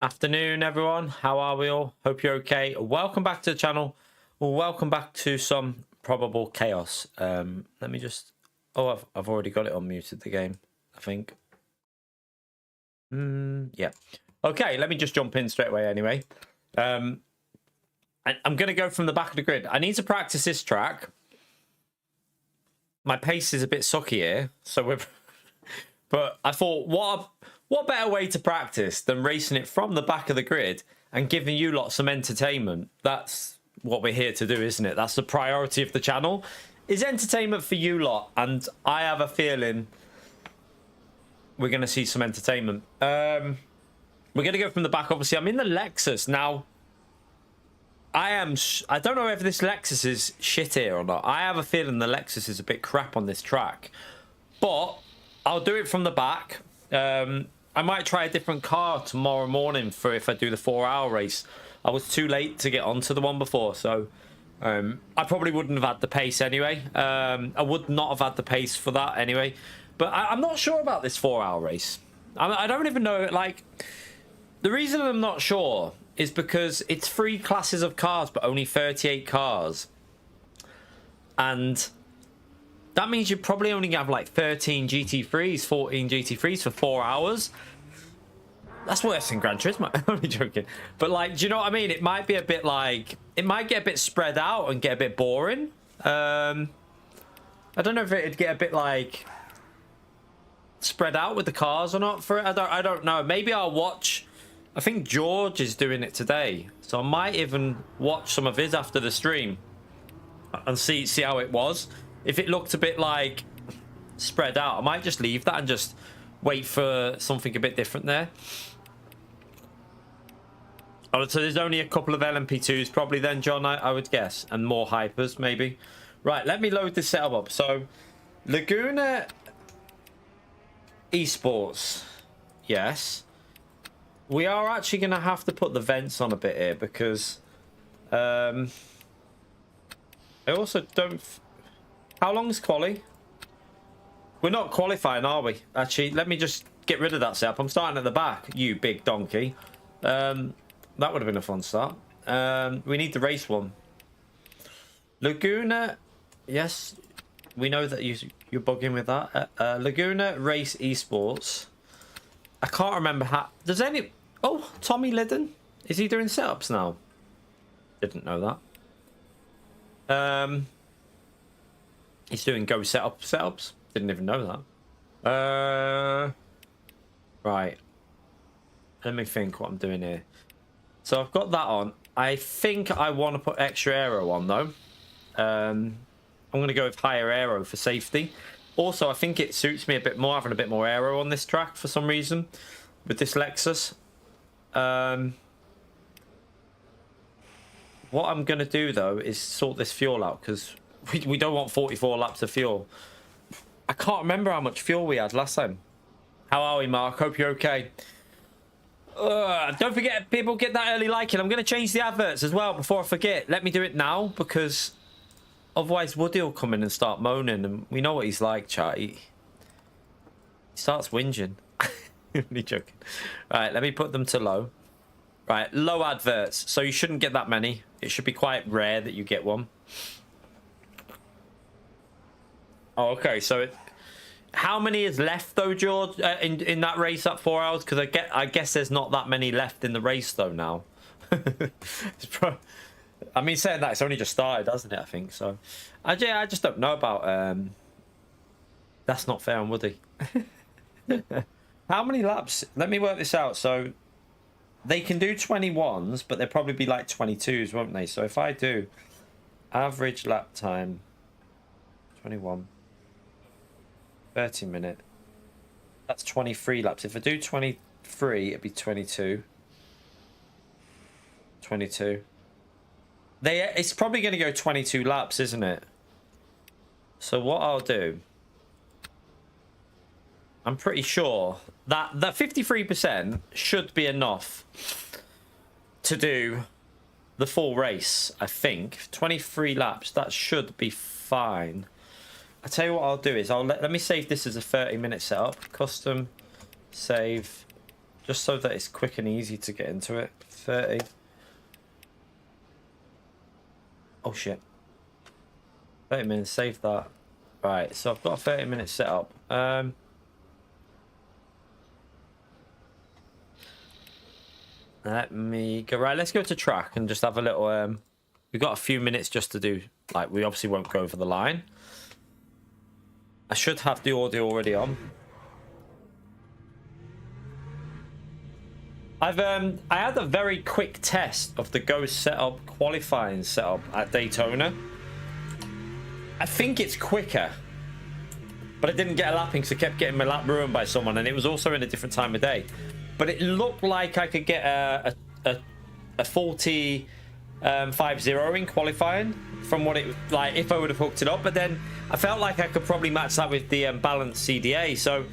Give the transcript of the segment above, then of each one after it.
Afternoon, everyone. How are we all? Hope you're okay. Welcome back to the channel. Welcome back to some probable chaos. Let me just... Oh, I've already got it unmuted, the game, I think. Yeah. Okay, let me just jump in straight away anyway. I'm going to go from the back of the grid. I need to practice this track. My pace is a bit sucky here, so we're... But I thought, what better way to practice than racing it from the back of the grid and giving you lots some entertainment? That's what we're here to do, isn't it? That's the priority of the channel, is entertainment for you lot. And I have a feeling we're going to see some entertainment. We're going to go from the back. Obviously, I'm in the Lexus. Now, I don't know if this Lexus is shit here or not. I have a feeling the Lexus is a bit crap on this track. But I'll do it from the back. I might try a different car tomorrow morning for if I do the 4-hour race. I was too late to get onto the one before, so I probably wouldn't have had the pace anyway. I would not have had the pace for that anyway. But I'm not sure about this 4-hour race. I don't even know, like, the reason I'm not sure is because it's 3 classes of cars, but only 38 cars. And that means you probably only have like 13 GT3s, 14 GT3s for 4 hours. That's worse than Gran Turismo. I'm only joking. But like, do you know what I mean? It might be a bit like, it might get a bit spread out and get a bit boring. I don't know if it'd get a bit like spread out with the cars or not for it. I don't know. Maybe I'll watch. I think George is doing it today, so I might even watch some of his after the stream and see how it was. If it looked a bit like spread out, I might just leave that and just wait for something a bit different there. Oh, so there's only a couple of LMP2s probably then, John, I would guess, and more hypers maybe. Right, let me load this setup up. So Laguna Esports, yes. We are actually going to have to put the vents on a bit here because I also don't... How long is quali? We're not qualifying, are we? Actually, let me just get rid of that setup. I'm starting at the back, you big donkey. That would have been a fun start. We need the race one. Laguna, yes, we know that you're bugging with that. Laguna Race Esports. I can't remember how... Does any... Oh, Tommy Liddon. Is he doing setups now? Didn't know that. He's doing go setups. Didn't even know that. Right. Let me think what I'm doing here. So I've got that on. I think I want to put extra aero on though. I'm going to go with higher aero for safety. Also, I think it suits me a bit more having a bit more aero on this track for some reason with this Lexus. What I'm going to do though is sort this fuel out because we don't want 44 laps of fuel. I can't remember how much fuel we had last time. How are we, Mark? Hope you're okay. Don't forget, people, get that early liking. I'm going to change the adverts as well before I forget. Let me do it now because otherwise Woody will come in and start moaning. And we know what he's like, chat. He starts whinging. Only joking. Right, let me put them to low. Right, low adverts. So you shouldn't get that many. It should be quite rare that you get one. Oh, okay. So, how many is left though, George, in that race at 4 hours? Because I guess there's not that many left in the race though now. I mean, saying that, it's only just started, hasn't it? I think so. I just don't know about. That's not fair on Woody. How many laps? Let me work this out. So, they can do 21s, but they'll probably be like 22s, won't they? So if I do average lap time, 21. 30 minute. That's 23 laps. If I do 23, it'd be 22. 22. It's probably going to go 22 laps, isn't it? So what I'll do, I'm pretty sure that 53% should be enough to do the full race, I think. 23 laps, that should be fine. I tell you what I'll do is let me save this as a 30-minute setup. Custom save just so that it's quick and easy to get into it. 30. Oh shit. 30 minutes, save that. Right, so I've got a 30-minute setup. Let me go. Right, let's go to track and just have a little. We've got a few minutes just to do. Like, we obviously won't go over the line. I should have the audio already on. I had a very quick test of the Ghost setup, qualifying setup at Daytona. I think it's quicker, but I didn't get a lapping because I kept getting my lap ruined by someone, and it was also in a different time of day. But it looked like I could get a 40 5-0 in qualifying from what it like if I would have hooked it up. But then I felt like I could probably match that with the balanced CDA. So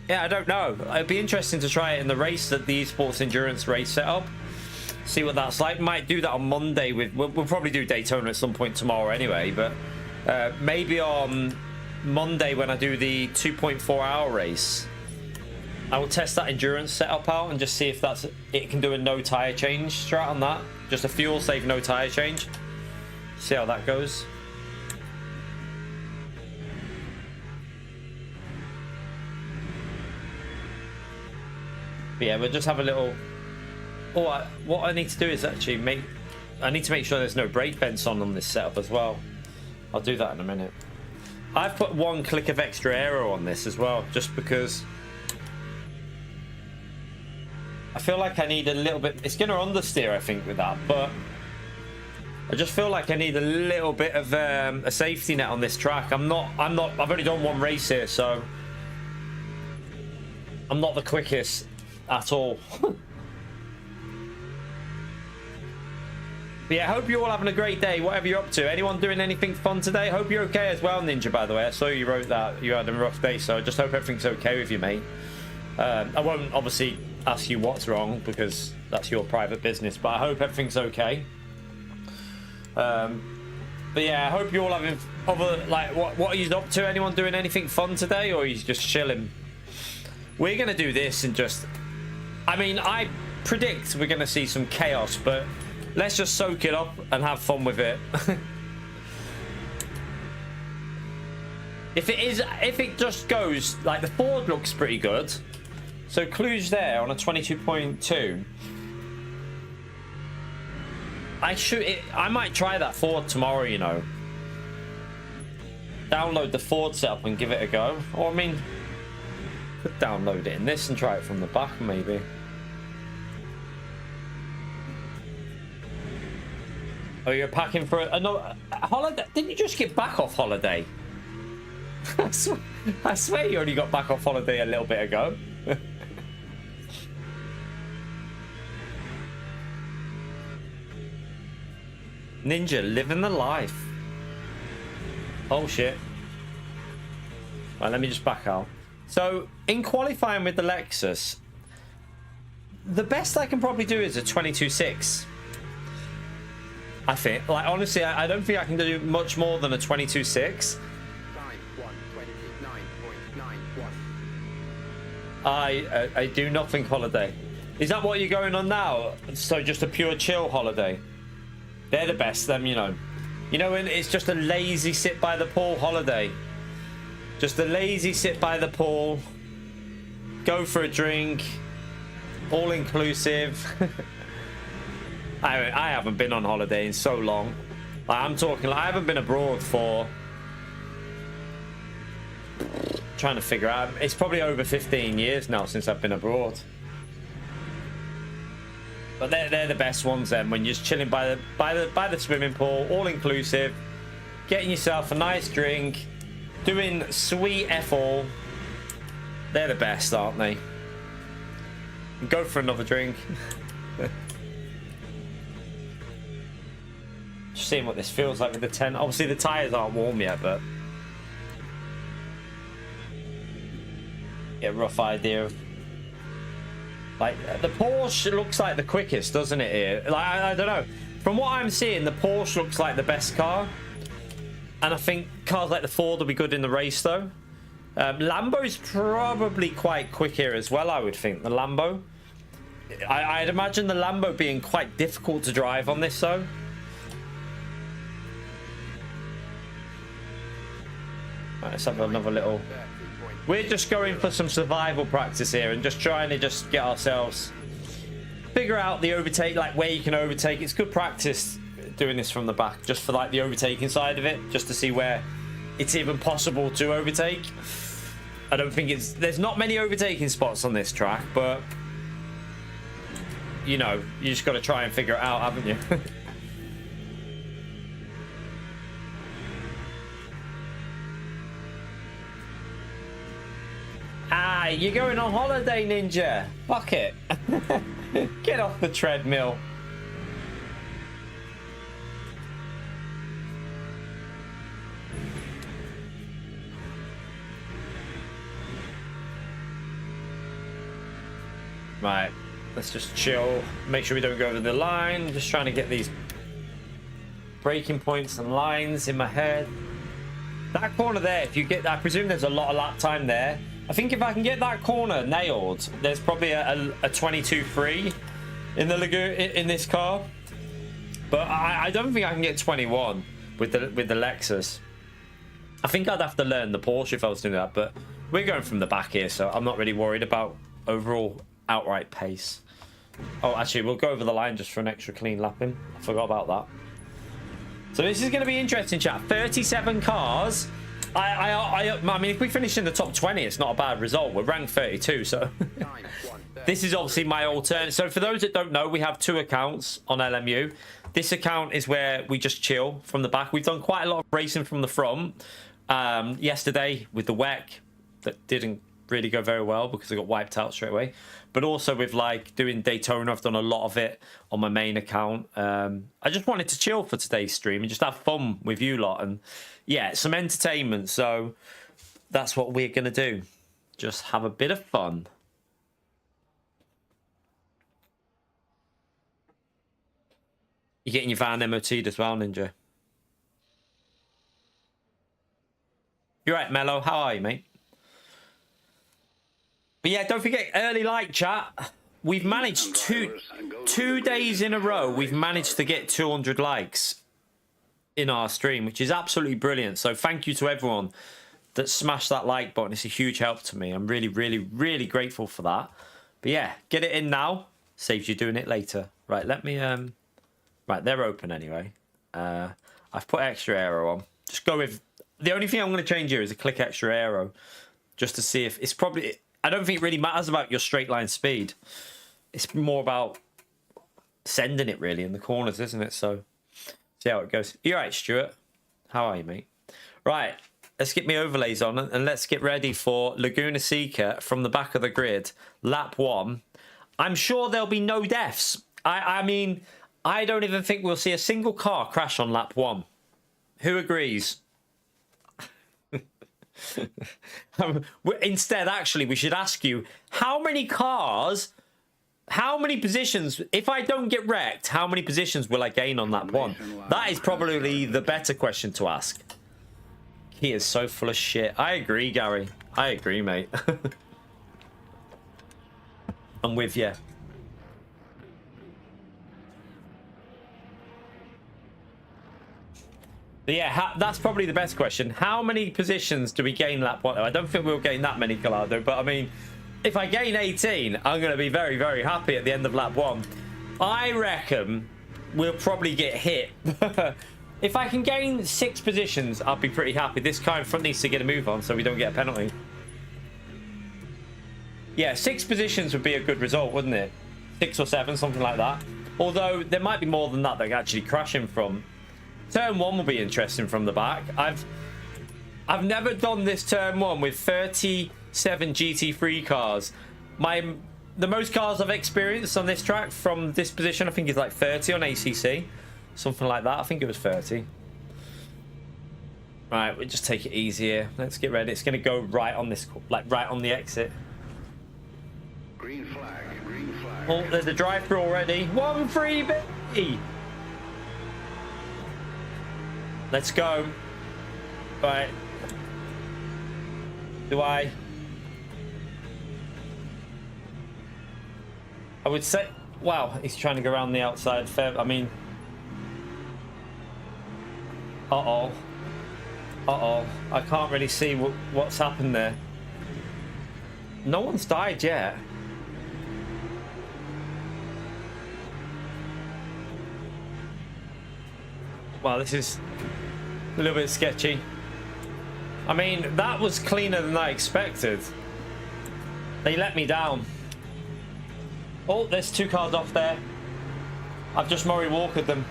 yeah, I don't know. It'd be interesting to try it in the race, that the esports endurance race setup. See what that's like. Might do that on Monday. We'll probably do Daytona at some point tomorrow anyway. But maybe on Monday when I do the 2.4-hour race, I will test that endurance setup out and just see if it can do a no tire change strat on that. Just a fuel save, no tire change. See how that goes. But yeah, we'll just have a little. Oh, what I need to do is actually I need to make sure there's no brake vents on this setup as well. I'll do that in a minute. I've put 1 click of extra aero on this as well, just because I feel like I need a little bit. It's going to understeer, I think, with that, but I just feel like I need a little bit of a safety net on this track. I've only done 1 race here, so I'm not the quickest at all. But yeah, I hope you're all having a great day, whatever you're up to. Anyone doing anything fun today? Hope you're okay as well, Ninja, by the way. I saw you wrote that you had a rough day, so I just hope everything's okay with you, mate. I won't obviously ask you what's wrong because that's your private business, but I hope everything's okay. But yeah, I hope you're all having other, like, what are you up to? Anyone doing anything fun today, or are you just chilling? We're gonna do this and just, I mean, I predict we're gonna see some chaos, but let's just soak it up and have fun with it. If it just goes like the Ford looks pretty good, so Cluj there on a 22.2. I might try that Ford tomorrow, you know. Download the Ford setup and give it a go. Or I mean, could download it in this and try it from the back maybe. Oh, you're packing for another holiday? Didn't you just get back off holiday? I swear you only got back off holiday a little bit ago. Ninja, living the life. Oh shit. Right, let me just back out. So, in qualifying with the Lexus, the best I can probably do is a 22.6. I think. Like, honestly, I don't think I can do much more than a 22.6. I do nothing holiday. Is that what you're going on now? So just a pure chill holiday? They're the best, them, you know. You know, when it's just a lazy sit by the pool holiday. Just a lazy sit by the pool. Go for a drink. All inclusive. I haven't been on holiday in so long. Like, I'm talking, like, I haven't been abroad for, trying to figure out, it's probably over 15 years now since I've been abroad. But they're the best ones then, when you're just chilling by the swimming pool, all inclusive, getting yourself a nice drink, doing sweet F all. They're the best, aren't they? Go for another drink. Just seeing what this feels like with the 10. Obviously the tires aren't warm yet, but yeah, rough idea of, like, the Porsche looks like the quickest, doesn't it here? Like, I don't know. From what I'm seeing, the Porsche looks like the best car. And I think cars like the Ford will be good in the race though. Lambo's probably quite quick here as well, I would think. The Lambo. I'd imagine the Lambo being quite difficult to drive on this, though. Right, let's have another little... We're just going for some survival practice here and just trying to just get ourselves... Figure out the overtake, like where you can overtake. It's good practice doing this from the back, just for like the overtaking side of it, just to see where it's even possible to overtake. I don't think it's... There's not many overtaking spots on this track, but... You know, you just got to try and figure it out, haven't you? Ah, you're going on holiday, Ninja. Fuck it. Get off the treadmill. Right. Let's just chill. Make sure we don't go over the line. Just trying to get these braking points and lines in my head. That corner there, if you get that, I presume there's a lot of lap time there. I think if I can get that corner nailed, there's probably a 22.3 in the Laguna in this car. But I don't think I can get 21 with the Lexus. I think I'd have to learn the Porsche if I was doing that. But we're going from the back here, so I'm not really worried about overall outright pace. Oh, actually, we'll go over the line just for an extra clean lapping. I forgot about that. So this is going to be interesting, chat. 37 cars. I mean, if we finish in the top 20, it's not a bad result. We're ranked 32, so this is obviously my alternate. So for those that don't know, we have two accounts on LMU. This account is where we just chill from the back. We've done quite a lot of racing from the front. Yesterday with the WEC, that didn't really go very well because I got wiped out straight away. But also with like doing Daytona, I've done a lot of it on my main account. I just wanted to chill for today's stream and just have fun with you lot, and yeah, some entertainment. So that's what we're gonna do. Just have a bit of fun. You're getting your van MOT'd as well, Ninja. You're right, Mello. How are you, mate? But yeah, don't forget, early like, chat. We've managed two days in a row, we've managed to get 200 likes in our stream, which is absolutely brilliant. So thank you to everyone that smashed that like button. It's a huge help to me. I'm really, really, really grateful for that. But yeah, get it in now. Saves you doing it later. Right, let me... Right, they're open anyway. I've put extra aero on. Just go with... The only thing I'm going to change here is a click extra aero. Just to see if... It's probably... I don't think it really matters about your straight line speed. It's more about sending it really in the corners, isn't it? So, see how it goes. You all right, Stuart? How are you, mate? Right, let's get my overlays on and let's get ready for Laguna Seca from the back of the grid. Lap 1. I'm sure there'll be no deaths. I mean, I don't even think we'll see a single car crash on lap 1. Who agrees? Instead, actually, we should ask you, how many cars, how many positions, if I don't get wrecked, how many positions will I gain on lap 1? That is probably the better question to ask. He is so full of shit. I agree, Gary. I agree, mate. I'm with you. But yeah, that's probably the best question. How many positions do we gain lap 1? I don't think we'll gain that many, Gallardo, but I mean, if I gain 18, I'm going to be very, very happy at the end of lap 1. I reckon we'll probably get hit. If I can gain 6 positions, I'll be pretty happy. This car in front needs to get a move on so we don't get a penalty. Yeah, 6 positions would be a good result, wouldn't it? 6 or 7, something like that. Although there might be more than that they're actually crashing from. Turn 1 will be interesting from the back. I've never done this turn 1 with 37 GT3 cars. The most cars I've experienced on this track from this position, I think, is like 30 on ACC. Something like that. I think it was 30. Right, we'll just take it easy here. Let's get ready. It's going to go right on this, like right on the exit. Green flag, green flag. Oh, there's a drive-through already. 1-3, baby. Let's go. Right. Do I would say, wow, he's trying to go around the outside. Fair, I mean, uh-oh. Uh-oh. I can't really see what's happened there. No one's died yet. Wow, this is a little bit sketchy. I mean, that was cleaner than I expected. They let me down. Oh, there's 2 cars off there. I've just Murray Walkered them.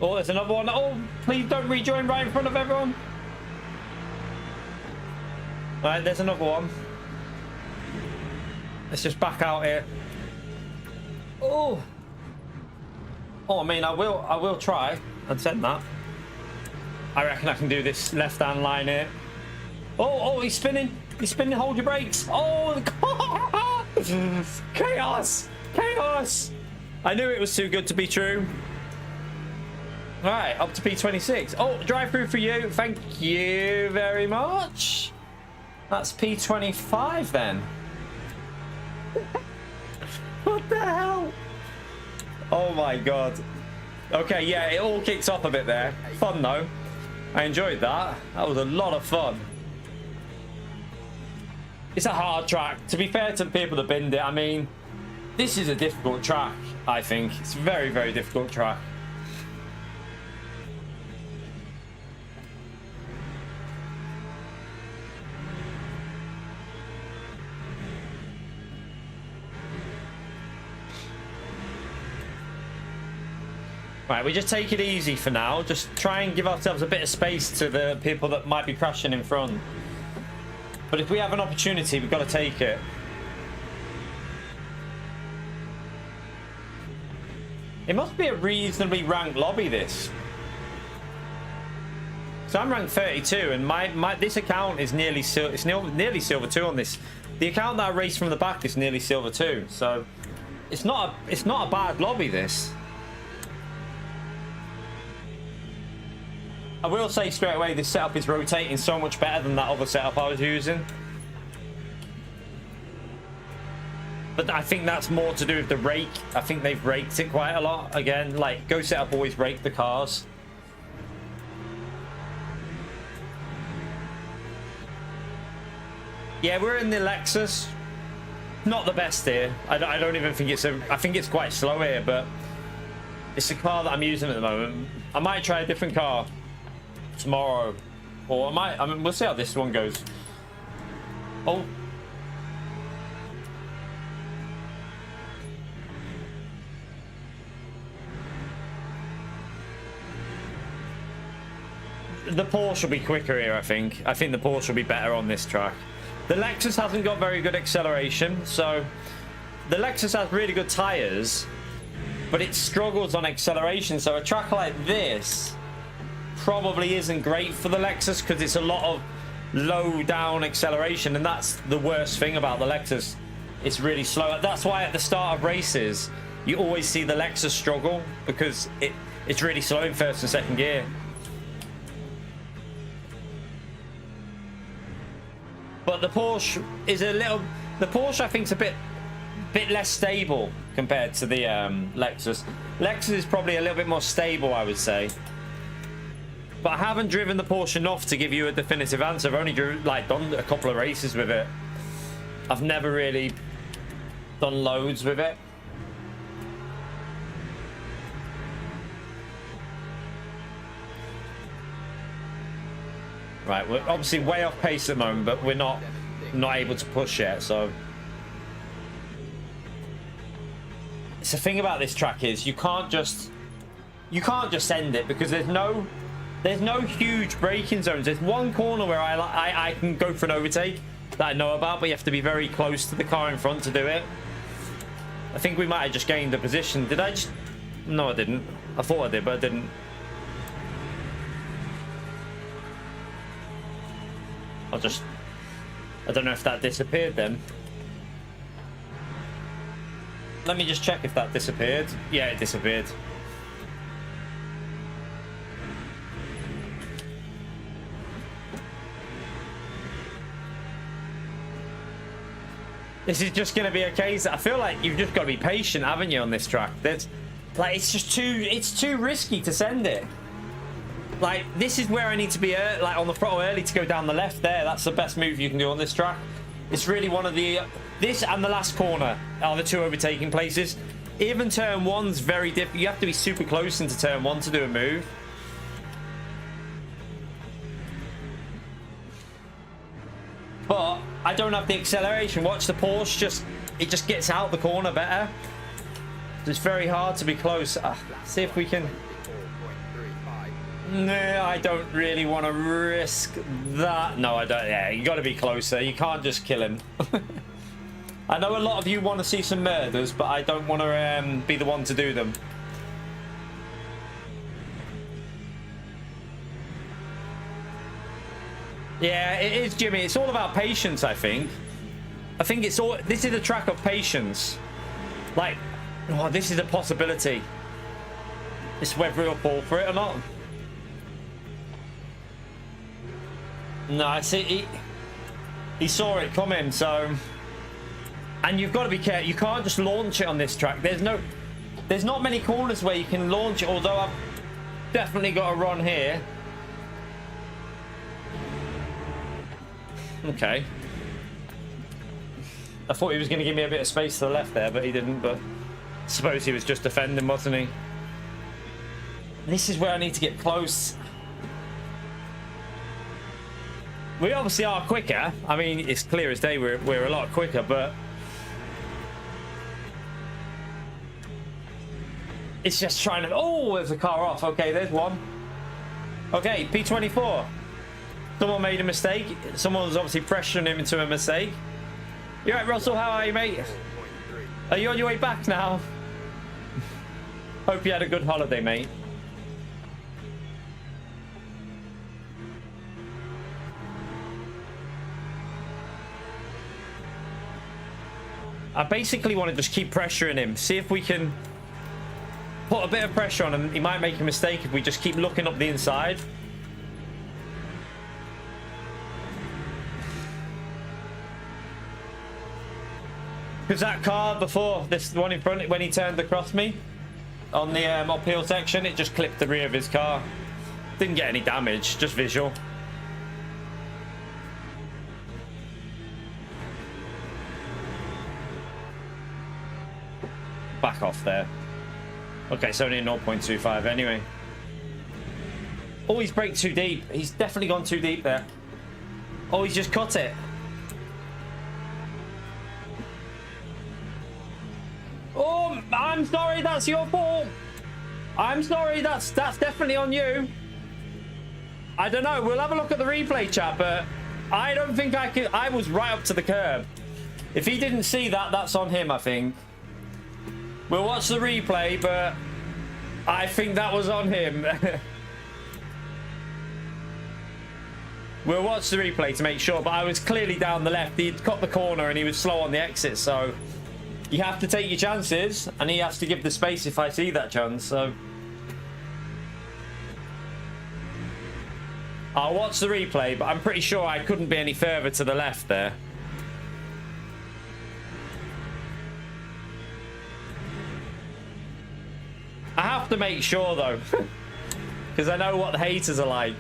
Oh, there's another one. Oh, please don't rejoin right in front of everyone. Right, there's another one. Let's just back out here. Oh. Oh, I mean, I will try and send that. I reckon I can do this left-hand line here. Oh, he's spinning. He's spinning. Hold your brakes. Oh, chaos. Chaos. I knew it was too good to be true. All right, up to P26. Oh, drive through for you. Thank you very much. That's P25 then. What the hell? Oh my god. Okay, yeah, it all kicks off a bit there. Fun though. I enjoyed that. That was a lot of fun. It's a hard track. To be fair to the people that binned it, I mean, this is a difficult track, I think. It's a very, very difficult track. Right, we just take it easy for now. Just try and give ourselves a bit of space to the people that might be crashing in front. But if we have an opportunity, we've got to take it. It must be a reasonably ranked lobby, this. So I'm ranked 32, and this account is nearly nearly silver 2 on this. The account that I raced from the back is nearly silver 2, so it's not a bad lobby, this. I will say straight away, this setup is rotating so much better than that other setup I was using. But I think that's more to do with the rake. I think they've raked it quite a lot. Again, like, Go Setup always rake the cars. Yeah, we're in the Lexus. Not the best here. I don't even think it's I think it's quite slow here, but it's the car that I'm using at the moment. I might try a different car tomorrow, or I mean, we'll see how this one goes. Oh, the Porsche will be quicker here. I think the Porsche will be better on this track. The Lexus hasn't got very good acceleration, so the Lexus has really good tires, but it struggles on acceleration. So a track like this probably isn't great for the Lexus because it's a lot of low down acceleration, and that's the worst thing about the Lexus. It's really slow. That's why at the start of races you always see the Lexus struggle, because it's really slow in first and second gear. But the Porsche is the Porsche I think is a bit less stable compared to the Lexus. Lexus is probably a little bit more stable, I would say. But I haven't driven the Porsche enough to give you a definitive answer. I've only done a couple of races with it. I've never really done loads with it. Right, we're obviously way off pace at the moment, but we're not able to push yet, so. It's the thing about this track is you can't just end it, because there's no huge braking zones. There's one corner where I can go for an overtake that I know about, but you have to be very close to the car in front to do it. I think we might have just gained a position. Did I just? No, I didn't. I thought I did, but I didn't. I don't know if that disappeared then. Let me just check if that disappeared. Yeah, it disappeared. This is just going to be a case. I feel like you've just got to be patient, haven't you, on this track? That's like it's too risky to send it. Like, this is where I need to be like on the throttle early to go down the left there. That's the best move you can do on this track. It's really one of the this and the last corner are the two overtaking places. Even turn one's very different. You have to be super close into turn one to do a move. But I don't have the acceleration. Watch the Porsche, it just gets out the corner better. It's very hard to be close. See if we can. No, I don't really want to risk that. No, I don't. Yeah, you got to be closer. You can't just kill him. I know a lot of you want to see some murders, but I don't want to be the one to do them. Yeah, it is, Jimmy. It's all about patience, I think. I think it's all. This is a track of patience. Like, oh, this is a possibility. It's whether he'll fall for it or not. No, I see. He saw it coming, so. And you've got to be careful. You can't just launch it on this track. There's not many corners where you can launch it. Although I've definitely got a run here. Okay. I thought he was going to give me a bit of space to the left there, but he didn't. But I suppose he was just defending, wasn't he? This is where I need to get close. We obviously are quicker. I mean, it's clear as day we're a lot quicker, but it's just trying to. Oh, there's a car off. Okay, there's one. Okay, P24. Someone made a mistake. Someone was obviously pressuring him into a mistake. You right, Russell? How are you, mate? Are you on your way back now? Hope you had a good holiday, mate. I basically want to just keep pressuring him. See if we can put a bit of pressure on him. He might make a mistake if we just keep looking up the inside. Because that car before, this one in front, when he turned across me on the uphill section, it just clipped the rear of his car. Didn't get any damage, just visual. Back off there. Okay, it's only 0.25 anyway. Oh, he's braked too deep. He's definitely gone too deep there. Oh, he's just cut it. Oh, I'm sorry, that's your fault. I'm sorry, that's definitely on you. I don't know. We'll have a look at the replay, chat, but I don't think I could. I was right up to the curb. If he didn't see that, that's on him, I think. We'll watch the replay, but I think that was on him. We'll watch the replay to make sure, but I was clearly down the left. He'd cut the corner and he was slow on the exit, so you have to take your chances, and he has to give the space if I see that chance, so. I'll watch the replay, but I'm pretty sure I couldn't be any further to the left there. I have to make sure though, because I know what the haters are like.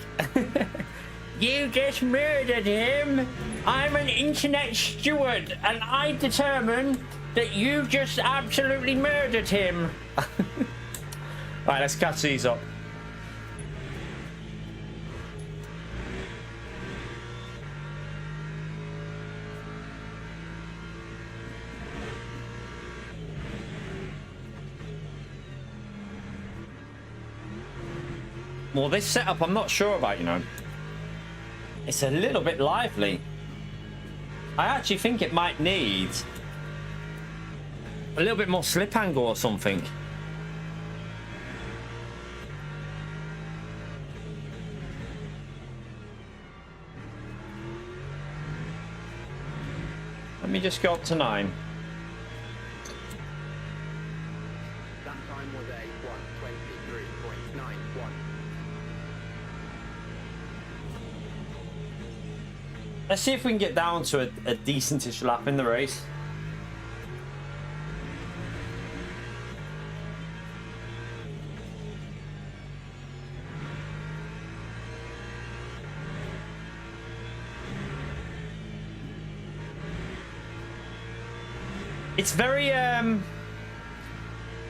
You just murdered him. I'm an internet steward, and I determine that you just absolutely murdered him. Right, let's catch these up. Well, this setup I'm not sure about, you know. It's a little bit lively. I actually think it might need a little bit more slip angle or something. Let me just go up to 9. That time was a 1:23.91. Let's see if we can get down to a decentish lap in the race. It's very I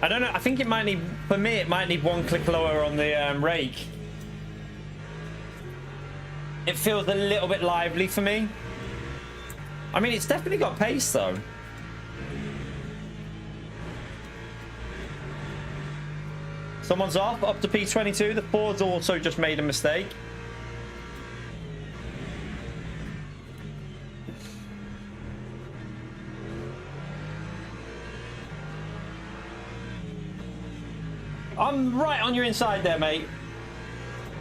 don't know. I think it might need, for me, it might need one click lower on the rake. It feels a little bit lively for me. I mean, it's definitely got pace though. Someone's off, up to P22. The Ford's also just made a mistake. I'm right on your inside there, mate.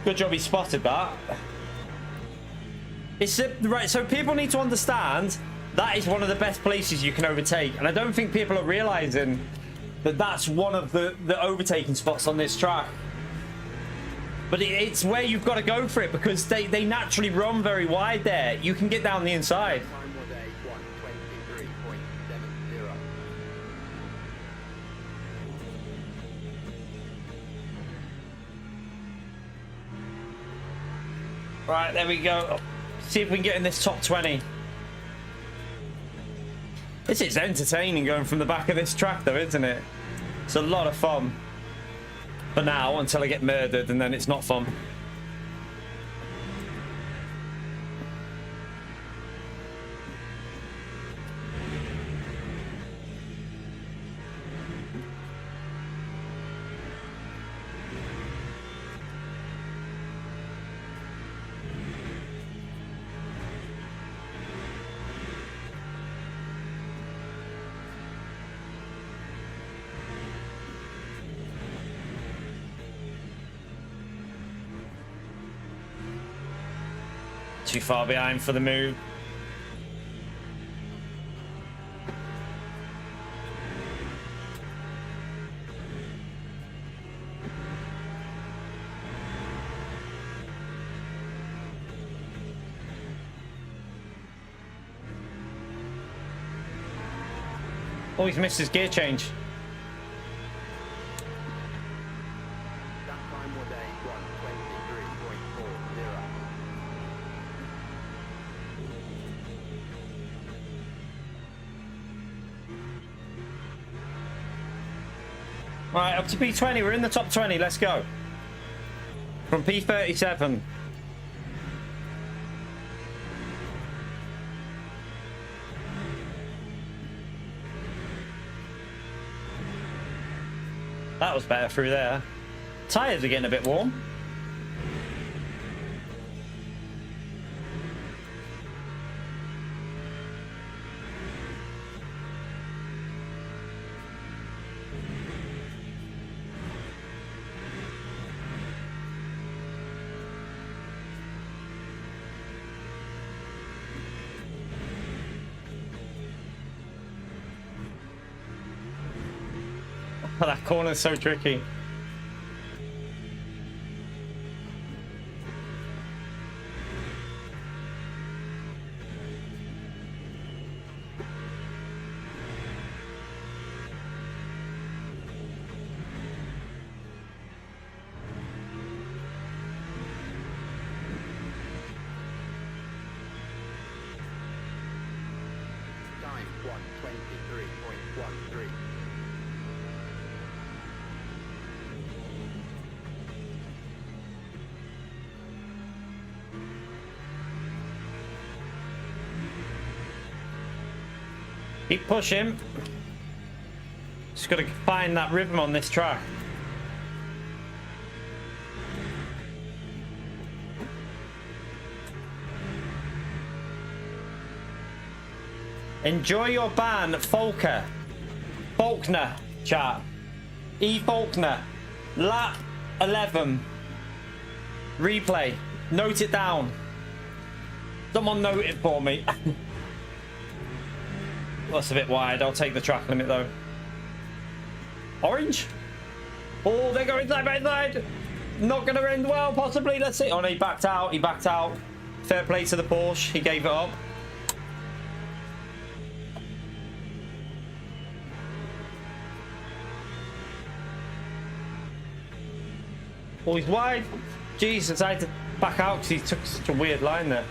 Good job he spotted that. It's right, so people need to understand that is one of the best places you can overtake. And I don't think people are realizing that that's one of the overtaking spots on this track. But it's where you've got to go for it, because they naturally run very wide there. You can get down the inside. Time was a 1:23.70. Right, there we go. See if we can get in this top 20. This is entertaining going from the back of this track though, isn't it? It's a lot of fun. For now, until I get murdered, and then it's not fun. Too far behind for the move. Oh, he's missed his gear change. That time was a 1:23.40. Right, up to P20. We're in the top 20. Let's go. From P37. That was better through there. Tires are getting a bit warm. That corner's so tricky. Time 1:23.13. Keep pushing. Just got to find that rhythm on this track. Enjoy your ban, Faulkner, chat. E. Faulkner. Lap 11. Replay. Note it down. Someone note it for me. That's a bit wide. I'll take the track limit though. Orange? Oh, they're going side by side. Not going to end well, possibly. Let's see. Oh, no, he backed out. He backed out. Fair play to the Porsche. He gave it up. Oh, he's wide. Jesus, I had to back out because he took such a weird line there.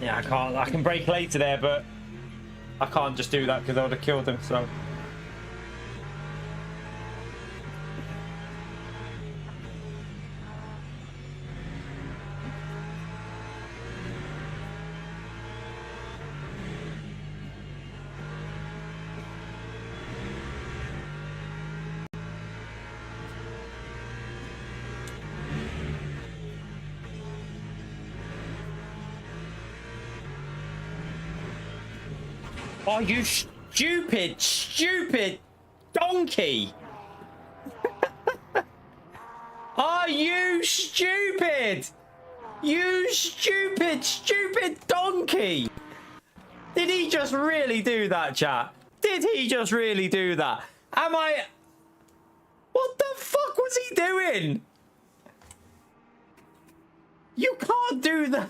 Yeah, I can't. I can break later there, but I can't just do that because I would have killed him. So. Oh, you stupid donkey! Are you stupid? You stupid donkey! Did he just really do that, chat? Did he just really do that? Am I... What the fuck was he doing? You can't do that.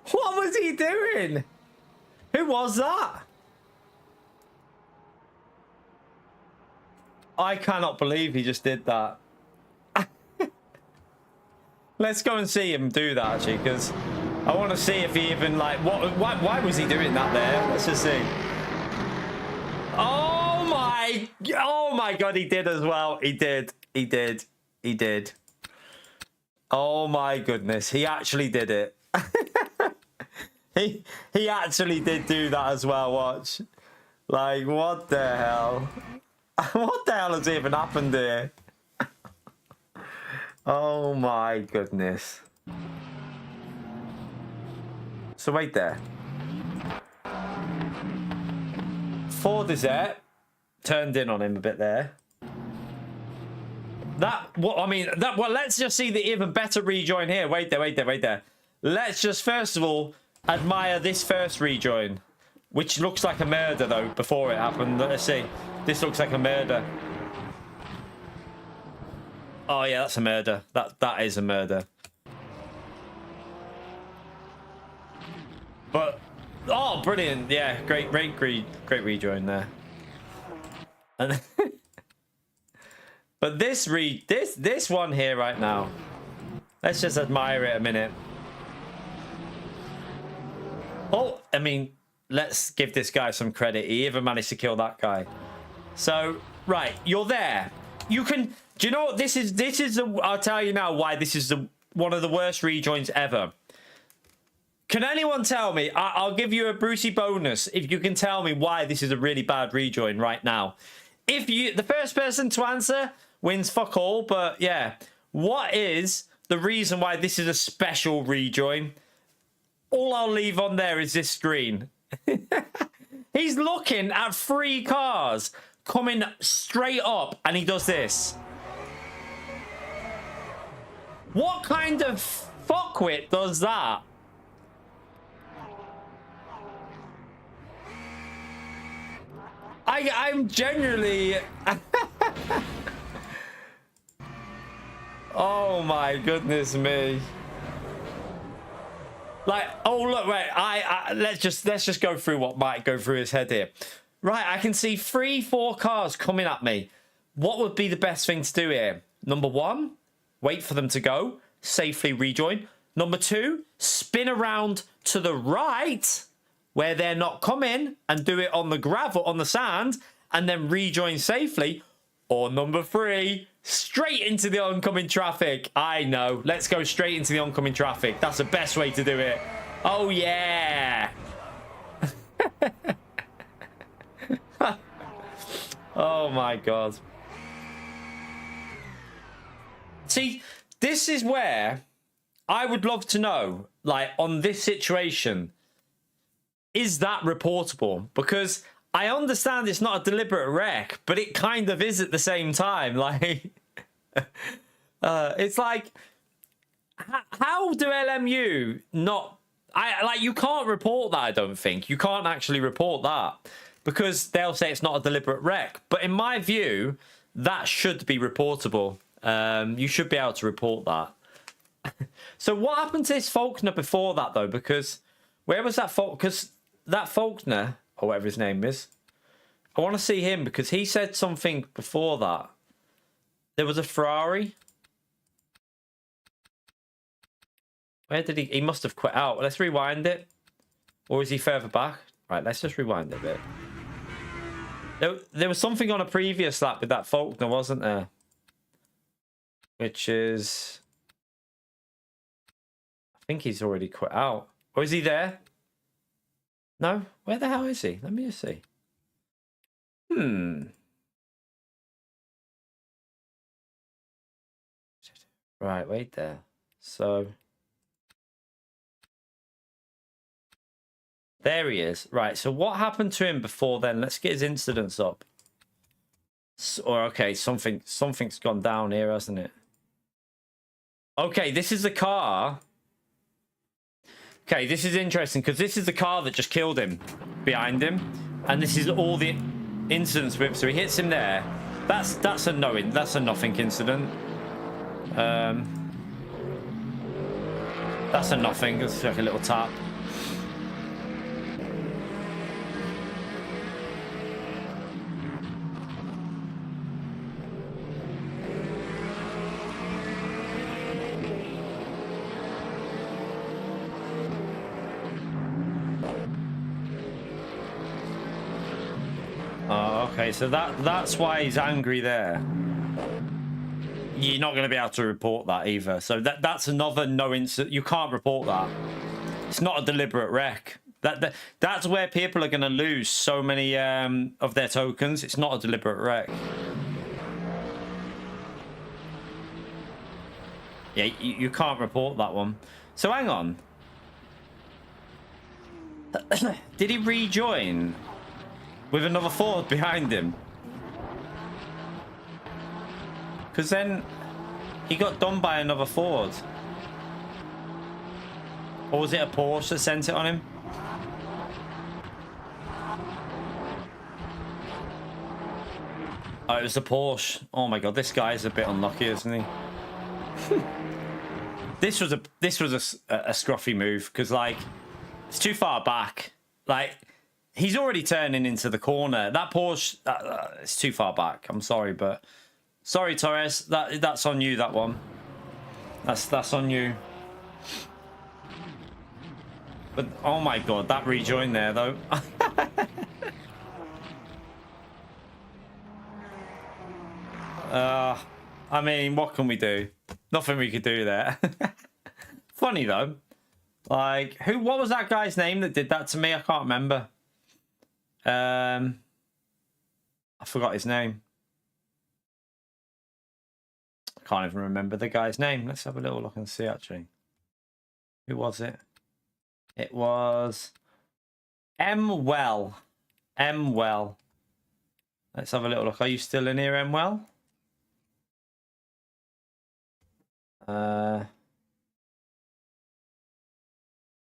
What was he doing? Who was that? I cannot believe he just did that. Let's go and see him do that, actually, because I want to see if he even, like, why was he doing that there? Let's just see. Oh my God, he did as well. He did. Oh my goodness, he actually did it. He actually did do that as well. Watch. Like, what the hell? What the hell has even happened here? Oh my goodness. So wait there. Ford is there. Turned in on him a bit there. Well, let's just see the even better rejoin here. Wait there. Let's just first of all admire this first rejoin, which looks like a murder though before it happened. Let's see. This looks like a murder. Oh yeah, that's a murder. That is a murder. But oh, brilliant! Yeah, great rejoin there. And but this one here right now, let's just admire it a minute. Oh, I mean, let's give this guy some credit. He even managed to kill that guy. So, right, you're there. You can... Do you know what this is? I'll tell you now why this is one of the worst rejoins ever. Can anyone tell me? I'll give you a Brucey bonus if you can tell me why this is a really bad rejoin right now. The first person to answer wins fuck all, but yeah. What is the reason why this is a special rejoin? All I'll leave on there is this screen. He's looking at 3 cars coming straight up and he does this. What kind of fuckwit does that? I'm genuinely... Oh my goodness me. Like, oh look, right, let's just go through what might go through his head here. Right, I can see 3-4 cars coming at me. What would be the best thing to do here? Number 1, wait for them to go, safely rejoin. Number 2, spin around to the right where they're not coming and do it on the gravel, on the sand, and then rejoin safely. Or number 3, straight into the oncoming traffic. I know. Let's go straight into the oncoming traffic. That's the best way to do it. Oh, yeah. Oh, my God. See, this is where I would love to know, like, on this situation, is that reportable? Because I understand it's not a deliberate wreck, but it kind of is at the same time. Like, it's like, how do LMU not... you can't report that, I don't think. You can't actually report that because they'll say it's not a deliberate wreck. But in my view, that should be reportable. You should be able to report that. So what happened to this Faulkner before that, though? Because where was that Faulkner? Because that Faulkner or whatever his name is. I want to see him because he said something before that. There was a Ferrari. Where did he? He must have quit out. Let's rewind it. Or is he further back? Right, let's just rewind it a bit. There was something on a previous lap with that Faulkner, wasn't there? Which is... I think he's already quit out. Or is he there? No? Where the hell is he? Let me just see. Right, wait there. So... There he is. Right, so what happened to him before then? Let's get his incidents up. Or, okay, something's gone down here, hasn't it? Okay, this is the car. Okay, this is interesting because this is the car that just killed him behind him. And this is all the incidents with. So he hits him there. That's a nothing incident. That's a nothing. It's like a little tap. Okay, so that's why he's angry there. You're not going to be able to report that either. So that's another no incident. You can't report that. It's not a deliberate wreck. That's where people are going to lose so many of their tokens. It's not a deliberate wreck. Yeah, you can't report that one. So hang on. Did he rejoin? With another Ford behind him. Because then he got done by another Ford. Or was it a Porsche that sent it on him? Oh, it was a Porsche. Oh my god, this guy is a bit unlucky, isn't he? This was a scruffy move because like it's too far back. Like he's already turning into the corner. That Porsche, it's too far back. I'm sorry, but sorry, Torres. That's on you. That one. That's on you. But oh my god, that rejoin there though. I mean, what can we do? Nothing we could do there. Funny though. Like, what was that guy's name that did that to me? I can't remember. I forgot his name. I can't even remember the guy's name. Let's have a little look and see, actually. Who was it? It was M. Well. M. Well. Let's have a little look. Are you still in here, M. Well?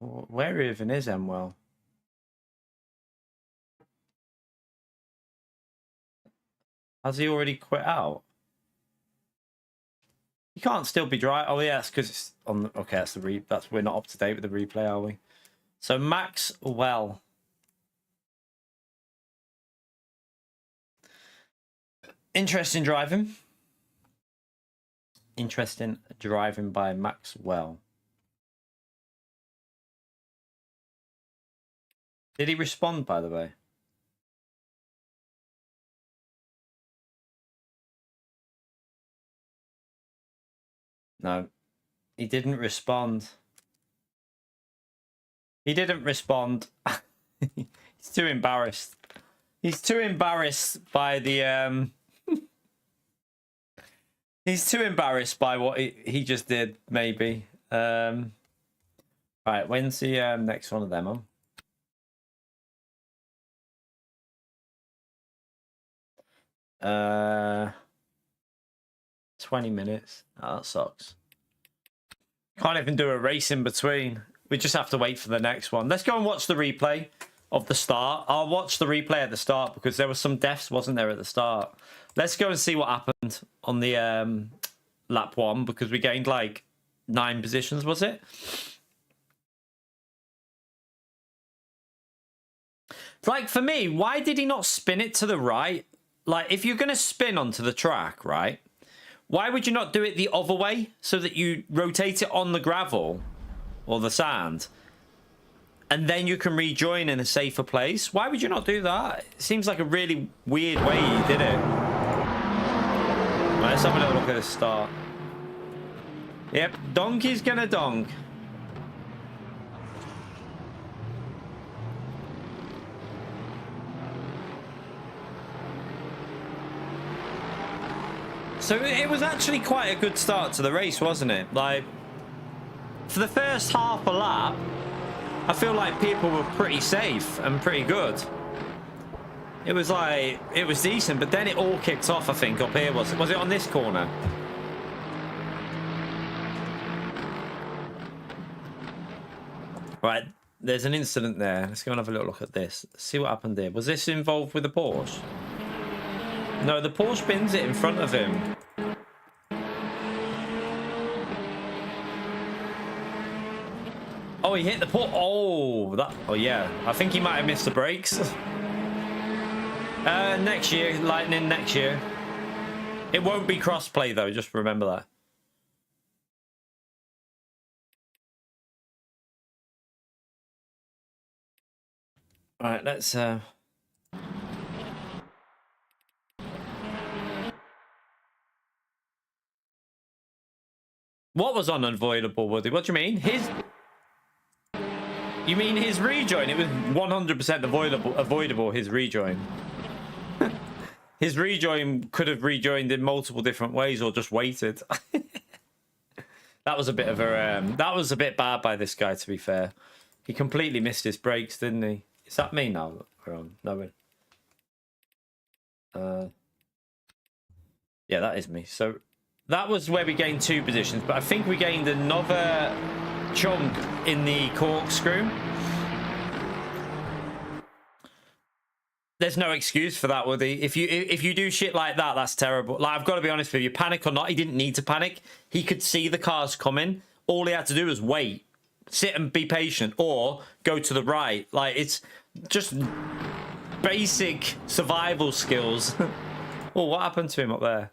Where even is M. Well? Has he already quit out? You can't still be dry. Oh yeah, that's because it's on. Okay, that's we're not up to date with the replay, are we? So Max Well. Interesting driving. Interesting driving by Max Well. Did he respond, by the way? No, he didn't respond. He didn't respond. He's too embarrassed. He's too embarrassed by the He's too embarrassed by what he just did, maybe. Right, when's the next one of them on? Uh, 20 minutes. Oh, that sucks. Can't even do a race in between. We just have to wait for the next one. Let's go and watch the replay of the start. I'll watch the replay at the start because there was some deaths, wasn't there, at the start? Let's go and see what happened on the lap one because we gained like 9 positions, was it? Like, for me, why did he not spin it to the right? Like, if you're going to spin onto the track, right? Why would you not do it the other way so that you rotate it on the gravel or the sand and then you can rejoin in a safer place? Why would you not do that? It seems like a really weird way you did it. Right, let's have a little look at the start. Yep, donkey's gonna donk. So it was actually quite a good start to the race, wasn't it? Like, for the first half a lap, I feel like people were pretty safe and pretty good. It was like, it was decent, but then it all kicked off, I think, up here. Was it on this corner? Right, there's an incident there. Let's go and have a little look at this. See what happened there. Was this involved with the Porsche? No, the Porsche bins it in front of him. Oh, he hit the Porsche. Oh, that. Oh, yeah. I think he might have missed the brakes. Next year, Lightning next year. It won't be crossplay though. Just remember that. All right, let's. What was unavoidable, Woody? What do you mean? You mean his rejoin? It was 100% avoidable, his rejoin. His rejoin could have rejoined in multiple different ways or just waited. That was a bit of a... that was a bit bad by this guy, to be fair. He completely missed his brakes, didn't he? Is that me now? No. Yeah, that is me. So... that was where we gained 2 positions, but I think we gained another chunk in the corkscrew. There's no excuse for that, Woody. If you do shit like that, that's terrible. Like, I've got to be honest with you, panic or not, he didn't need to panic. He could see the cars coming. All he had to do was wait, sit and be patient, or go to the right. Like, it's just basic survival skills. Oh, what happened to him up there?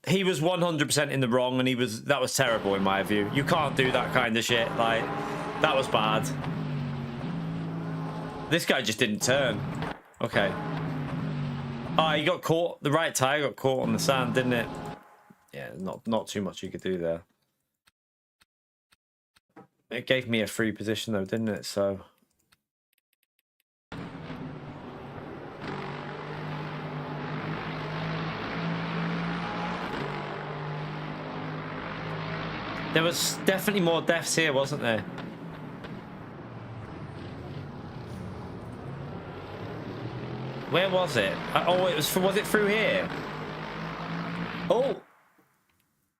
He was 100% in the wrong, and that was terrible in my view. You can't do that kind of shit. Like, that was bad. This guy just didn't turn. Okay. Oh, he got caught. The right tire got caught on the sand, didn't it? Yeah, not too much you could do there. It gave me a free position though, didn't it? So... there was definitely more deaths here, wasn't there? Where was it? Oh, was it through here? Oh!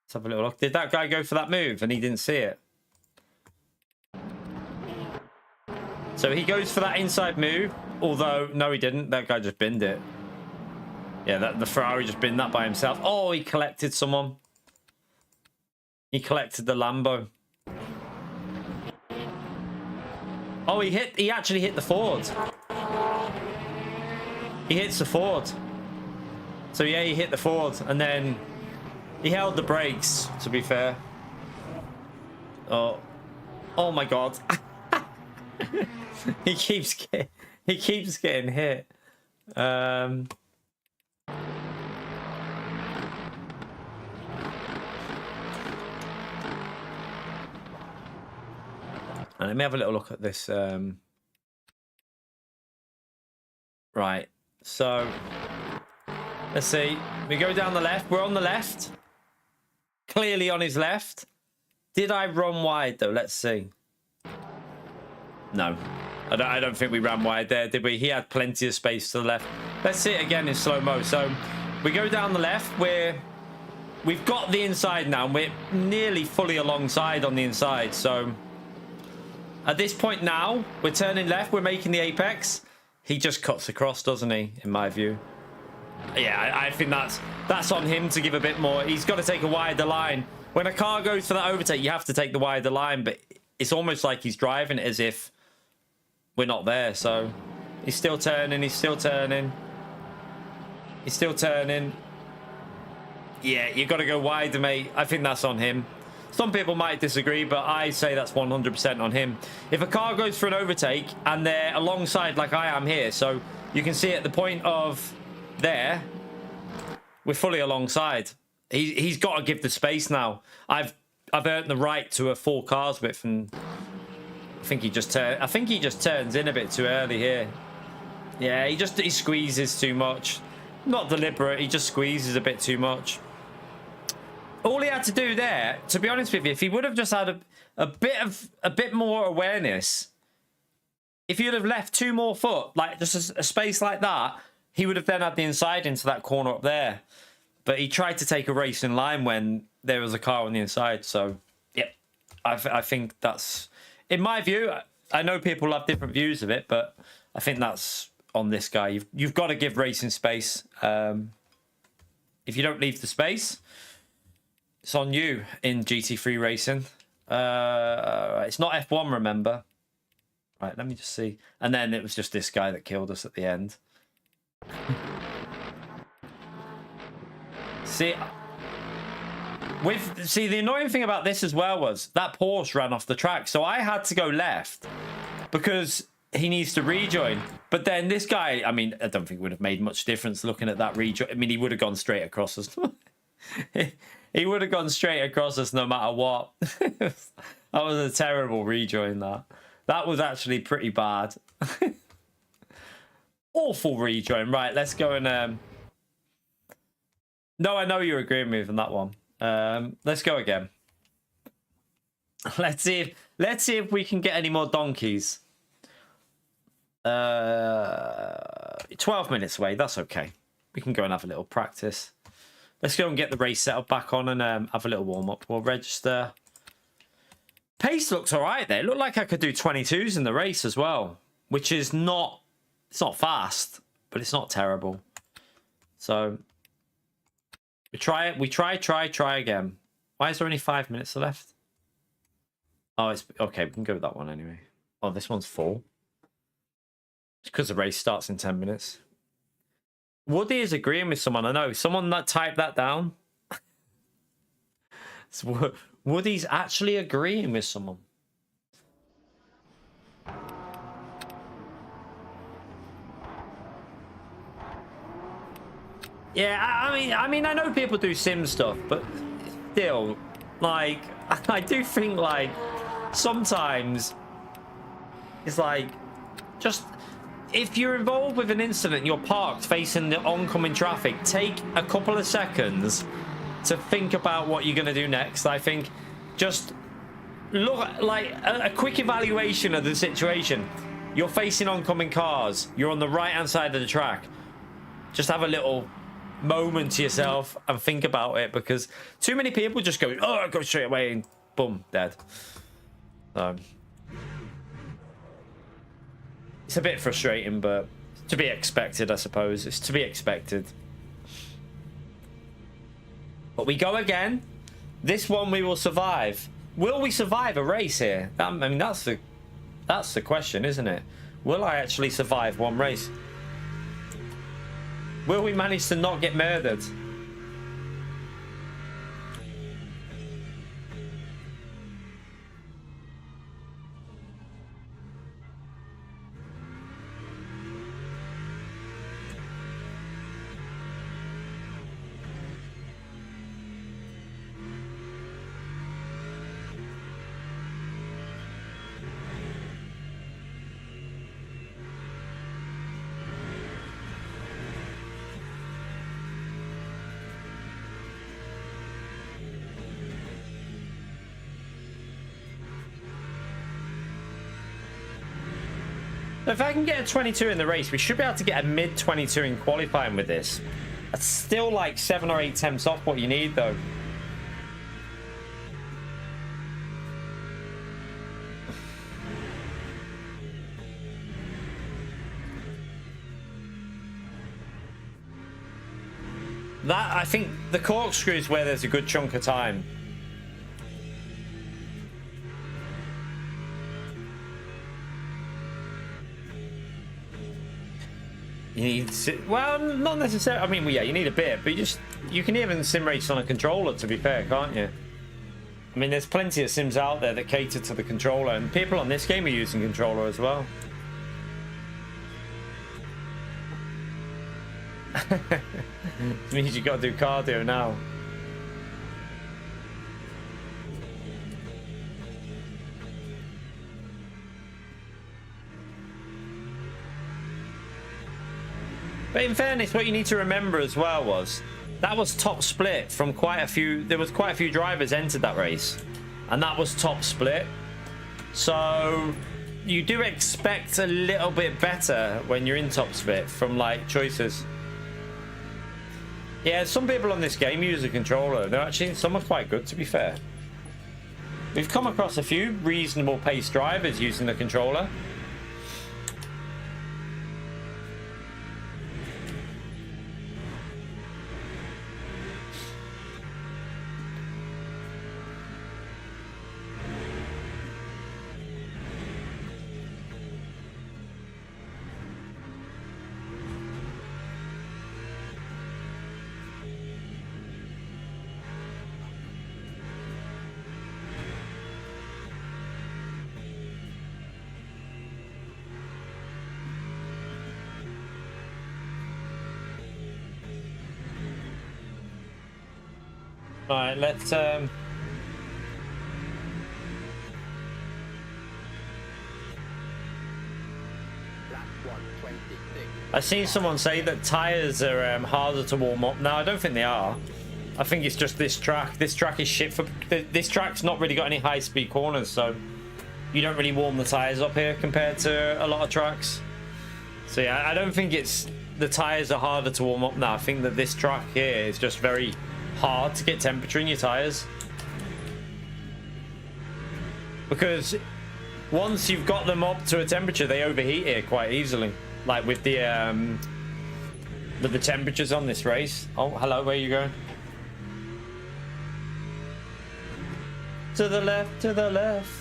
Let's have a little look. Did that guy go for that move and he didn't see it? So he goes for that inside move, although, no, he didn't. That guy just binned it. Yeah, the Ferrari just binned that by himself. Oh, he collected someone. He collected the Lambo. Oh, he actually hit the Ford. He hits the Ford. So yeah, he hit the Ford and then he held the brakes, to be fair. Oh my God. he keeps getting hit. And let me have a little look at this. Right. So, let's see. We go down the left. We're on the left. Clearly on his left. Did I run wide, though? Let's see. No. I don't think we ran wide there, did we? He had plenty of space to the left. Let's see it again in slow-mo. So, we go down the left. We've got the inside now. And we're nearly fully alongside on the inside. So, at this point now, we're turning left. We're making the apex. He just cuts across, doesn't he, in my view? Yeah, I think that's on him to give a bit more. He's got to take a wider line. When a car goes for that overtake, you have to take the wider line, but it's almost like he's driving it as if we're not there. So He's still turning. He's still turning. He's still turning. Yeah, you got to go wider, mate. I think that's on him. Some people might disagree, but I say that's 100% on him. If a car goes for an overtake and they're alongside like I am here, so you can see at the point of there, we're fully alongside. He's got to give the space now. I've earned the right to a full cars width, and I think he just turns in a bit too early here. Yeah, he squeezes too much. Not deliberate, he just squeezes a bit too much. All he had to do there, to be honest with you, if he would have just had a bit more awareness, if you'd have left 2 more foot, like just a space like that, he would have then had the inside into that corner up there. But he tried to take a race in line when there was a car on the inside. So, yep, I think that's, in my view, I know people have different views of it, but I think that's on this guy. You've got to give racing space. If you don't leave the space, it's on you in GT3 racing. It's not F1, remember. Right, let me just see. And then it was just this guy that killed us at the end. See, the annoying thing about this as well was that Porsche ran off the track. So I had to go left because he needs to rejoin. But then this guy, I mean, I don't think it would have made much difference looking at that rejoin. I mean, he would have gone straight across us. He would have gone straight across us no matter what. That was a terrible rejoin, that. That was actually pretty bad. Awful rejoin. Right, let's go and... No, I know you're agreeing with me on that one. Let's go again. Let's see if we can get any more donkeys. 12 minutes away. That's okay. We can go and have a little practice. Let's go and get the race setup back on and have a little warm-up. We'll register. Pace looks all right there. It looked like I could do 22s in the race as well, which is not... It's not fast, but it's not terrible. So, we try it. We try again. Why is there only 5 minutes left? Oh, it's... Okay, we can go with that one anyway. Oh, this one's full. It's because the race starts in 10 minutes. Woody is agreeing with someone. I know. Someone that typed that down. So Woody's actually agreeing with someone. Yeah, I mean, I know people do sim stuff, but still, like, I do think, like, sometimes it's like, just... If you're involved with an incident, you're parked facing the oncoming traffic, take a couple of seconds to think about what you're going to do next. I think just look, like, a quick evaluation of the situation. You're facing oncoming cars. You're on the right-hand side of the track. Just have a little moment to yourself and think about it, because too many people just go, oh, go straight away and boom, dead. So... It's a bit frustrating, but to be expected, I suppose. It's to be expected. But we go again. This one we will survive. Will we survive a race here? I mean, that's the question, isn't it? Will I actually survive one race? Will we manage to not get murdered? If I can get a 22 in the race, we should be able to get a mid 22 in qualifying with this. That's still like 7 or 8 temps off what you need, though. That, I think, the corkscrew is where there's a good chunk of time. You need well, not necessarily. I mean, well, yeah, you need a bit, but you can even sim race on a controller. To be fair, can't you? I mean, there's plenty of sims out there that cater to the controller, and people on this game are using controller as well. It means you got to do cardio now. But in fairness, what you need to remember as well was that was top split from quite a few. There was quite a few drivers entered that race, and that was top split. So you do expect a little bit better when you're in top split from like choices. Yeah, some people on this game use a controller. They're actually, some are quite good, to be fair. We've come across a few reasonable pace drivers using the controller. All right, let's Lap 126. I've seen someone say that tires are harder to warm up. No, I don't think they are. I think it's just this track. This track is shit for. This track's not really got any high-speed corners, so you don't really warm the tires up here compared to a lot of tracks. So yeah, I don't think it's the tires are harder to warm up now. I think that this track here is just very hard to get temperature in your tires, because once you've got them up to a temperature, they overheat here quite easily. Like with the temperatures on this race. Oh, hello, where are you going? To the left, to the left.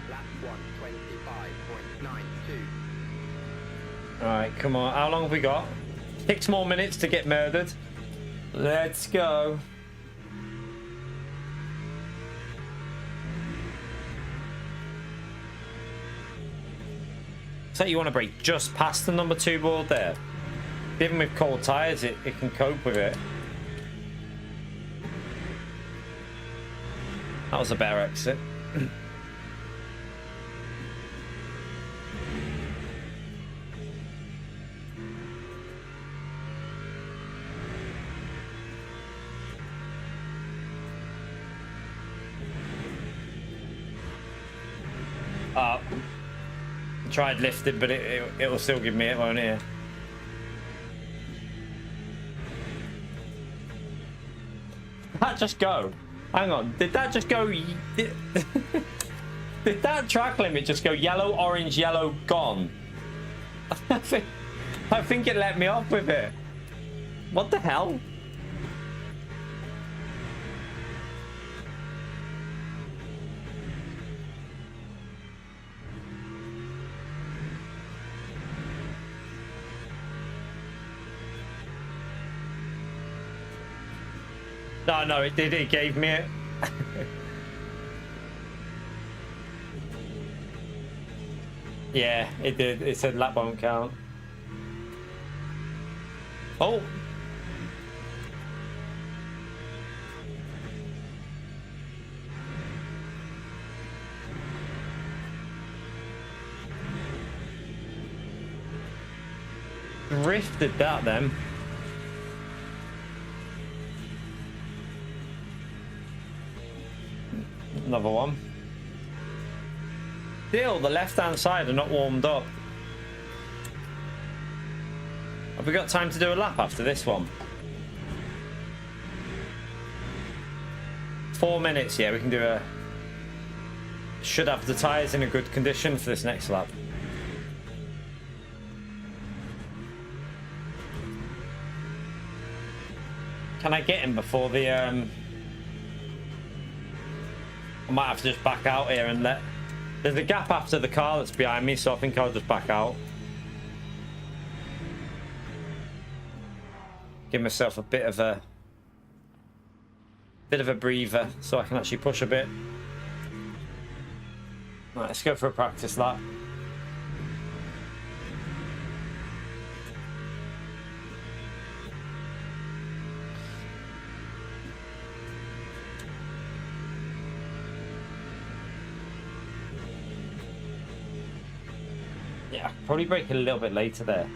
Lap 125.92. All right, come on. How long have we got? 6 more minutes to get murdered. Let's go. So you want to brake just past the number 2 board there. Even with cold tires, it can cope with it. That was a better exit. Tried lifting, but it'll still give me it, won't it? Did that just go? Hang on, did that just go? Did that track limit just go yellow, orange, yellow, gone? I think it let me off with it. What the hell? No, it did. It gave me it. Yeah, it did. It said lap won't count. Oh. drifted that then. Another one. Still, the left-hand side are not warmed up. Have we got time to do a lap after this one? 4 minutes, yeah, we can do a... Should have the tyres in a good condition for this next lap. Can I get him before the... I might have to just back out here and let... There's a gap after the car that's behind me, so I think I'll just back out. Give myself a bit of a breather so I can actually push a bit. Right, let's go for a practice lap. Yeah, probably brake a little bit later there.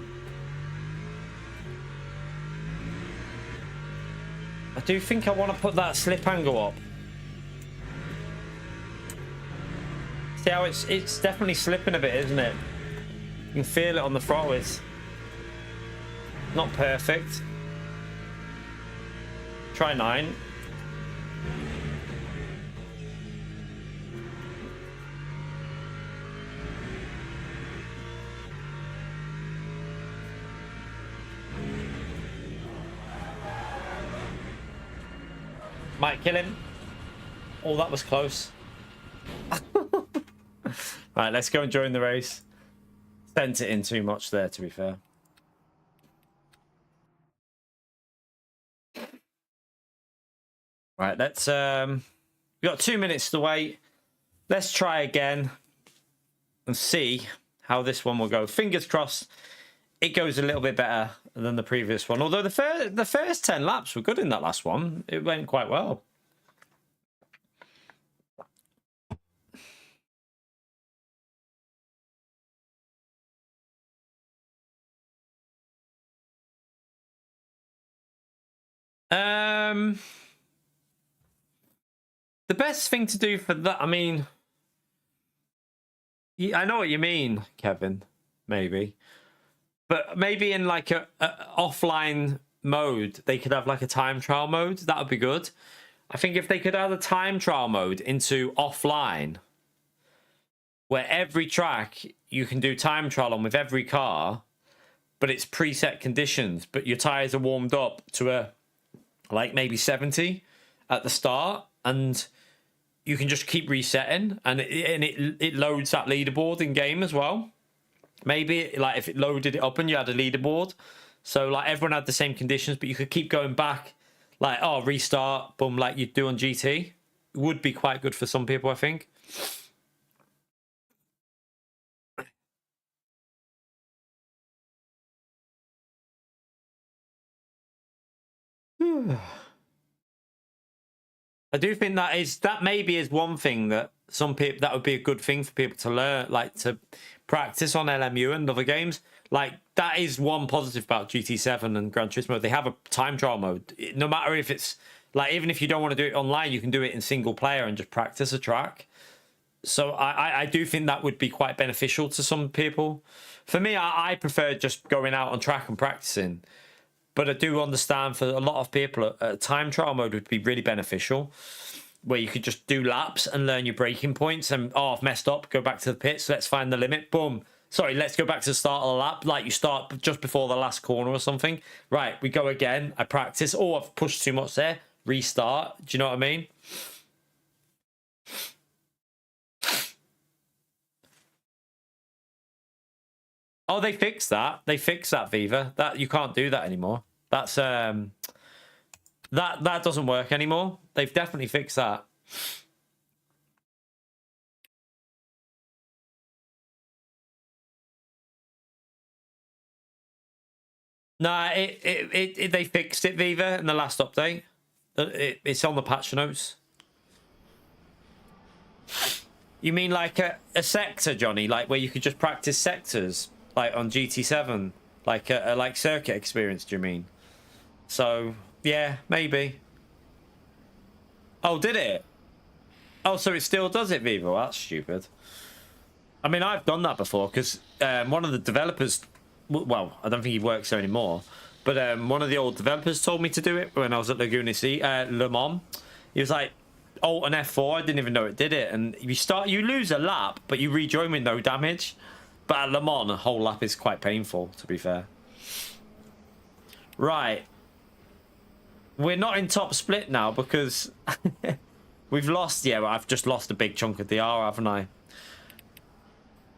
I do think I want to put that slip angle up. See how it's definitely slipping a bit, isn't it? You can feel it on the throttle. It's not perfect. Try 9. Might kill him. Oh, that was close. Right, let's go and join the race. Sent it in too much there, to be fair. Right, let's we've got 2 minutes to wait. Let's try again and see how this one will go. Fingers crossed it goes a little bit better than the previous one. Although the first 10 laps were good in that last one. It went quite well. The best thing to do for that, I mean, I know what you mean, Kevin, maybe. But maybe in like a offline mode, they could have like a time trial mode. That would be good. I think if they could add a time trial mode into offline, where every track you can do time trial on with every car, but it's preset conditions, but your tyres are warmed up to a like maybe 70 at the start, and you can just keep resetting, and it loads that leaderboard in game as well. Maybe like if it loaded it up and you had a leaderboard, so like everyone had the same conditions, but you could keep going back, like, oh, restart, boom, like you do on GT. It would be quite good for some people, I think. I do think that maybe is one thing that some people, that would be a good thing for people to learn, like to practice on LMU and other games. Like that is one positive about GT7 and Gran Turismo. They have a time trial mode. No matter if it's like, even if you don't want to do it online, you can do it in single player and just practice a track. So I do think that would be quite beneficial to some people. For me, I prefer just going out on track and practicing. But I do understand for a lot of people, a time trial mode would be really beneficial, where you could just do laps and learn your braking points. And, oh, I've messed up, go back to the pits, let's find the limit, boom. Sorry, let's go back to the start of the lap. Like you start just before the last corner or something. Right, we go again, I practice. Oh, I've pushed too much there, restart. Do you know what I mean? Oh, they fixed that. They fixed that, Viva. That you can't do that anymore. That's that doesn't work anymore. They've definitely fixed that. Nah, they fixed it, Viva, in the last update. It's on the patch notes. You mean like a sector, Johnny? Like where you could just practice sectors? Like on GT7. Like a like circuit experience, do you mean? So, yeah, maybe. Oh, did it? Oh, so it still does it, Vivo? That's stupid. I mean, I've done that before because one of the developers, well, I don't think he works there anymore, but one of the old developers told me to do it when I was at Laguna Seca, Le Mans. He was like, Alt and F4, I didn't even know it did it. And you lose a lap, but you rejoin with no damage. But at Le Mans, a whole lap is quite painful, to be fair. Right. We're not in top split now because we've lost. Yeah, I've just lost a big chunk of the R, haven't I?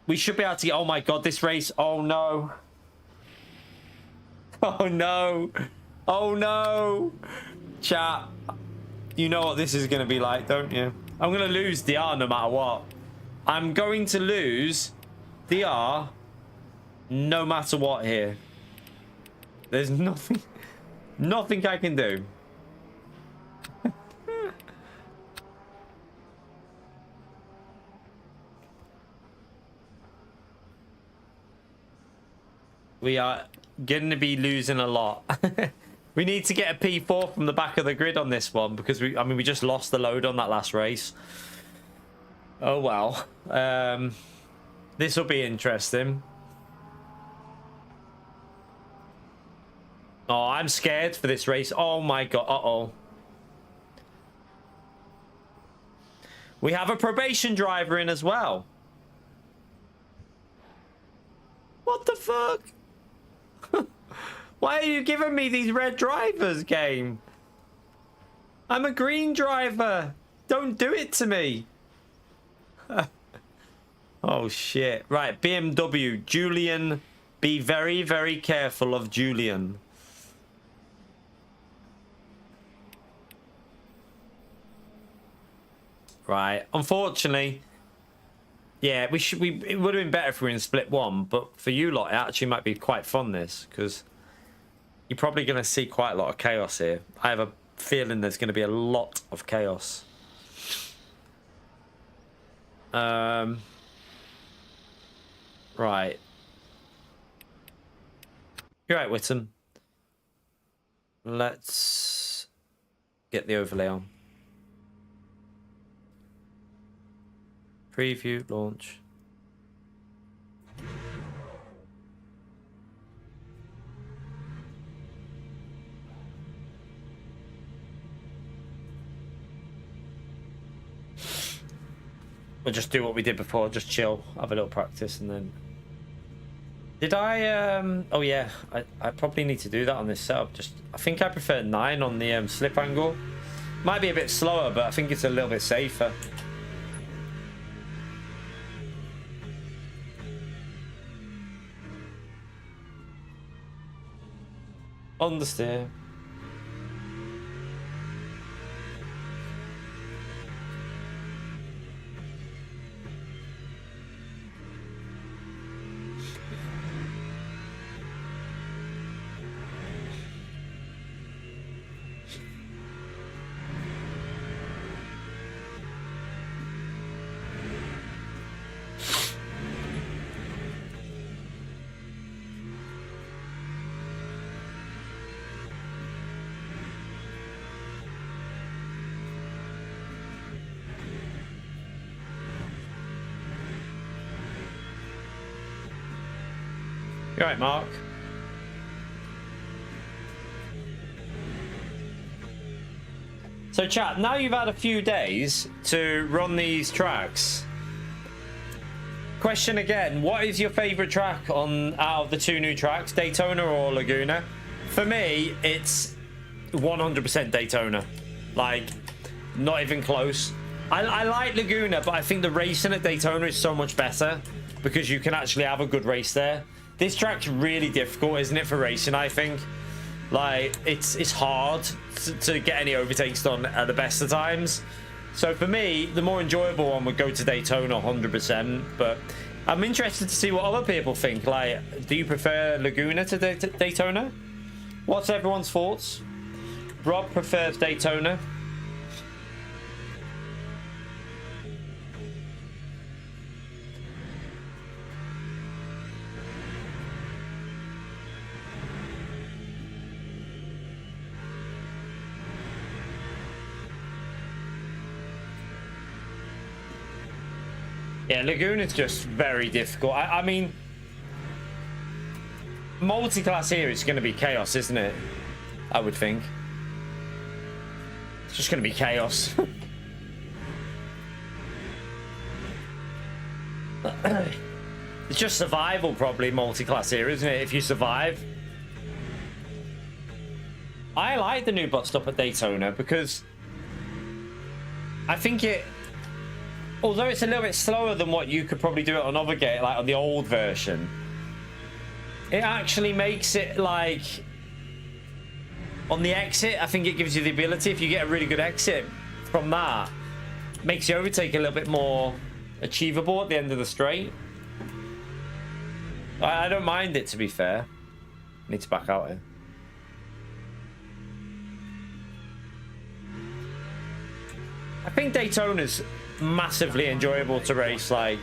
We should be able to get... Oh, my God, this race. Oh, no. Oh, no. Oh, no. Chat. You know what this is going to be like, don't you? I'm going to lose the R no matter what. I'm going to lose the R no matter what here. There's nothing... Nothing I can do. We are going to be losing a lot. We need to get a P4 from the back of the grid on this one because we just lost the load on that last race. Oh well. This will be interesting. Oh, I'm scared for this race. Oh my God. Uh-oh. We have a probation driver in as well. What the fuck? Why are you giving me these red drivers, game? I'm a green driver. Don't do it to me. Oh, shit. Right, BMW. Julian. Be very, very careful of Julian. Right. Unfortunately, yeah, it would have been better if we were in split one, but for you lot, it actually might be quite fun, this, because you're probably going to see quite a lot of chaos here. I have a feeling there's going to be a lot of chaos. Right. You're right, Witten. Let's get the overlay on. Preview, launch. We'll just do what we did before, just chill, have a little practice, and then... Did I, oh yeah, I probably need to do that on this setup. I think I prefer 9 on the slip angle. Might be a bit slower, but I think it's a little bit safer. Understeer. You're right, Mark. So chat, now you've had a few days to run these tracks. Question again, what is your favorite track out of the 2 new tracks, Daytona or Laguna? For me, it's 100% Daytona. Like, not even close. I like Laguna, but I think the racing at Daytona is so much better because you can actually have a good race there. This track's really difficult, isn't it, for racing, I think? Like, it's hard to get any overtakes done at the best of times. So for me, the more enjoyable one would go to Daytona 100%. But I'm interested to see what other people think. Like, do you prefer Laguna to Daytona? What's everyone's thoughts? Rob prefers Daytona. Yeah, Laguna's just very difficult. I mean, multi-class here is going to be chaos, isn't it? I would think. It's just going to be chaos. It's just survival, probably, multi-class here, isn't it? If you survive. I like the new bot stop at Daytona because I think it, although it's a little bit slower than what you could probably do it on other game, like on the old version, it actually makes it like on the exit. I think it gives you the ability, if you get a really good exit from that, makes your overtake a little bit more achievable at the end of the straight. I don't mind it, to be fair. Need to back out here. I think Daytona's massively enjoyable to race. Like,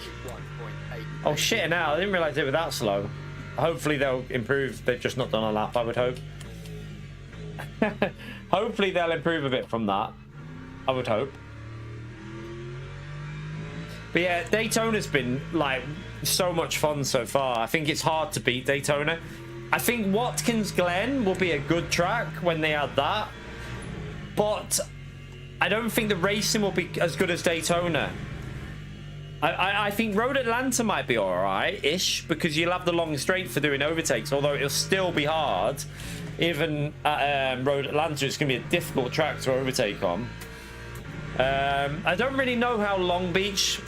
oh shit! Now I didn't realize they were that slow. Hopefully they'll improve. They've just not done a lap, I would hope. Hopefully they'll improve a bit from that, I would hope. But yeah, Daytona's been like so much fun so far. I think it's hard to beat Daytona. I think Watkins Glen will be a good track when they add that, but I don't think the racing will be as good as Daytona. I think Road Atlanta might be alright-ish, because you'll have the long straight for doing overtakes, although it'll still be hard. Even at Road Atlanta, it's going to be a difficult track to overtake on. I don't really know how Long Beach,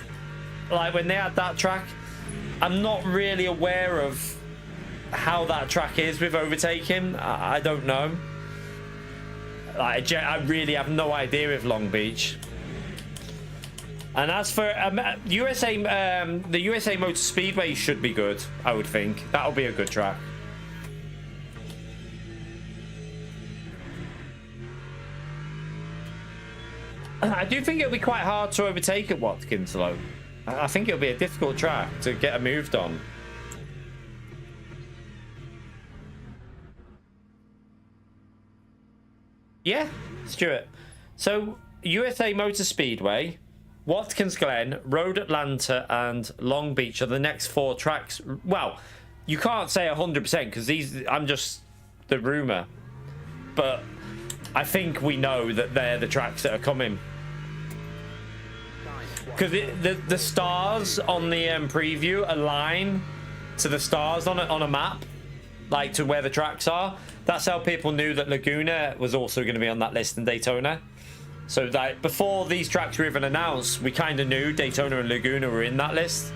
like when they had that track, I'm not really aware of how that track is with overtaking. I don't know. Like, I really have no idea with Long Beach. And as for USA, the USA Motor Speedway should be good, I would think. That'll be a good track. I do think it'll be quite hard to overtake at Watkins, though. I think it'll be a difficult track to get moved on. Yeah, Stuart. So, USA Motor Speedway, Watkins Glen, Road Atlanta, and Long Beach are the next 4 tracks. Well, you can't say 100% because these, I'm just the rumor. But I think we know that they're the tracks that are coming. Because the stars on the preview align to the stars on a map, like to where the tracks are. That's how people knew that Laguna was also going to be on that list in Daytona. So that before these tracks were even announced, we kind of knew Daytona and Laguna were in that list.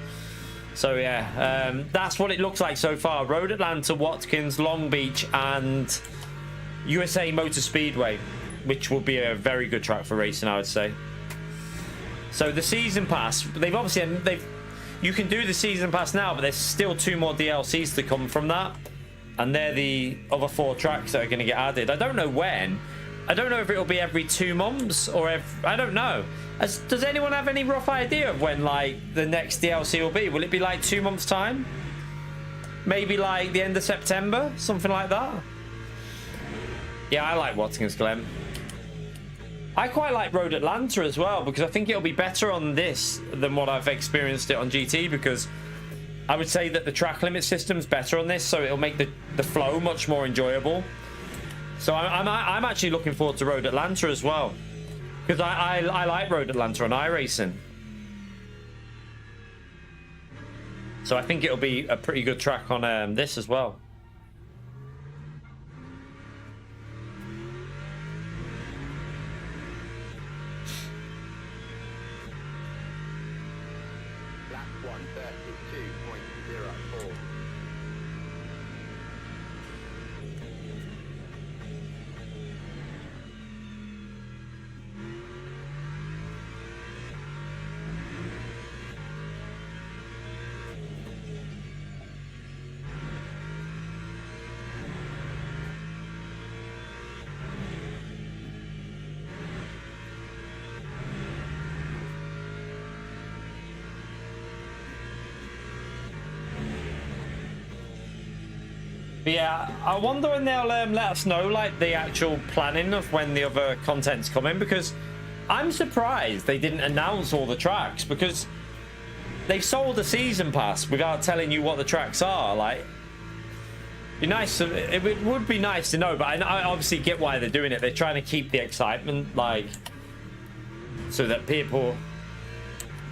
So yeah, that's what it looks like so far. Road Atlanta, Watkins, Long Beach, and USA Motor Speedway, which will be a very good track for racing, I would say. So the season pass, you can do the season pass now, but there's still 2 more DLCs to come from that. And they're the other 4 tracks that are going to get added. I don't know when. I don't know if it'll be every 2 months or I don't know. Does anyone have any rough idea of when, like, the next DLC will be? Will it be like 2 months' time? Maybe like the end of September? Something like that? Yeah, I like Watkins Glen. I quite like Road Atlanta as well, because I think it'll be better on this than what I've experienced it on GT, because I would say that the track limit system's better on this, so it'll make the flow much more enjoyable. So I'm actually looking forward to Road Atlanta as well, because I like Road Atlanta on iRacing. So I think it'll be a pretty good track on this as well. Lap 132.04. But yeah, I wonder when they'll let us know, like, the actual planning of when the other content's coming, because I'm surprised they didn't announce all the tracks, because they've sold a season pass without telling you what the tracks are. Like, be nice. It would be nice to know, but I obviously get why they're doing it. They're trying to keep the excitement, like, so that people,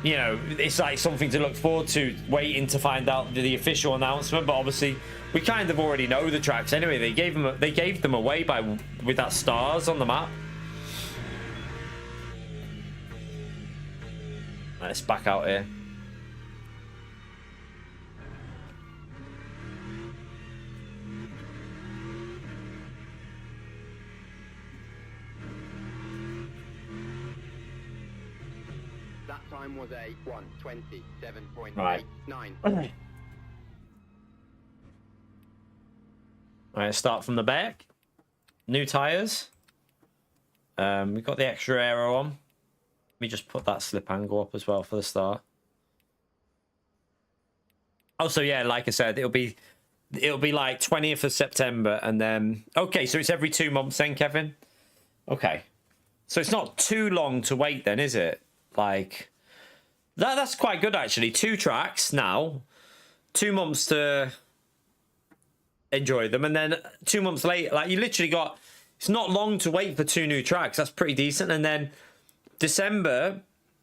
you know, it's like something to look forward to, waiting to find out the official announcement. But obviously, we kind of already know the tracks anyway. They gave them away with that stars on the map. Let's back out here. That time was a 1:27.89. Right. Alright, start from the back. New tires. We've got the extra aero on. Let me just put that slip angle up as well for the start. Also, yeah, like I said, it'll be like 20th of September, and then okay, so it's every 2 months then, Kevin. Okay, so it's not too long to wait then, is it? Like that's quite good actually. 2 tracks now, 2 months to enjoy them, and then 2 months later, like you literally got. It's not long to wait for 2 new tracks. That's pretty decent, and then. December,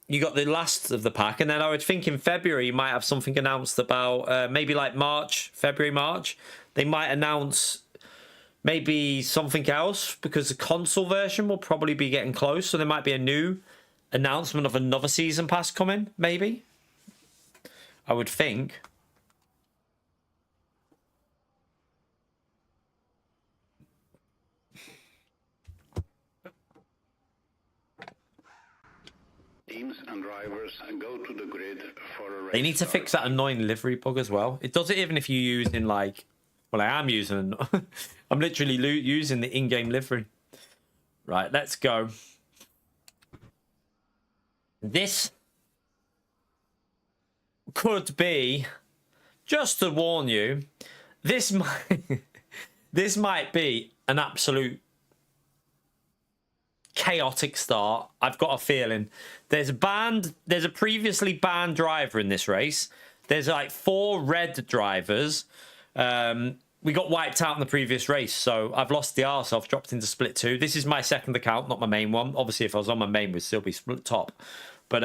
you got the last of the pack, and then I would think in February you might have something announced about maybe like February, March. They might announce maybe something else because the console version will probably be getting close, so there might be a new announcement of another season pass coming, maybe. I would think. Teams and drivers go to the grid for a race. They need to fix that annoying livery bug as well. It does it even if you use in like, well, I am using, I'm literally using the in-game livery. Right, let's go. This could be, just to warn you, this might be an absolute chaotic start. I've got a feeling there's a previously banned driver in this race. There's like 4 red drivers. We got wiped out in the previous race, so I've lost the arse. I've dropped into split 2. This is my second account, not my main one. Obviously, if I was on my main, we'd still be split top. But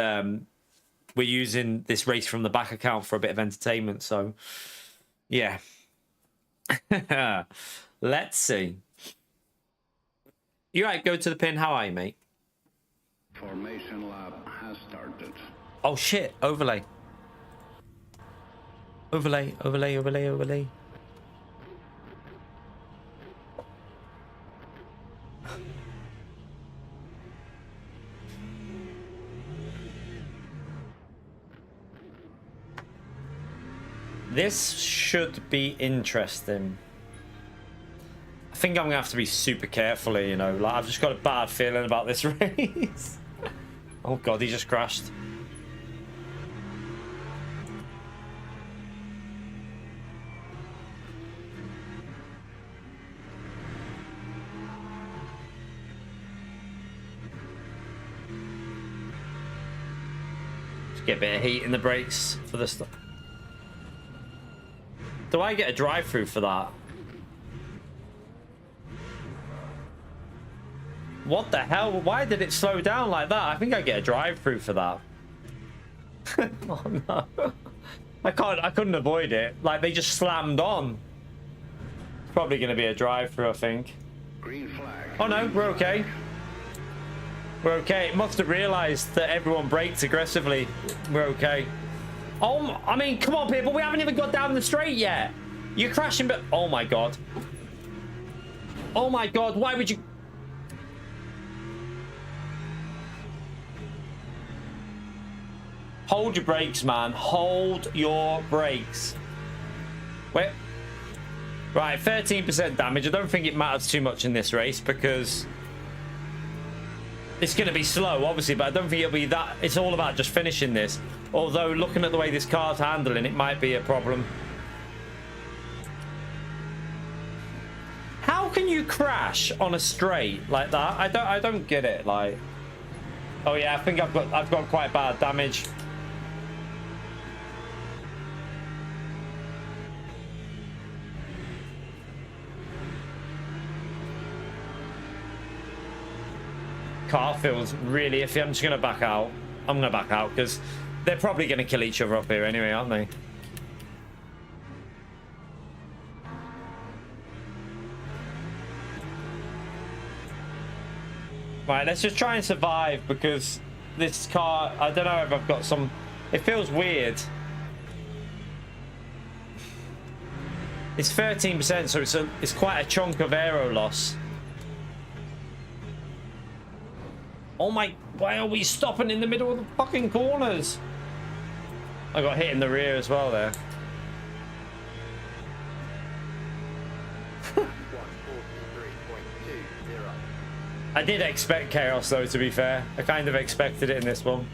we're using this race from the back account for a bit of entertainment. So, yeah. Let's see. You right, go to the pin. How are you, mate? Formation lab has started. Oh, shit. Overlay. Overlay, overlay, overlay, overlay. This should be interesting. I think I'm gonna have to be super careful here, you know. Like, I've just got a bad feeling about this race. Oh god, he just crashed. Just get a bit of heat in the brakes for this stuff. Do I get a drive-through for that? What the hell? Why did it slow down like that? I think I get a drive-through for that. Oh no. I couldn't avoid it. Like, they just slammed on. It's probably gonna be a drive-through, I think. Green flag. Oh no, we're okay. We're okay. It must have realized that everyone braked aggressively. We're okay. Oh, I mean, come on, people. We haven't even got down the straight yet. You're crashing, but... Oh, my God. Oh, my God. Why would you... Hold your brakes, man. Hold your brakes. Wait. Right, 13% damage. I don't think it matters too much in this race because... It's going to be slow, obviously, but I don't think it'll be that... It's all about just finishing this. Although, looking at the way this car's handling, it might be a problem. How can you crash on a straight like that? I don't get it. Like, oh yeah, I think I've got quite bad damage. car feels really iffy. I'm just going to back out. I'm going to back out because they're probably going to kill each other up here anyway, aren't they? Right, let's just try and survive because this car, I don't know if I've got some... It feels weird. It's 13%, so it's quite a chunk of aero loss. Oh my... Why are we stopping in the middle of the fucking corners? I got hit in the rear as well there. I did expect chaos though, to be fair. I kind of expected it in this one.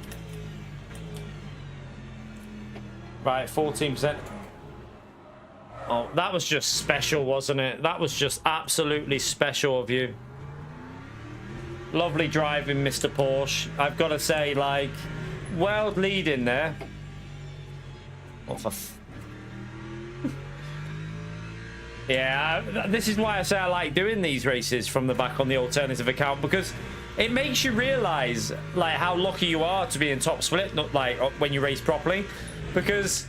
Right, 14%. Oh, that was just special, wasn't it? That was just absolutely special of you. Lovely driving, Mr. Porsche. I've got to say, like, world leading there. Oh, for yeah, this is why I say I like doing these races from the back on the alternative account, because it makes you realize like how lucky you are to be in top split, not like when you race properly, because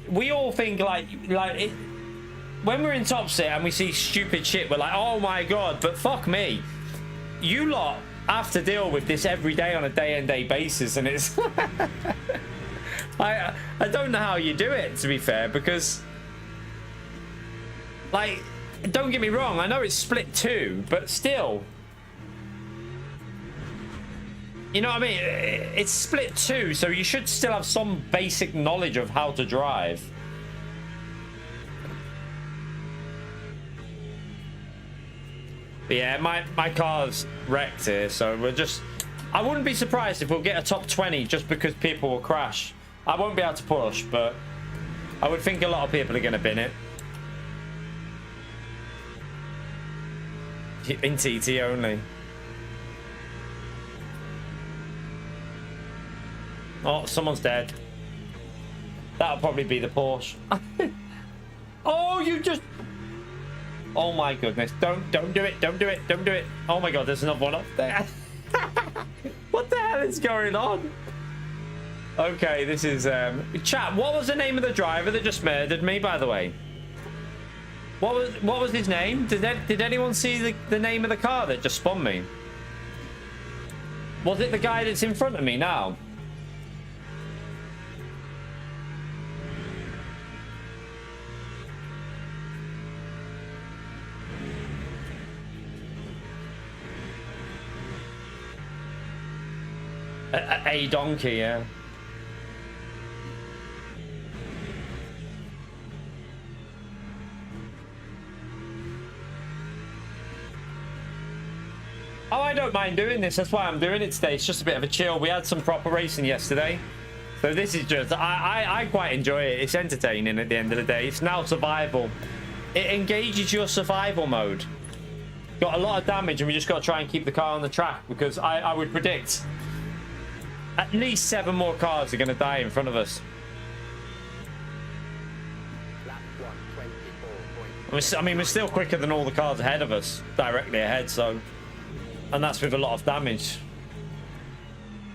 we all think like it, when we're in top split and we see stupid shit, we're like, oh my god, but fuck me, you lot have to deal with this every day on a day-in day basis, and it's I don't know how you do it, to be fair, because like, don't get me wrong, I know it's split 2, but still, you know what I mean? It's split 2, so you should still have some basic knowledge of how to drive. But yeah, my car's wrecked here, so we're just... I wouldn't be surprised if we'll get a top 20 just because people will crash. I won't be able to push, but I would think a lot of people are going to bin it. In TT only. Oh, someone's dead. That'll probably be the Porsche. Oh, you just... Oh my goodness. Don't do it. Don't do it. Don't do it. Oh my god, there's another one up there. What the hell is going on? Okay, this is... Chat, what was the name of the driver that just murdered me, by the way? What was his name? Did anyone see the name of the car that just spun me? Was it the guy that's in front of me now? A donkey, yeah. Oh, I don't mind doing this. That's why I'm doing it today. It's just a bit of a chill. We had some proper racing yesterday. So this is just... I quite enjoy it. It's entertaining at the end of the day. It's now survival. It engages your survival mode. Got a lot of damage and we just got to try and keep the car on the track, because I would predict at least 7 more cars are going to die in front of us. I mean, we're still quicker than all the cars ahead of us, directly ahead, so... And that's with a lot of damage.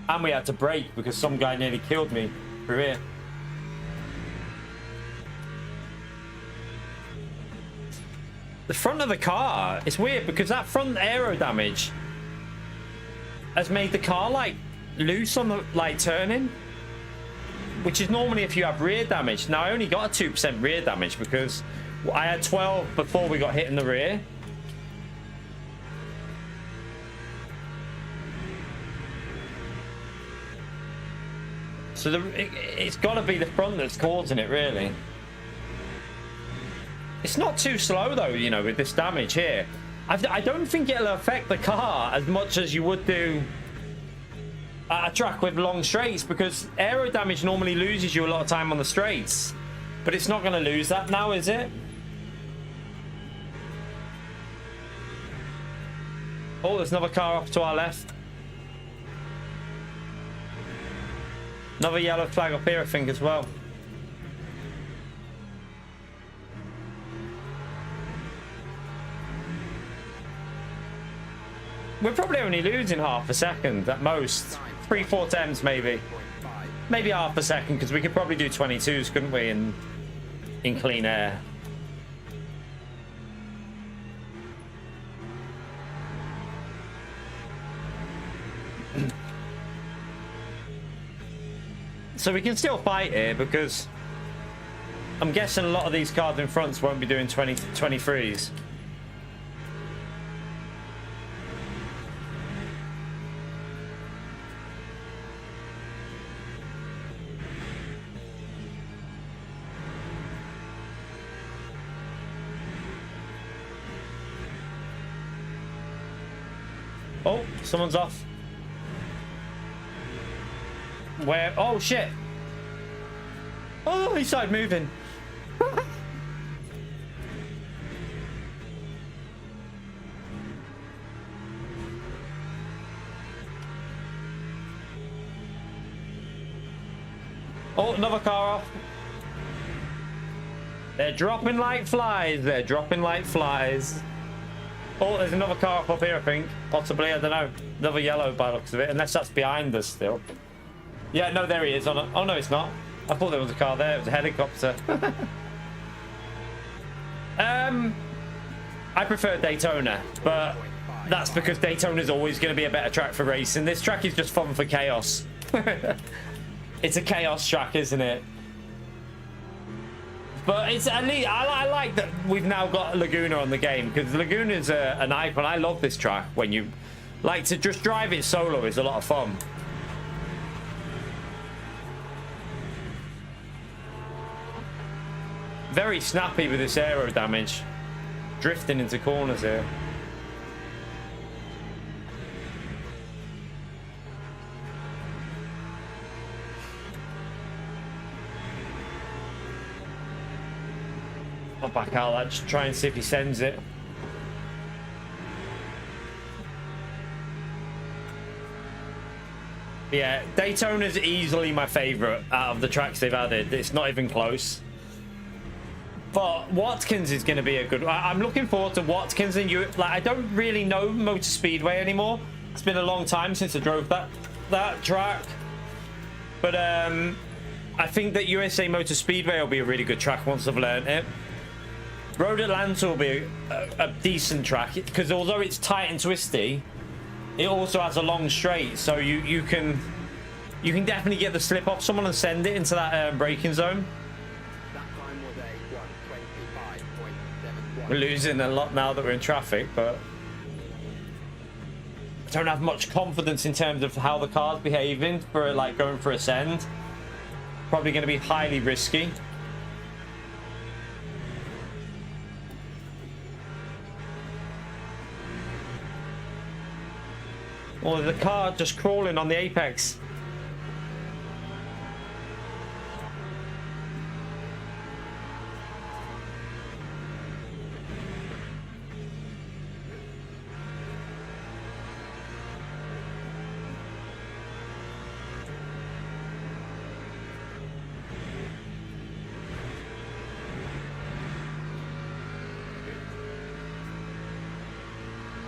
And we had to brake because some guy nearly killed me through here. The front of the car, it's weird because that front aero damage has made the car like loose on the like turning, which is normally if you have rear damage. Now I only got a 2% rear damage because I had 12 before we got hit in the rear. So it's got to be the front that's causing it, really. It's not too slow, though, you know, with this damage here. I don't think it'll affect the car as much as you would do at a track with long straights, because aero damage normally loses you a lot of time on the straights. But it's not going to lose that now, is it? Oh, there's another car off to our left. Another yellow flag up here, I think, as well. we're probably only losing half a second at most. 3-4 tenths maybe. Maybe half a second, because we could probably do 22s, couldn't we, in clean air. So we can still fight here, because I'm guessing a lot of these cars in fronts won't be doing 23s. Oh, someone's off. Where? Oh, shit. Oh, he started moving. Oh, another car off. They're dropping like flies. They're dropping like flies. Oh, there's another car up here, I think. Possibly, I don't know. Another yellow by the looks of it, unless that's behind us still. Yeah, no, there he is. Oh, no, it's not. I thought there was a car there. It was a helicopter. I prefer Daytona, but that's because Daytona is always going to be a better track for racing. This track is just fun for chaos. It's a chaos track, isn't it? But it's at least I like that we've now got Laguna on the game, because Laguna's an icon. I love this track. When you like to just drive it solo, is a lot of fun. Very snappy with this aero damage, drifting into corners here. I'll back out that, just try and see if he sends it. Yeah, Daytona's easily my favorite out of the tracks they've added. It's not even close. But Watkins is going to be a good. I'm looking forward to Watkins, and I don't really know Motor Speedway anymore. It's been a long time since I drove that track. But I think that USA Motor Speedway will be a really good track once I've learned it. Road Atlanta will be a decent track, because although it's tight and twisty, it also has a long straight, so you can definitely get the slip off someone and send it into that braking zone. That time was a 1:25.71. We're losing a lot now that we're in traffic, but I don't have much confidence in terms of how the car's behaving for like going for a send. Probably going to be highly risky. Oh, the car just crawling on the apex.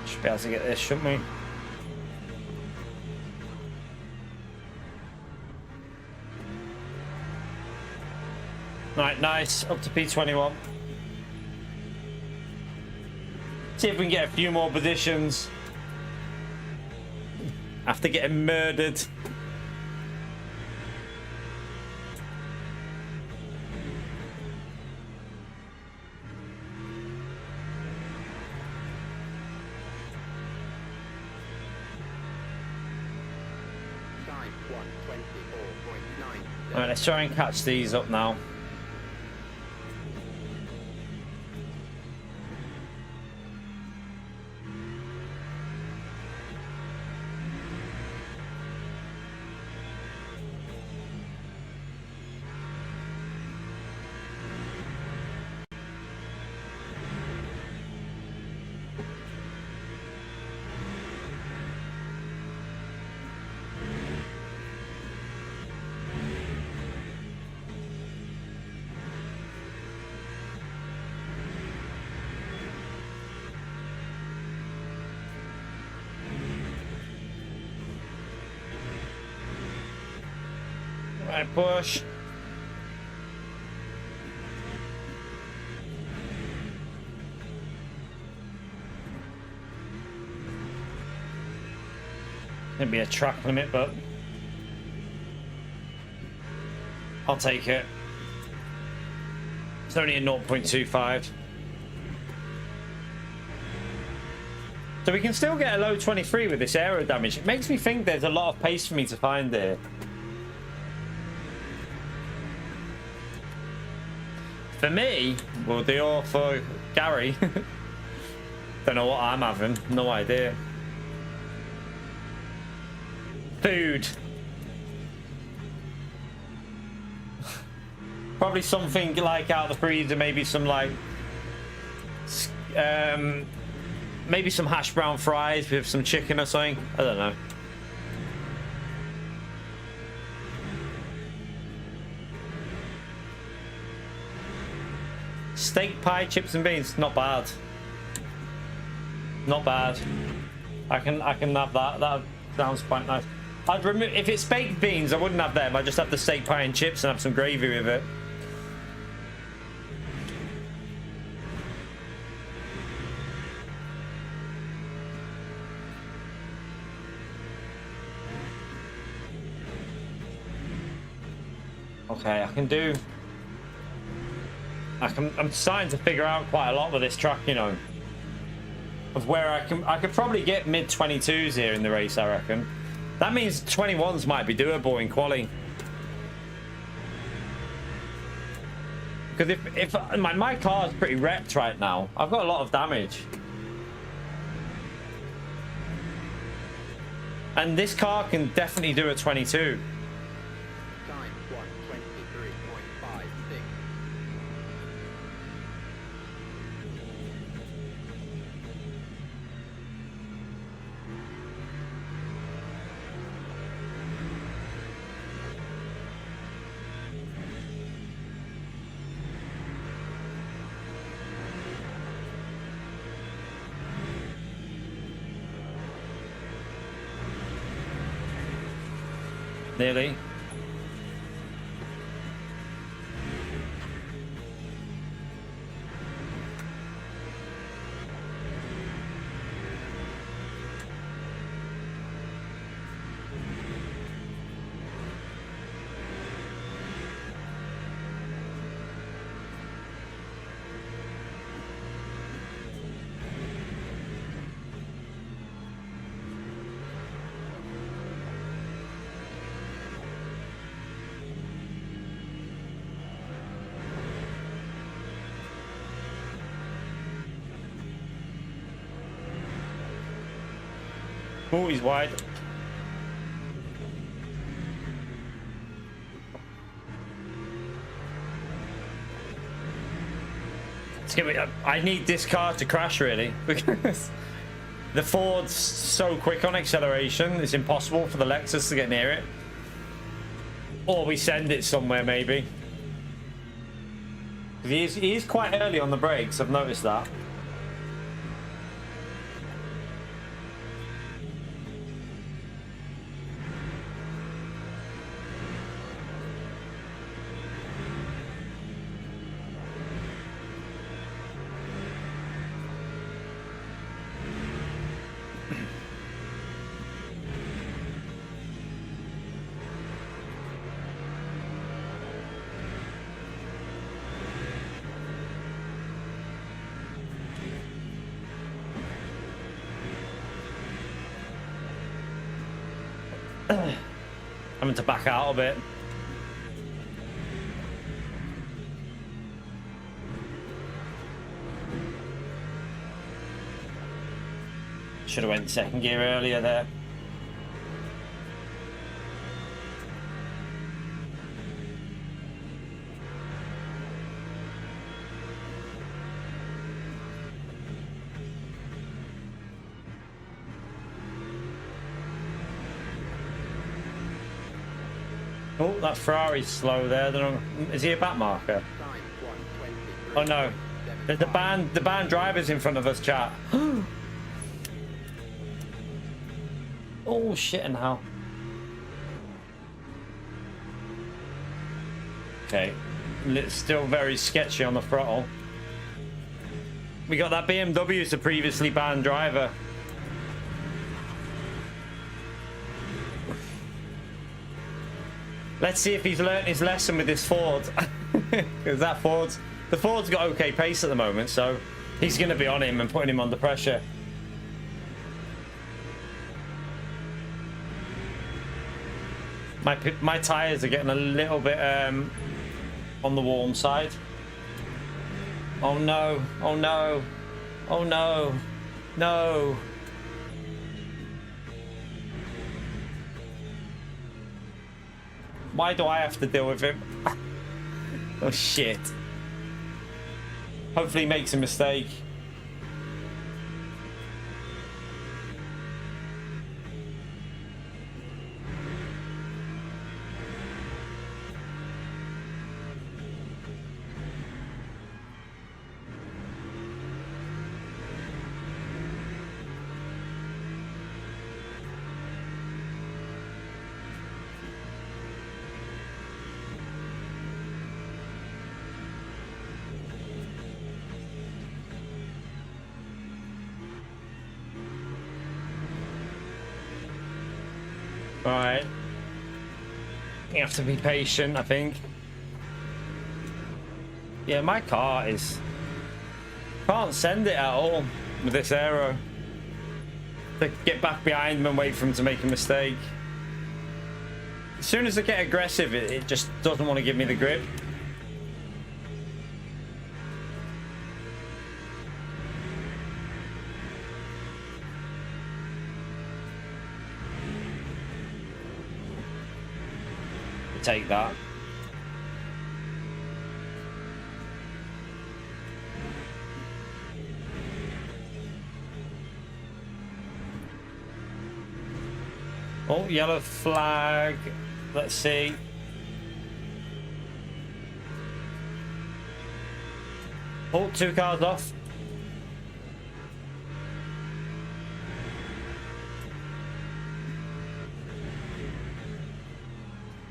Should be able to get this, shouldn't we? Right, nice. Up to P21. See if we can get a few more positions after getting murdered. Time 1:24.9. All right, let's try and catch these up now. Right, push. It'd be a track limit, but I'll take it. It's only a 0.25. So we can still get a low 23 with this aero damage. It makes me think there's a lot of pace for me to find here. For me, we'll do all for Gary. Don't know what I'm having. No idea. Food. Probably something like out of the freezer. Maybe some like... maybe some hash brown fries with some chicken or something. I don't know. Steak pie, chips and beans. Not bad. Not bad. I can have that. That sounds quite nice. I'd remove if it's baked beans. I wouldn't have them. I just have the steak pie and chips and have some gravy with it. Okay, I can do. I'm starting to figure out quite a lot with this truck, you know, of where I could probably get mid 22s here in the race. I reckon that means 21s might be doable in quali. Because if my car is pretty wrecked right now, I've got a lot of damage, and this car can definitely do a 22. Time 1:23.56. Nearly. Oh, he's wide. I need this car to crash really, because the Ford's so quick on acceleration. It's impossible for the Lexus to get near it. Or we send it somewhere maybe. He is quite early on the brakes. I've noticed that. Having to back out a bit. Should have went second gear earlier there. Oh, that Ferrari's slow there. Is he a back marker? Time 1:23. Oh no, there's the band drivers in front of us, chat. Oh shit, and how? Okay. It's still very sketchy on the throttle. We got that BMW as a previously banned driver. Let's see if he's learnt his lesson with this Ford. Because the Ford's got okay pace at the moment, so he's going to be on him and putting him under pressure. My tyres are getting a little bit on the warm side. Oh no, oh no, oh no, no. Why do I have to deal with him? Oh shit. Hopefully he makes a mistake. Alright. You have to be patient, I think. Yeah, my car is... Can't send it at all with this aero. To get back behind him and wait for him to make a mistake. As soon as I get aggressive, it just doesn't want to give me the grip. Take that. Oh, yellow flag. Let's see. Oh, 2 cars off.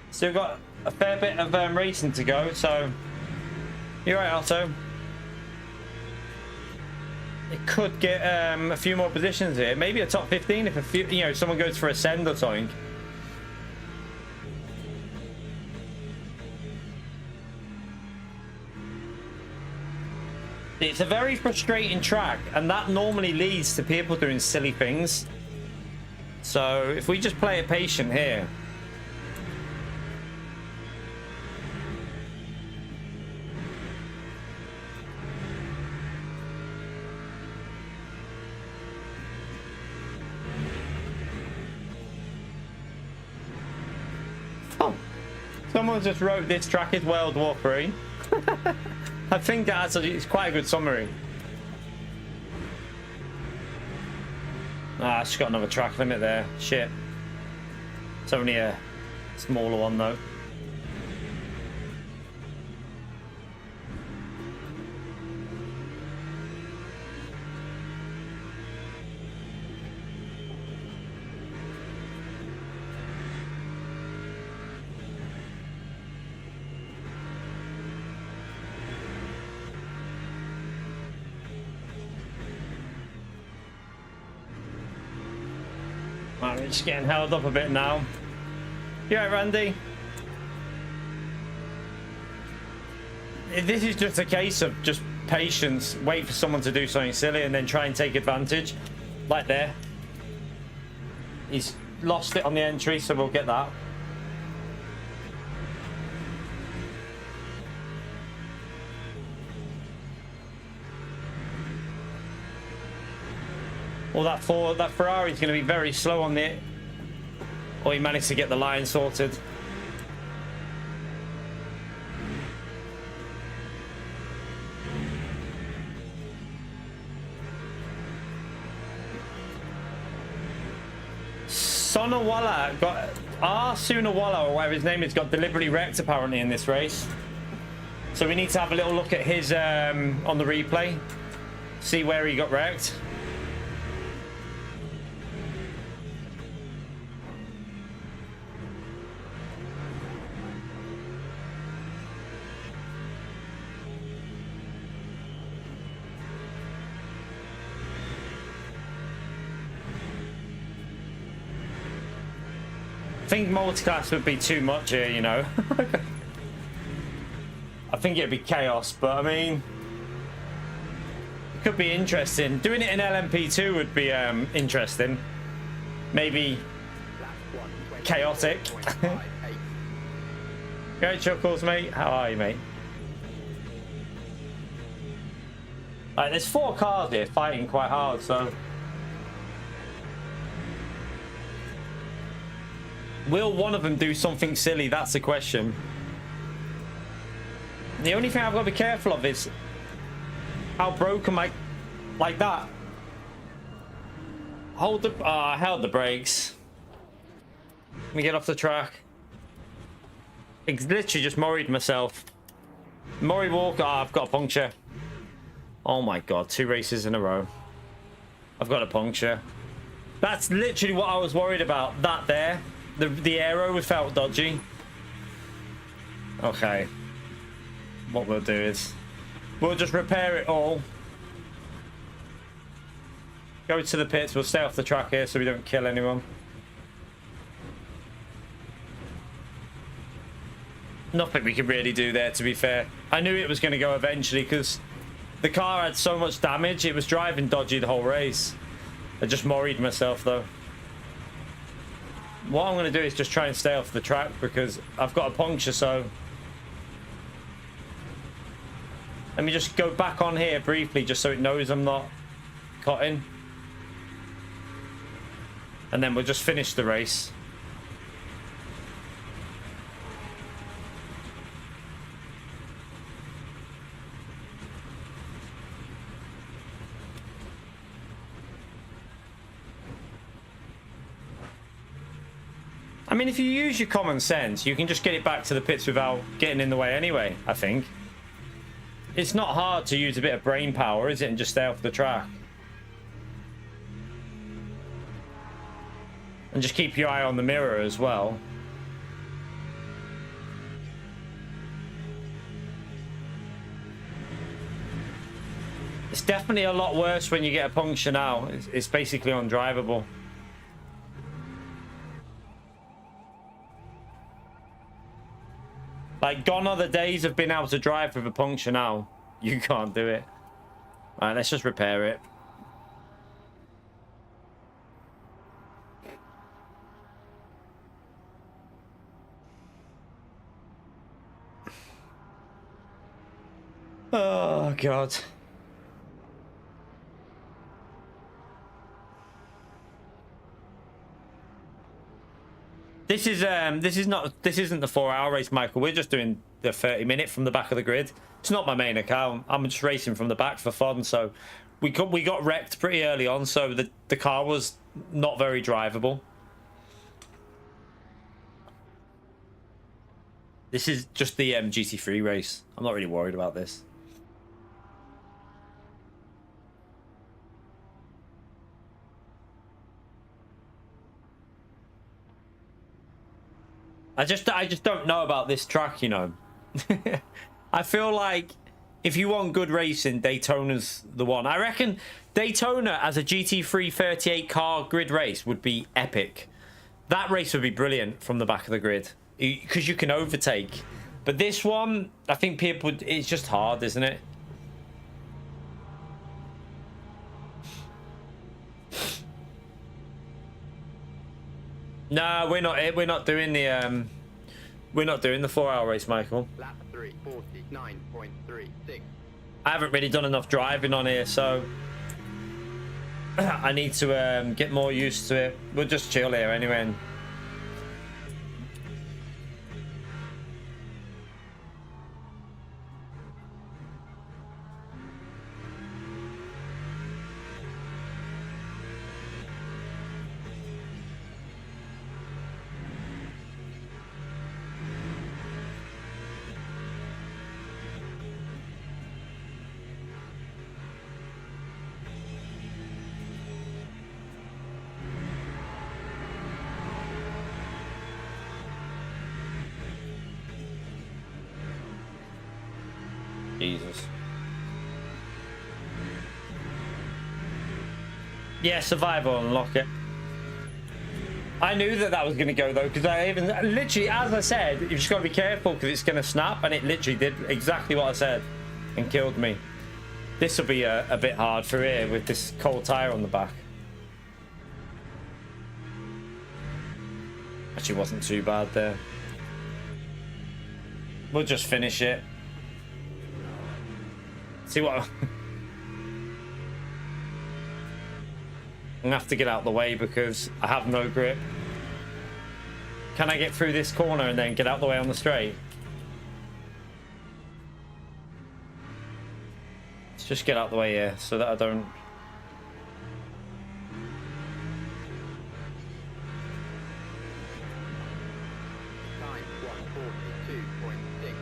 Still got a fair bit of racing to go, so you're right, Otto. It could get a few more positions here, maybe a top 15 if a few, you know, someone goes for a send or something. It's a very frustrating track, and that normally leads to people doing silly things. So if we just play it patient here. Someone just wrote this track is World War 3. I think that's it's quite a good summary. Ah, it's got another track limit there. Shit. It's only a smaller one though. Right, we're just getting held up a bit now. You alright, Randy? This is just a case of just patience, wait for someone to do something silly and then try and take advantage. Like there. He's lost it on the entry, so we'll get that. Well, that Ferrari's going to be very slow on it. Or he managed to get the line sorted. Sonawala got Sunawala, or whatever his name is, got deliberately wrecked apparently in this race. So we need to have a little look at his on the replay, see where he got wrecked. I think multi-class would be too much here, you know. I think it'd be chaos, but I mean, it could be interesting. Doing it in LMP2 would be interesting. Maybe chaotic. Go Chuckles, mate. How are you, mate? Like, there's 4 cars here fighting quite hard, so will one of them do something silly? That's the question. The only thing I've got to be careful of is how broken my, like that. Hold the, I held the brakes. Let me get off the track. It's literally just worried myself. Murray Walker, I've got a puncture. Oh my god, 2 races in a row. I've got a puncture. That's literally what I was worried about. That there. The aero felt dodgy. Okay. What we'll do is we'll just repair it all. Go to the pits. We'll stay off the track here so we don't kill anyone. Nothing we can really do there, to be fair. I knew it was going to go eventually because the car had so much damage. It was driving dodgy the whole race. I just worried myself though. What I'm going to do is just try and stay off the track because I've got a puncture, so let me just go back on here briefly just so it knows I'm not cutting. And then we'll just finish the race. I mean, if you use your common sense, you can just get it back to the pits without getting in the way anyway, I think. It's not hard to use a bit of brain power, is it? And just stay off the track. And just keep your eye on the mirror as well. It's definitely a lot worse when you get a puncture now. It's basically undrivable. Like, gone are the days of being able to drive with a puncture now. You can't do it. Alright, let's just repair it. Oh, God. This isn't the 4-hour race, Michael. We're just doing the 30-minute from the back of the grid. It's not my main account. I'm just racing from the back for fun. So we got wrecked pretty early on, so the car was not very drivable. This is just the GT3 race. I'm not really worried about this. I just don't know about this track, you know. I feel like if you want good racing, Daytona's the one. I reckon Daytona as a GT3 38 car grid race would be epic. That race would be brilliant from the back of the grid because you can overtake. But this one, I think people, it's just hard, isn't it? No, we're not doing the 4-hour race, Michael. Lap 3:49.36. I haven't really done enough driving on here, so I need to get more used to it. We'll just chill here anyway. Jesus. Yeah, survival, unlock it. I knew that that was going to go though, because I even literally, as I said, you just got to be careful because it's going to snap, and it literally did exactly what I said and killed me. This will be a bit hard for here with this cold tire on the back. Actually, wasn't too bad there. We'll just finish it. See what? I'm gonna have to get out of the way because I have no grip. Can I get through this corner and then get out of the way on the straight? Let's just get out of the way here so that I don't... Time 142.60.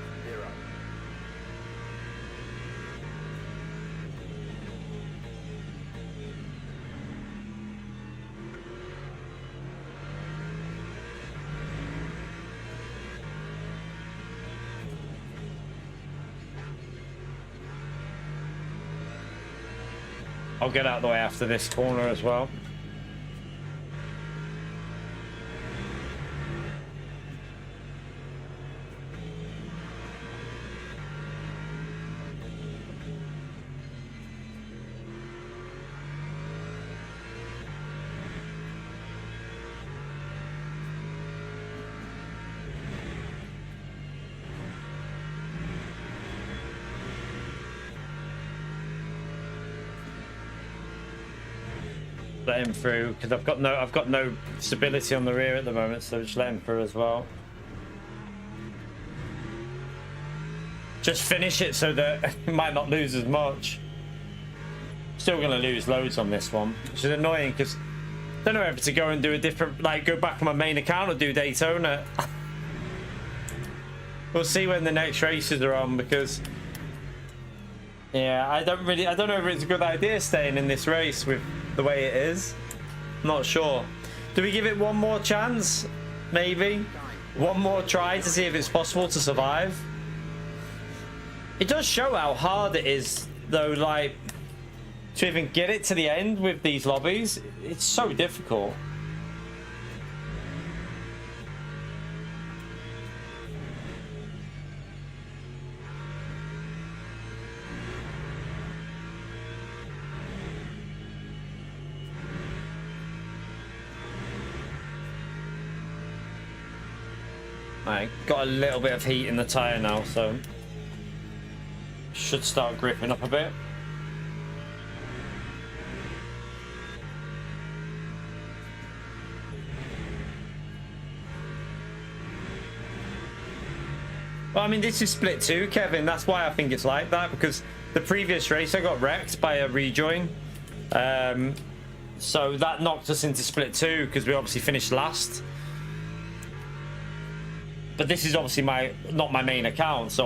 I'll get out of the way after this corner as well. Let him through because I've got no stability on the rear at the moment, so just let him through as well. Just finish it so that it might not lose as much. Still gonna lose loads on this one, which is annoying because I don't know whether to go and do a different, like go back on my main account or do Daytona. We'll see when the next races are on because yeah, I don't know if it's a good idea staying in this race with the way it is. Not sure. Do we give it one more chance? Maybe one more try to see if it's possible to survive. It does show how hard it is though, like to even get it to the end with these lobbies. It's so difficult. Alright, got a little bit of heat in the tyre now, so should start gripping up a bit. Well, I mean, this is split 2, Kevin. That's why I think it's like that, because the previous race I got wrecked by a rejoin. So that knocked us into split 2 because we obviously finished last. But this is obviously not my main account, so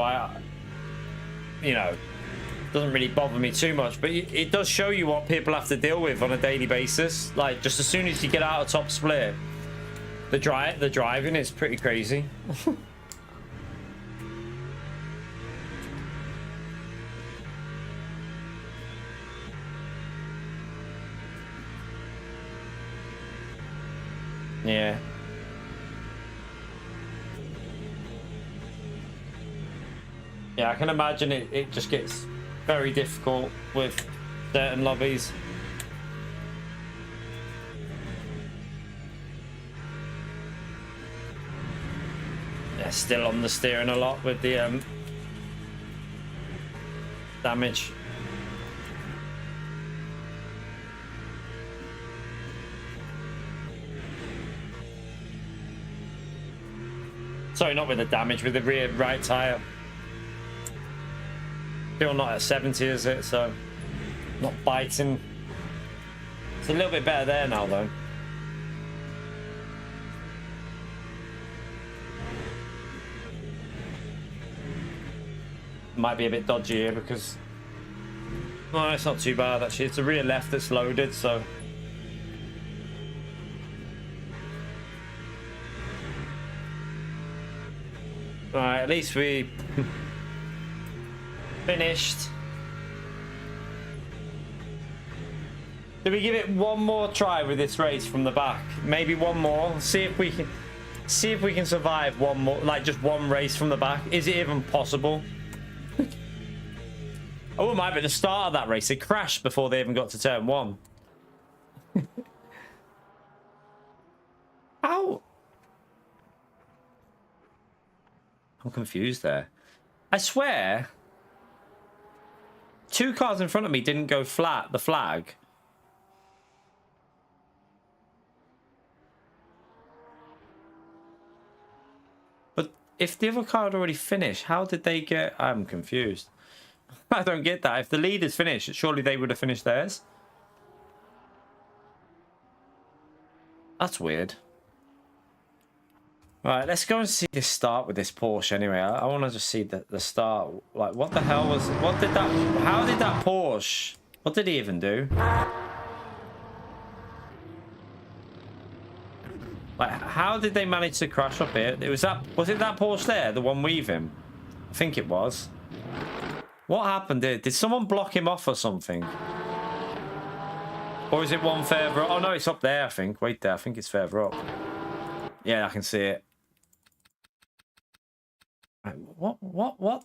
you know, doesn't really bother me too much. But it does show you what people have to deal with on a daily basis. Like just as soon as you get out of top split, the driving is pretty crazy. Yeah. Yeah, I can imagine it just gets very difficult with certain lobbies. Yeah, still on the steering a lot with the damage. Sorry, not with the damage, with the rear right tyre. Still not at 70, is it? So not biting. It's a little bit better there now though. Might be a bit dodgy here because no, it's not too bad actually. It's the rear left that's loaded, so alright, at least we finished. Do we give it one more try with this race from the back? Maybe one more. See if we can survive one more, like just one race from the back. Is it even possible? Oh, it might be the start of that race. It crashed before they even got to turn 1. How? I'm confused there. I swear 2 cars in front of me didn't go flat, the flag. But if the other car had already finished, how did they get... I'm confused. I don't get that. If the leaders finished, surely they would have finished theirs. That's weird. Right, let's go and see this start with this Porsche anyway. I want to just see the start. Like, what the hell was... What did that... How did that Porsche... What did he even do? Like, how did they manage to crash up here? It was that... Was it that Porsche there? The one with him? I think it was. What happened there? Did someone block him off or something? Or is it one further up? Oh, no, it's up there, I think. Wait there. I think it's further up. Yeah, I can see it. Right, what?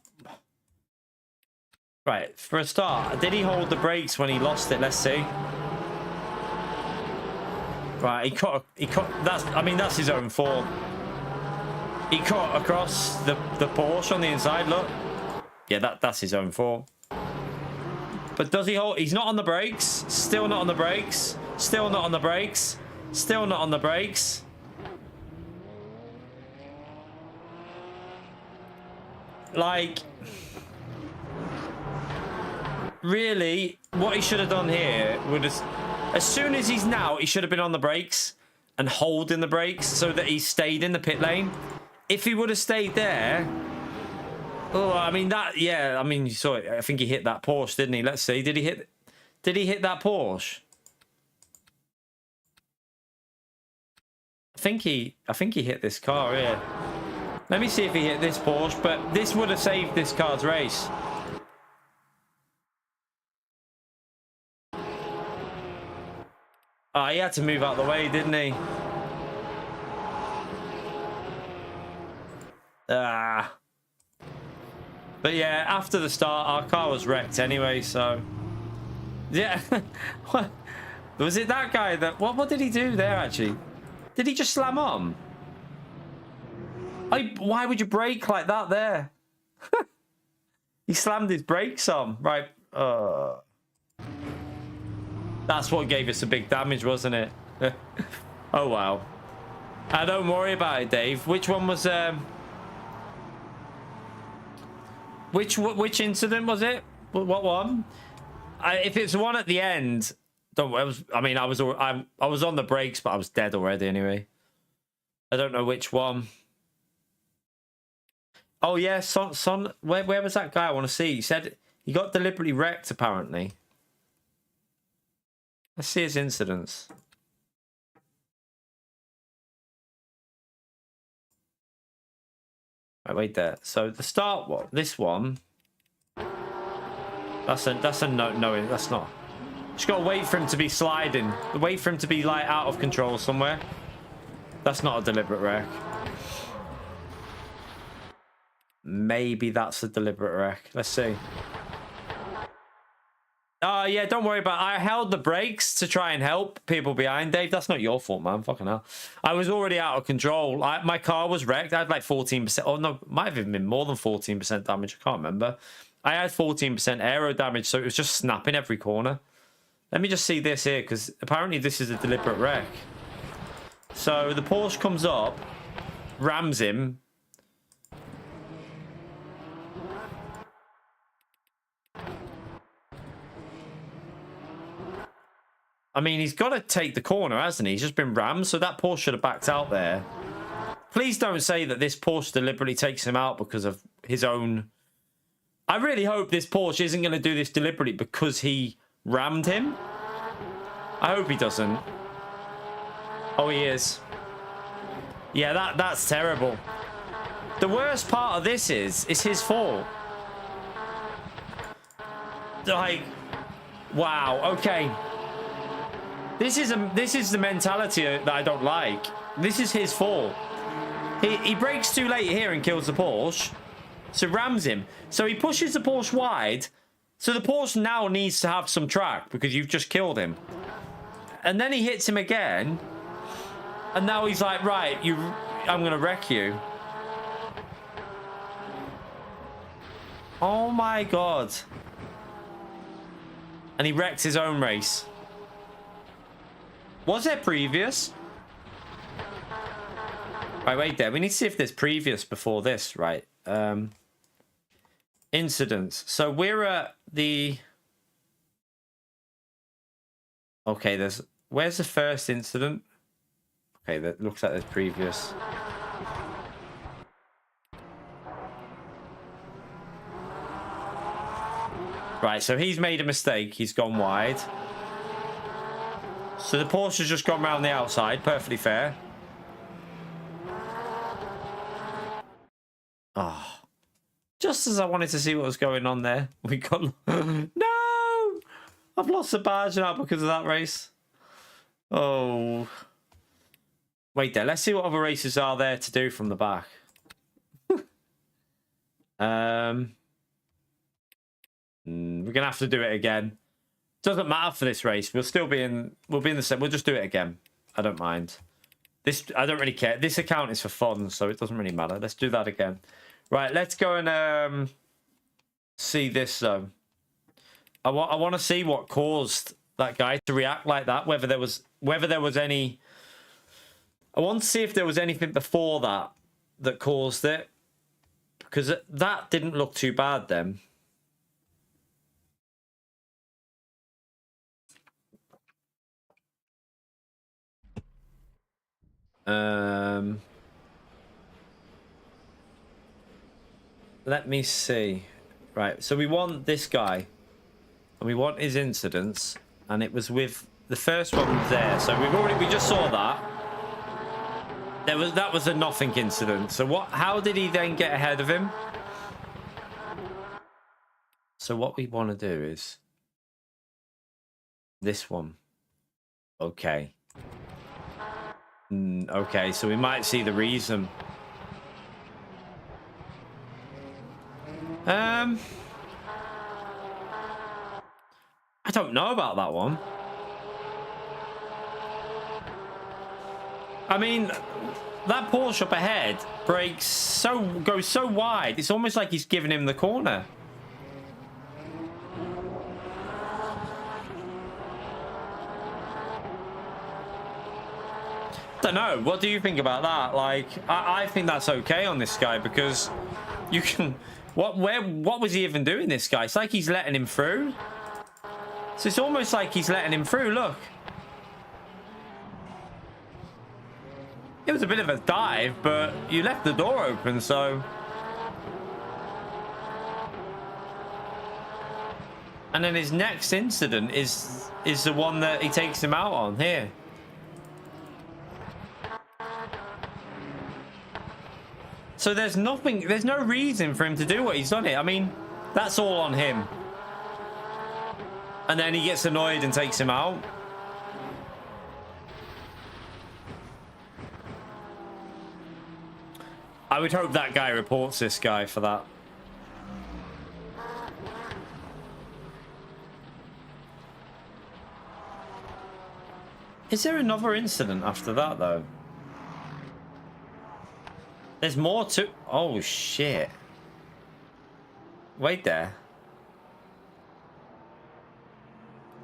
Right, for a start, did he hold the brakes when he lost it? Let's see. Right, he cut, I mean, that's his own fault. He cut across the Porsche on the inside, look. Yeah, that's his own fault. But does he hold... He's not on the brakes. Still not on the brakes. Still not on the brakes. Still not on the brakes. Like... Really, what he should have done here would have... As soon as he's now, he should have been on the brakes and holding the brakes so that he stayed in the pit lane. If he would have stayed there... Oh, I mean that. Yeah, I mean you saw it. I think he hit that Porsche, didn't he? Let's see. Did he hit that Porsche? I think he hit this car here. Let me see if he hit this Porsche. But this would have saved this car's race. Oh, he had to move out of the way, didn't he? Ah. But yeah, after the start, our car was wrecked anyway, so... Yeah. What? Was it that guy that... What did he do there, actually? Did he just slam on? Why would you brake like that there? He slammed his brakes on. Right. That's what gave us a big damage, wasn't it? Oh, wow. Don't worry about it, Dave. Which one was... Which incident was it? What one? If it's the one at the end, don't. I was on the brakes, but I was dead already anyway. I don't know which one. Oh yeah, Son. Where was that guy? I want to see. He said he got deliberately wrecked. Apparently. Let's see his incidents. Right, wait there. So the start one, this one. That's a no. That's not. Just gotta wait for him to be sliding. Wait for him to be like out of control somewhere. That's not a deliberate wreck. Maybe that's a deliberate wreck. Let's see. Oh, yeah, don't worry about it. I held the brakes to try and help people behind. Dave, that's not your fault, man. Fucking hell. I was already out of control. My car was wrecked. I had like 14%. Oh, no, might have even been more than 14% damage. I can't remember. I had 14% aero damage, so it was just snapping every corner. Let me just see this here, because apparently this is a deliberate wreck. So the Porsche comes up, rams him. I mean, he's got to take the corner, hasn't he? He's just been rammed, so that Porsche should have backed out there. Please don't say that this Porsche deliberately takes him out because of his own... I really hope this Porsche isn't going to do this deliberately because he rammed him. I hope he doesn't. Oh, he is. Yeah, that's terrible. The worst part of this is his fault. Like, wow, okay. This is the mentality that I don't like. This is his fault. He brakes too late here and kills the Porsche. So rams him. So he pushes the Porsche wide. So the Porsche now needs to have some track because you've just killed him. And then he hits him again. And now he's like, right, I'm going to wreck you. Oh my God. And he wrecked his own race. Was there previous? Right, wait there. We need to see if there's previous before this, right? Incidents. So we're at the... Okay, where's the first incident? Okay, that looks like there's previous. Right, so he's made a mistake. He's gone wide. So the Porsche has just gone around the outside. Perfectly fair. Oh. Just as I wanted to see what was going on there. We got... No! I've lost the badge now because of that race. Oh. Wait there. Let's see what other races are there to do from the back. We're gonna have to do it again. Doesn't matter for this race. We'll be in the same. We'll just do it again. I don't mind. I don't really care. This account is for fun, so it doesn't really matter. Let's do that again. Right, let's go and see this though. I want to see what caused that guy to react like that. Whether there was any. I want to see if there was anything before that caused it, because that didn't look too bad then. Let me see. Right, so we want this guy, and we want his incidents, and it was with the first one there. So we just saw that. That was a nothing incident. So how did he then get ahead of him? So what we want to do is this one. Okay. Okay, so we might see the reason. I don't know about that one. I mean, that Porsche up ahead goes so wide. It's almost like he's giving him the corner. Don't know. What do you think about that? Like, I think that's okay on this guy because you can. What was he even doing? This guy? It's like he's letting him through. So it's almost like he's letting him through. Look. It was a bit of a dive, but you left the door open, so. And then his next incident is the one that he takes him out on here. So there's no reason for him to do what he's done here. I mean, that's all on him. And then he gets annoyed and takes him out. I would hope that guy reports this guy for that. Is there another incident after that, though? There's more to... Oh, shit. Wait there.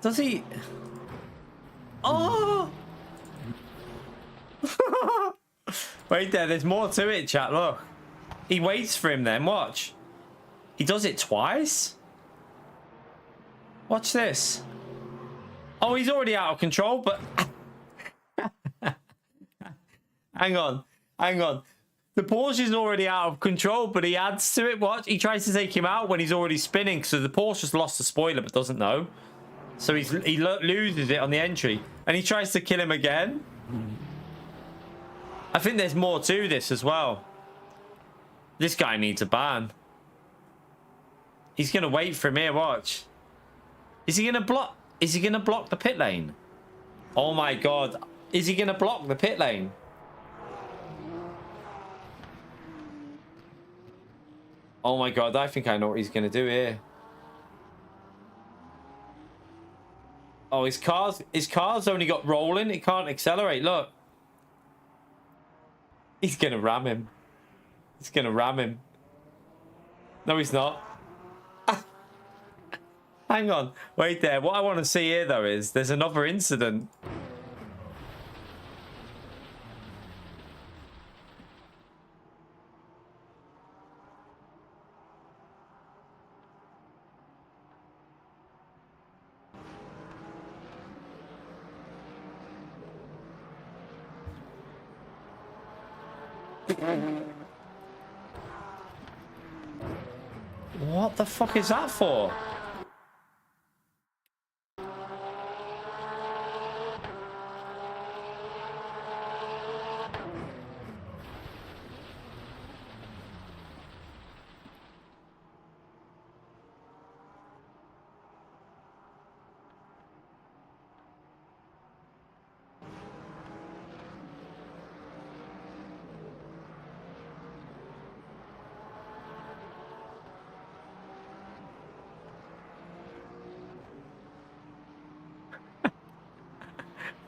Does he... Oh! Wait there, there's more to it, chat. Look. He waits for him then. Watch. He does it twice? Watch this. Oh, he's already out of control, but... Hang on. Hang on. The Porsche is already out of control, but he adds to it. Watch. He tries to take him out when he's already spinning. So the Porsche just lost the spoiler, but doesn't know. So he loses it on the entry. And he tries to kill him again. I think there's more to this as well. This guy needs a ban. He's going to wait for him here. Watch. Is he going to block? Is he going to block the pit lane? Oh my God. Is he going to block the pit lane? Oh my God. I think I know what he's going to do here. Oh, his car's only got rolling. It can't accelerate. Look. He's going to ram him. He's going to ram him. No, he's not. Hang on. Wait there. What I want to see here, though, is there's another incident. What the fuck is that for?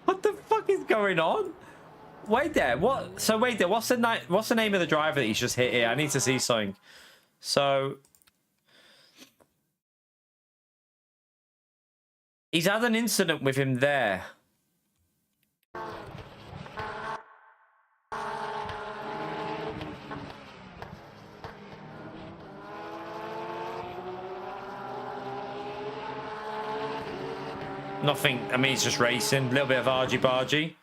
What the fuck is going on? Wait there. What? So wait there. What's the name of the driver that he's just hit here? I need to see something. So he's had an incident with him there. Nothing. I mean, it's just racing. A little bit of argy-bargy.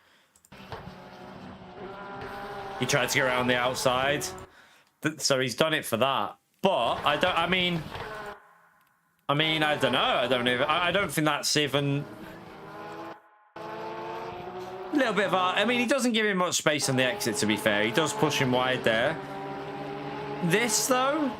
He tried to get around the outside. So he's done it for that. But I don't. I mean, I don't know. I don't think that's even a little bit of art. I mean, he doesn't give him much space on the exit, to be fair. He does push him wide there. This, though.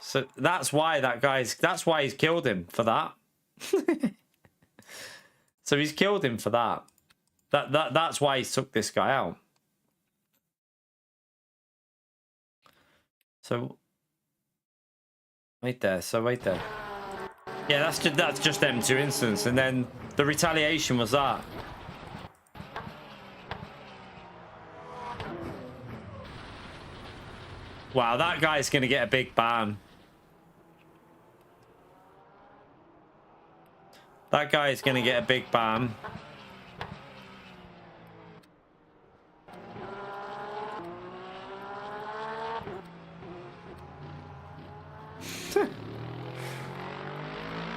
So that's why that's why he's killed him for that. So he's killed him for that. That's why he took this guy out. So wait there. Yeah, that's just them two incidents, and then the retaliation was that. Wow, that guy's gonna get a big ban. That guy is going to get a big ban.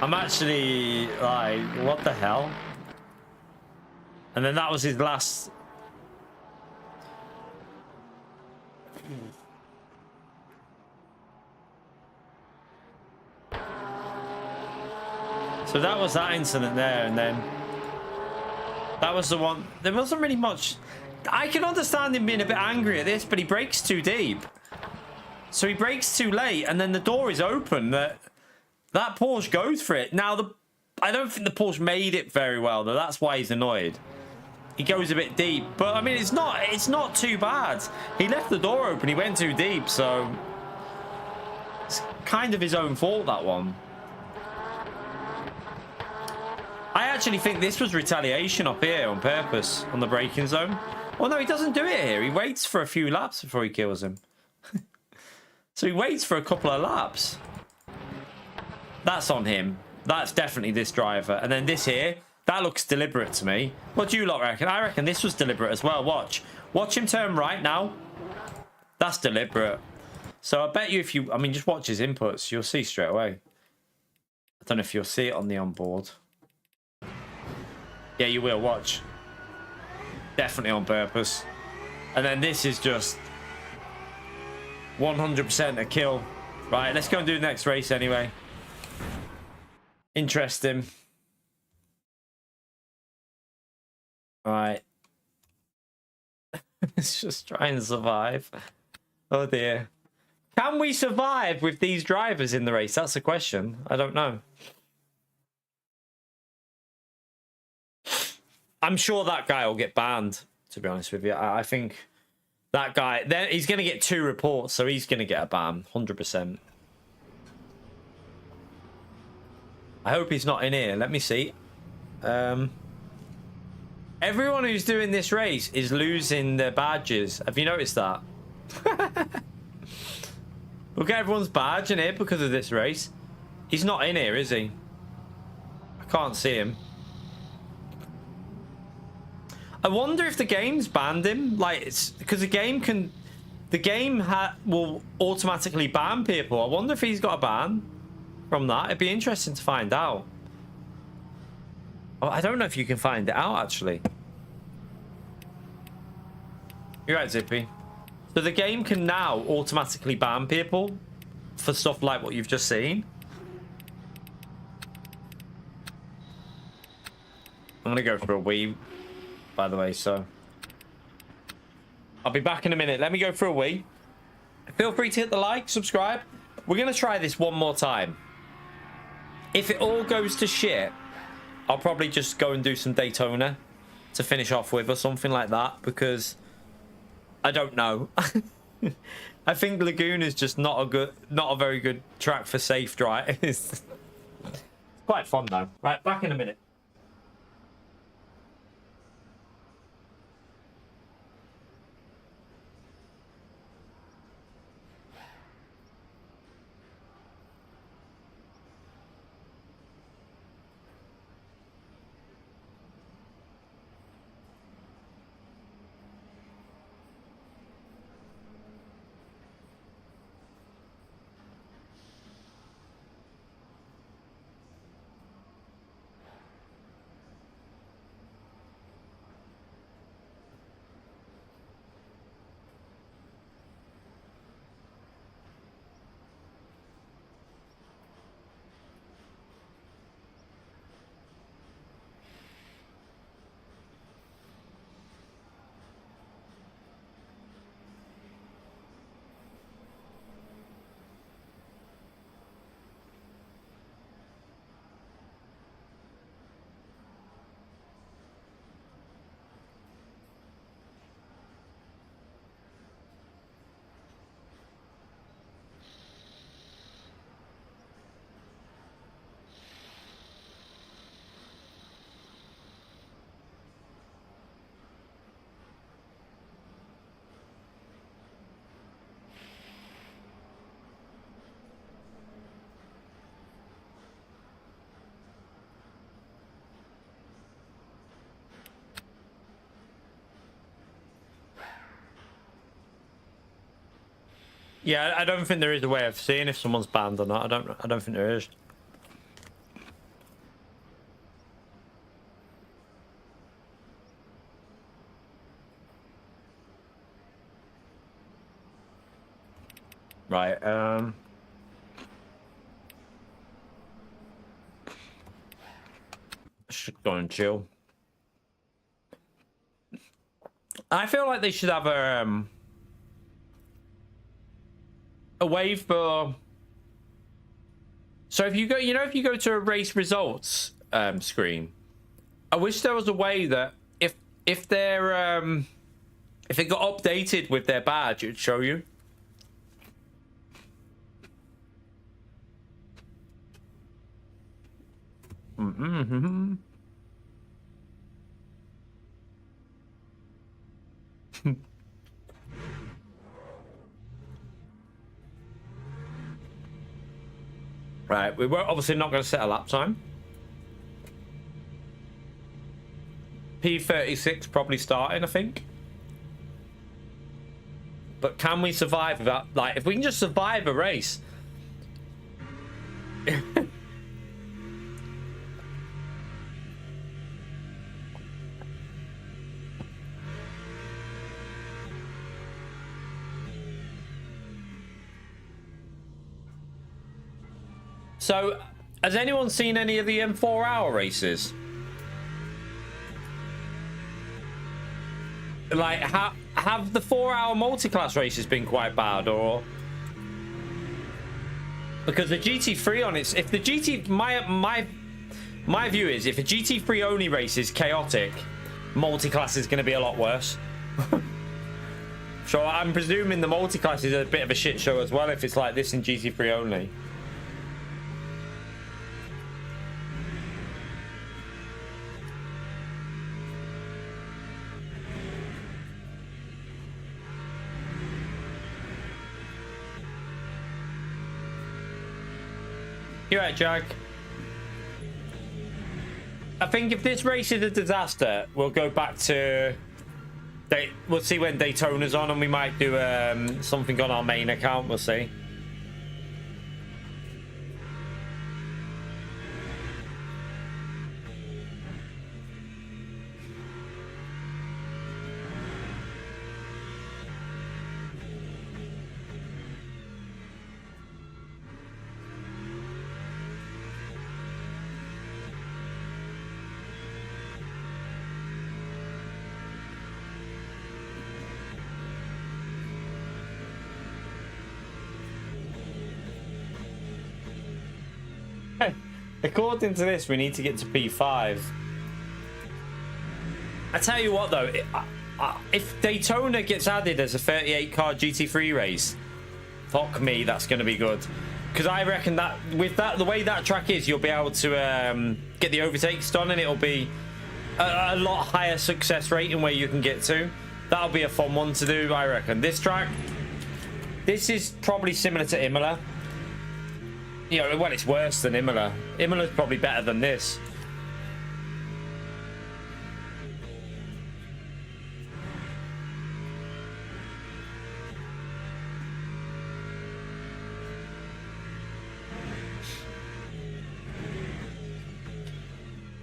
I'm actually like, what the hell? And then that was his last. So that was that incident there, and then that was the one. There wasn't really much. I can understand him being a bit angry at this, but he brakes too deep. So he brakes too late, and then the door is open. That Porsche goes for it. Now, I don't think the Porsche made it very well, though. That's why he's annoyed. He goes a bit deep, but I mean, it's not too bad. He left the door open. He went too deep, so it's kind of his own fault, that one. I actually think this was retaliation up here on purpose on the braking zone. Oh, no, he doesn't do it here. He waits for a few laps before he kills him. So he waits for a couple of laps. That's on him. That's definitely this driver. And then this here, that looks deliberate to me. What do you lot reckon? I reckon this was deliberate as well. Watch him turn right now. That's deliberate. So I bet you I mean, just watch his inputs. You'll see straight away. I don't know if you'll see it on the onboard. Yeah, you will. Watch. Definitely on purpose. And then this is just 100% a kill. Right, let's go and do the next race anyway. Interesting. Right. Let's just try and survive. Oh dear. Can we survive with these drivers in the race? That's the question. I don't know. I'm sure that guy will get banned, to be honest with you. I think that guy, he's going to get 2 reports, so he's going to get a ban, 100%. I hope he's not in here. Let me see. Everyone who's doing this race is losing their badges. Have you noticed that? Look at everyone's badge in here because of this race. He's not in here, is he? I can't see him. I wonder if the game's banned him. Like, it's because the game can, will automatically ban people. I wonder if he's got a ban from that. It'd be interesting to find out. Oh, I don't know if you can find it out actually. You're right, Zippy. So the game can now automatically ban people for stuff like what you've just seen. I'm gonna go for a wee, by the way, so I'll be back in a minute. Let me go for a wee. Feel free to hit the like, subscribe. We're gonna try this one more time. If it all goes to shit, I'll probably just go and do some Daytona to finish off with or something like that, because I don't know. I think Laguna is just not a very good track for safe drive. It's quite fun though. Right, back in a minute. Yeah, I don't think there is a way of seeing if someone's banned or not. I don't think there is. Right, should go and chill. I feel like they should have a way for, so if you go, you know, if you go to a race results screen, I wish there was a way that if they're if it got updated with their badge, it would show you. Mm-hmm. Right, we were obviously not going to set a lap time. P36 probably starting, I think. But can we survive without, like, if we can just survive a race? So, has anyone seen any of the M4 hour races? Like, have the 4-hour multi-class races been quite bad, or? Because the GT3 on its, if the GT, my view is, if a GT3 only race is chaotic, multi-class is going to be a lot worse. So I'm presuming the multi-class is a bit of a shit show as well if it's like this in GT3 only. You're right, Jack. I think if this race is a disaster, we'll go back to... We'll see when Daytona's on, and we might do something on our main account. We'll see. According to this, we need to get to P5. I tell you what, though, if Daytona gets added as a 38-car GT3 race, fuck me, that's going to be good. Because I reckon that with that, the way that track is, you'll be able to get the overtakes done, and it'll be a lot higher success rating where you can get to. That'll be a fun one to do, I reckon. This track, this is probably similar to Imola. You know, well, it's worse than Imola. Imola's probably better than this.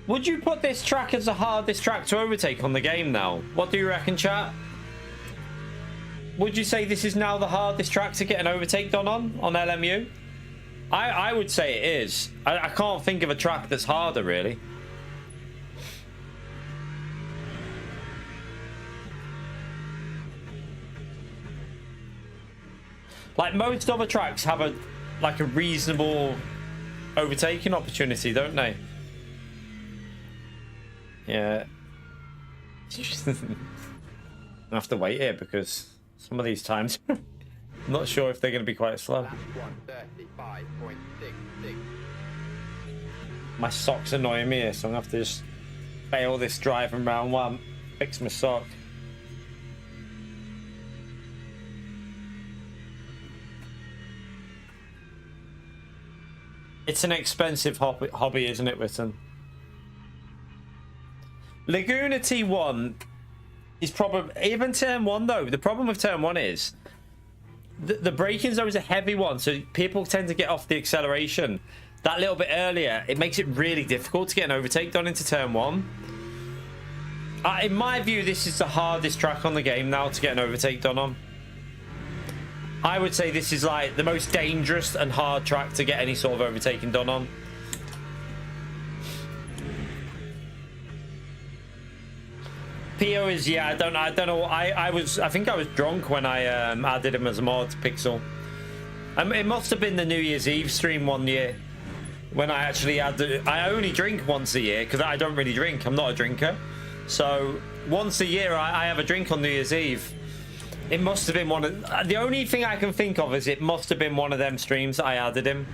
Would you put this track as the hardest track to overtake on the game now? What do you reckon, chat? Would you say this is now the hardest track to get an overtake done on LMU? I would say it is. I can't think of a track that's harder, really. Like, most other tracks have a reasonable overtaking opportunity, don't they? Yeah. I have to wait here because some of these times I'm not sure if they're going to be quite slow. My sock's annoying me here, so I'm going to have to just fail this drive in round one. Fix my sock. It's an expensive hobby, isn't it, Witten? Laguna T1 is probably... Even turn 1, though. The problem with turn 1 is... The braking zone is a heavy one, so people tend to get off the acceleration that little bit earlier. It makes it really difficult to get an overtake done into turn 1. In my view, this is the hardest track on the game now to get an overtake done on. I would say this is like the most dangerous and hard track to get any sort of overtaking done on. Pio is, yeah, I don't know. I think I was drunk when I added him as a mod, Pixel. It must have been the New Year's Eve stream one year when I actually added. I only drink once a year because I don't really drink. I'm not a drinker, so once a year I have a drink on New Year's Eve. It must have been one of the only thing I can think of is it must have been one of them streams that I added him.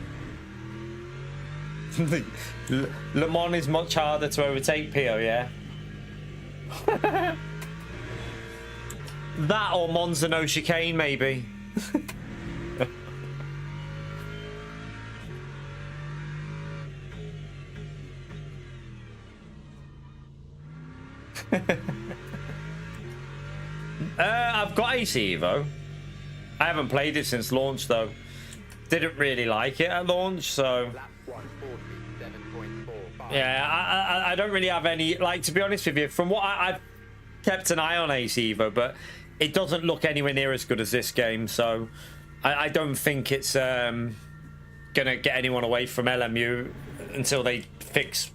Le Mans is much harder to overtake, Pio, yeah. That or Monza no chicane, maybe. I've got AC Evo. I haven't played it since launch though. Didn't really like it at launch, so yeah, I don't really have any, like, to be honest with you, from what I've kept an eye on AC Evo, but it doesn't look anywhere near as good as this game, so I don't think it's gonna get anyone away from LMU until they fix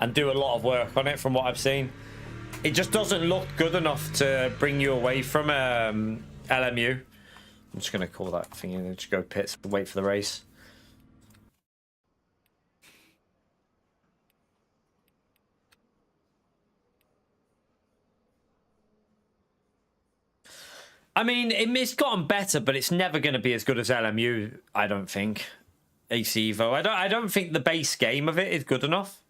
and do a lot of work on it from what I've seen. it just doesn't look good enough to bring you away from LMU. I'm just gonna call that thing in and just go pits and wait for the race. I mean, it's gotten better, but it's never going to be as good as LMU, I don't think. AC Evo. I don't think the base game of it is good enough.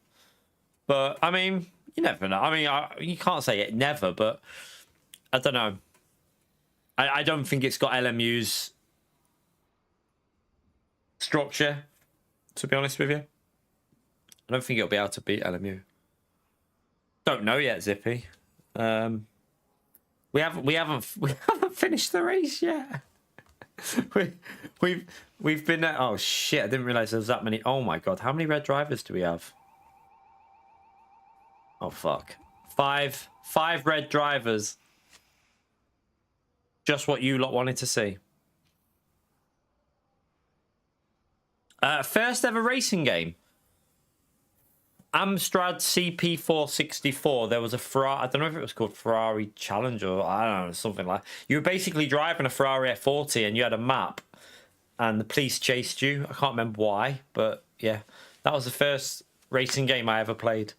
But, I mean, you never know. I mean, you can't say it never, but I don't know. I don't think it's got LMU's structure, to be honest with you. I don't think it'll be able to beat LMU. Don't know yet, Zippy. We haven't finished the race yet. we've been at, oh shit, I didn't realize there was that many. Oh my god, how many red drivers do we have? Oh fuck. Five red drivers. Just what you lot wanted to see. First ever racing game. Amstrad CP464. There was a Ferrari, I don't know if it was called Ferrari Challenge or I don't know, something like that. You were basically driving a Ferrari F40 and you had a map and the police chased you. I can't remember why, but yeah, that was the first racing game I ever played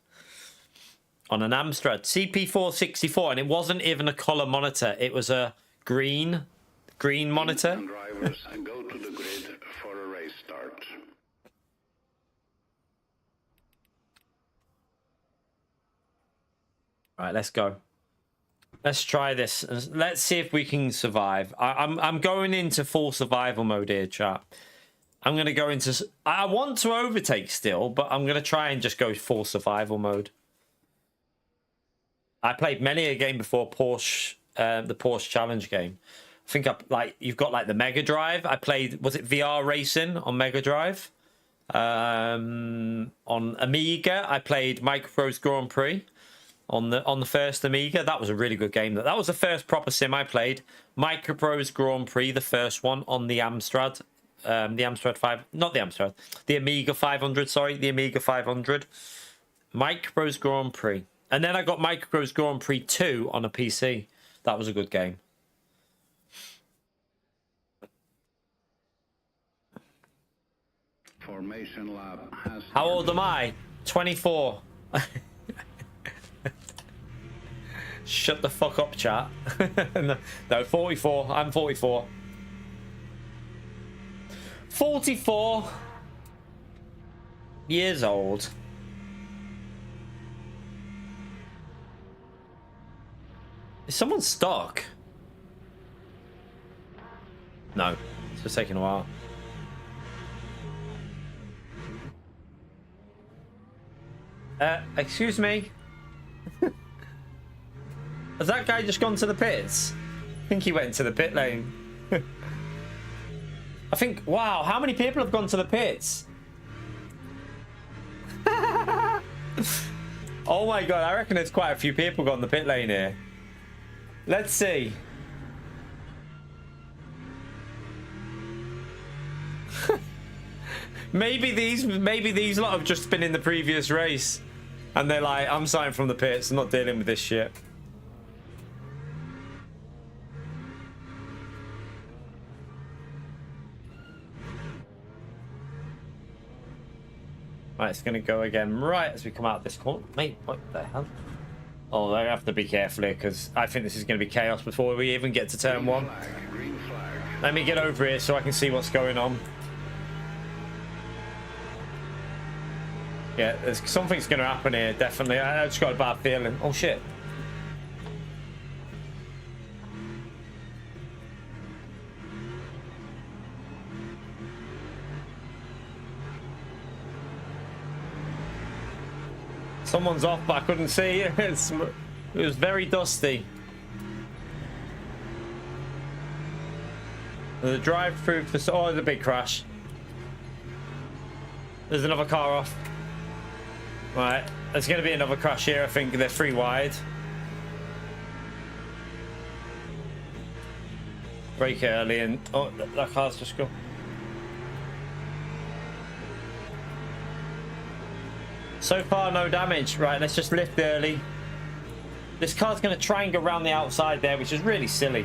on an Amstrad CP464, and it wasn't even a color monitor. It was a green monitor. And drivers and go to the grid for a race start. All right, let's go. Let's try this. Let's see if we can survive. I'm going into full survival mode here, chat. I'm going to go into... I want to overtake still, but I'm going to try and just go full survival mode. I played many a game before Porsche, the Porsche Challenge game. I think you've got like the Mega Drive. I played, was it VR Racing on Mega Drive? On Amiga, I played Microprose Grand Prix. On the first Amiga. That was a really good game. That was the first proper sim I played. Microprose Grand Prix, the first one on the Amstrad. The Amstrad 5, not the Amstrad. The Amiga 500, sorry. The Amiga 500. Microprose Grand Prix. And then I got Microprose Grand Prix 2 on a PC. That was a good game. Formation lab has... How old am I? 24. Shut the fuck up, chat. No, 44. I'm 44. 44 years old. Is someone stuck? No. It's just taking a while. Excuse me. Has that guy just gone to the pits? I think he went to the pit lane. I think, wow, how many people have gone to the pits? Oh my god, I reckon there's quite a few people gone the pit lane here. Let's see. maybe these lot have just been in the previous race. And they're like, I'm starting from the pits, I'm not dealing with this shit. Right, it's going to go again right as we come out this corner. Mate, what the hell? Oh, I have to be careful here because I think this is going to be chaos before we even get to turn one. Green flag. Let me get over here so I can see what's going on. Yeah, something's going to happen here, definitely. I just got a bad feeling. Oh, shit. Someone's off, but I couldn't see. It was very dusty. The drive-through for... Oh, there's a big crash. There's another car off. Right, there's going to be another crash here. I think they're 3 wide. Brake early and... Oh, that car's just gone. So far, no damage. Right, let's just lift early. This car's going to try and go around the outside there, which is really silly.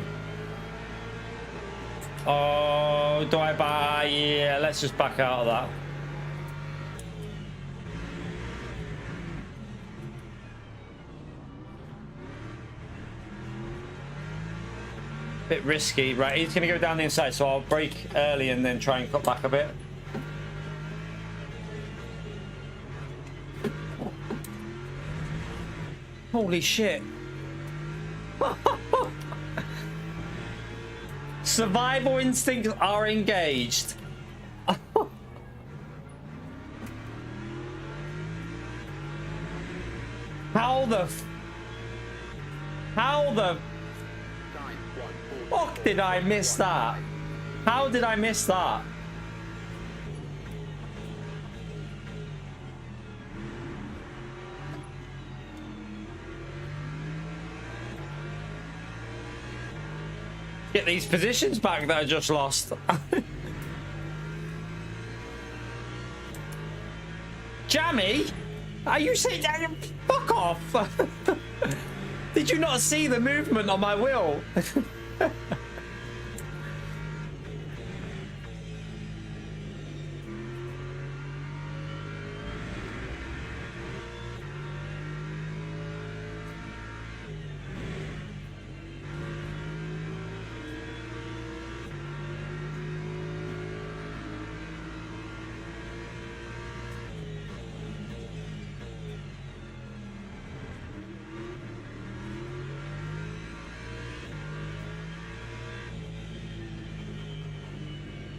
Oh, do I buy? Yeah, let's just back out of that. Bit risky, right? He's going to go down the inside, so I'll brake early and then try and cut back a bit. Holy shit. Survival instincts are engaged. How the fuck did I miss that? How did I miss that? Get these positions back that I just lost. Jammy? Are you saying fuck off? Did you not see the movement on my wheel?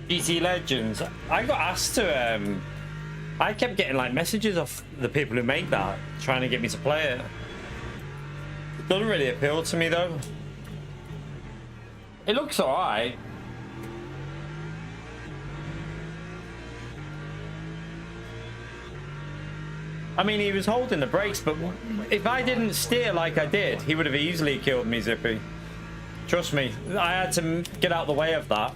GT Legends. I got asked to I kept getting like messages off the people who make that trying to get me to play it. It doesn't really appeal to me though. It looks alright. I mean, he was holding the brakes, but if I didn't steer like I did, he would have easily killed me, Zippy. Trust me, I had to get out of the way of that.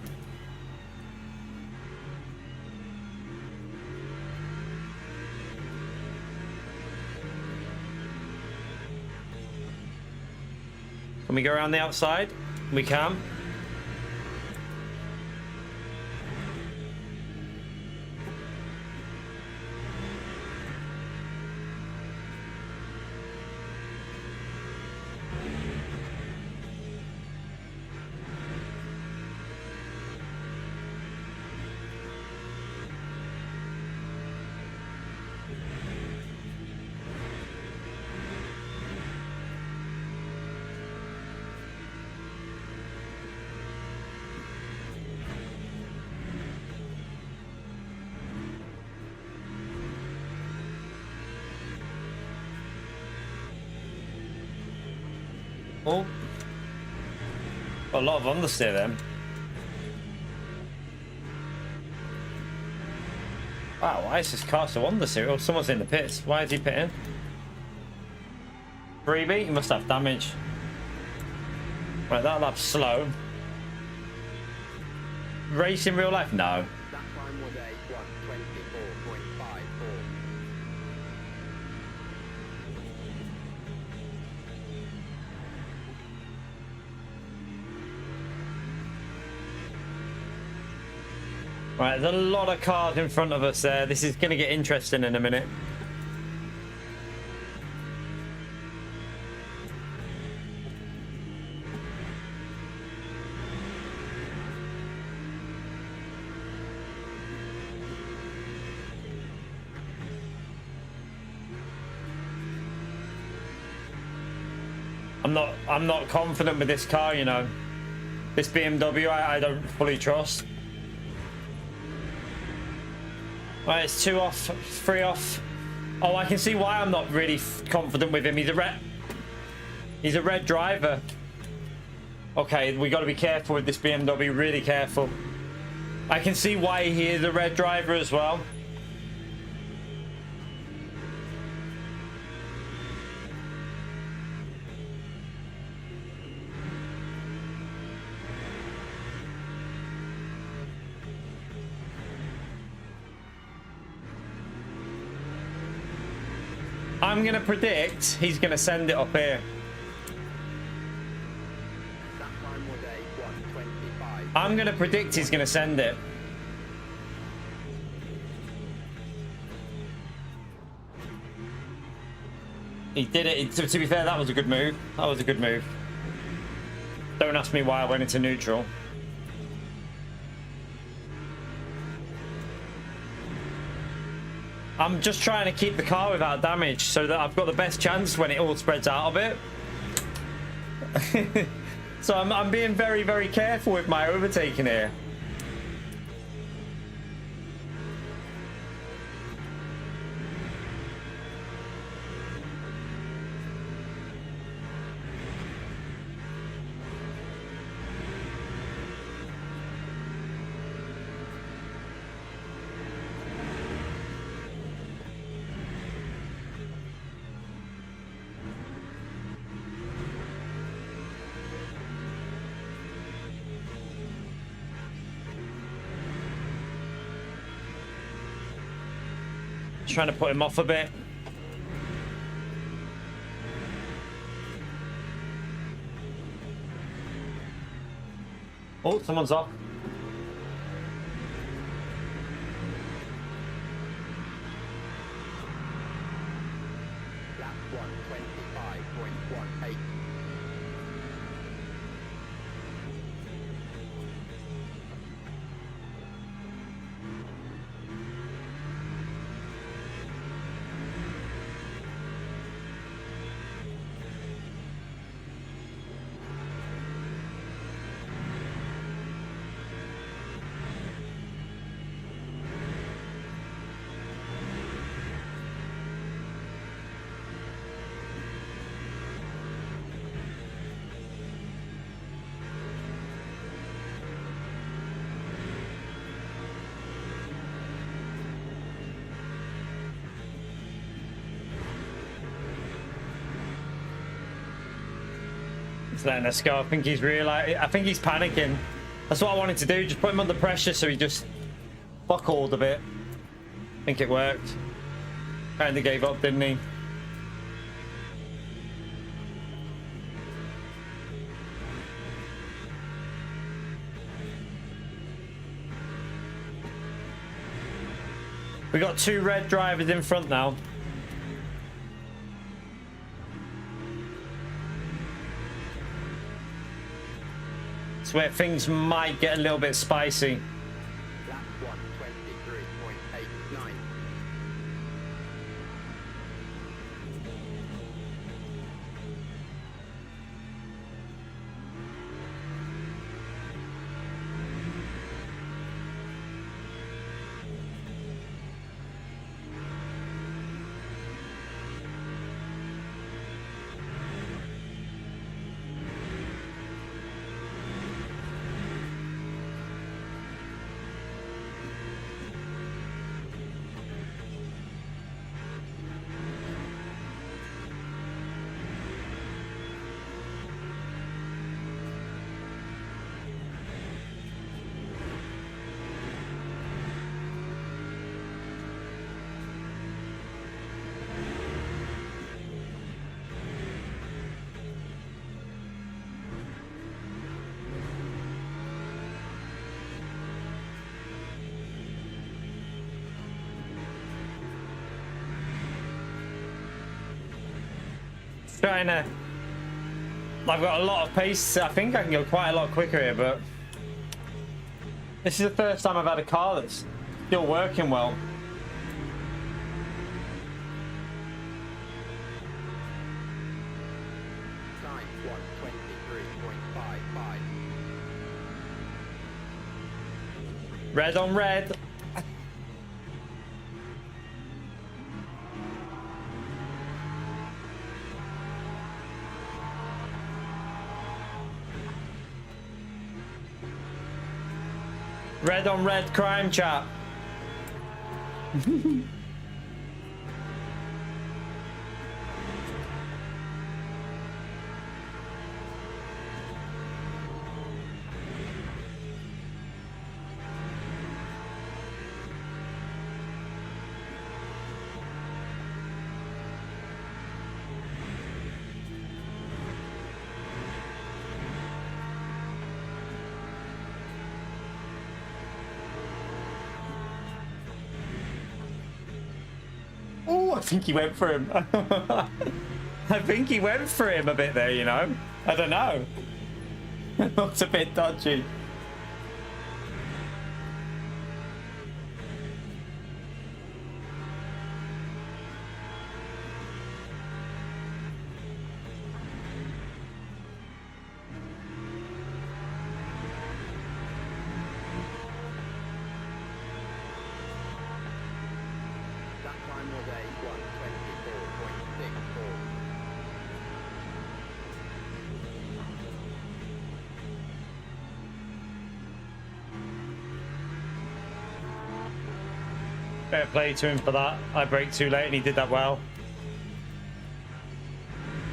Can we go around the outside? We can. Oh, a lot of understeer then. Wow, why is this car so understeer? Oh, someone's in the pits. Why is he pitting? Freebie? He must have damage. Right, that lap's slow. Race in real life? No. That time was a 1:24.54. Right, there's a lot of cars in front of us there. This is going to get interesting in a minute. I'm not confident with this car, you know. This BMW I don't fully trust. Right, it's 2 off, 3 off. Oh, I can see why I'm not really confident with him. He's a red driver. Okay, we got to be careful with this BMW, really careful. I can see why he is a red driver as well. I'm going to predict he's going to send it up here. Time was a 125. I'm going to predict he's going to send it. He did it. To be fair, that was a good move. That was a good move. Don't ask me why I went into neutral. I'm just trying to keep the car without damage so that I've got the best chance when it all spreads out a bit. So I'm being very, very careful with my overtaking here. Trying to put him off a bit. Oh, someone's off. Lap 125.18. He's letting us go. I think he's realized. I think he's panicking. That's what I wanted to do. Just put him under pressure so he just buckled a bit. I think it worked. Kind of gave up, didn't he? We got two red drivers in front now. It's where things might get a little bit spicy. Lap 123.89. Trying to. I've got a lot of pace. I think I can go quite a lot quicker here, but this is the first time I've had a car that's still working well. Time 123.55. Red on red. Red on red crime chat. I think he went for him. I think he went for him a bit there, you know. I don't know. It looks a bit dodgy. That time was a 124.64. Fair play to him for that. I braked too late and he did that well.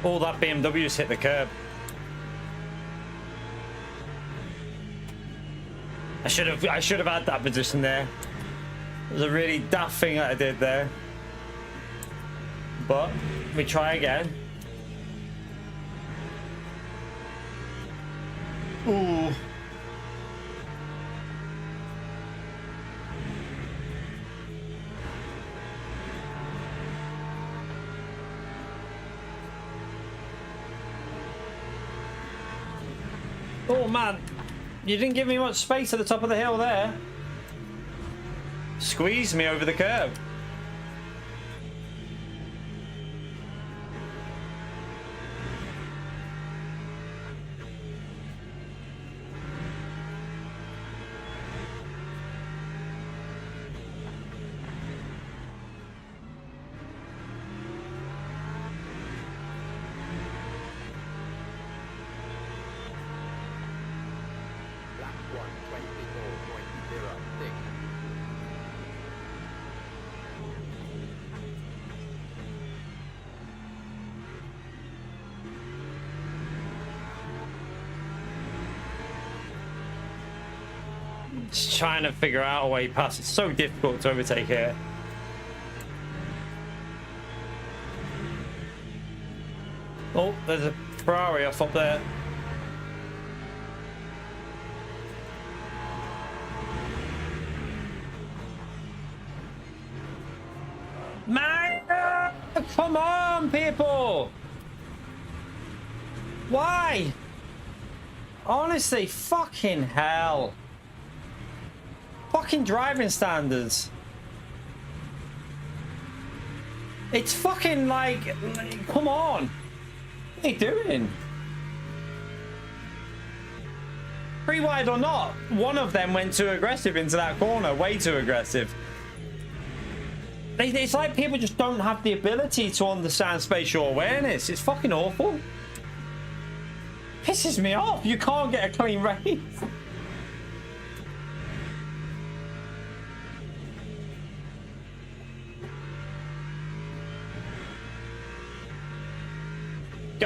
All that BMW's hit the curb. I should have had that position there. It was a really daft thing that I did there. But we try again. Ooh. Oh man, you didn't give me much space at the top of the hill there. Squeezed me over the curb. Lap 124.06. Just trying to figure out a way past. It's so difficult to overtake here. Oh, there's a Ferrari off up there. Man, come on, people. Why? Honestly, fucking hell. Fucking driving standards. It's fucking like, come on. What are you doing? Free wide or not, one of them went too aggressive into that corner. Way too aggressive. It's like people just don't have the ability to understand spatial awareness. It's fucking awful. Pisses me off. You can't get a clean race.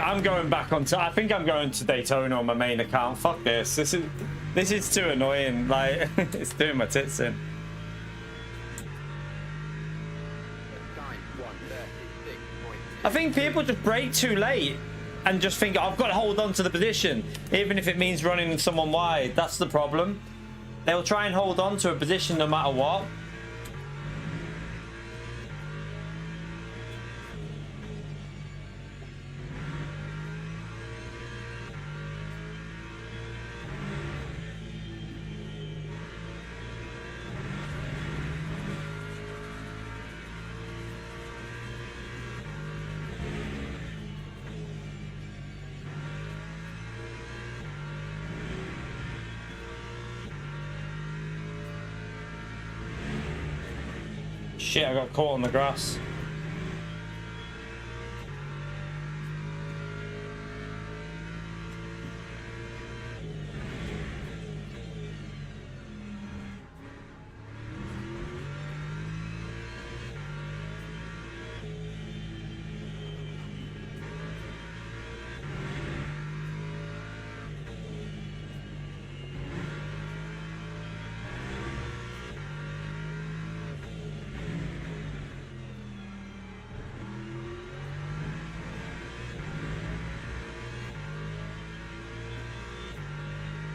I'm going back on I think I'm going to Daytona on my main account. Fuck this. This is too annoying. Like, it's doing my tits in. Time 136.2. I think people just brake too late and just think, I've got to hold on to the position, even if it means running someone wide. That's the problem. They'll try and hold on to a position no matter what. Shit, I got caught on the grass.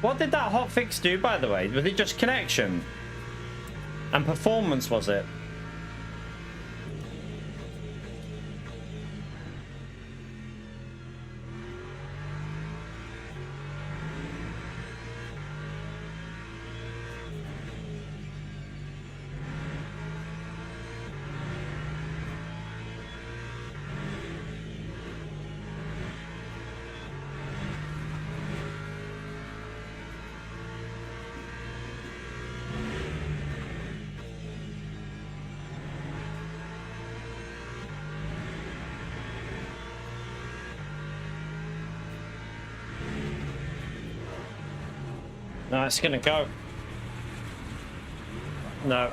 What did that hotfix do, by the way? Was it just connection? And performance, was it? No, it's gonna go. No.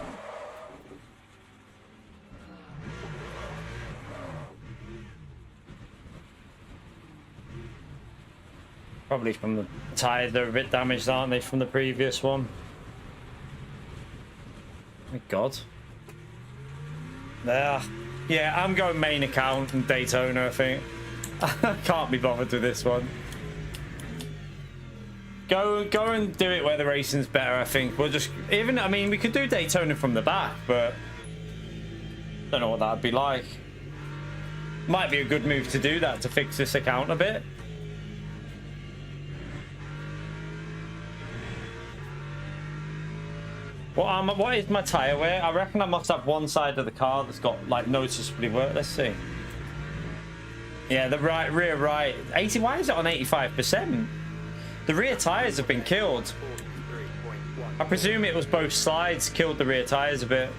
Probably from the tires, they're a bit damaged, aren't they, from the previous one? Oh my God. There. Yeah, I'm going main account and Daytona, I think. I can't be bothered with this one. Go and do it where the racing's better, I think. We'll just... Even, I mean, we could do Daytona from the back, but... Don't know what that'd be like. Might be a good move to do that, to fix this account a bit. What is my tyre wear? I reckon I must have one side of the car that's got like noticeably worse. Let's see. Yeah, the rear right. 80. Why is it on 85%? The rear tyres have been killed. I presume it was both sides killed the rear tyres a bit.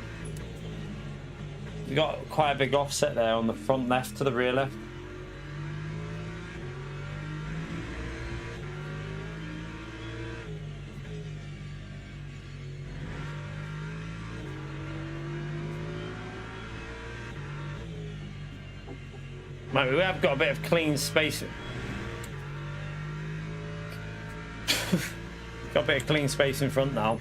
You got quite a big offset there on the front left to the rear left. Mate, we have got a bit of clean space. Got a bit of clean space in front now.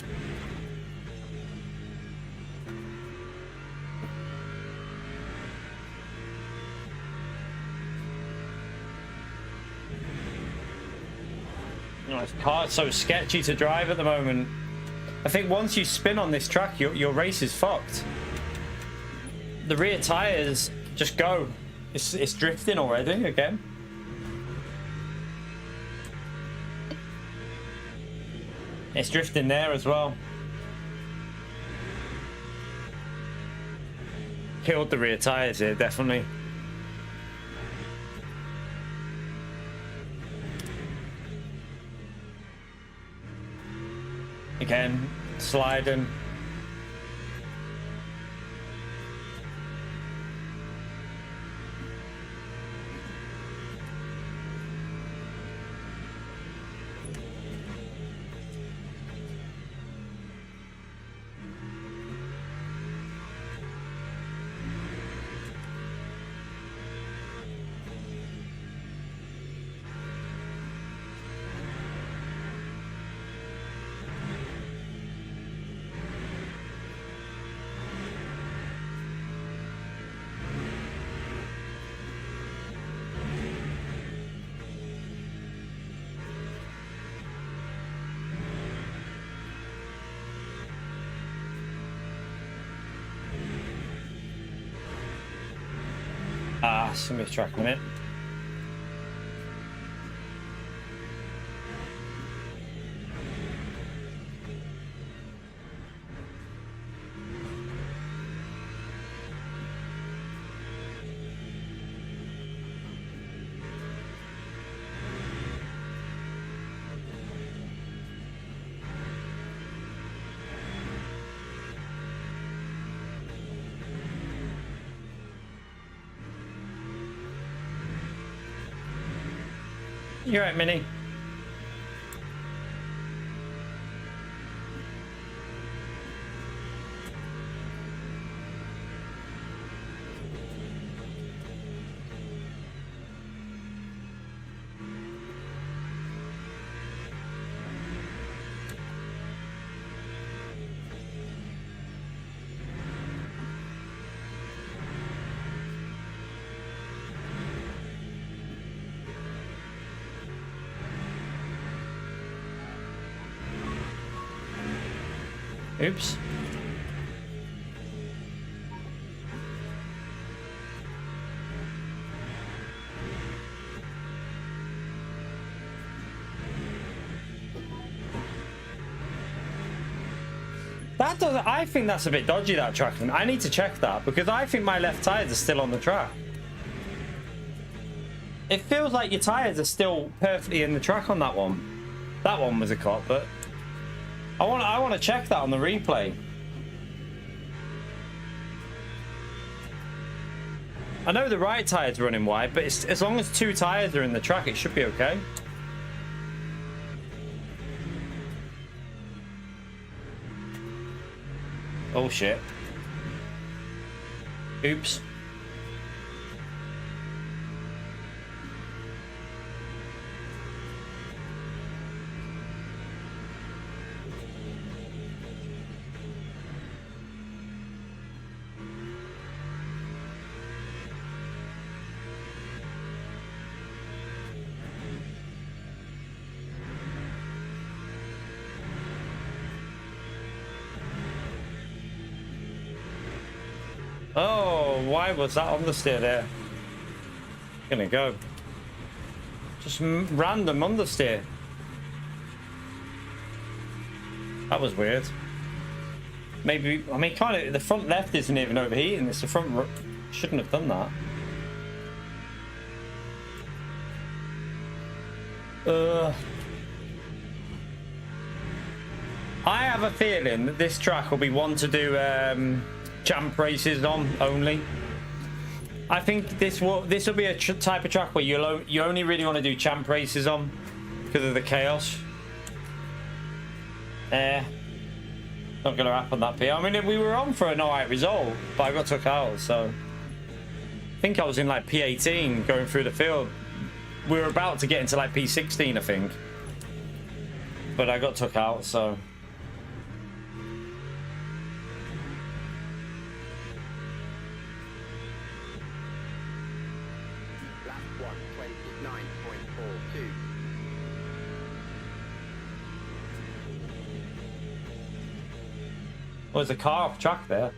Oh, this car's so sketchy to drive at the moment. I think once you spin on this track, your race is fucked. The rear tyres just go. It's drifting already again. It's drifting there as well. Killed the rear tyres here, definitely. Again, sliding. Somebody's tracking it. You're right, Minnie. Oops. That doesn't. I think that's a bit dodgy, that tracking. I need to check that because I think my left tires are still on the track. It feels like your tires are still perfectly in the track on that one. That one was a cop, but I want to check that on the replay. I know the right tire's running wide, but as long as two tires are in the track, it should be okay. Oh shit. Oops. Oh, why was that understeer there? Gonna go. Just random understeer. That was weird. Maybe, I mean, kind of, the front left isn't even overheating. It's the front, shouldn't have done that. I have a feeling that this track will be one to do champ races on only. I think this will be a type of track where you only really want to do champ races on because of the chaos. Not gonna happen that P. I mean, we were on for an alright result, but I got took out. So I think I was in like P18 going through the field. We were about to get into like P16, I think, but I got took out. So. Oh, there's a car off track there.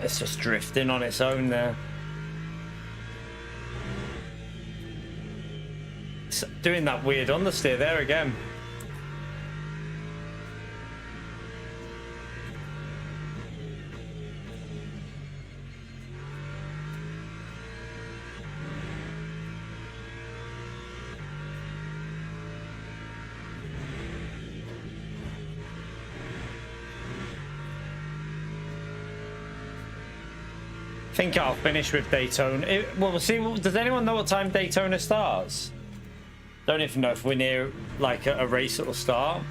It's just drifting on its own there. It's doing that weird understeer there again. I think I'll finish with Daytona. Well, we'll see. Does anyone know what time Daytona starts? Don't even know if we're near like a race that will start.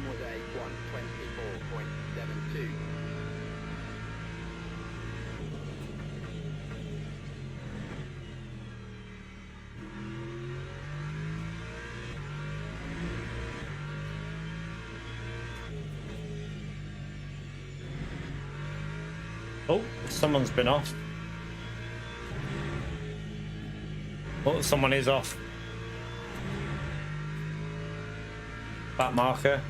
Was a 124.72. Oh, someone's been off. Oh, someone is off. That marker.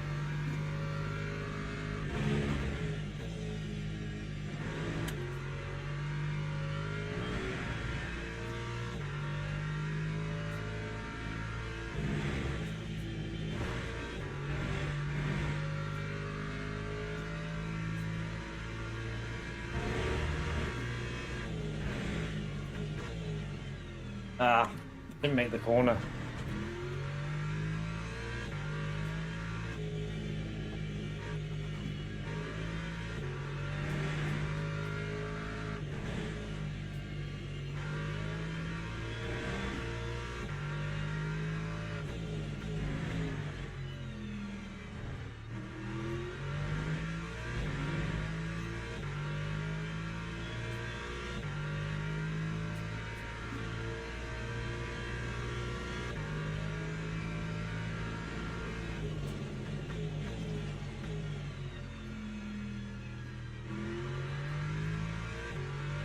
Ah, didn't make the corner.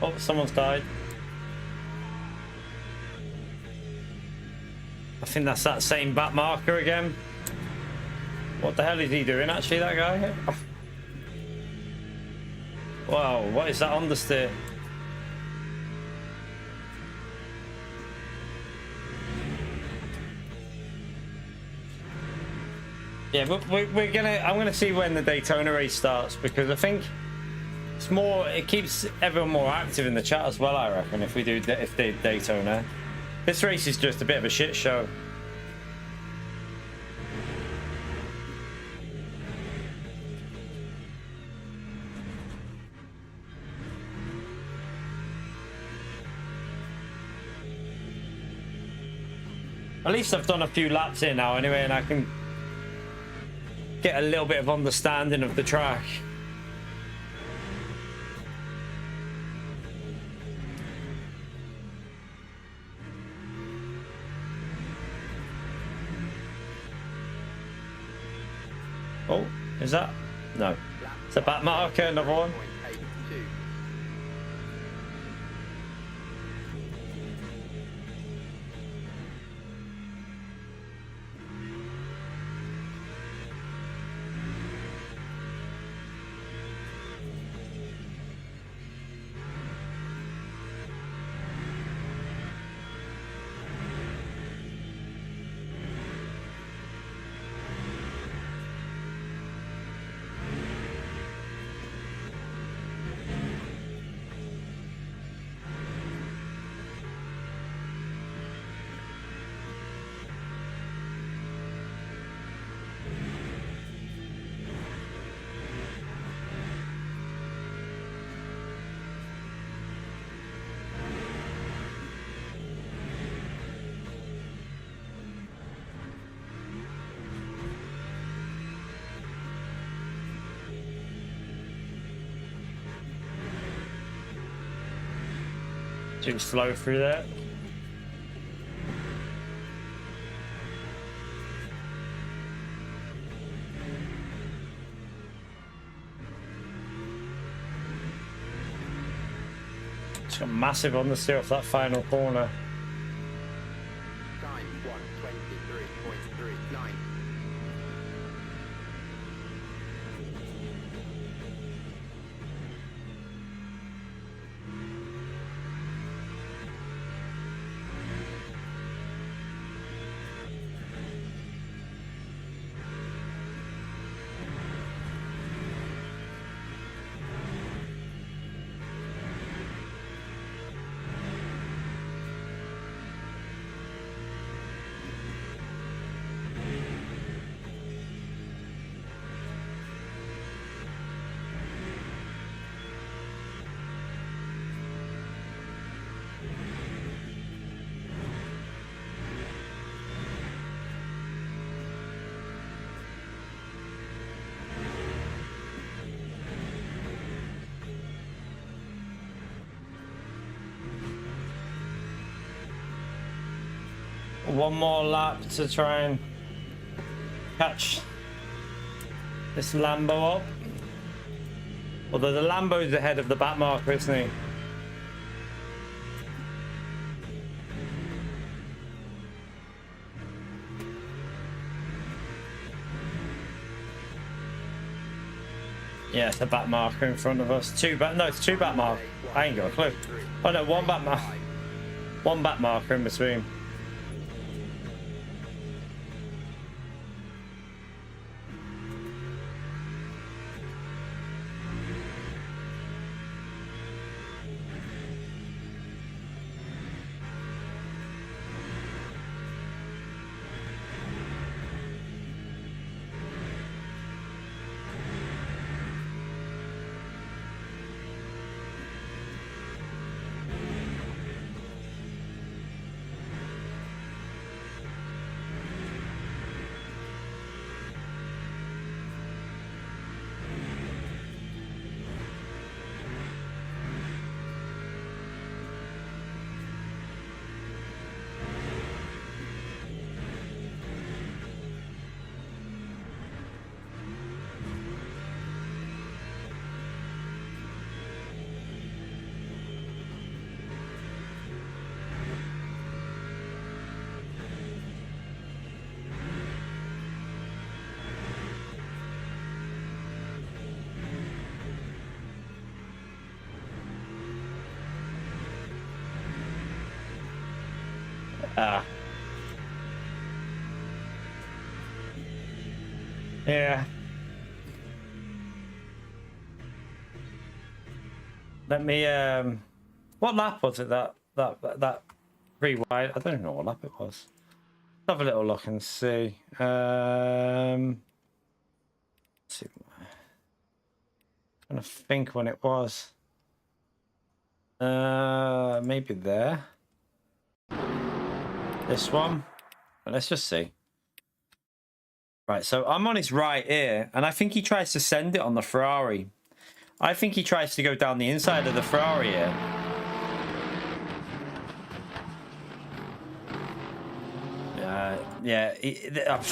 Oh, someone's died. I think that's that same back marker again. What the hell is he doing actually, that guy? Wow, what is that understeer? Yeah, but we're gonna. I'm gonna see when the Daytona race starts because I think it's more. It keeps everyone more active in the chat as well. I reckon if they Daytona, this race is just a bit of a shit show. At least I've done a few laps here now anyway, and I can get a little bit of understanding of the track. Oh, is that? No. It's a back marker, another one. 0.82. Too slow through that. It's got massive on the steer off that final corner. Time 1:23.39. One more lap to try and catch this Lambo up. Although the Lambo's ahead of the back marker, isn't he? Yeah, it's a back marker in front of us. It's two back marker. I ain't got a clue. Oh no, one back marker. One back marker in between. Yeah. Let me what lap was it that three wide? I don't know what lap it was. Let's have a little look and see. Let's see. I'm trying to think when it was. Maybe there. This one. Let's just see. Right, so I'm on his right here, and I think he tries to send it on the Ferrari. I think he tries to go down the inside of the Ferrari here. Yeah,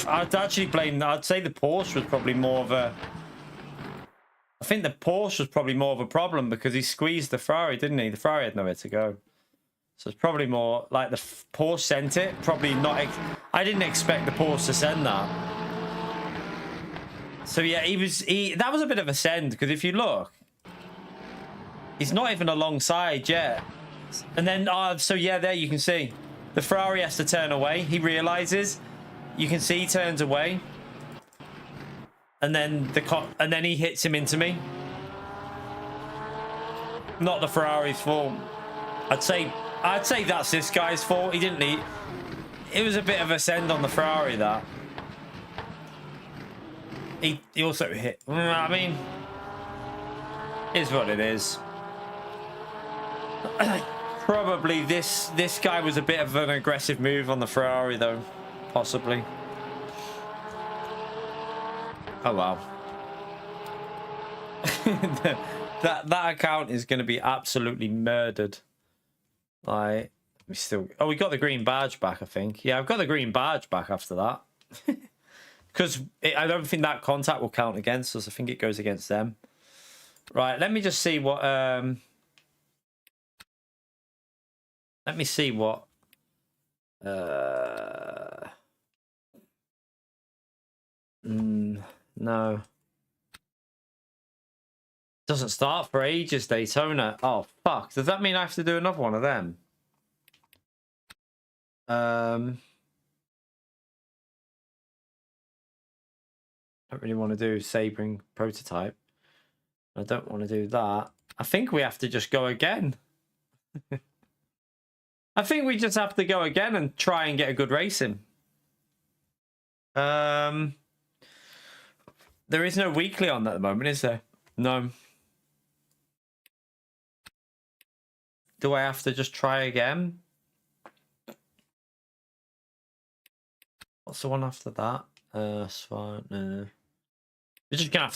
I'd actually blame. I'd say the Porsche was probably more of a. I think the Porsche was probably more of a problem because he squeezed the Ferrari, didn't he? The Ferrari had nowhere to go. So it's probably more like the Porsche sent it. Probably not. I didn't expect the Porsche to send that. So yeah, that was a bit of a send because if you look, he's not even alongside yet. And then, so yeah, there you can see the Ferrari has to turn away. He realizes. You can see he turns away. And then he hits him into me. Not the Ferrari's fault. I'd say that's this guy's fault. He didn't need. It was a bit of a send on the Ferrari that. He also hit. I mean, is what it is. Probably this guy was a bit of an aggressive move on the Ferrari though, possibly. Oh wow. that account is going to be absolutely murdered. Like we got the green badge back, I think. Yeah, I've got the green badge back after that. Because I don't think that contact will count against us. I think it goes against them. Right, let me just see what let me see what no. Doesn't start for ages, Daytona. Oh, fuck. Does that mean I have to do another one of them? I don't really want to do Sabring prototype. I don't want to do that. I think we have to just go again. I think we just have to go again and try and get a good racing. There is no weekly on at the moment, is there? No. Do I have to just try again? What's the one after that? That's fine. We're just gonna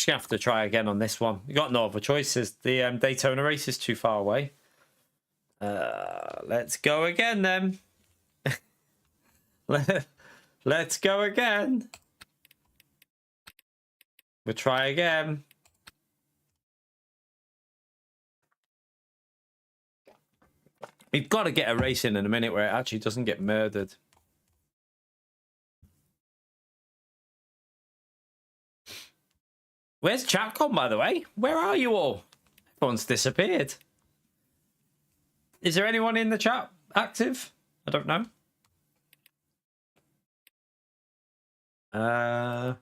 have to try again on this one. We got no other choices. The Daytona race is too far away. Let's go again then. Let's go again. We'll try again. We've got to get a race in a minute where it actually doesn't get murdered. Where's chat gone, by the way? Where are you all? Everyone's disappeared. Is there anyone in the chat active? I don't know. I'm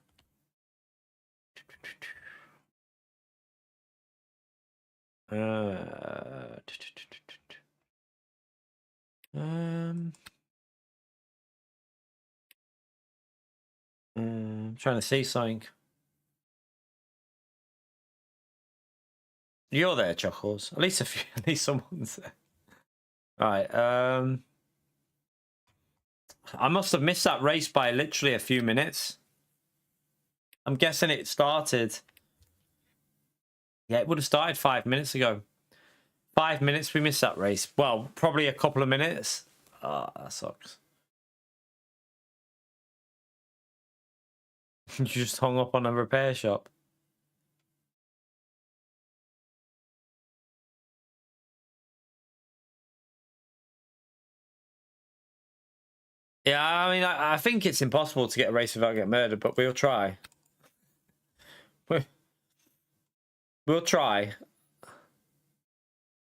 trying to see something. You're there, Chuckles. At least someone's there. Right. I must have missed that race by literally a few minutes. I'm guessing it started. Yeah, it would have started 5 minutes ago. 5 minutes we missed that race. Well, probably a couple of minutes. Ah, that sucks. You just hung up on a repair shop. Yeah, I mean, I think it's impossible to get a race without getting murdered, but we'll try. We'll try.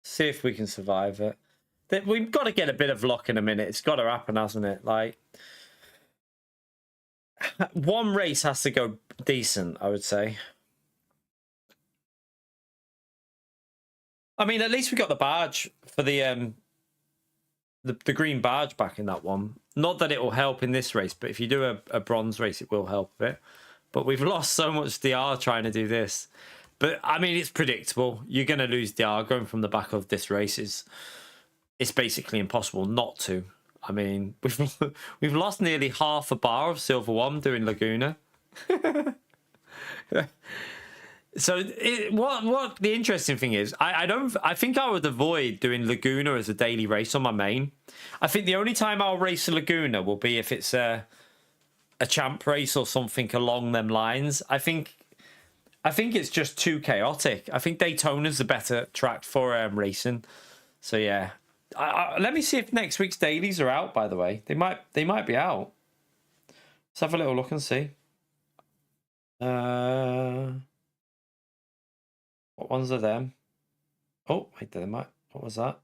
See if we can survive it. We've got to get a bit of luck in a minute. It's got to happen, hasn't it? Like, one race has to go decent, I would say. I mean, at least we got the badge for the green badge back in that one. Not that it will help in this race, but if you do a bronze race, it will help a bit. But we've lost so much DR trying to do this. But, I mean, it's predictable. You're going to lose DR going from the back of this race. It's basically impossible not to. I mean, we've lost nearly half a bar of Silver 1 doing Laguna. So what the interesting thing is, I think I would avoid doing Laguna as a daily race on my main. I think the only time I'll race a Laguna will be if it's a champ race or something along them lines. I think it's just too chaotic. I think Daytona's the better track for racing. So yeah, let me see if next week's dailies are out. By the way, they might be out. Let's have a little look and see. What ones are them? Oh, wait, they might. What was that?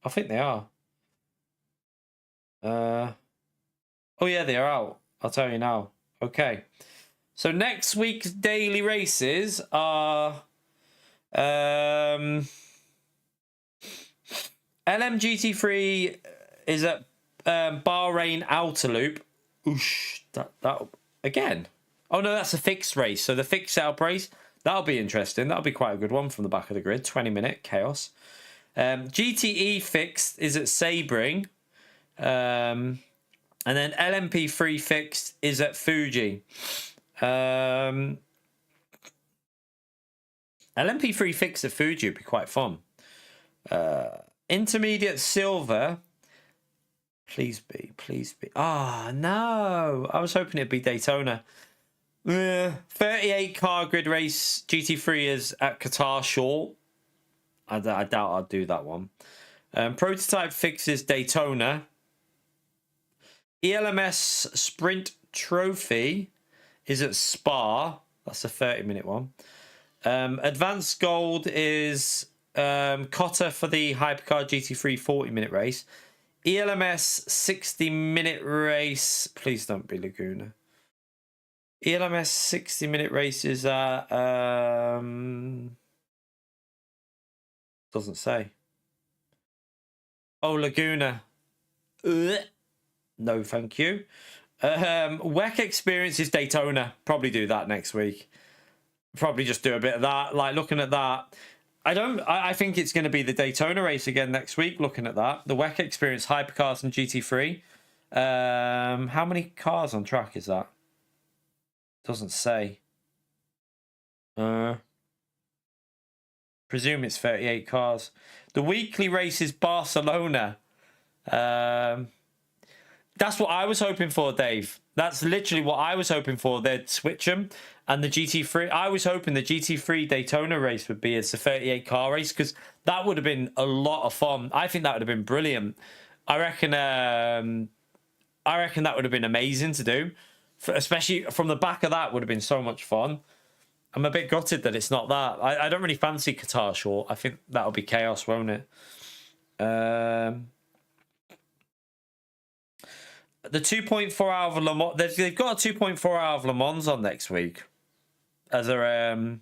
I think they are. Oh yeah, they are out. I'll tell you now. Okay. So next week's daily races are LMGT3 is at Bahrain Outer Loop. Oosh, that again. Oh no, that's a fixed race. So the fixed setup race, that'll be interesting. That'll be quite a good one from the back of the grid. 20-minute chaos. GTE fixed is at Sebring. And then LMP3 fixed is at Fuji. LMP3 fixed at Fuji would be quite fun. Intermediate silver. Please be. Ah, no. I was hoping it'd be Daytona. 38 car grid race. GT3 is at Qatar short. I doubt I'll do that one. Prototype fixes Daytona. ELMS Sprint Trophy is at Spa. That's a 30-minute one. Advanced Gold is Cotta for the Hypercar GT3 40-minute race. ELMS 60-minute race. Please don't be Laguna. ELMS 60-minute race is at... doesn't say. Oh, Laguna. Ugh. No, thank you. WEC Experience is Daytona. Probably do that next week. Probably just do a bit of that. Like, looking at that. I think it's going to be the Daytona race again next week, looking at that. The WEC Experience, Hypercars and GT3. How many cars on track is that? Doesn't say. Presume it's 38 cars. The weekly race is Barcelona. That's what I was hoping for, Dave. That's literally what I was hoping for. They'd switch them. And the GT3, I was hoping the GT3 Daytona race would be as a 38 car race, because that would have been a lot of fun. I think that would have been brilliant. I reckon that would have been amazing to do. Especially from the back of that would have been so much fun. I'm a bit gutted that it's not that. I don't really fancy Qatar short. I think that'll be chaos, won't it? The 2.4 hour of Le Mans, they've got a 2.4 hour of Le Mans on next week as a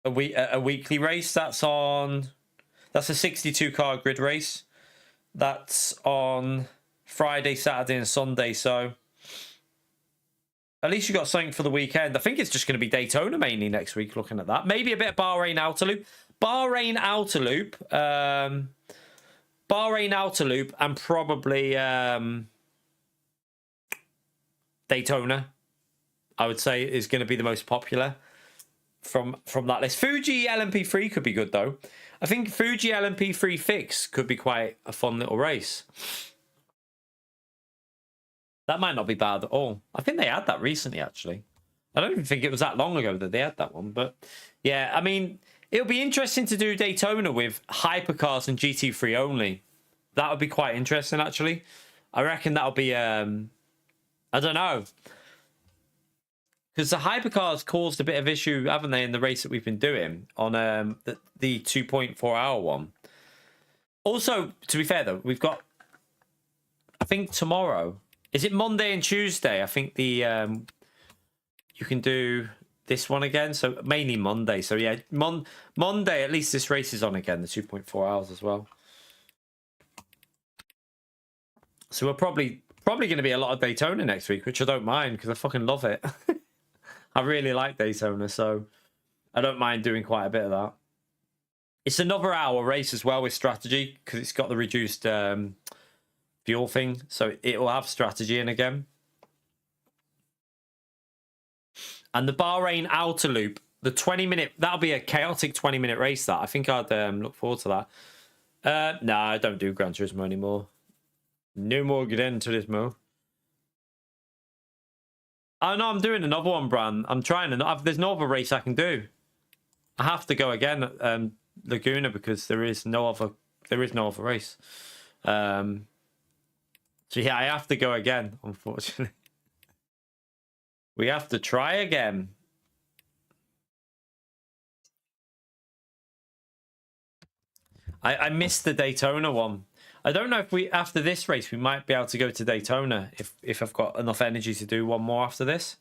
weekly race. That's a 62 car grid race. That's on Friday, Saturday, and Sunday. So at least you got something for the weekend. I think it's just going to be Daytona mainly next week. Looking at that, maybe a bit of Bahrain Outer Loop. Bahrain Outer Loop, and probably Daytona, I would say, is going to be the most popular from that list. Fuji LMP3 could be good, though. I think Fuji LMP3 fix could be quite a fun little race. That might not be bad at all. I think they had that recently, actually. I don't even think it was that long ago that they had that one. But, yeah, I mean... It'll be interesting to do Daytona with hypercars and GT3 only. That would be quite interesting, actually. I reckon that'll be, I don't know. Because the hypercars caused a bit of issue, haven't they, in the race that we've been doing on the 2.4 hour one. Also, to be fair, though, we've got, I think tomorrow, Is it Monday and Tuesday? I think the you can do this one again. So mainly Monday. So yeah, Monday, at least this race is on again, the 2.4 hours as well. So we're probably going to be a lot of Daytona next week, which I don't mind because I fucking love it. I really like Daytona, so I don't mind doing quite a bit of that. It's another hour race as well with strategy because it's got the reduced fuel thing, so it will have strategy in again. And the Bahrain outer loop, the 20-minute, that'll be a chaotic 20-minute race. That I think I'd look forward to that. No, I don't do Gran Turismo anymore. No more get into this, Mo. Oh no, I'm doing another one, Bran. I'm trying to. There's no other race I can do. I have to go again at Laguna because there is no other race. So yeah, I have to go again. Unfortunately, we have to try again. I missed the Daytona one. I don't know if we, after this race, we might be able to go to Daytona if I've got enough energy to do one more after this.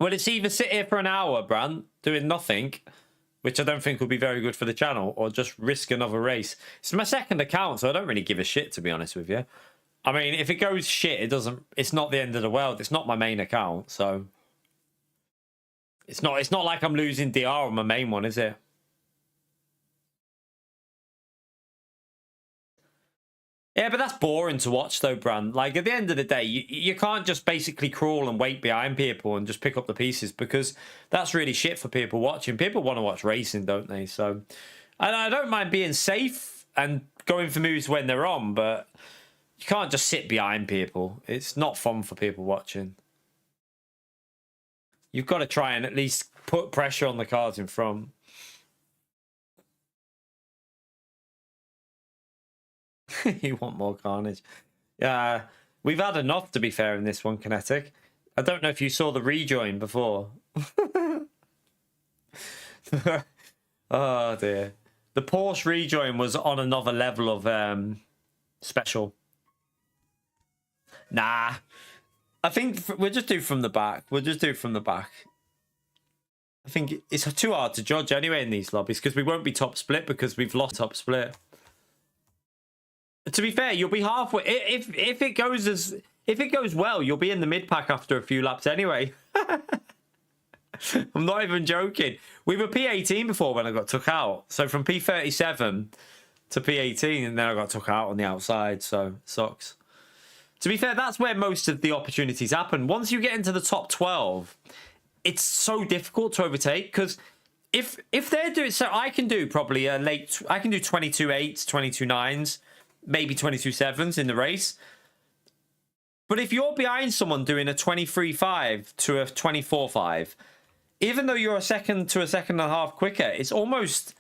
Well, it's either sit here for an hour, Bran, doing nothing, which I don't think will be very good for the channel, or just risk another race. It's my second account, so I don't really give a shit, to be honest with you. I mean, if it goes shit, it's not the end of the world. It's not my main account, so it's not like I'm losing DR on my main one, is it? Yeah, but that's boring to watch, though, Bran. Like, at the end of the day, you can't just basically crawl and wait behind people and just pick up the pieces because that's really shit for people watching. People want to watch racing, don't they? So, and I don't mind being safe and going for moves when they're on, but you can't just sit behind people. It's not fun for people watching. You've got to try and at least put pressure on the cars in front. You want more carnage. Yeah, we've had enough, to be fair, in this one, Kinetic. I don't know if you saw the rejoin before. Oh, dear. The Porsche rejoin was on another level of special. Nah. I think we'll just do from the back. We'll just do from the back. I think it's too hard to judge anyway in these lobbies because we won't be top split because we've lost top split. To be fair, you'll be halfway. If it goes well, you'll be in the mid pack after a few laps anyway. I'm not even joking. We were P18 before when I got took out. So from P37 to P18, and then I got took out on the outside. So sucks. To be fair, that's where most of the opportunities happen. Once you get into the top 12, it's so difficult to overtake because if they're doing, so I can do probably I can do 22.8s, 22.9s. Maybe 22.7s in the race. But if you're behind someone doing a 23.5 to a 24.5, even though you're a second to a second and a half quicker, it's almost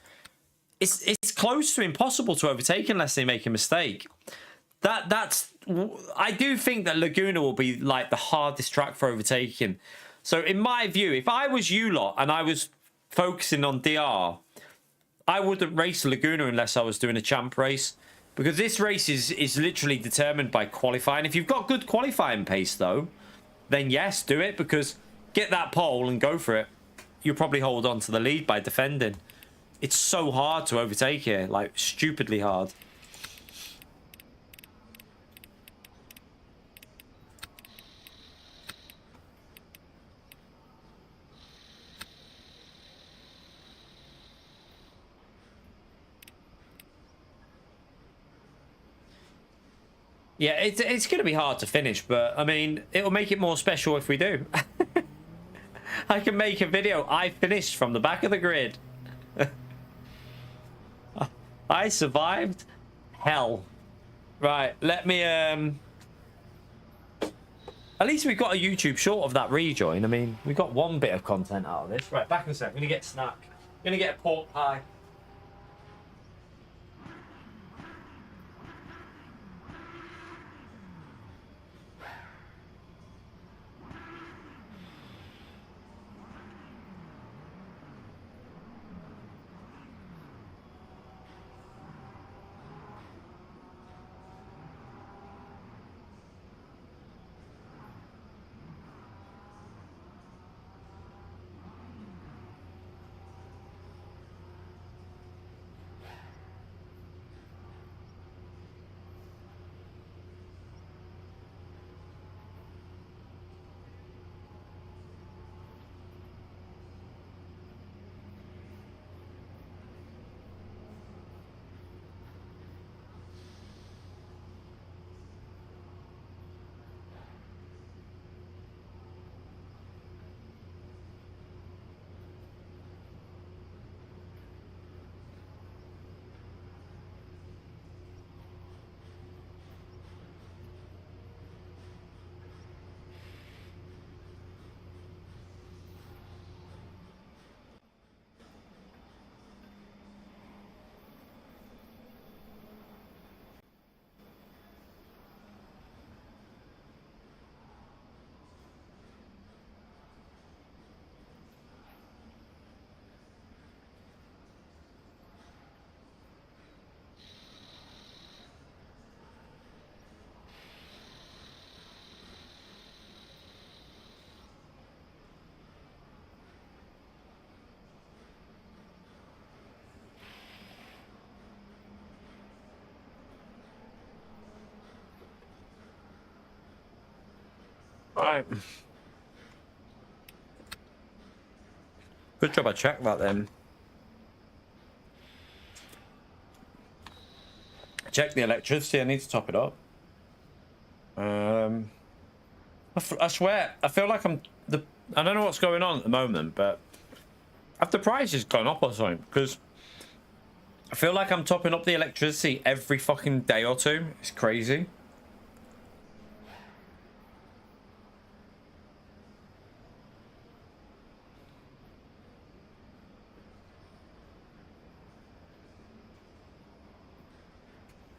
it's close to impossible to overtake unless they make a mistake. I do think that Laguna will be like the hardest track for overtaking. So in my view, if I was you lot and I was focusing on DR, I wouldn't race Laguna unless I was doing a champ race. Because this race is literally determined by qualifying. If you've got good qualifying pace, though, then yes, do it. Because get that pole and go for it. You'll probably hold on to the lead by defending. It's so hard to overtake here. Like, stupidly hard. Yeah, it's going to be hard to finish, but, I mean, it'll make it more special if we do. I can make a video. I finished from the back of the grid. I survived hell. Right, let me, at least we got a YouTube short of that rejoin. I mean, we got one bit of content out of this. Right, back in a sec. I'm going to get a snack. I'm going to get a pork pie. Right. Good job I checked that then. Check the electricity. I need to top it up. I swear, I feel like I don't know what's going on at the moment, but have the prices gone up or something? Because I feel like I'm topping up the electricity every fucking day or two. It's crazy.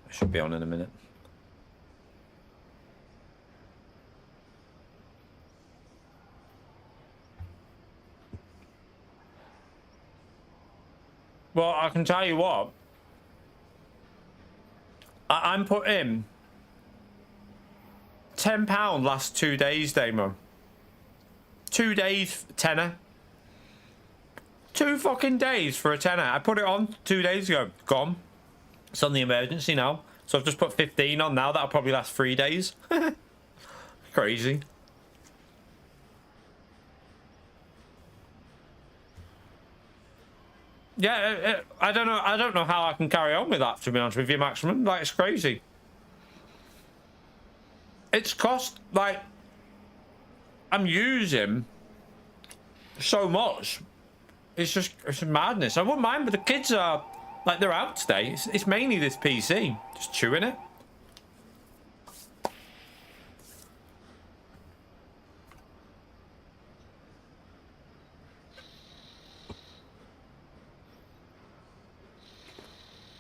I should be on in a minute. Well, I can tell you what. I'm putting £10 last 2 days, Damo. 2 days, tenner. 2 fucking days for a tenner. I put it on 2 days ago. Gone. It's on the emergency now. So I've just put 15 on now. That'll probably last 3 days. Crazy. Yeah, I don't know how I can carry on with that, to be honest with you, Maximum. Like, it's crazy. It's cost, like, I'm using so much. It's madness. I wouldn't mind, but the kids are, like, they're out today. It's mainly this PC. Just chewing it.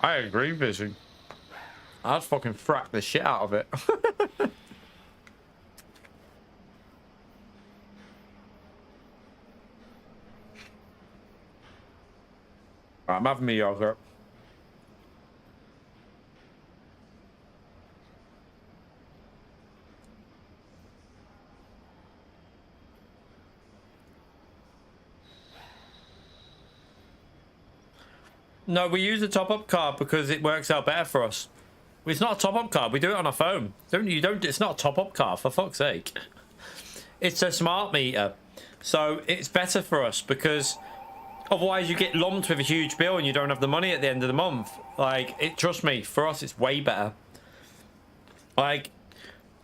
I agree, Busy. I'd fucking frack the shit out of it. Right, I'm having my yogurt. No, we use a top-up card because it works out better for us. It's not a top-up card. We do it on our phone. It's not a top-up card, for fuck's sake. It's a smart meter. So it's better for us because otherwise you get lumped with a huge bill and you don't have the money at the end of the month. Like, trust me, for us it's way better. Like,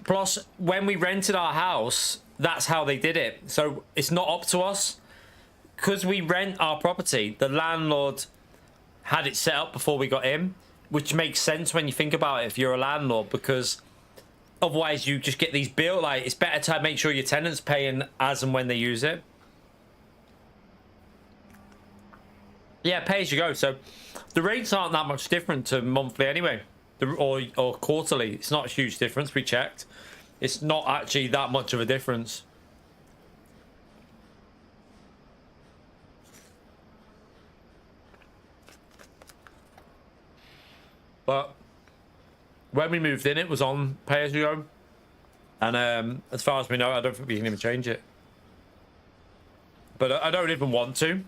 plus when we rented our house, that's how they did it. So it's not up to us. Because we rent our property, the landlord had it set up before we got in, which makes sense when you think about it if you're a landlord, because otherwise you just get these bills. Like, it's better to make sure your tenant's paying as and when they use it. Yeah, pay as you go. So the rates aren't that much different to monthly anyway, or quarterly. It's not a huge difference. We checked. It's not actually that much of a difference. But when we moved in, it was on pay as you go. And as far as we know, I don't think we can even change it. But I don't even want to.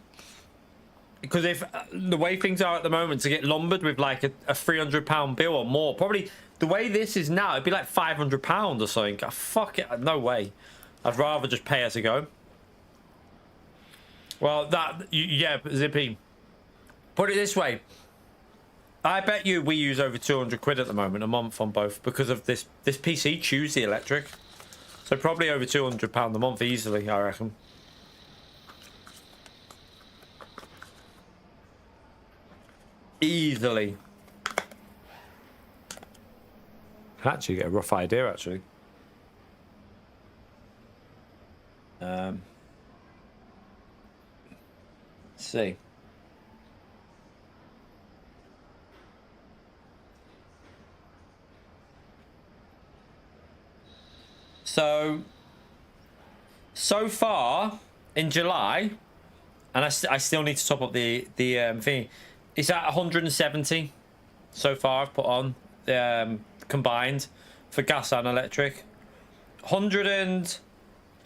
Because if the way things are at the moment, to get lumbered with like a £300 bill or more, probably the way this is now, it'd be like £500 or something. Oh, fuck it, no way. I'd rather just pay as you go. Well, yeah, Zippy. Put it this way. I bet you we use over 200 quid at the moment a month on both because of this PC chews the electric. So probably over £200 a month easily, I reckon. Easily. I actually get a rough idea, actually. Let's see. So far in July, and I still need to top up the thing. It's at 170 so far. I've put on combined for gas and electric.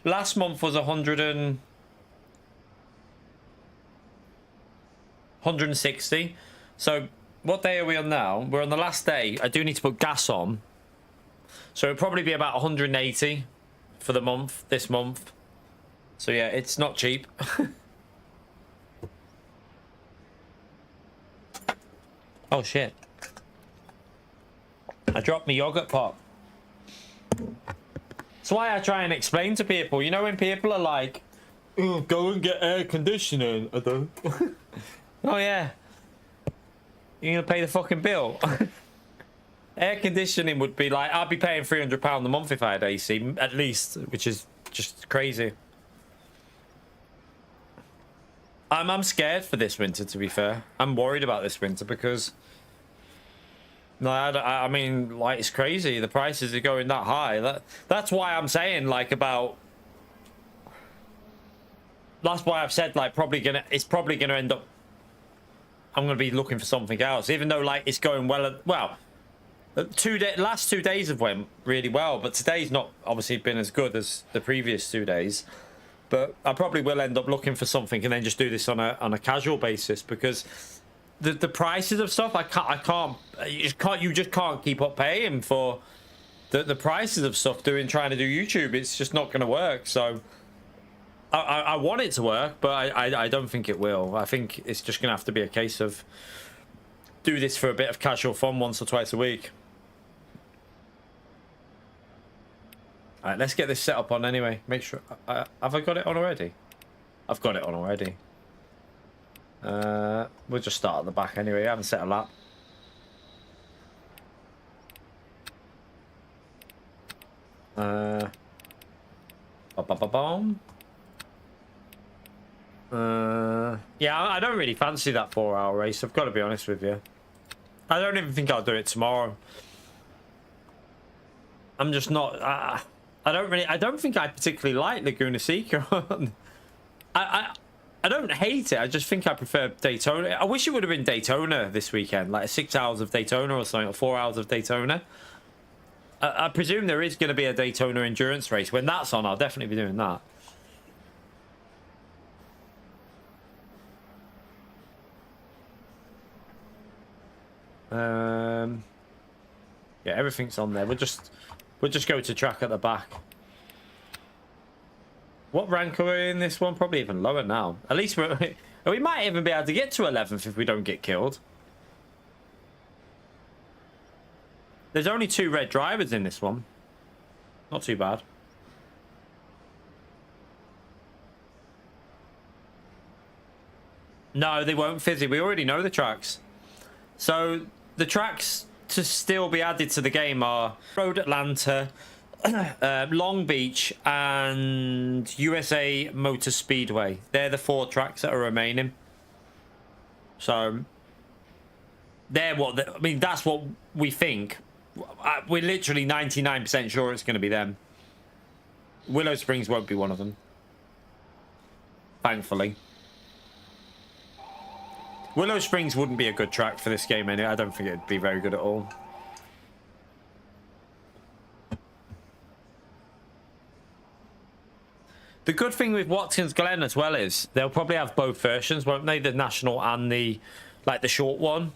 Last month was 160. So what day are we on now? We're on the last day. I do need to put gas on. So it'll probably be about 180 for the month, this month. So yeah, it's not cheap. Oh shit. I dropped my yogurt pot. That's why I try and explain to people. You know when people are like, oh, go and get air conditioning. I don't. Oh yeah. You're gonna pay the fucking bill. Air conditioning would be like, I'd be paying £300 a month if I had AC, at least, which is just crazy. I'm scared for this winter, to be fair. I'm worried about this winter because, no, I mean, like, it's crazy. The prices are going that high. That's why I'm saying, like, about. That's why I've said, like, it's probably gonna end up. I'm gonna be looking for something else, even though, like, it's going well. Well, last 2 days have went really well, but today's not obviously been as good as the previous 2 days. But I probably will end up looking for something and then just do this on a casual basis because the prices of stuff you just can't keep up paying for the prices of stuff trying to do YouTube. It's just not going to work. So I want it to work, but I don't think it will. I think it's just going to have to be a case of do this for a bit of casual fun once or twice a week. All right, let's get this set up on anyway. Make sure. Have I got it on already? I've got it on already. We'll just start at the back anyway. I haven't set a lap. Yeah, I don't really fancy that 4-hour race. I've got to be honest with you. I don't even think I'll do it tomorrow. I'm just not. I don't think I particularly like Laguna Seca. I don't hate it. I just think I prefer Daytona. I wish it would have been Daytona this weekend, like 6 hours of Daytona or something, or 4 hours of Daytona. I presume there is going to be a Daytona endurance race. When that's on, I'll definitely be doing that. Yeah, everything's on there. We'll just go to track at the back. What rank are we in this one? Probably even lower now. At least we might even be able to get to 11th if we don't get killed. There's only 2 red drivers in this one. Not too bad. No, they won't fizzy. We already know the tracks. So the tracks to still be added to the game are Road Atlanta, Long Beach, and USA Motor Speedway. They're the 4 tracks that are remaining. So they're I mean, that's what we think. We're literally 99% sure it's going to be them. Willow Springs won't be one of them, thankfully. Willow Springs wouldn't be a good track for this game anyway. I don't think it'd be very good at all. The good thing with Watkins Glen as well is they'll probably have both versions, won't they? The national and the short one,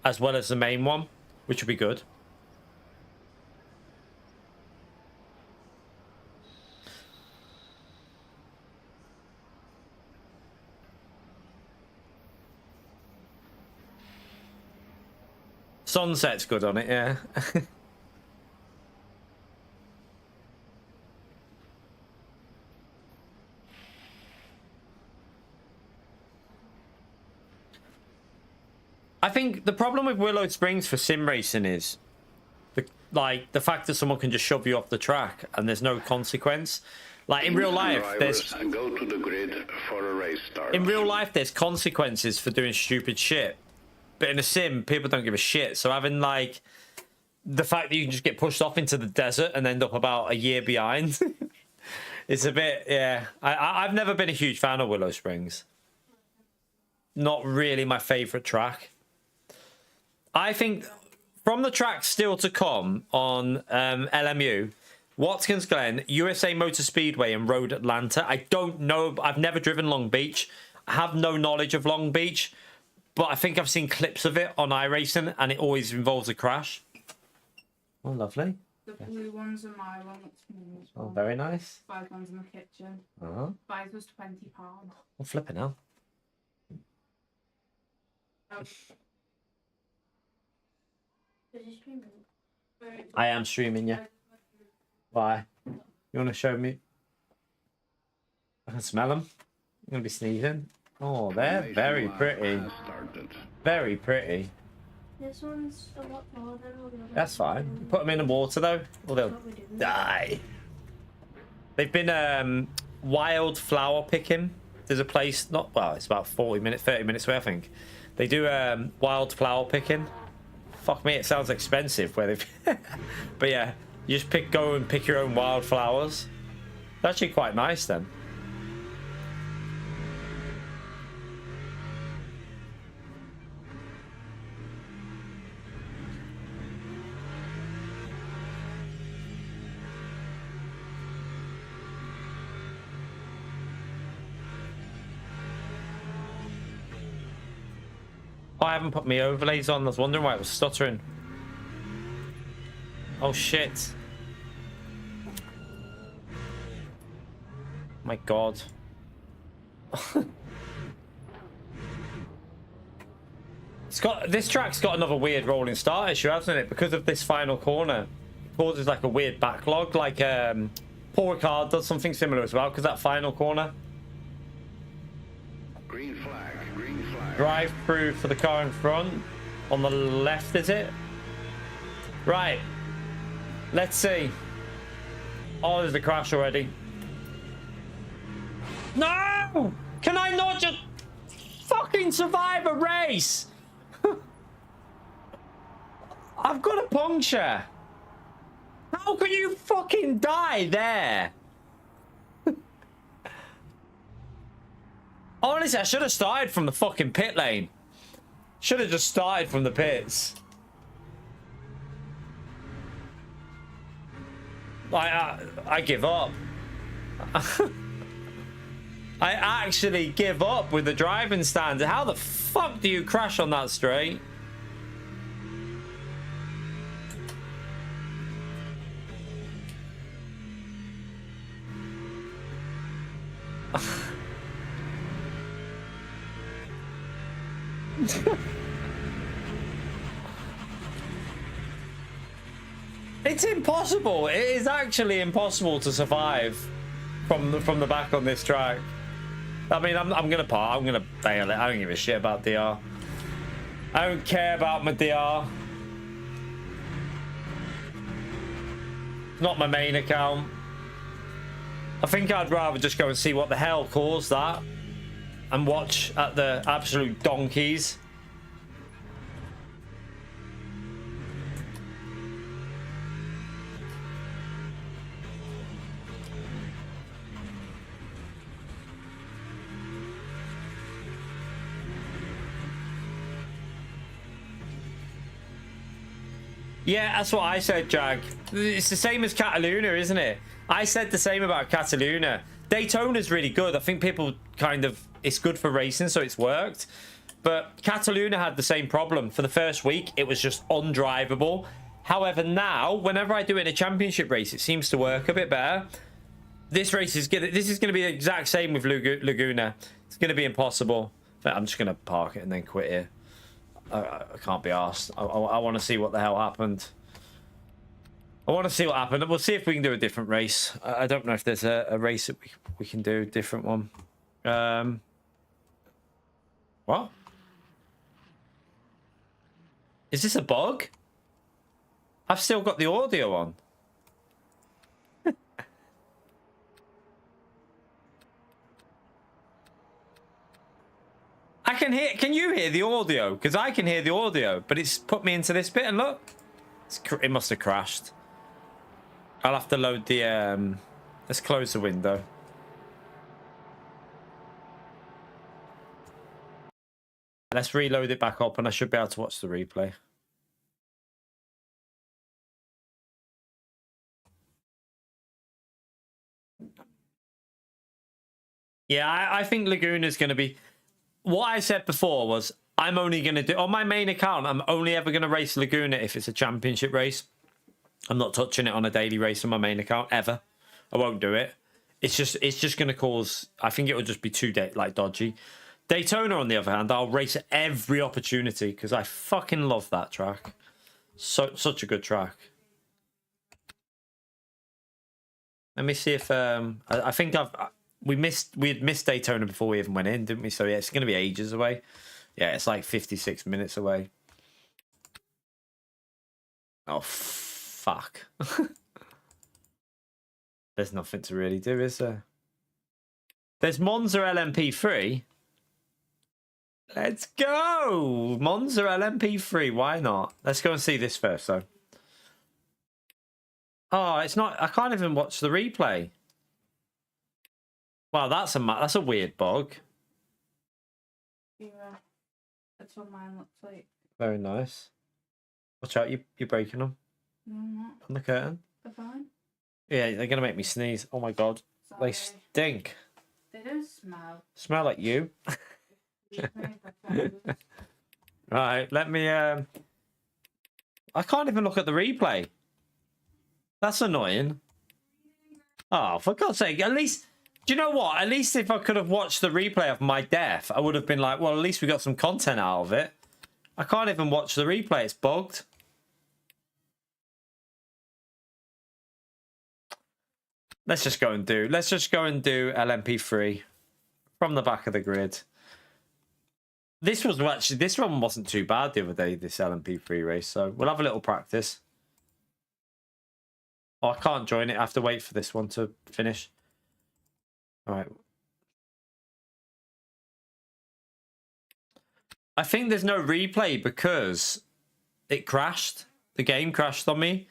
as well as the main one, which would be good. Sunset's good on it, yeah. I think the problem with Willow Springs for sim racing is the fact that someone can just shove you off the track and there's no consequence. Like in real life, there's go to the grid for a race start. In real life, there's consequences for doing stupid shit. But in a sim, people don't give a shit. So having like the fact that you can just get pushed off into the desert and end up about a year behind, it's a bit, yeah. I've never been a huge fan of Willow Springs. Not really my favorite track. I think from the tracks still to come on LMU, Watkins Glen, USA Motor Speedway, and Road Atlanta. I don't know. I've never driven Long Beach. I have no knowledge of Long Beach. But I think I've seen clips of it on iRacing, and it always involves a crash. Oh, lovely. The blue ones are my one. That's me as Oh, well. very nice. 5 ones in the kitchen. Uh-huh. 5 was £20. I'm flipping out. Oh, I am streaming, yeah. Why? You want to show me? I can smell them. I'm going to be sneezing. Oh, they're very pretty. Has started. Very pretty. This one's a lot more than all the others. That's fine. Put them in the water, though, or they'll What we do. die. They've been wildflower picking. There's a place, not, well, it's about 30 minutes away, I think. They do wildflower picking. Fuck me, it sounds expensive where they've... But yeah, you just go and pick your own wildflowers. It's actually quite nice then. Oh, I haven't put my overlays on. I was wondering why it was stuttering. Oh shit. My god. This track's got another weird rolling start issue, hasn't it? Because of this final corner. It causes like a weird backlog, like Paul Ricard does something similar as well, because that final corner. Green flag, green flag. Drive through for the car in front. On the left, is it? Right. Let's see. Oh, there's a crash already. No! Can I not just fucking survive a race? I've got a puncture. How can you fucking die there? Honestly, I should have started from the fucking pit lane. Should have just started from the pits. I give up. I actually give up with the driving standard. How the fuck do you crash on that straight? It's impossible. It is actually impossible to survive from the back on this track. I mean, I'm gonna part. I'm gonna bail it. I don't give a shit about DR. I don't care about my DR. It's not my main account. I think I'd rather just go and see what the hell caused that and watch at the absolute donkeys. Yeah, that's what I said, Jag. It's the same as Cataluna, isn't it? I said the same about Cataluna. Daytona's really good. I think people kind of... It's good for racing, so it's worked. But Cataluna had the same problem. For the first week, it was just undrivable. However, now, whenever I do it in a championship race, it seems to work a bit better. This race is going to... This is going to be the exact same with Laguna. It's going to be impossible. But I'm just going to park it and then quit here. I can't be arsed. I want to see what the hell happened. I want to see what happened. We'll see if we can do a different race. I don't know if there's a race that we can do, a different one. What? Is this a bug? I've still got the audio on. I can hear. Can you hear the audio? Because I can hear the audio, but it's put me into this bit. And look, it must have crashed. I'll have to load the. Let's close the window. Let's reload it back up, and I should be able to watch the replay. Yeah, I think Laguna's going to be... What I said before was I'm only going to do... On my main account, I'm only ever going to race Laguna if it's a championship race. I'm not touching it on a daily race on my main account ever. I won't do it. It's just going to cause. I think it will just be too dodgy. Daytona, on the other hand, I'll race at every opportunity because I fucking love that track. Such a good track. Let me see if I think we had missed Daytona before we even went in, didn't we? So yeah, it's going to be ages away. Yeah, it's like 56 minutes away. Oh fuck. There's nothing to really do, is there? There's Monza LMP3. Let's go! Monza LMP3, why not? Let's go and see this first, though. Oh, it's not... I can't even watch the replay. Wow, that's a weird bug. Yeah. That's what mine looks like. Very nice. Watch out, you're breaking them. No, I'm not. On the curtain. They're fine. Yeah, they're going to make me sneeze. Oh, my God. They Sorry. stink. They do smell. Smell like you. Right, let me... I can't even look at the replay. That's annoying. Oh, for God's sake, at least... Do you know what? At least if I could have watched the replay of my death, I would have been like, well, at least we got some content out of it. I can't even watch the replay. It's bugged. Let's just go and do LMP3 from the back of the grid. This one wasn't too bad the other day, this LMP3 race, so we'll have a little practice. Oh, I can't join it. I have to wait for this one to finish. All right. I think there's no replay because it crashed. The game crashed on me.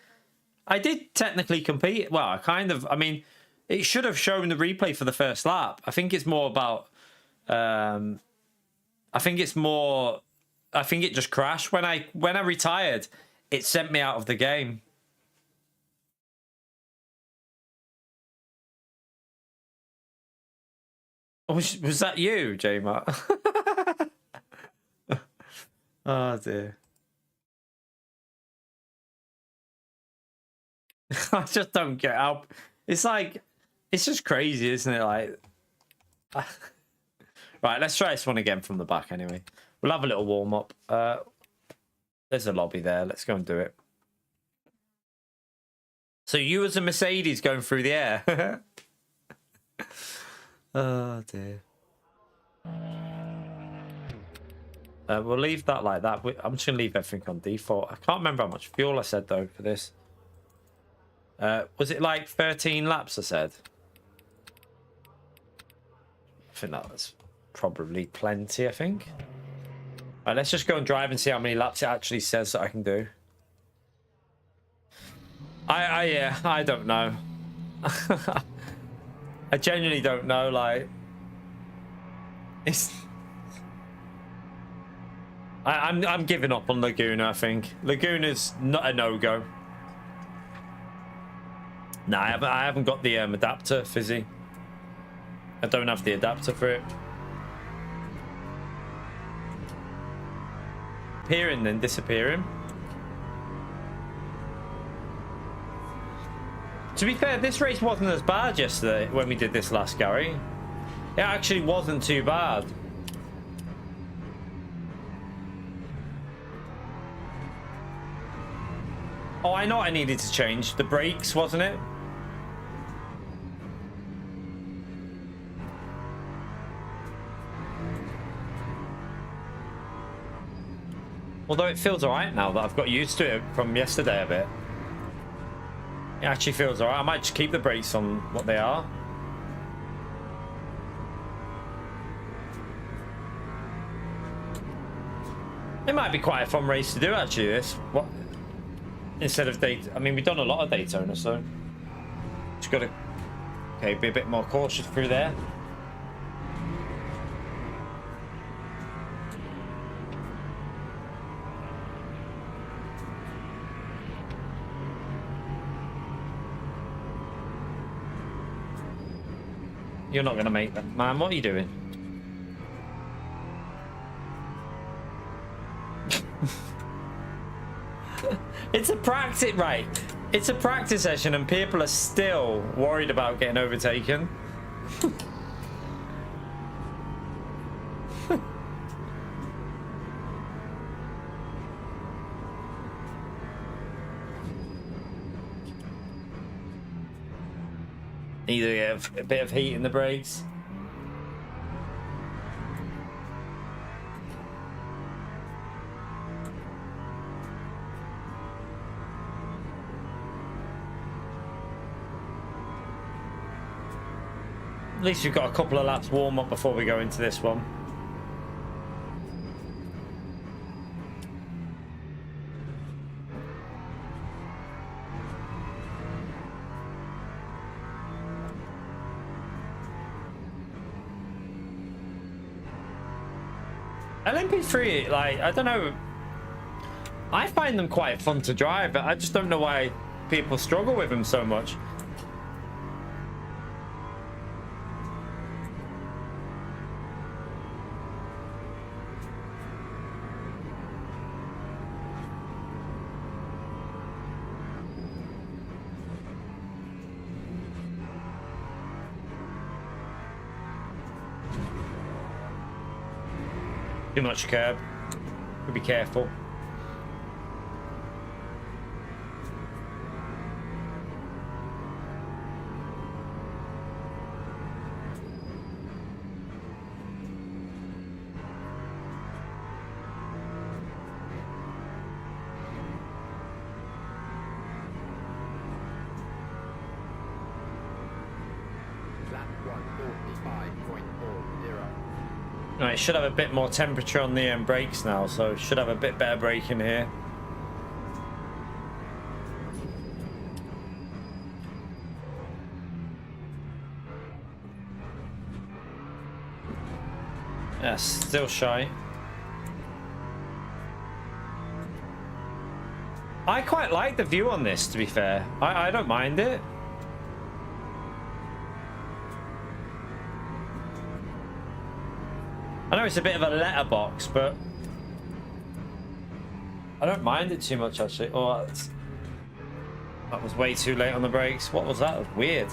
I did technically compete. Well, I mean, it should have shown the replay for the first lap. I think it's more about... I think it just crashed. When I retired, it sent me out of the game. Was that you, J-Mart? Oh, dear. I just don't get how... It's like... It's just crazy, isn't it? Like... Right, let's try this one again from the back anyway. We'll have a little warm-up. There's a lobby there. Let's go and do it. So you as a Mercedes going through the air. Oh, dear. We'll leave that like that. I'm just going to leave everything on default. I can't remember how much fuel I said, though, for this. Was it like 13 laps, I said? I think that was probably plenty, I think. All right, let's just go and drive and see how many laps it actually says that I can do. Yeah, I don't know. I genuinely don't know, like... I'm giving up on Laguna, I think. Laguna's not a no-go. No, I haven't got the adapter, Fizzy. I don't have the adapter for it. Appearing then disappearing. To be fair, this race wasn't as bad yesterday when we did this last, Gary. It actually wasn't too bad. Oh, I know I needed to change the brakes, wasn't it? Although it feels alright now that I've got used to it from yesterday a bit. It actually feels alright. I might just keep the brakes on what they are. It might be quite a fun race to do, actually, this. What? Instead of I mean, we've done a lot of Daytona, so... Just gotta... Okay, be a bit more cautious through there. You're not gonna make that, man. What are you doing? It's a practice, right? It's a practice session and people are still worried about getting overtaken. Either get a bit of heat in the brakes. At least we've got a couple of laps warm up before we go into this one. LMP3, like, I don't know. I find them quite fun to drive, but I just don't know why people struggle with them so much. Too much curb. Be careful. Lap 145.40. Right, should have a bit more temperature on the brakes now, so should have a bit better braking here. Yeah, still shy. I quite like the view on this, to be fair. I don't mind it. I know it's a bit of a letterbox, but I don't mind it too much, actually. Oh, that was way too late on the brakes. What was that? That was weird.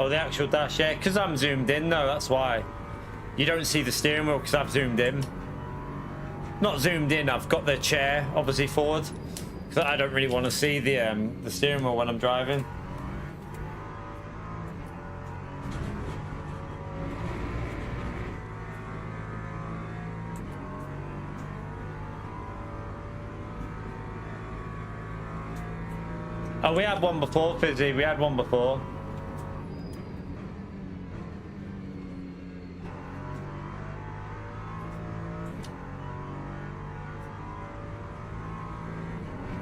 Oh, the actual dash, yeah, because I'm zoomed in, no, that's why. You don't see the steering wheel because I've zoomed in. Not zoomed in, I've got the chair, obviously, forward. Because I don't really want to see the steering wheel when I'm driving. Oh, we had one before, Fizzy, we had one before.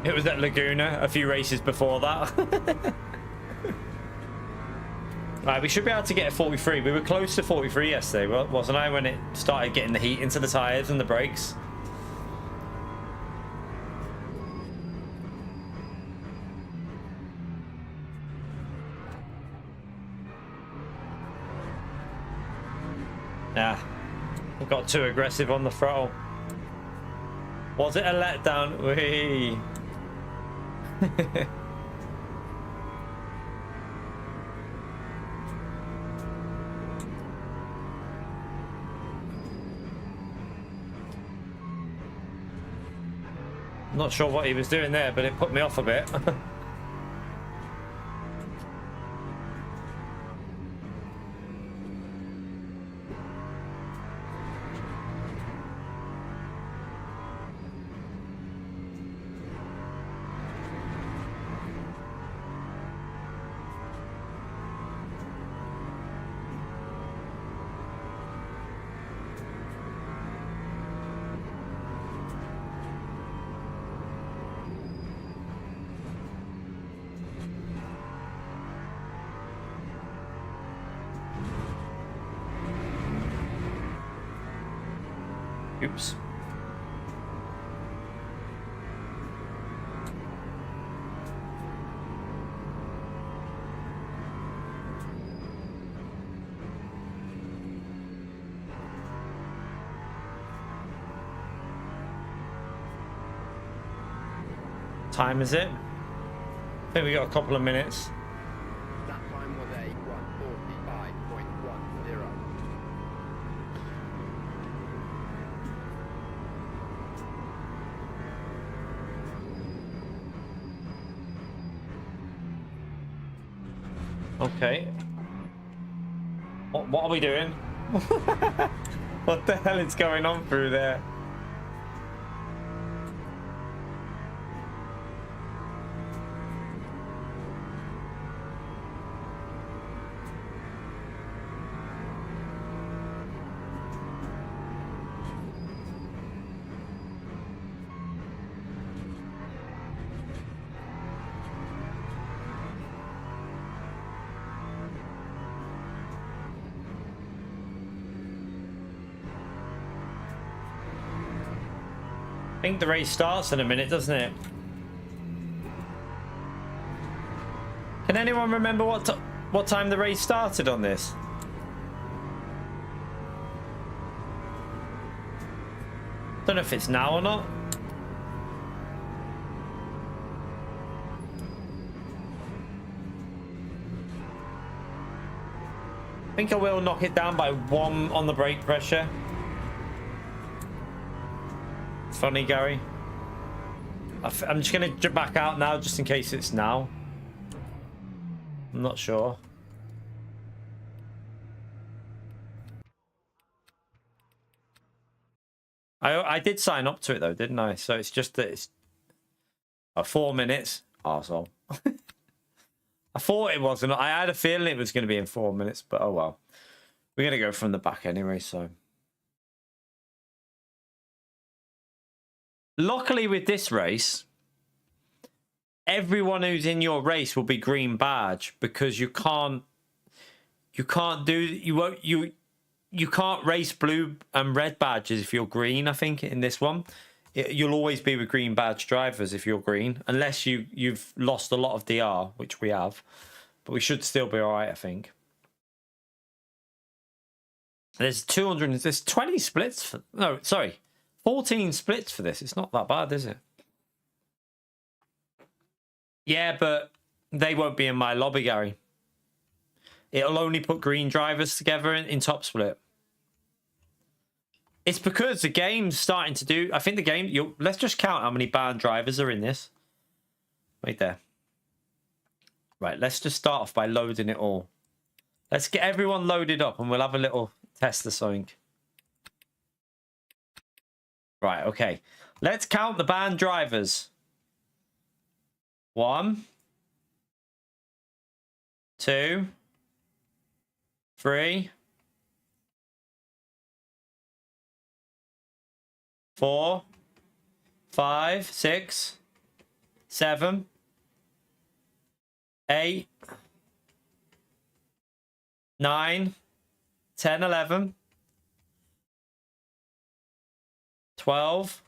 It was at Laguna a few races before that. Right, we should be able to get a 43. We were close to 43 yesterday, wasn't I, when it started getting the heat into the tyres and the brakes? Yeah, we got too aggressive on the throttle. Was it a letdown? Wee. Not sure what he was doing there, but it put me off a bit. Oops. time is it? I think we got a couple of minutes. That time was a 1:45.10. Okay. What are we doing? What the hell is going on through there? I think the race starts in a minute, doesn't it? Can anyone remember what time the race started on this? Don't know if it's now or not. I think I will knock it down by 1 on the brake pressure. Funny, Gary. I'm just going to back out now just in case it's now. I'm not sure. I did sign up to it though, didn't I? So it's just that it's 4 minutes. Arsehole. I thought it wasn't. I had a feeling it was going to be in 4 minutes, but oh well. We're going to go from the back anyway, so. Luckily with this race, everyone who's in your race will be green badge because you can't race blue and red badges if you're green. I think in this one, you'll always be with green badge drivers if you're green, unless you've lost a lot of DR, which we have, but we should still be all right, I think. There's 20 splits for, no, sorry. 14 splits for this. It's not that bad, is it? Yeah, but they won't be in my lobby, Gary. It'll only put green drivers together in top split. It's because the game's starting to do... I think the game... let's just count how many banned drivers are in this. Right there. Right, let's just start off by loading it all. Let's get everyone loaded up and we'll have a little test or something. Right, okay. Let's count the banned drivers. 1, 2, 3, 4, 5, 6, 7, 8, 9, 10, 11, 12,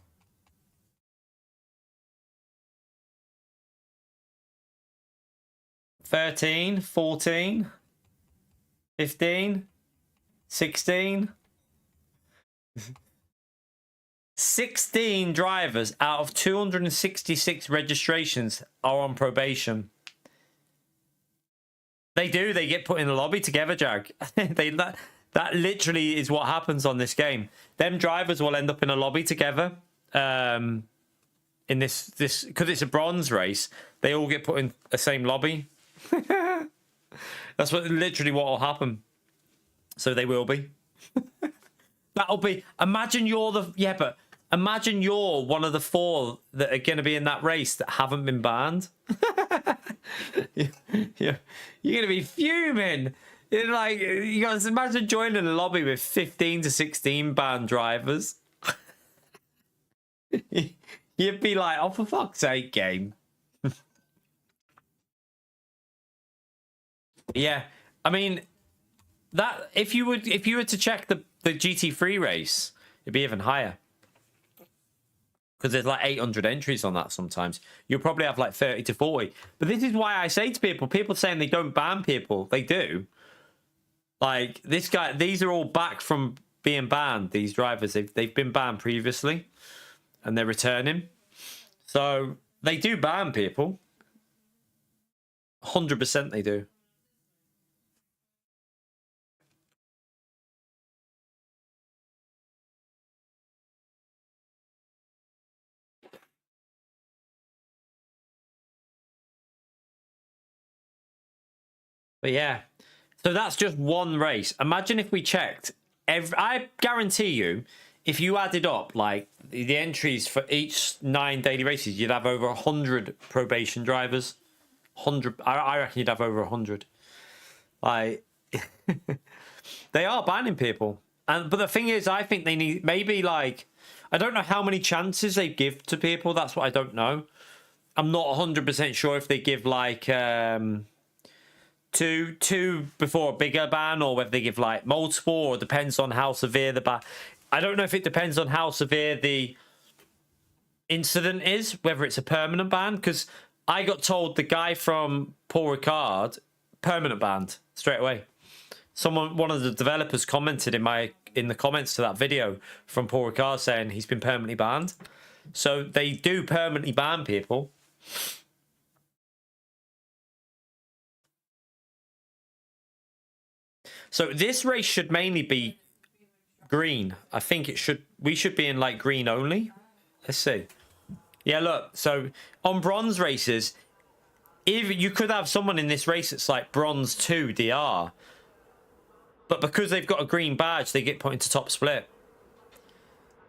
13, 14, 15, 16, 16 drivers out of 266 registrations are on probation. They get put in the lobby together, Jag. That literally is what happens on this game. Them drivers will end up in a lobby together. In this because it's a bronze race, they all get put in the same lobby. That's literally what will happen. So they will be. That'll be. Imagine you're imagine you're one of the 4 that are going to be in that race that haven't been banned. You're going to be fuming. You're like, you guys imagine joining a lobby with 15 to 16 banned drivers. You'd be like, oh, for fuck's sake, game. Yeah, I mean, that if you were to check the GT3 race, it'd be even higher. Because there's like 800 entries on that sometimes. You'll probably have like 30 to 40. But this is why I say to people saying they don't ban people. They do. Like, this guy, these are all back from being banned, these drivers. They've been banned previously. And they're returning. So, They do ban people. 100% they do. But yeah, so that's just one race. Imagine if we checked I guarantee you, if you added up like the entries for each 9 daily races, you'd have over 100 probation drivers. 100. I reckon you'd have over 100. Like, they are banning people, but the thing is, I think they need maybe like, I don't know how many chances they give to people. That's what I don't know. I'm not 100% sure if they give like two before a bigger ban, or whether they give like multiple, or it depends on how severe the ban. I don't know if it depends on how severe the incident is, whether it's a permanent ban, because I got told the guy from Paul Ricard permanent banned straight away. One of the developers commented in the comments to that video from Paul Ricard saying he's been permanently banned. So they do permanently ban people. So this race should mainly be green. I think we should be in like green only. Let's see. Yeah, look. So on bronze races, if you could have someone in this race that's like bronze 2 DR, but because they've got a green badge, they get put into top split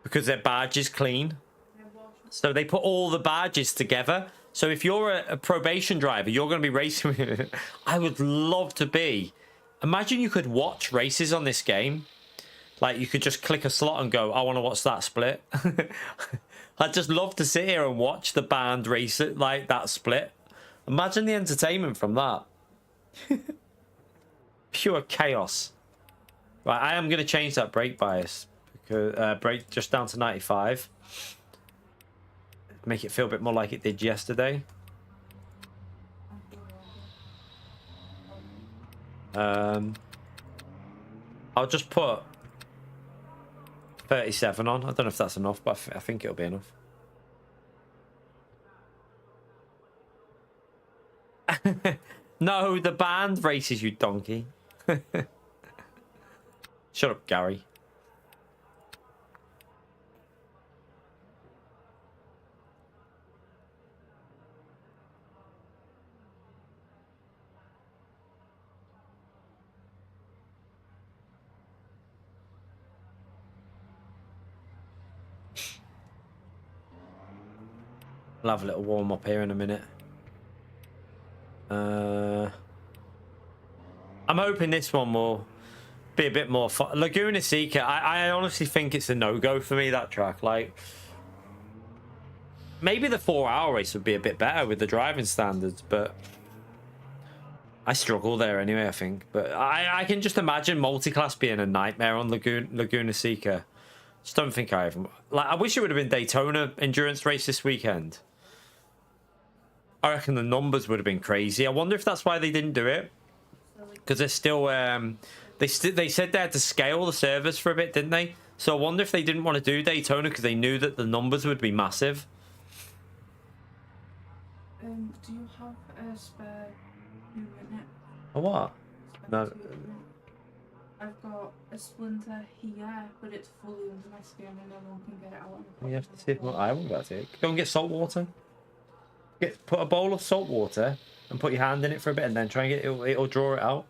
because their badge is clean. So they put all the badges together. So if you're a probation driver, you're going to be racing with it. I would love to be. Imagine you could watch races on this game. Like, you could just click a slot and go, I want to watch that split. I'd just love to sit here and watch the band race it, like that split. Imagine the entertainment from that. Pure chaos. Right, I am going to change that brake bias. Because, brake just down to 95. Make it feel a bit more like it did yesterday. I'll just put 37 on. I don't know if that's enough, but I think it'll be enough. No, the band races, you donkey. Shut up, Gary. I'll have a little warm up here in a minute. I'm hoping this one will be a bit more fun. Laguna Seca, I honestly think it's a no-go for me, that track. Like, maybe the 4-hour race would be a bit better with the driving standards, but I struggle there anyway, I think. But I can just imagine multi-class being a nightmare on Laguna Seca. Just don't think I even... Like, I wish it would have been Daytona endurance race this weekend. I reckon the numbers would have been crazy. I wonder if that's why they didn't do it. Because they're still... They said they had to scale the servers for a bit, didn't they? So I wonder if they didn't want to do Daytona because they knew that the numbers would be massive. Do you have a spare 2 minute? A what? No. 2 minute? I've got a splinter here, but it's fully under my skin and no one can get it out. You have to see if I won't get it. Go and get salt water. Put a bowl of salt water and put your hand in it for a bit, and then try and get it. It'll draw it out.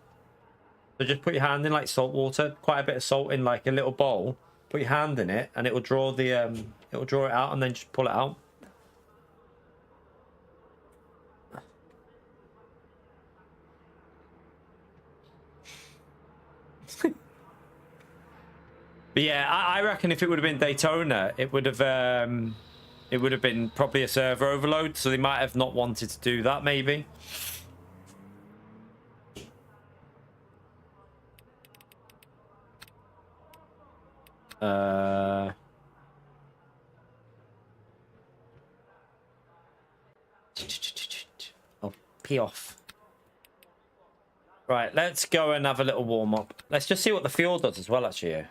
So just put your hand in like salt water, quite a bit of salt in like a little bowl. Put your hand in it, and it will draw the it'll draw it out, and then just pull it out. But yeah, I reckon if it would have been Daytona, it would have been probably a server overload, so they might have not wanted to do that, maybe. Oh, pee off. Right, let's go and have a little warm up. Let's just see what the fuel does as well, actually.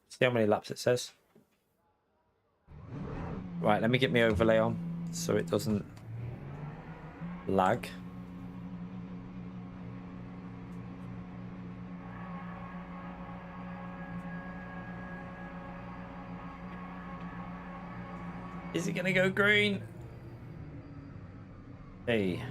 See how many laps it says. Right, let me get my overlay on so it doesn't lag. Is it gonna go green? Hey.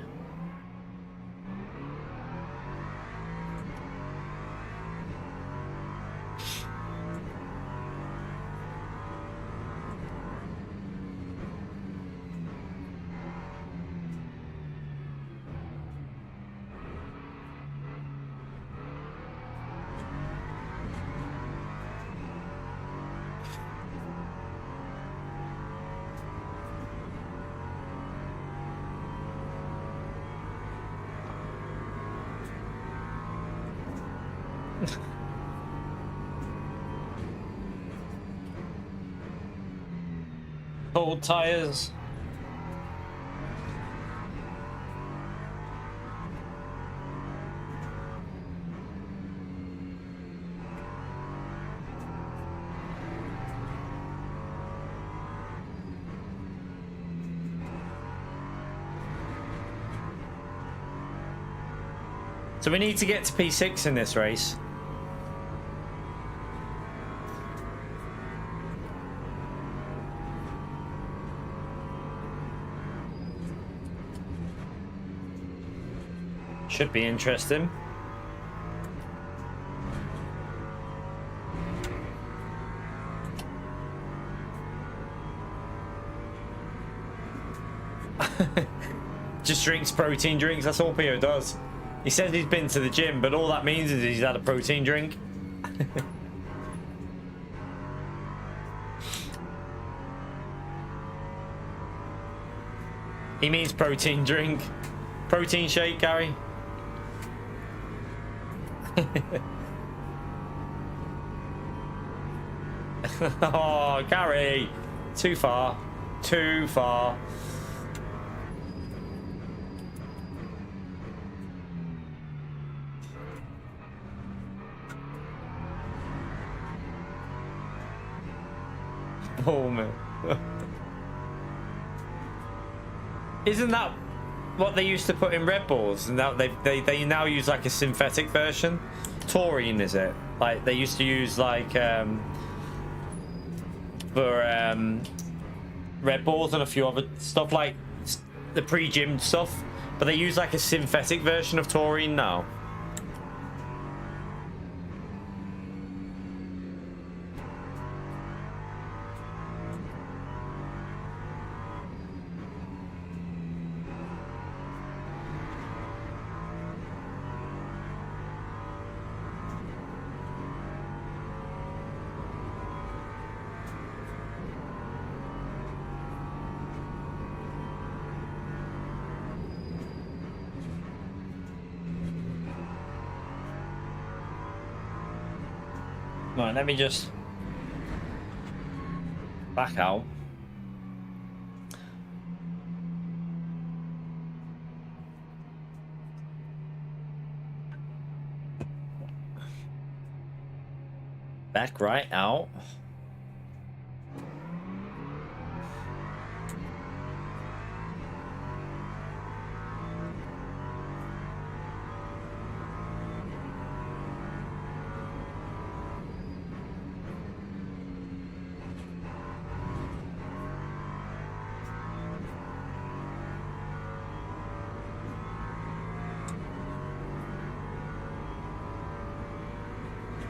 Cold tires. So we need to get to P6 in this race. Should be interesting. Just drinks protein drinks, that's all Pio does. He says he's been to the gym, but all that means is he's had a protein drink. He means protein drink. Protein shake, Gary. Oh, Gary. Too far. Too far. Oh man. Isn't that what they used to put in Red Bulls? And now they now use like a synthetic version. Taurine, is it? Like they used to use like for Red Bulls and a few other stuff like the pre-gym stuff, but they use like a synthetic version of taurine now. Right, let me just back out. Back right out.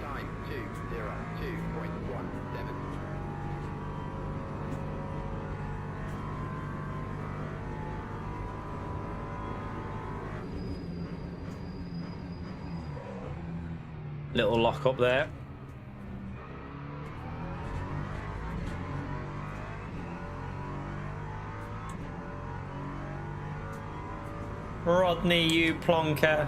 Time 2:02.17. Little lock up there. Rodney, you plonker.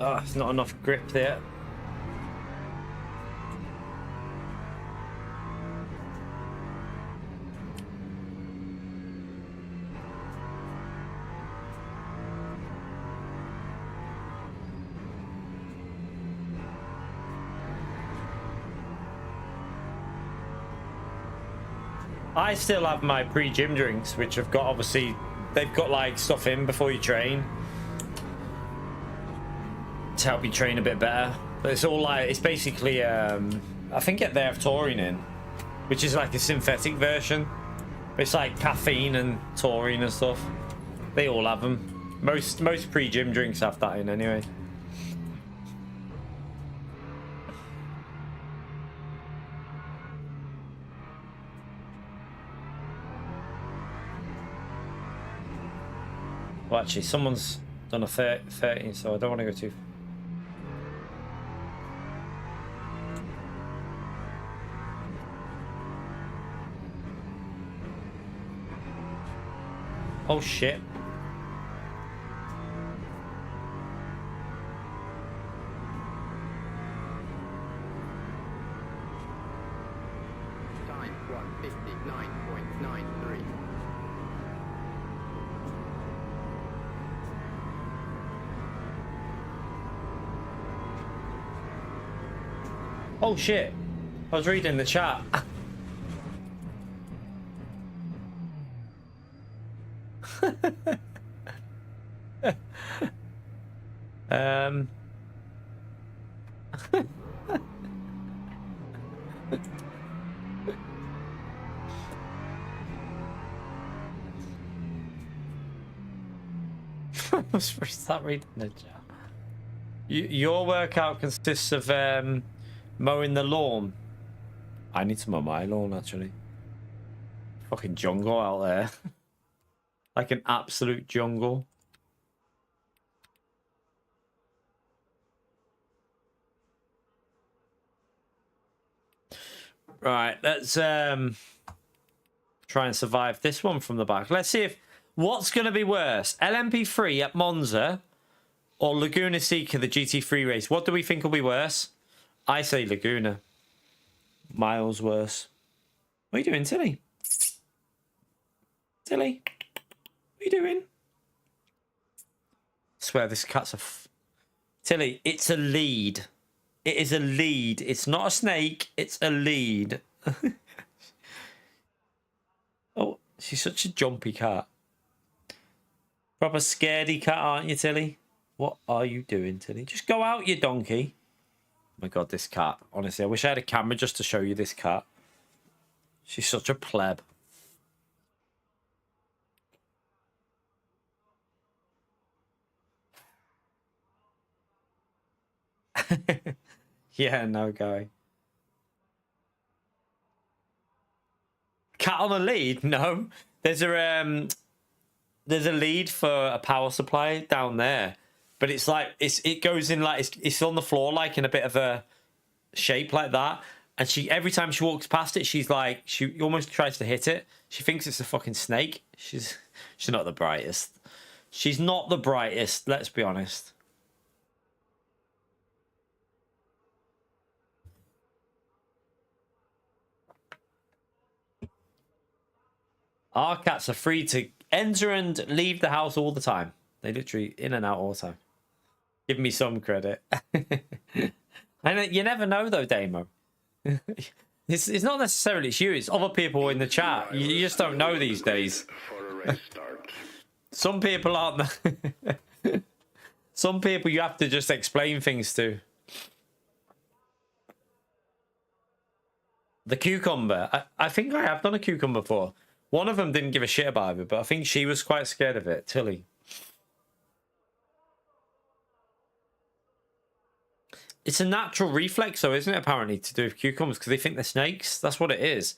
Oh, it's not enough grip there. I still have my pre-gym drinks, which have got, obviously, they've got like stuff in before you train to help you train a bit better. But it's all like, it's basically, I think they have taurine in, which is like a synthetic version. But it's like caffeine and taurine and stuff. They all have them. Most pre-gym drinks have that in anyway. Well, actually, someone's done a 30, so I don't want to go too. Oh shit. Time 1:59.93. Oh shit. I was reading the chat. Start reading the chat. Your workout consists of mowing the lawn. I need to mow my lawn actually. Fucking jungle out there. Like an absolute jungle. Right, let's try and survive this one from the back. Let's see if what's going to be worse, LMP3 at Monza or Laguna Seca, the GT3 race. What do we think will be worse? I say Laguna. Miles worse. What are you doing, Tilly? Tilly, what are you doing? I swear this cat's a... Tilly, it's a lead. It is a lead. It's not a snake. It's a lead. Oh, she's such a jumpy cat. Proper scaredy cat, aren't you, Tilly? What are you doing, Tilly? Just go out, you donkey. Oh my God, this cat. Honestly, I wish I had a camera just to show you this cat. She's such a pleb. Yeah, no guy. Cat on a lead? No. There's a lead for a power supply down there, but it's like it goes in like it's on the floor like in a bit of a shape like that, and she every time she walks past it, she's like she almost tries to hit it. She thinks it's a fucking snake. She's not the brightest. She's not the brightest. Let's be honest. Our cats are free to enter and leave the house all the time. They literally in and out all the time. Give me some credit. And you never know though, Damo. It's not necessarily it's you, it's other people in the chat. You just don't know these days. For a race start. Some people aren't. Some people you have to just explain things to. The cucumber. I think I have done a cucumber before. One of them didn't give a shit about it, but I think she was quite scared of it. Tilly. It's a natural reflex, though, isn't it, apparently, to do with cucumbers, because they think they're snakes. That's what it is.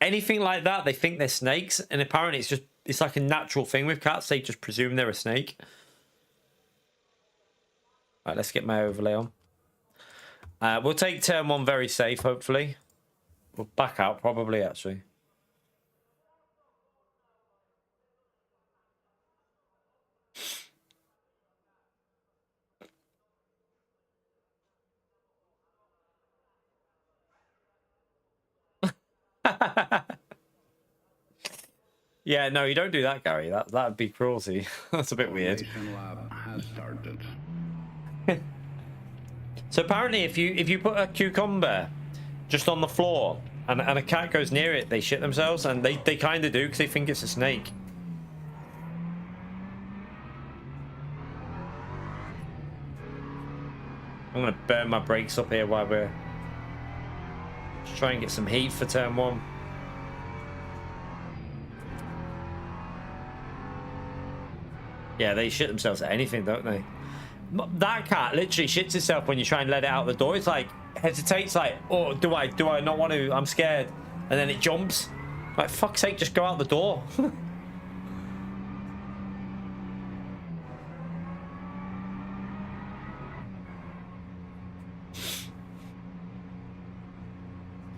Anything like that, they think they're snakes, and apparently it's like a natural thing with cats. They just presume they're a snake. All right, let's get my overlay on. We'll take turn one very safe, hopefully. We'll back out, probably, actually. Yeah, no, you don't do that, Gary. That'd be cruelty. That's a bit weird. Lab has started. So apparently, if you put a cucumber just on the floor and a cat goes near it, they shit themselves, and they kind of do because they think it's a snake. I'm gonna burn my brakes up here while we're just trying to get some heat for turn 1. Yeah, they shit themselves at anything, don't they? That cat literally shits itself when you try and let it out the door. It's like hesitates, like, oh, do I not want to? I'm scared, and then it jumps. Like, fuck's sake, just go out the door.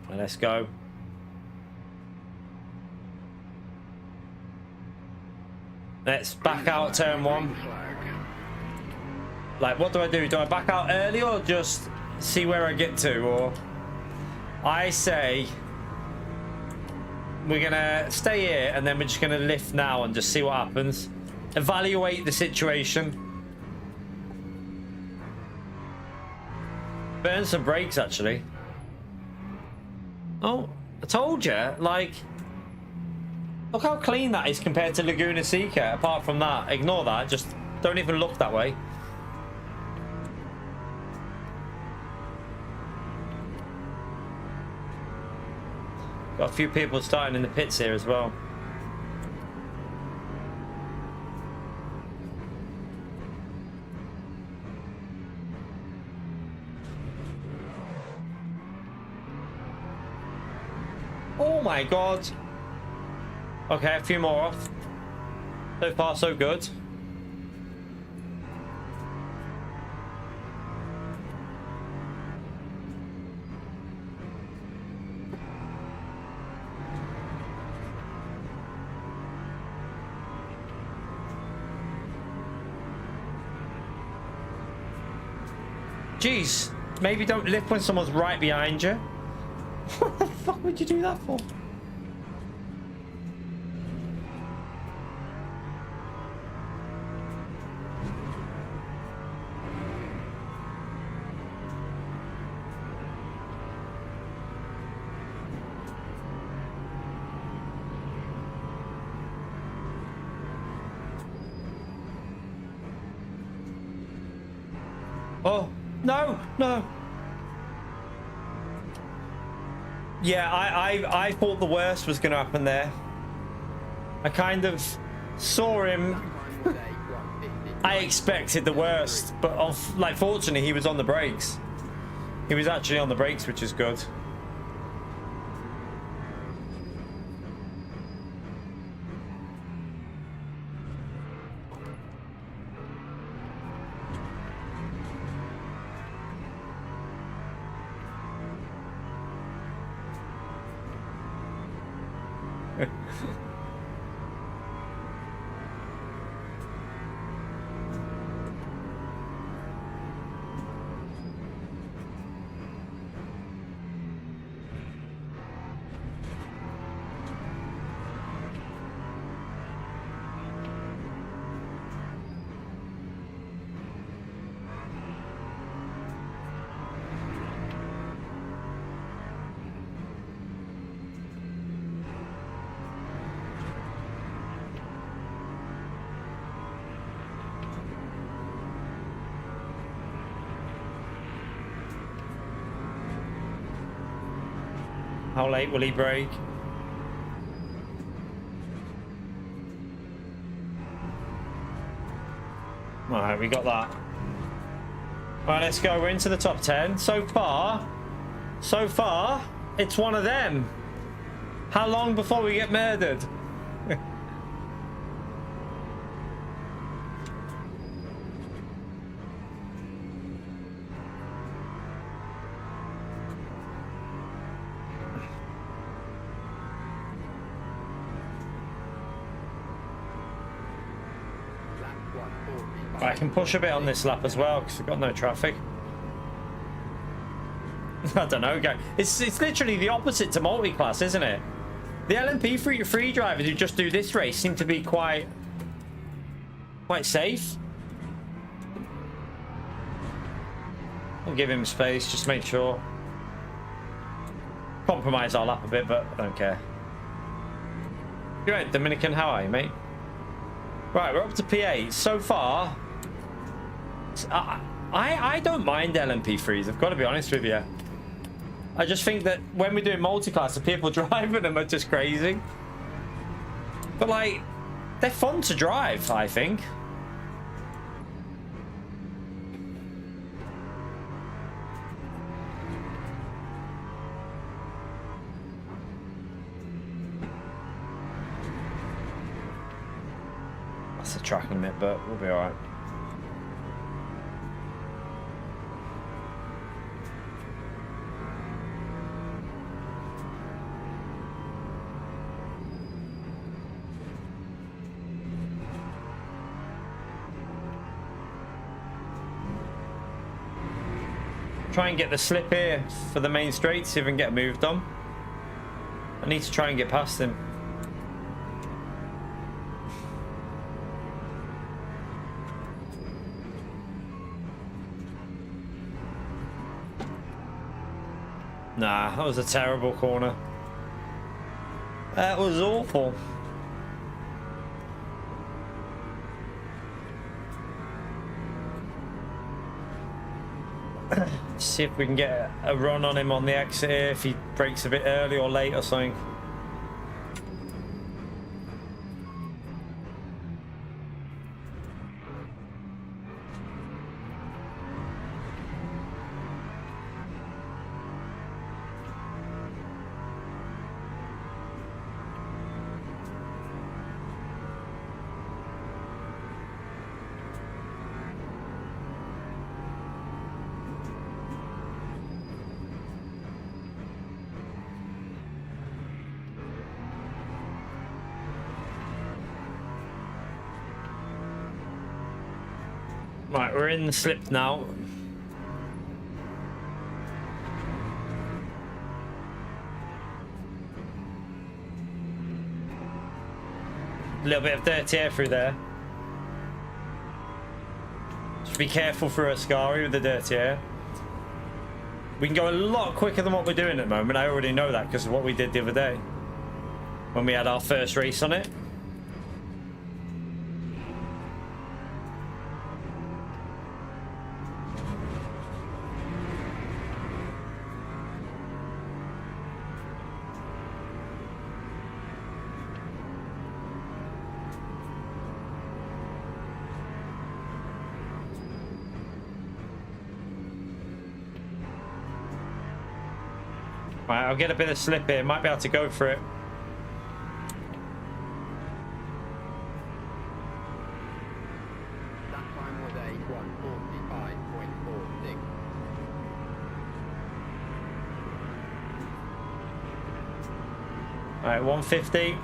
Right, let's go. Let's back out turn 1. Like, what do I do? Do I back out early or just see where I get to? Or I say we're gonna stay here and then we're just gonna lift now and just see what happens. Evaluate the situation. Burn some brakes, actually. Oh, I told you. Like, look how clean that is compared to Laguna Seca. Apart from that, ignore that. Just don't even look that way. Got a few people starting in the pits here as well. Oh my god. Okay, a few more off. So far, so good. Jeez, maybe don't lift when someone's right behind you. What the fuck would you do that for? Oh, no, no. Yeah, I thought the worst was going to happen there. I kind of saw him. I expected the worst, but like, fortunately, he was on the brakes. He was actually on the brakes, which is good. How late will he brake? Alright, we got that. Right, let's go. We're into the top 10. So far, it's one of them. How long before we get murdered? I can push a bit on this lap as well because we've got no traffic. I don't know, guys. It's literally the opposite to multi-class, isn't it? The LMP free drivers who just do this race seem to be quite safe. I'll give him space, just make sure. compromise our lap a bit, but I don't care. You're right, Dominican. How are you, mate? Right, we're up to P8. So far, I don't mind LMP3s. I've got to be honest with you. I just think that when we're doing multi-class, the people driving them are just crazy. But like, they're fun to drive, I think. That's a track limit, but we'll be alright. Try and get the slip here for the main straight, see if I can get moved on. I need to try and get past him. Nah, that was a terrible corner. That was awful. See if we can get a run on him on the exit here, if he brakes a bit early or late or something. Right, we're in the slip now. A little bit of dirty air through there. Just be careful for Ascari with the dirty air. We can go a lot quicker than what we're doing at the moment. I already know that because of what we did the other day when we had our first race on it. Right, I'll get a bit of slip here. Might be able to go for it. That time was a 1:45.46. All right, 150.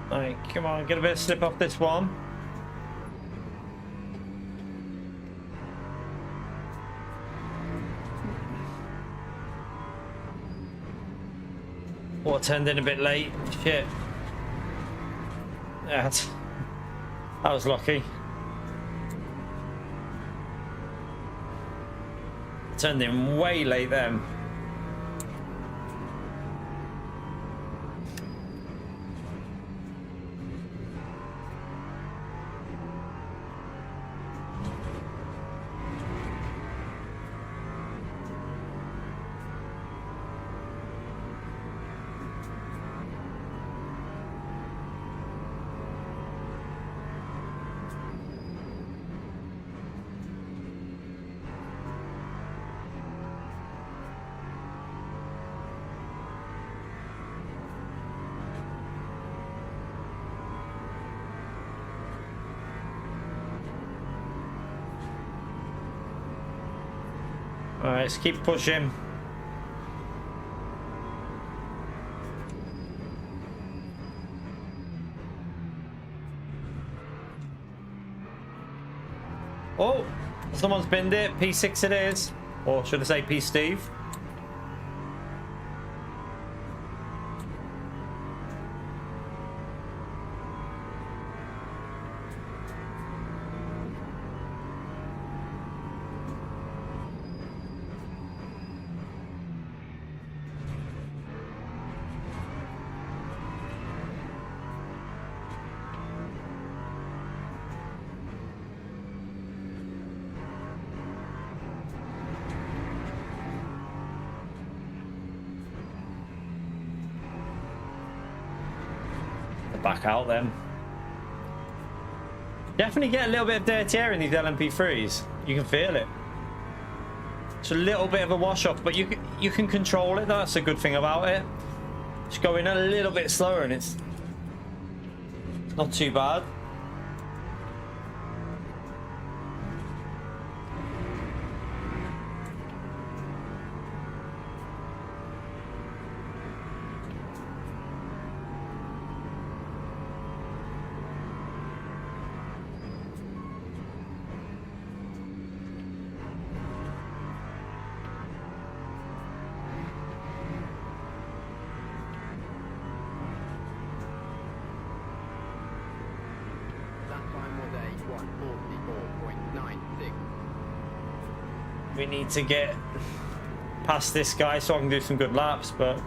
Alright, come on, get a bit of slip off this one. What, turned in a bit late? Shit. Yeah, that was lucky. Turned in way late then. Alright, let's keep pushing. Oh, someone's binned it. P6 it is. Or should I say P Steve? Back out then. Definitely get a little bit of dirty air in these LMP3s. You can feel it. It's a little bit of a wash off, but you can control it. That's a good thing about it. Just going a little bit slower and it's not too bad. We need to get past this guy so I can do some good laps, but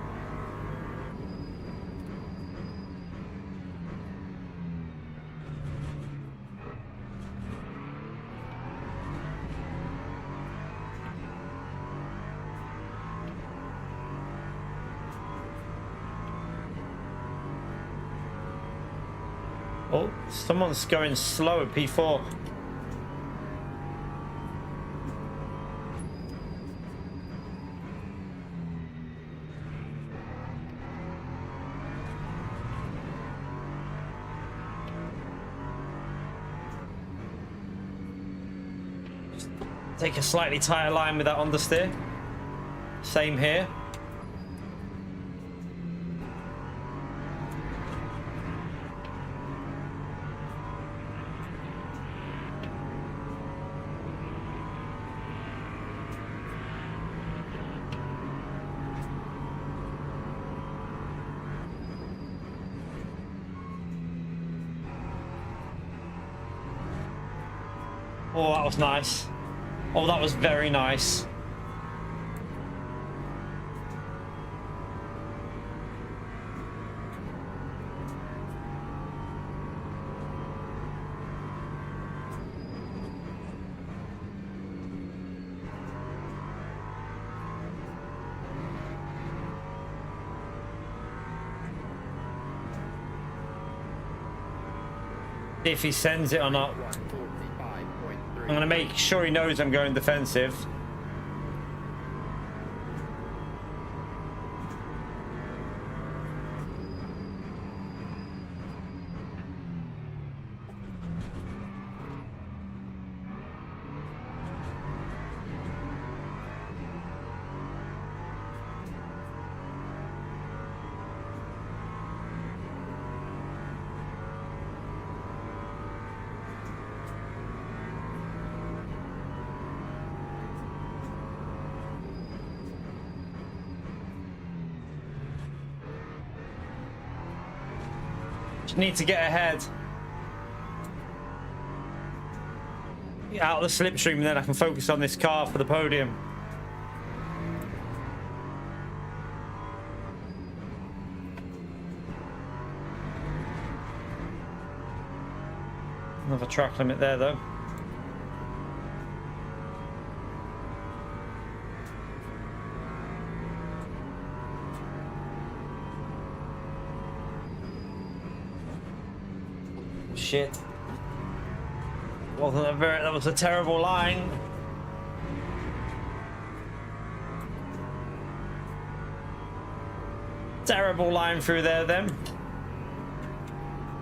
oh, someone's going slow at P4. Take a slightly tighter line with that understeer. Same here. Oh, that was nice. Oh, that was very nice. See if he sends it or not. I'm going to make sure he knows I'm going defensive. Need to get ahead. Get out of the slipstream and then I can focus on this car for the podium. Another track limit there though. Shit. That was a terrible line. Terrible line through there then.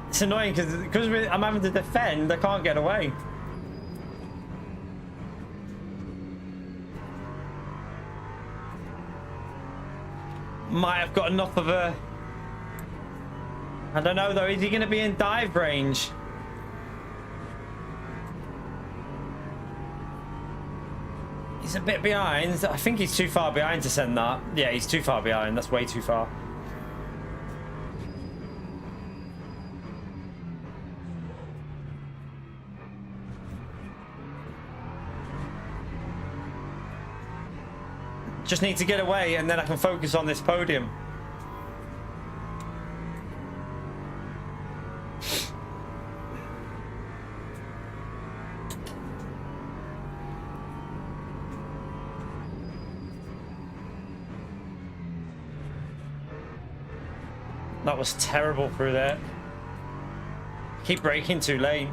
It's annoying because I'm having to defend, I can't get away. Might have got enough of a... I don't know though, is he going to be in dive range? He's a bit behind. I think he's too far behind to send that. Yeah, he's too far behind. That's way too far. Just need to get away and then I can focus on this podium. That was terrible through there. Keep braking too late.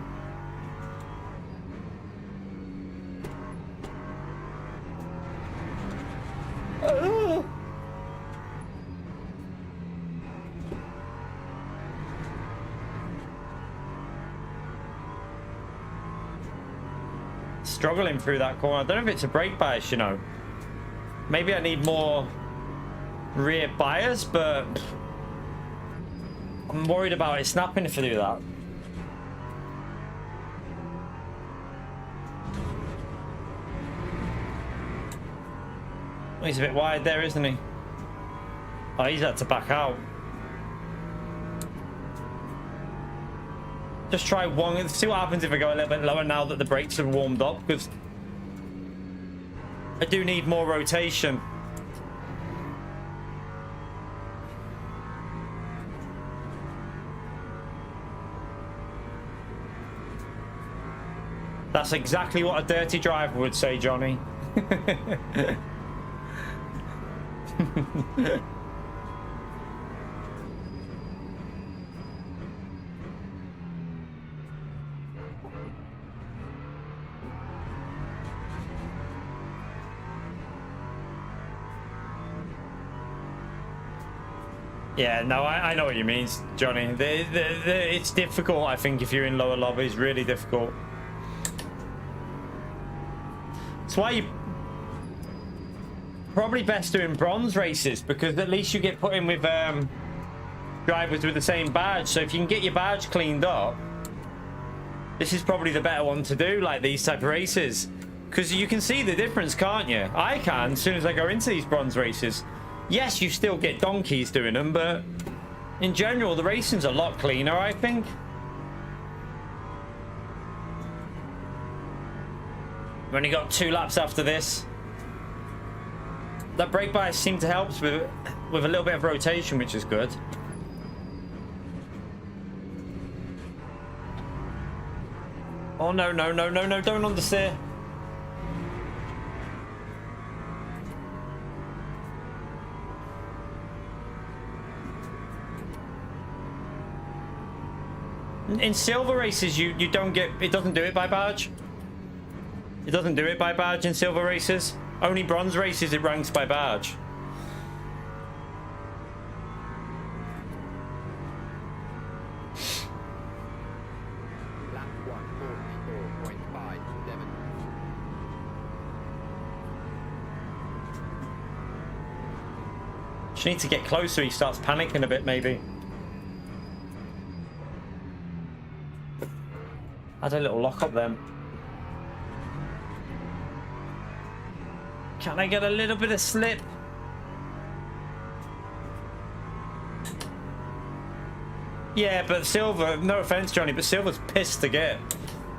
Struggling through that corner. I don't know if it's a brake bias, you know. Maybe I need more rear bias, but I'm worried about it snapping if I do that. He's a bit wide there, isn't he? Oh, he's had to back out. Just try one. See what happens if I go a little bit lower now that the brakes have warmed up, because I do need more rotation. That's exactly what a dirty driver would say, Johnny. Yeah, no, I know what you mean, Johnny. It's difficult, I think, if you're in lower lobbies. Really difficult. That's why you probably best doing bronze races, because at least you get put in with drivers with the same badge. So if you can get your badge cleaned up, this is probably the better one to do, like these type of races, because you can see the difference, can't you? I can as soon as I go into these bronze races. Yes, you still get donkeys doing them, but in general, the racing's a lot cleaner, I think. We've only got 2 laps after this. That brake bias seemed to help with a little bit of rotation, which is good. Oh, no, no, no, no, no, don't understeer. In silver races, you don't get, it doesn't do it by badge. It doesn't do it by badge in silver races. Only bronze races it ranks by badge. Lap 144.57. Just need to get closer, he starts panicking a bit maybe. Had a little lock up then. Can I get a little bit of slip? Yeah, but silver, no offense, Johnny, but silver's pissed to get.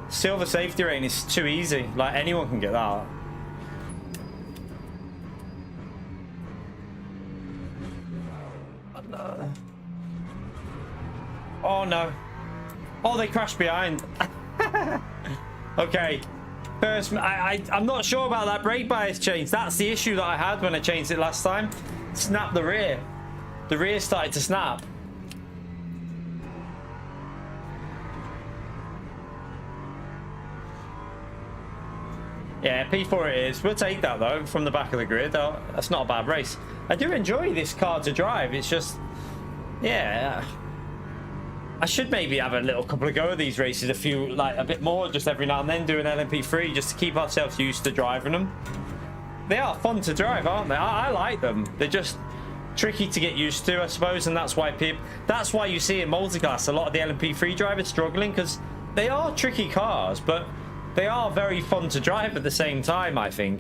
Silver safety rating is too easy. Like, anyone can get that. Oh no. Oh, they crashed behind. Okay. First, I'm not sure about that brake bias change. That's the issue that I had when I changed it last time. Snap the rear. The rear started to snap. Yeah, P4 it is. We'll take that though from the back of the grid. Oh, that's not a bad race. I do enjoy this car to drive. It's just, yeah. I should maybe have a little couple of go of these races, a bit more, just every now and then, do an LMP3 just to keep ourselves used to driving them. They are fun to drive, aren't they? I like them. They're just tricky to get used to, I suppose, and that's why you see in multiclass a lot of the LMP3 drivers struggling, because they are tricky cars, but they are very fun to drive at the same time, I think.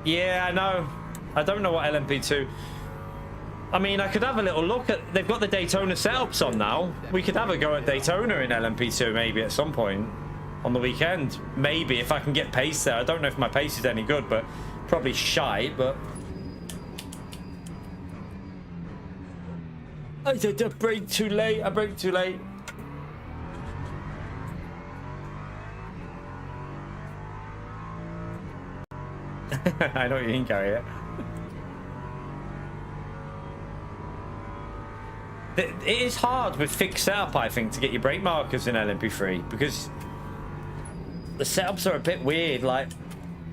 Yeah, I know. I don't know what LMP2. I mean, I could have a little look at. They've got the Daytona setups on now. We could have a go at Daytona in LMP2 maybe at some point on the weekend. Maybe if I can get pace there. I don't know if my pace is any good, but probably shite. But I did a brake too late. I braked too late. I know what you mean, Gary. It is hard with fixed setup, I think, to get your brake markers in LMP3 because the setups are a bit weird. Like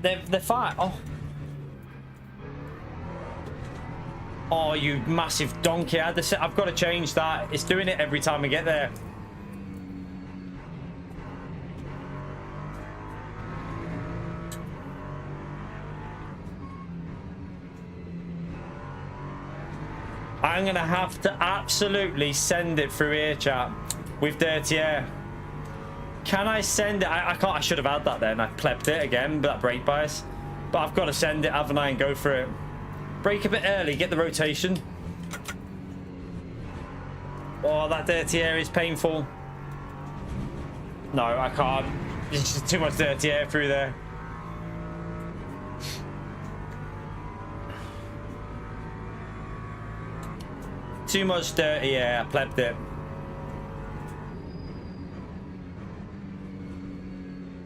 they're fine. Oh, you massive donkey! I've got to change that. It's doing it every time I get there. I'm gonna have to absolutely send it through here, chat, with dirty air. Can I send it? I can't. I should have had that then. I plebbed it again, but that brake bias. But I've got to send it, haven't I, and go for it. Brake a bit early, get the rotation. Oh, that dirty air is painful. No, I can't. There's just too much dirty air through there. Too much dirty air. I plebbed it.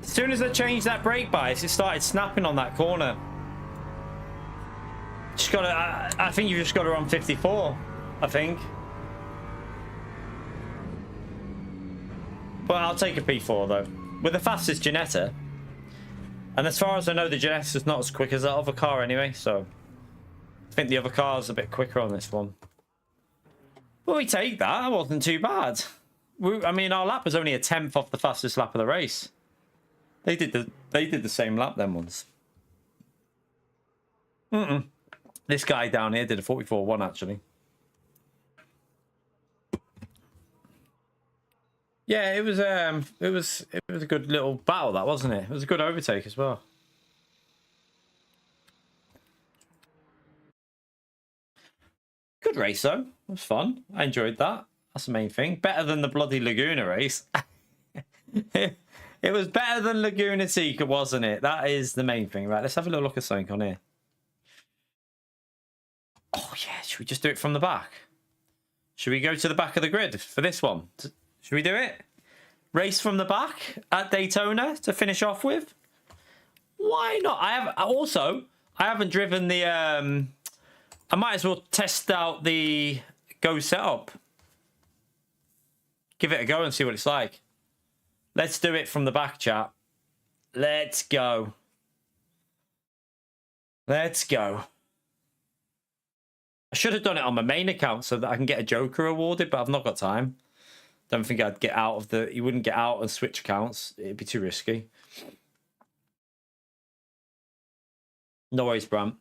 As soon as I changed that brake bias, it started snapping on that corner. Just gotta. I think you just got to run 54. I think. Well, I'll take a P4 though. With the fastest Ginetta. And as far as I know, the Ginetta's not as quick as that other car anyway. So I think the other car's a bit quicker on this one. Well, we take that. That wasn't too bad. I mean, our lap was only a 10th off the fastest lap of the race. They did the same lap then once. This guy down here did a 44.1 actually. Yeah, it was a good little battle, that, wasn't it? It was a good overtake as well. Good race though. It was fun. I enjoyed that. That's the main thing. Better than the bloody Laguna race. It was better than Laguna Seca, wasn't it? That is the main thing. Right, let's have a little look at something on here. Oh yeah, should we just do it from the back? Should we go to the back of the grid for this one? Should we do it? Race from the back at Daytona to finish off with? Why not? I haven't driven the I might as well test out the Go setup. Give it a go and see what it's like. Let's do it from the back, chat. Let's go. Let's go. I should have done it on my main account so that I can get a Joker awarded, but I've not got time. Don't think I'd get out of the... You wouldn't get out and switch accounts. It'd be too risky. No worries, Bram.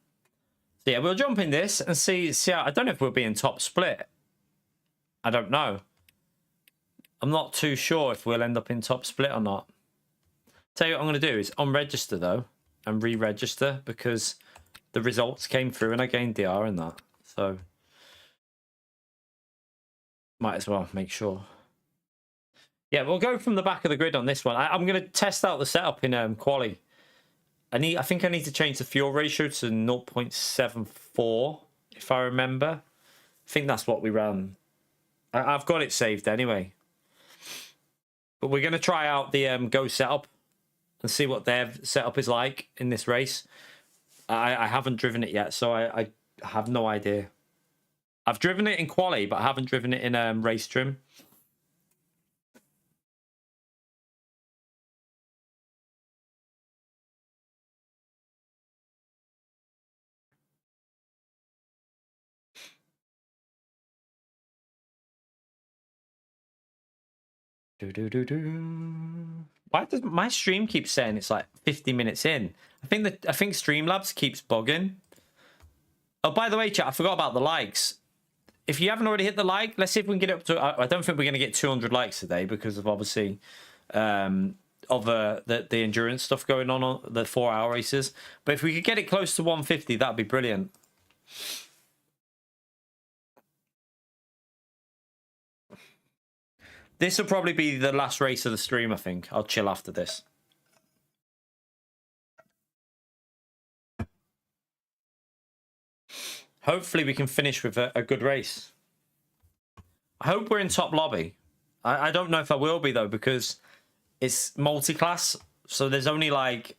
So yeah, we'll jump in this and see how... I don't know if we'll be in top split. I don't know. I'm not too sure if we'll end up in top split or not. Tell you what I'm going to do is unregister though and re-register because the results came through and I gained DR in that. So might as well make sure. Yeah, we'll go from the back of the grid on this one. I'm going to test out the setup in quali. I think I need to change the fuel ratio to 0.74 if I remember. I think that's what we ran. I've got it saved anyway. But we're going to try out the Go setup and see what their setup is like in this race. I haven't driven it yet, so I have no idea. I've driven it in quali, but I haven't driven it in race trim. Why does my stream keep saying it's like 50 minutes in? I think Streamlabs keeps bugging. Oh, by the way, chat, I forgot about the likes. If you haven't already hit the like, let's see if we can get up to... I don't think we're going to get 200 likes today because of obviously of the endurance stuff going on the 4-hour races. But if we could get it close to 150, that'd be brilliant. This will probably be the last race of the stream, I think. I'll chill after this. Hopefully we can finish with a good race. I hope we're in top lobby. I don't know if I will be, though, because it's multi-class. So there's only like,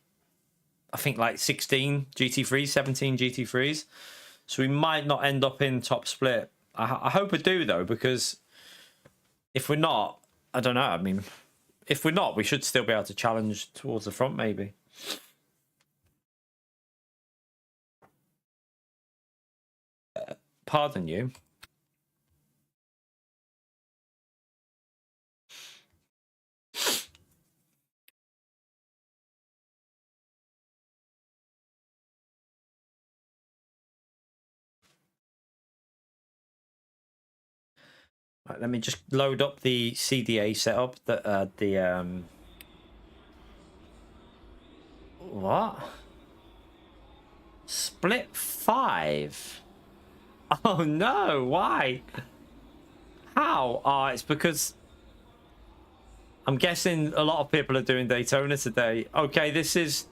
I think like 16 GT3s, 17 GT3s. So we might not end up in top split. I hope we do, though, because if we're not, I don't know. I mean, if we're not, we should still be able to challenge towards the front, maybe. Pardon you. Right, let me just load up the CDA setup. What? Split 5? Oh no, why? How? Oh, it's because I'm guessing a lot of people are doing Daytona today. Okay, this is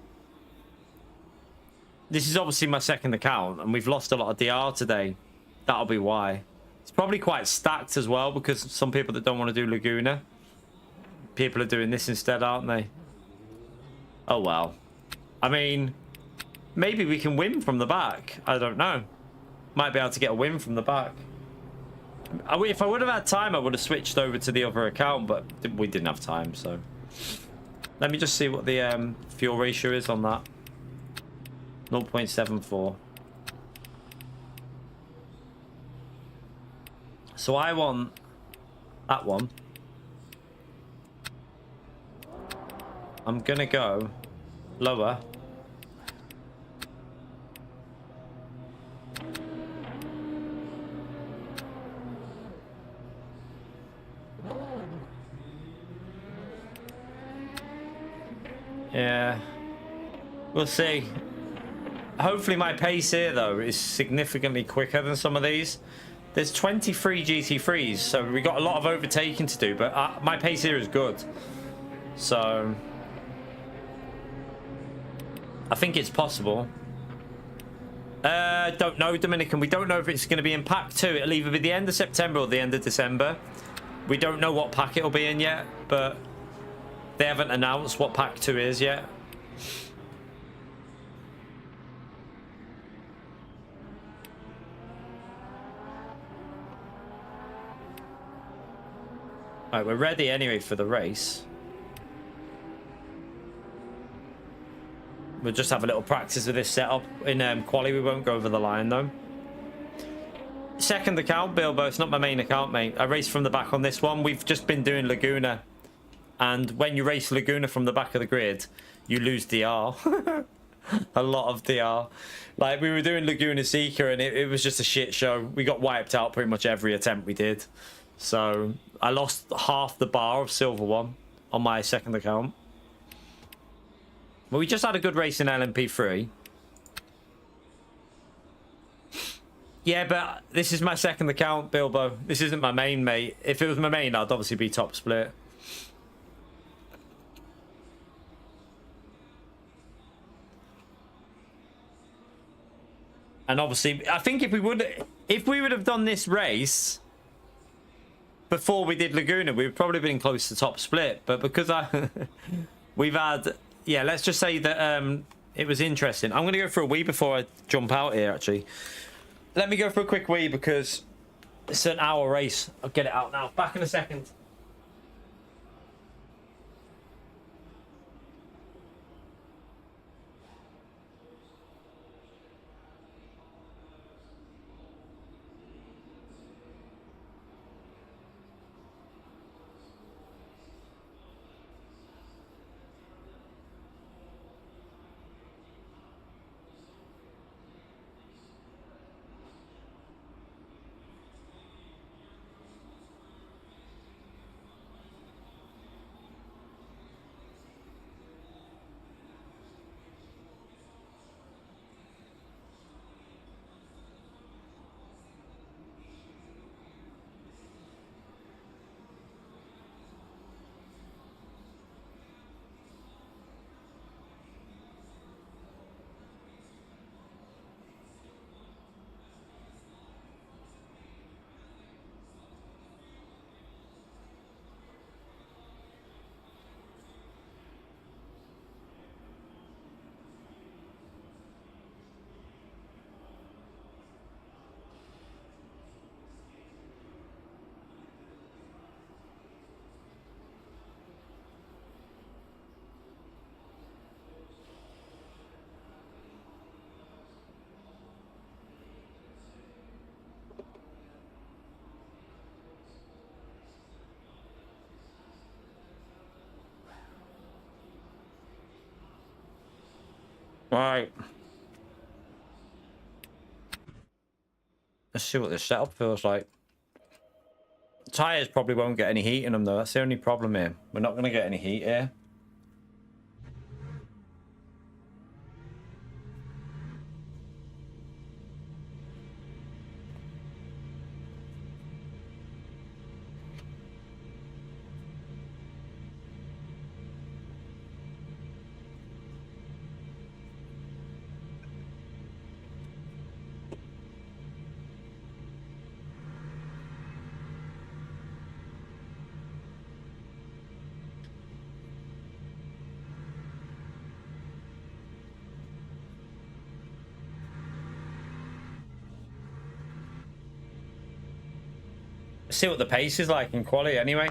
obviously my second account, and we've lost a lot of DR today. That'll be why. It's probably quite stacked as well, because some people that don't want to do Laguna, people are doing this instead, aren't they? Oh well. I mean, maybe we can win from the back. I don't know. Might be able to get a win from the back. If I would have had time, I would have switched over to the other account, but we didn't have time, so. Let me just see what the fuel ratio is on that. 0.74. So I want that one. I'm gonna go lower. Yeah, we'll see. Hopefully my pace here, though, is significantly quicker than some of these. There's 23 GT3s, so we got a lot of overtaking to do, but my pace here is good. So I think it's possible. Don't know, Dominican. We don't know if it's going to be in pack 2. It'll either be the end of September or the end of December. We don't know what pack it'll be in yet, but they haven't announced what pack 2 is yet. Alright, we're ready anyway for the race. We'll just have a little practice with this setup. In quali, we won't go over the line, though. Second account, Bilbo. It's not my main account, mate. I raced from the back on this one. We've just been doing Laguna. And when you race Laguna from the back of the grid, you lose DR. A lot of DR. Like, we were doing Laguna Seca, and it was just a shit show. We got wiped out pretty much every attempt we did. So I lost half the bar of Silver 1 on my second account. Well, we just had a good race in LMP3. Yeah, but this is my second account, Bilbo. This isn't my main, mate. If it was my main, I'd obviously be top split. And obviously, I think if we would have done this race before we did Laguna, we would probably been close to top split. But because we've had, yeah, let's just say that it was interesting. I'm gonna go for a wee before I jump out here. Actually, let me go for a quick wee because it's an hour race. I'll get it out now. Back in a second. Right. Let's see what this setup feels like. Tires probably won't get any heat in them though. That's the only problem here. We're not going to get any heat here. See what the pace is like in quali anyway.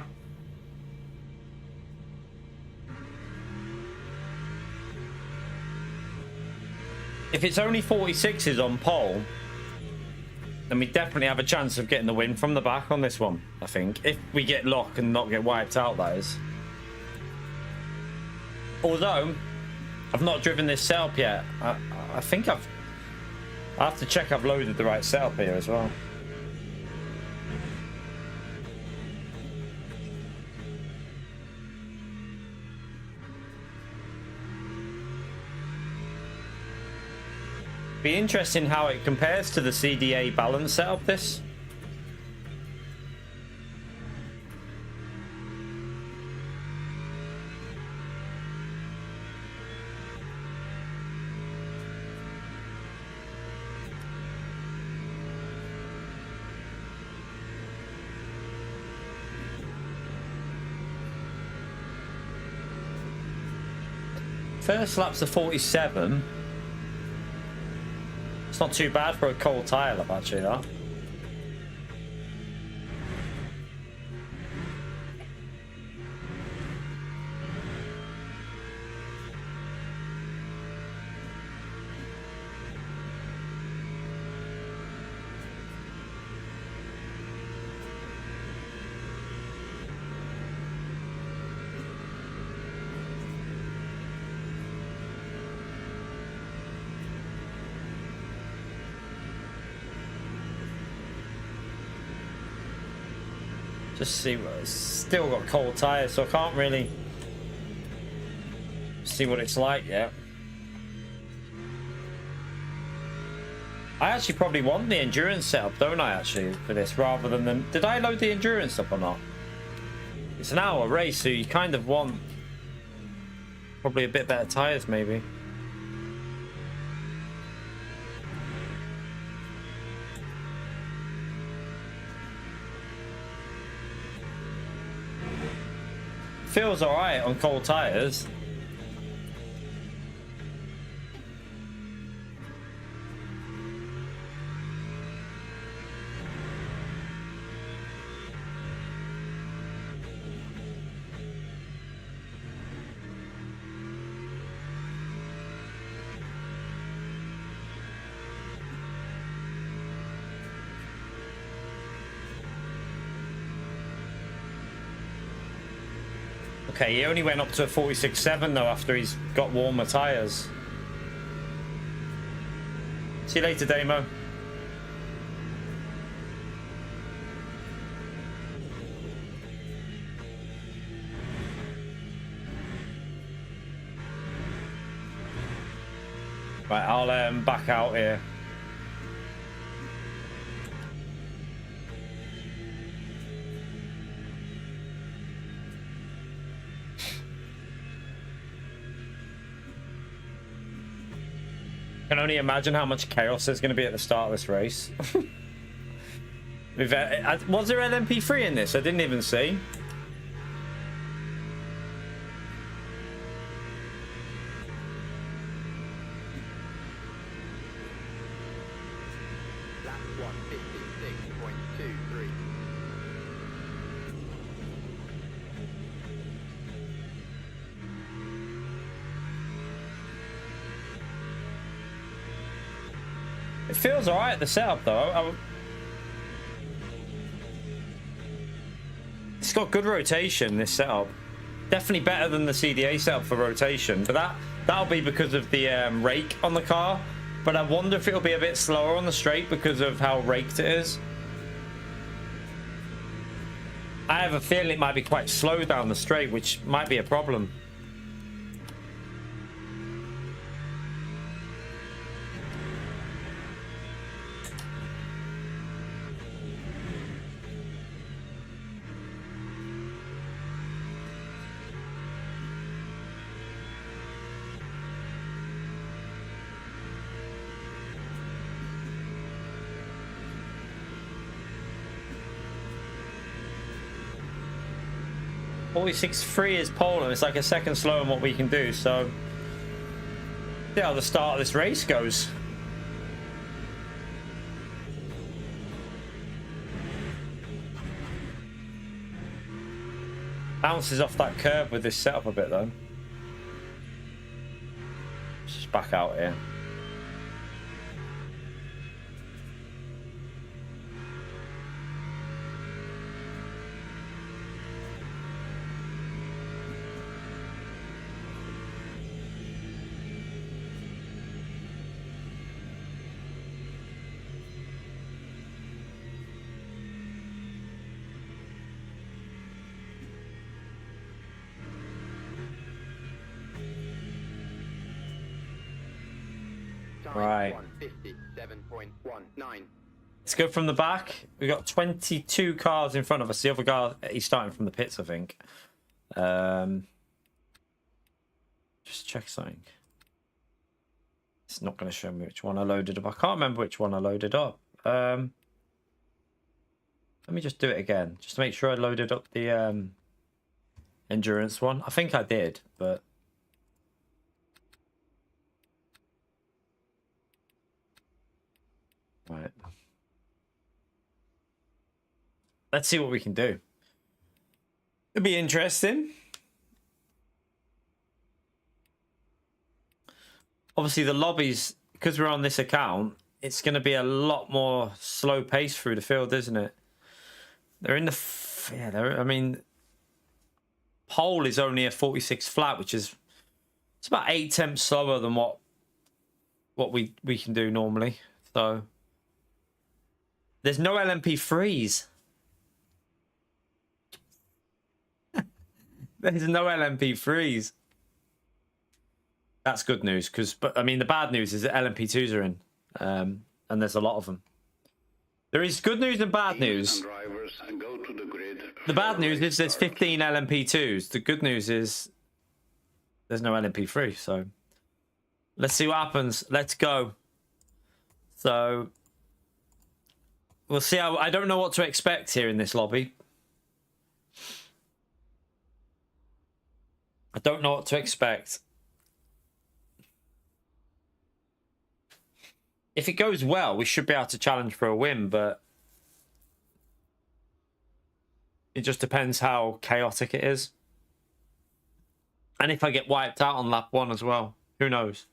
If it's only 46s on pole, then we definitely have a chance of getting the win from the back on this one, I think. If we get lock and not get wiped out, that is. Although, I've not driven this setup yet. I think I have to check I've loaded the right setup here as well. Be interesting how it compares to the CDA balance setup this. First lap's a 47. It's not too bad for a cold tyre lap, actually, though. Just see what it's still got cold tires, so I can't really see what it's like yet. I actually probably want the endurance setup, don't I, actually, for this, rather than the... Did I load the endurance up or not? It's an hour race, so you kind of want probably a bit better tires, maybe. Feels alright on cold tires. Okay, he only went up to a 46.7 though after he's got warmer tyres. See you later, Damo. Right, I'll back out here. I can only imagine how much chaos there's going to be at the start of this race. Was there LMP3 in this? I didn't even see. Lap 156.23. It feels alright, the setup though. It's got good rotation, this setup. Definitely better than the CDA setup for rotation. But That'll be because of the rake on the car. But I wonder if it'll be a bit slower on the straight because of how raked it is. I have a feeling it might be quite slow down the straight, which might be a problem. .46.3 is pole, and it's like a second slower than what we can do, so see how the start of this race goes. Bounces off that curb with this setup a bit though. Just back out here. Right. 157.19. Let's go from the back. We've got 22 cars in front of us. The other car, he's starting from the pits, I think. Just check something. It's not going to show me which one I loaded up. I can't remember which one I loaded up. Let me just do it again, just to make sure I loaded up the endurance one. I think I did, but... Right. Let's see what we can do. It'll be interesting. Obviously, the lobbies, because we're on this account, it's going to be a lot more slow pace through the field, isn't it? They're in the... yeah, I mean... Pole is only a 46 flat, which is... it's about 8 temps slower than what we can do normally. So... there's no LMP3s. There's no LMP3s. That's good news, but I mean, the bad news is that LMP2s are in, and there's a lot of them. There is good news and bad news. The bad news is there's 15 LMP2s. The good news is there's no LMP3. So let's see what happens. Let's go. So we'll see how... I don't know what to expect here in this lobby. I don't know what to expect. If it goes well, we should be able to challenge for a win, but it just depends how chaotic it is. And if I get wiped out on lap 1 as well, who knows?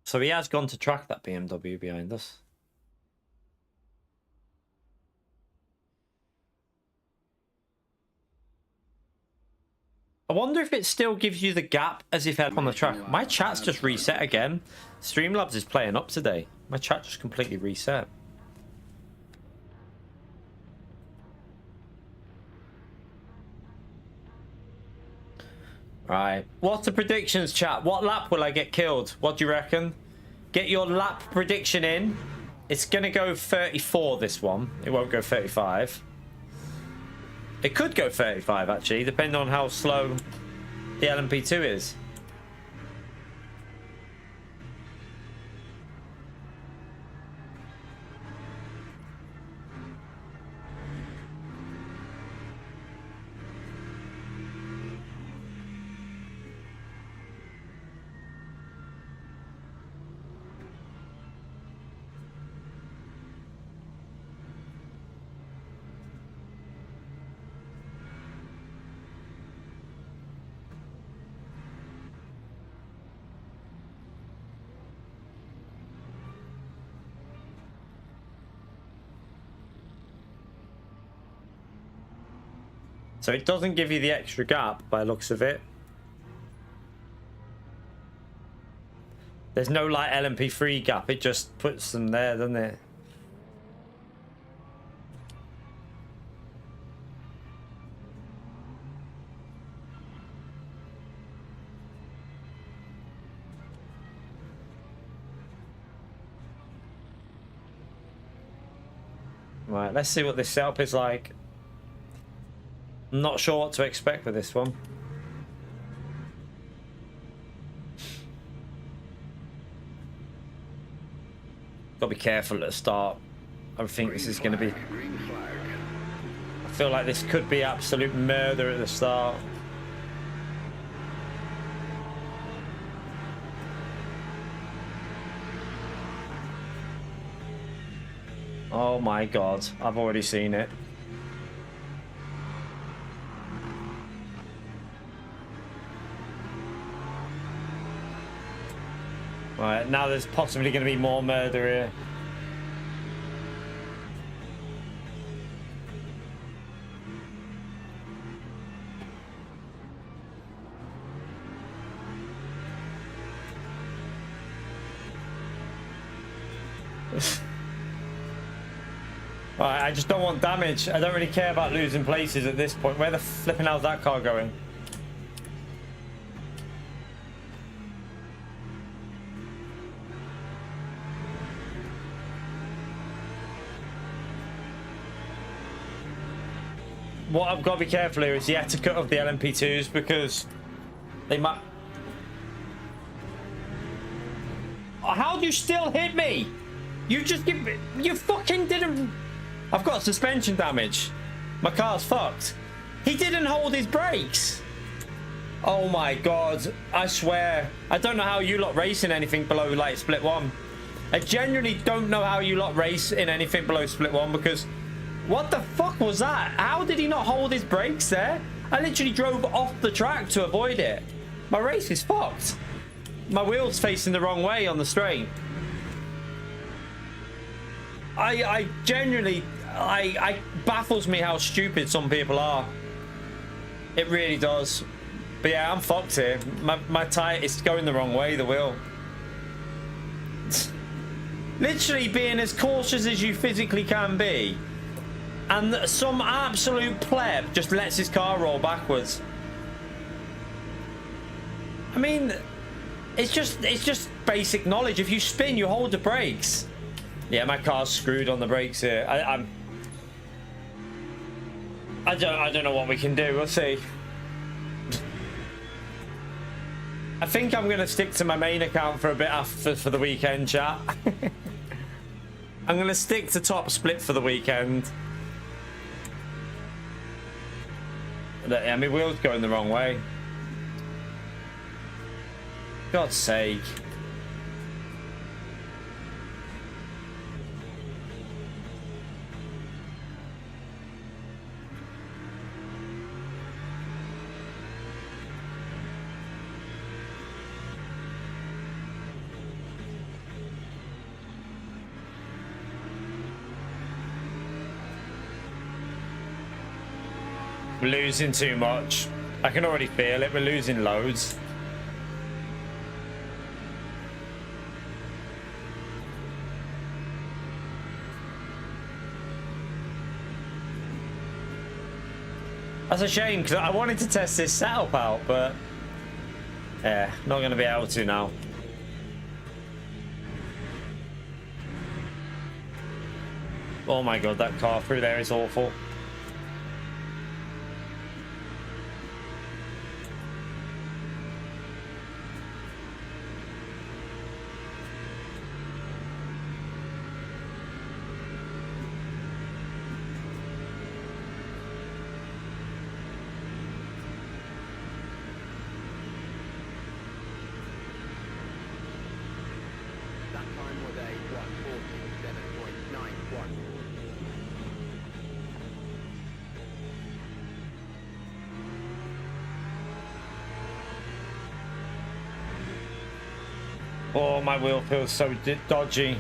So he has gone to track that BMW behind us. I wonder if it still gives you the gap as if head on the track. My chat's just reset again. Streamlabs is playing up today. My chat just completely reset. Right. What's the predictions, chat? What lap will I get killed? What do you reckon? Get your lap prediction in. It's going to go 34, this one. It won't go 35. It could go 35, actually, depending on how slow the LMP2 is. So it doesn't give you the extra gap by the looks of it. There's no like LMP3 gap. It just puts them there, doesn't it? Right, let's see what this setup is like. I'm not sure what to expect with this one. Gotta be careful at the start. I think this is gonna be... Green flag. I feel like this could be absolute murder at the start. Oh my god, I've already seen it. Right, now there's possibly going to be more murder here. Right, I just don't want damage. I don't really care about losing places at this point. Where the flipping hell's that car going? What I've got to be careful here is the etiquette of the LMP2s, because they might... Oh, how do you still hit me? You just give me... You fucking didn't... I've got suspension damage. My car's fucked. He didn't hold his brakes. Oh my god. I swear. I don't know how you lot race in anything below like split one. I genuinely don't know how you lot race in anything below split one, because... What the fuck was that? How did he not hold his brakes there? I literally drove off the track to avoid it. My race is fucked. My wheel's facing the wrong way on the straight. I genuinely... I baffles me how stupid some people are. It really does. But yeah, I'm fucked here. My tire is going the wrong way, the wheel. Literally being as cautious as you physically can be. And some absolute pleb just lets his car roll backwards. I mean, it's just basic knowledge. If you spin, you hold the brakes. Yeah, my car's screwed on the brakes here. I don't know what we can do. We'll see. I think I'm gonna stick to my main account for a bit after for the weekend, chat. I'm gonna stick to top split for the weekend. Yeah, my wheel's going the wrong way. God's sake. We're losing too much. I can already feel it. We're losing loads. That's a shame, because I wanted to test this setup out, but yeah, not going to be able to now. Oh my god, that car through there is awful. That time was a 1:47.91. Oh, my wheel feels so dodgy.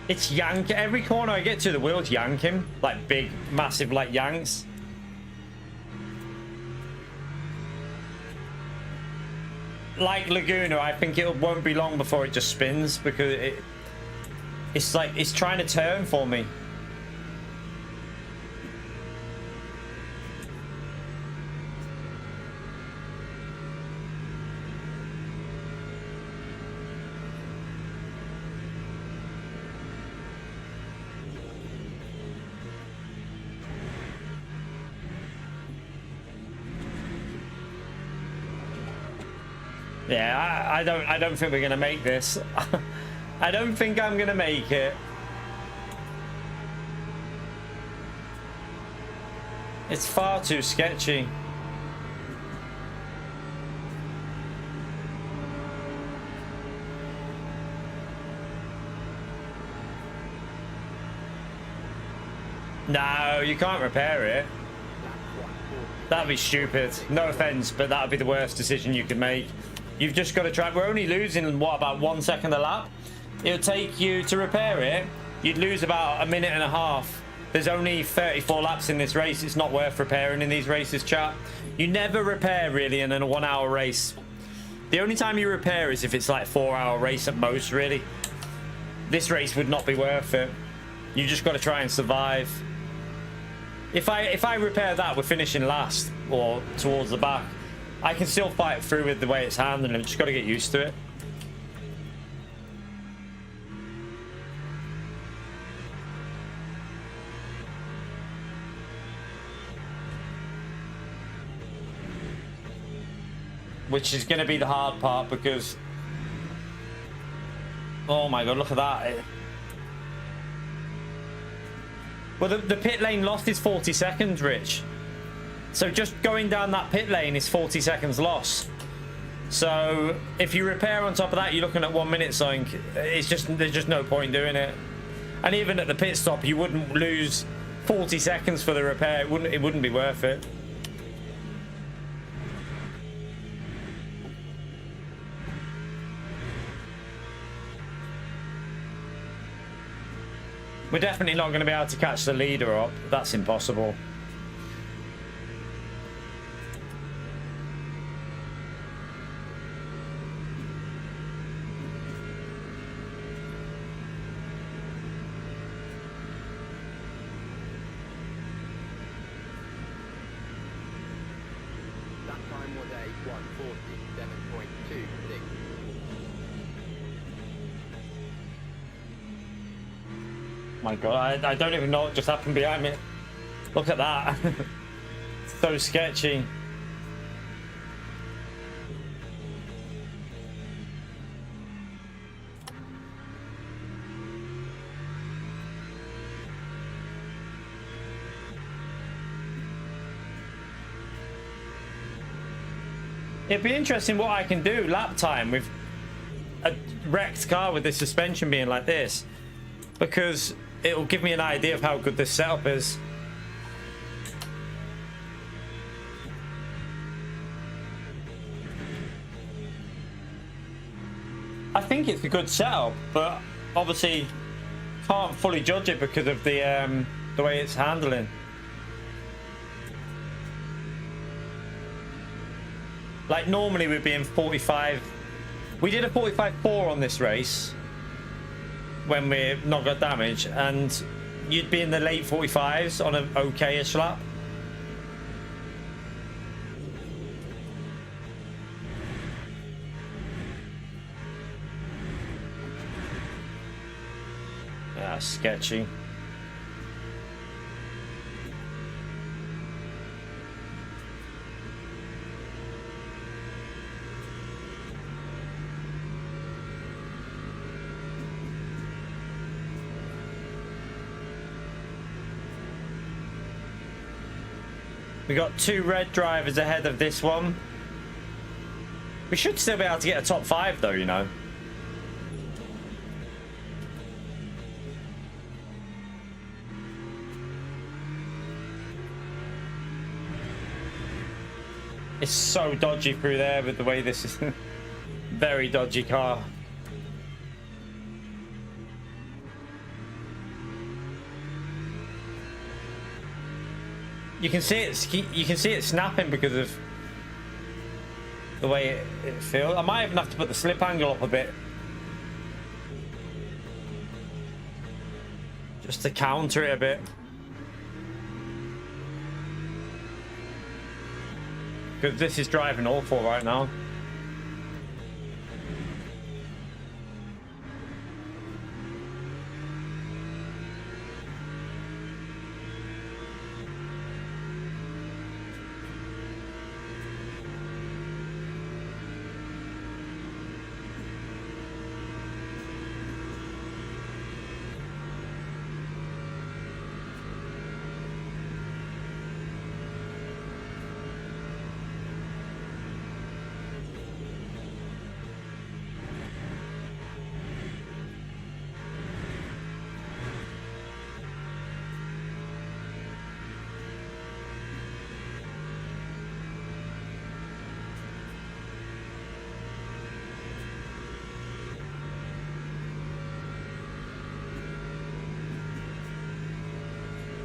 It's yank. Every corner I get to, the wheels yanking. Like big, massive, like yanks. Like Laguna, I think it won't be long before it just spins because it's like it's trying to turn for me. Yeah, I don't think we're gonna make this. I don't think I'm gonna make it. It's far too sketchy. No, you can't repair it. That'd be stupid. No offense, but that'd be the worst decision you could make. You've just got to try. We're only losing, what, about 1 second a lap? It'll take you to repair it. You'd lose about a minute and a half. There's only 34 laps in this race. It's not worth repairing in these races, chat. You never repair, really, in a 1 hour race. The only time you repair is if it's like 4 hour race at most, really. This race would not be worth it. You just got to try and survive. If I repair that, we're finishing last or towards the back. I can still fight through with the way it's handling. I've just got to get used to it. Which is going to be the hard part because... Oh my god, look at that. Well, the pit lane lost is 40 seconds, Rich. So just going down that pit lane is 40 seconds loss. So if you repair on top of that, you're looking at 1 minute something. It's just, there's just no point doing it. And even at the pit stop, you wouldn't lose 40 seconds for the repair. It wouldn't be worth it. We're definitely not going to be able to catch the leader up. That's impossible. That time was a 1:47.26. My god, I don't even know what just happened behind me. Look at that. So sketchy. It'd be interesting what I can do lap time with a wrecked car with this suspension being like this, because it'll give me an idea of how good this setup is. I think it's a good setup, but obviously can't fully judge it because of the way it's handling. Like normally we'd be in 45. We did a 45.4 on this race when we not got damage, and you'd be in the late 45s on an okay-ish lap. Yeah, sketchy. We got 2 red drivers ahead of this one. We should still be able to get a top 5 though, you know. It's so dodgy through there with the way this is. Very dodgy car. You can see it snapping because of the way it feels. I might even have to put the slip angle up a bit just to counter it a bit. Because this is driving awful right now.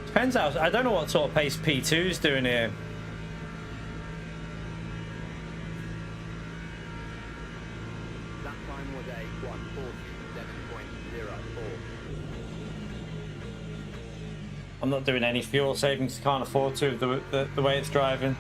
Depends how, I don't know what sort of pace P2's doing here. That time was a 147.04. I'm not doing any fuel savings, can't afford to the way it's driving.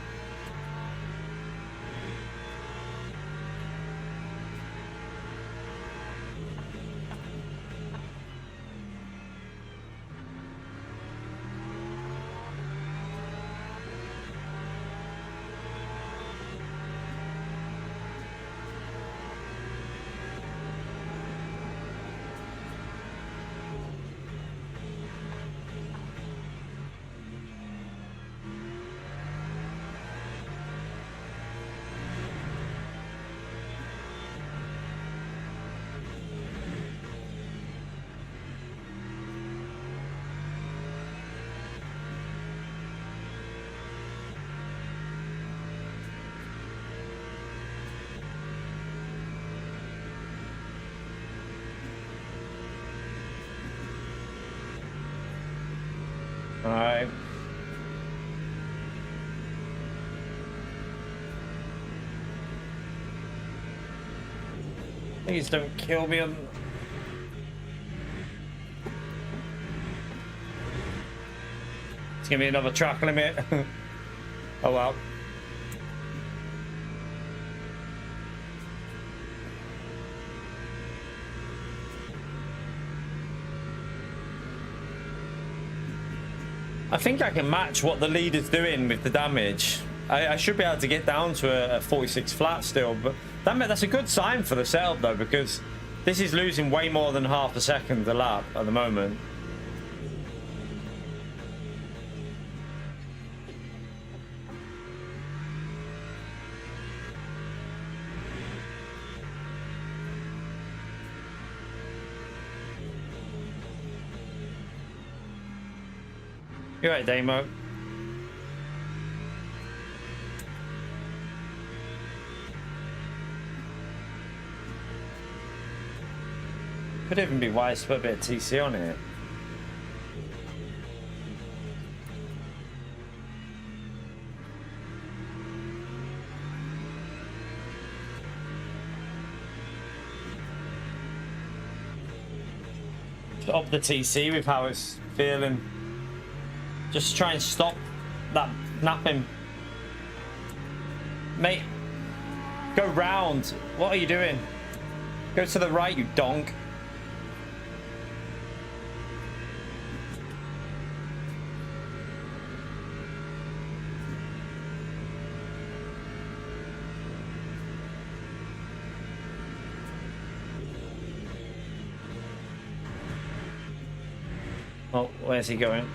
Alright. Please don't kill me on... It's gonna be another track limit. Oh well. I think I can match what the leader's doing with the damage. I should be able to get down to a 46 flat still, but that's a good sign for the setup though, because this is losing way more than half a second a lap at the moment. You're right, Damo. Could even be wise to put a bit of TC on it. Just up the TC with how it's feeling. Just try and stop that napping. Mate, go round. What are you doing? Go to the right, you donk. Oh, where's he going?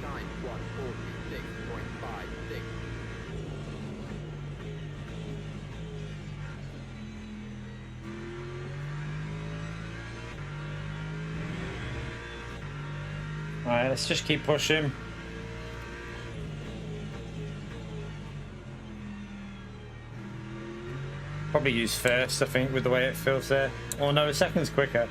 Time 146.56. Alright, let's just keep pushing. Probably use first, I think, with the way it feels there. Oh no, a second's quicker.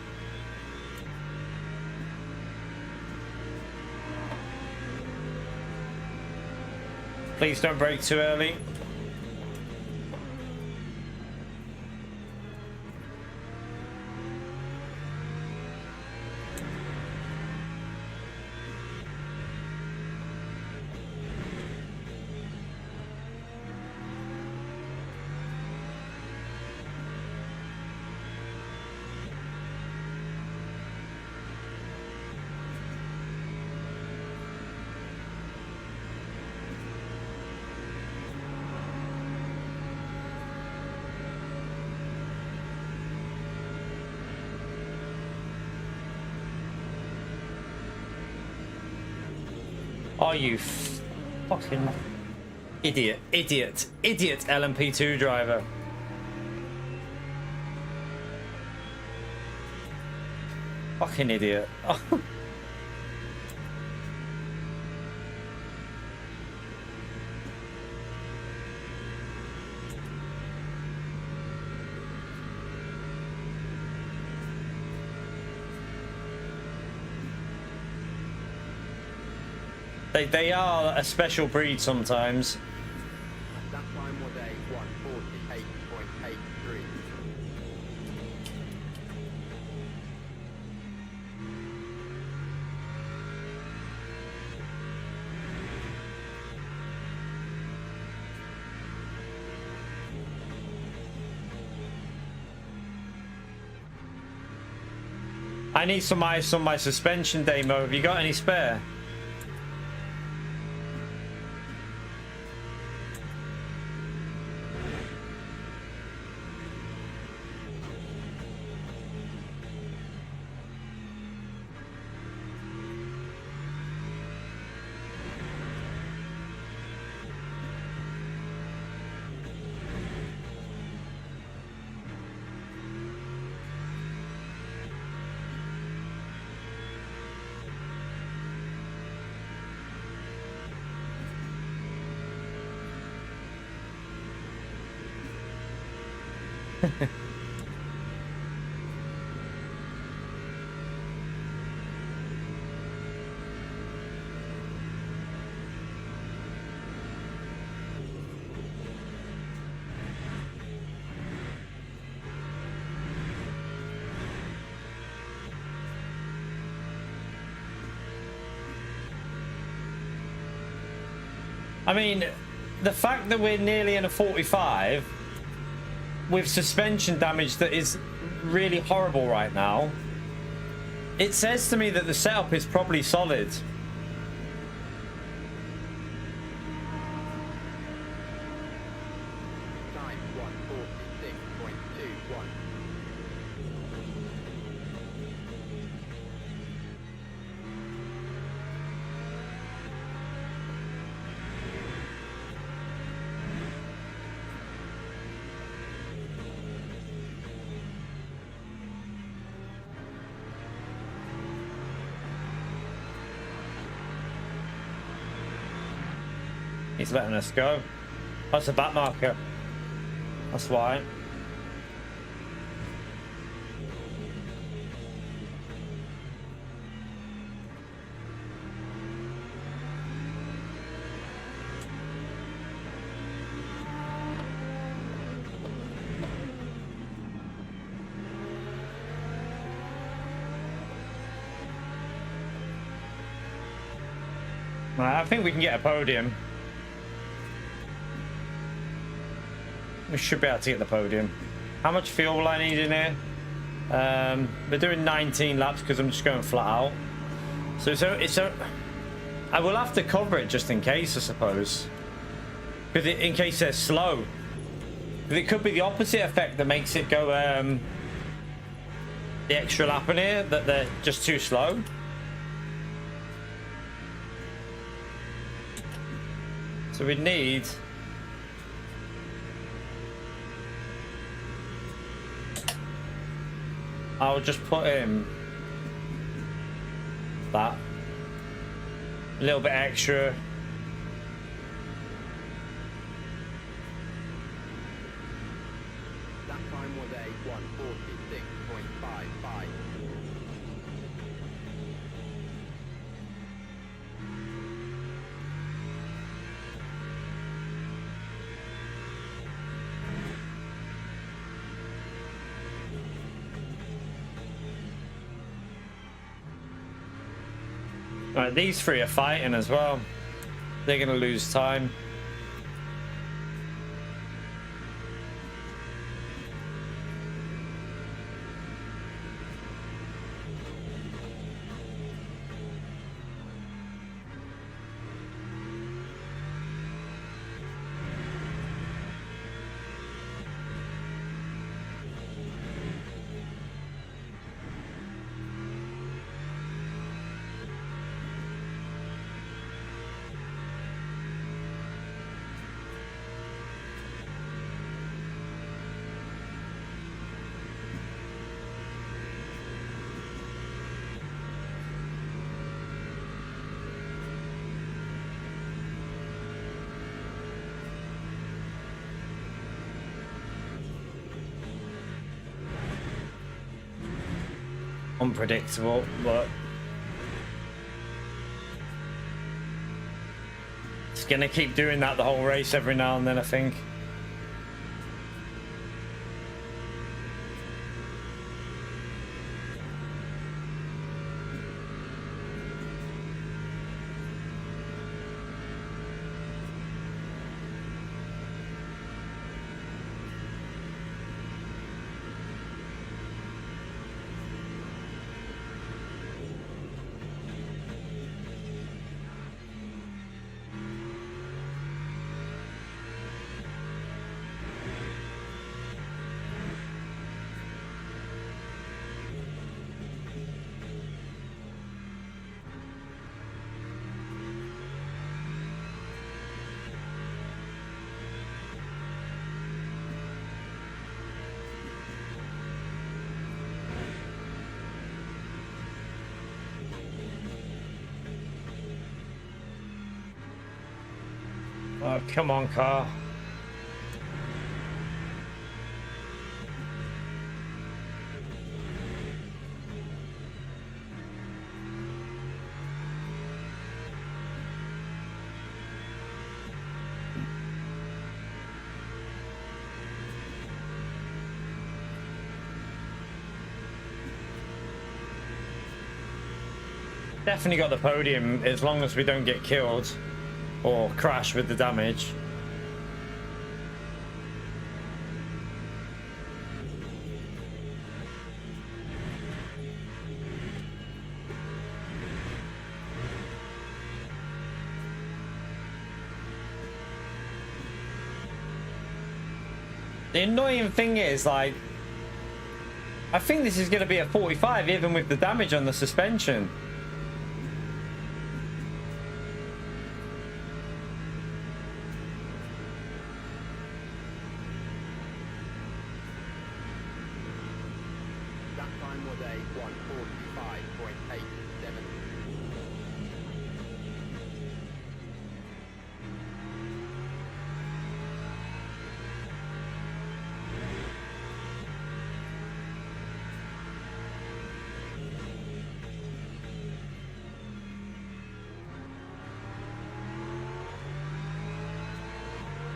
Please don't brake too early. Oh, you fucking idiot, idiot, idiot LMP2 driver. Fucking idiot. Oh. They are a special breed sometimes. That time was a 148.83. I need some ice on my suspension demo. Have you got any spare? I mean, the fact that we're nearly in a 45 with suspension damage that is really horrible right now, it says to me that the setup is probably solid. Time 146.21. He's letting us go. That's a back marker. That's why. Right, I think we can get a podium. We should be able to get the podium. How much fuel will I need in here? We're doing 19 laps because I'm just going flat out. So I will have to cover it just in case, I suppose. Because in case they're slow. Because it could be the opposite effect that makes it go the extra lap in here, that they're just too slow. So we'd need... I'll just put in that. A little bit extra. That time was a 146.55. Right, these three are fighting as well. They're going to lose time. Unpredictable, but it's gonna keep doing that the whole race every now and then, I think. Oh, come on, car. Definitely got the podium as long as we don't get killed or crash with the damage. The annoying thing is, like, I think this is going to be a 45 even with the damage on the suspension. That time was a 145.87.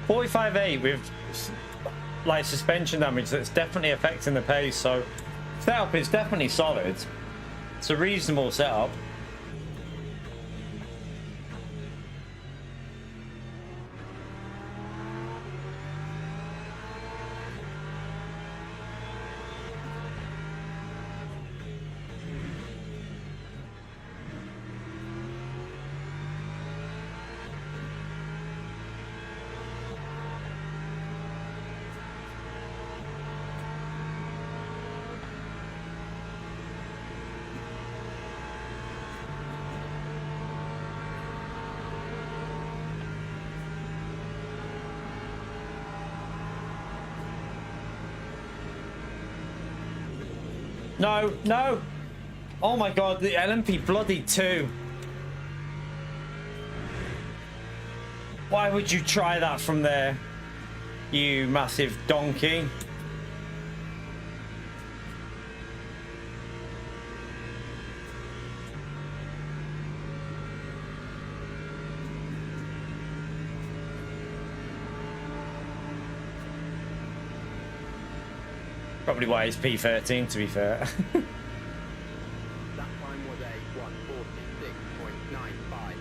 45.8 with like suspension damage, that's definitely affecting the pace. So setup is definitely solid. It's a reasonable setup. No, no. Oh my god, the LMP bloody 2. Why would you try that from there, you massive donkey? Probably why it's P13, to be fair. That time was a 146.95.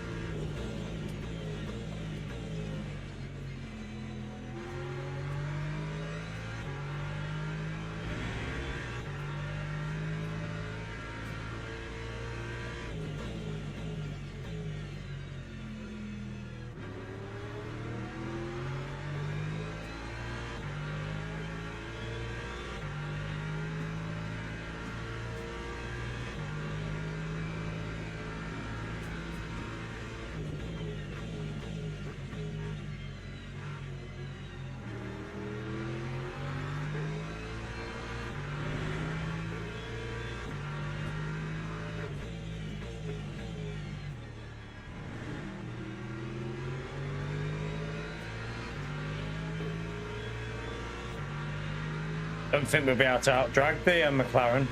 Don't think we'll be able to outdrag the McLaren.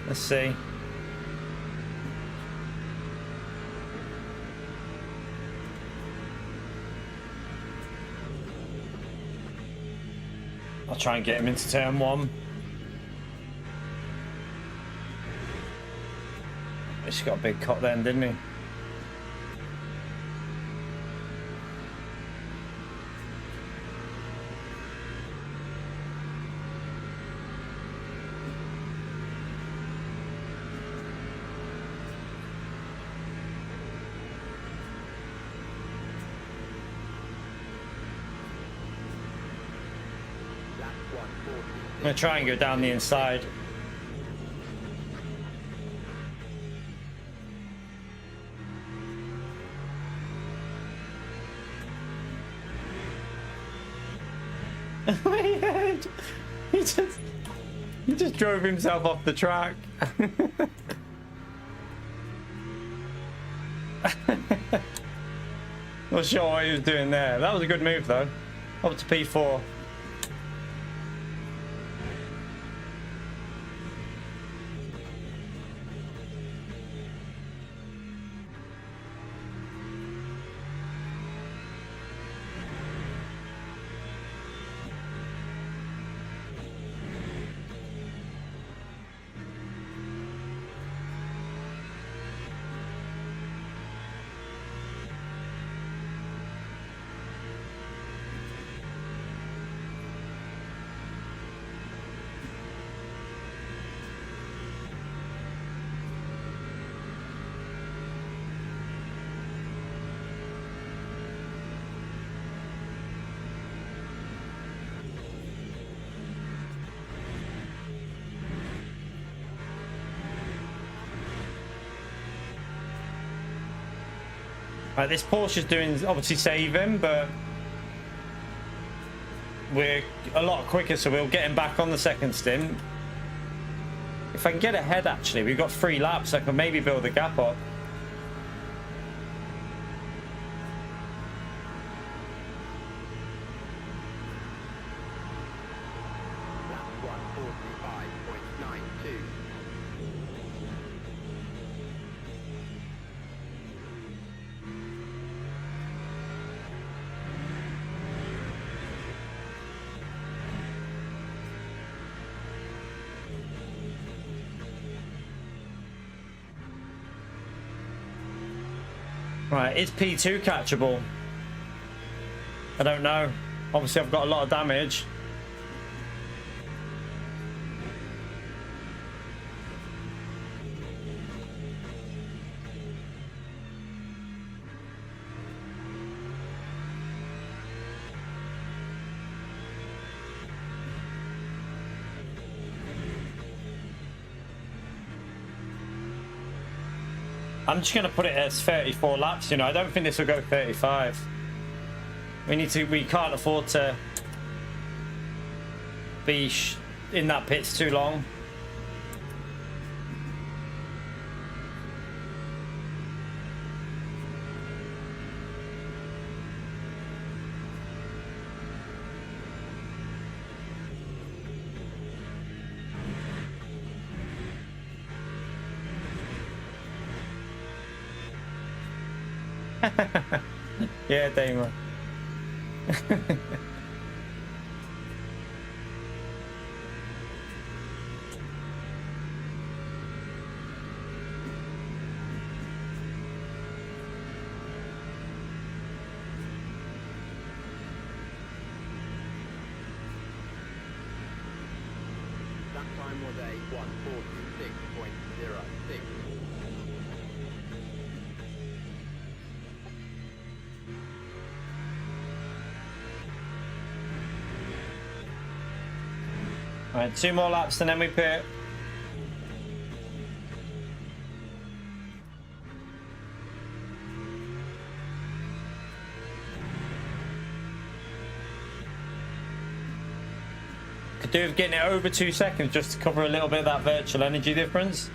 Let's see. I'll try and get him into turn one. He's got a big cut then, didn't he? I'm gonna try and go down the inside. he just drove himself off the track. Not sure what he was doing there. That was a good move though. Up to P4. Right, this Porsche's doing obviously saving, but we're a lot quicker, so we'll get him back on the second stint. If I can get ahead, actually, we've got 3 laps. I can maybe build a gap up. That's 145.92. Right, is P2 catchable? I don't know. Obviously, I've got a lot of damage. I'm just gonna put it as 34 laps. You know, I don't think this will go 35. We can't afford to be in that pits too long. Yeah, Damon. That time was a 146.06. All right, 2 more laps and then we pit. Could do with getting it over 2 seconds just to cover a little bit of that virtual energy difference.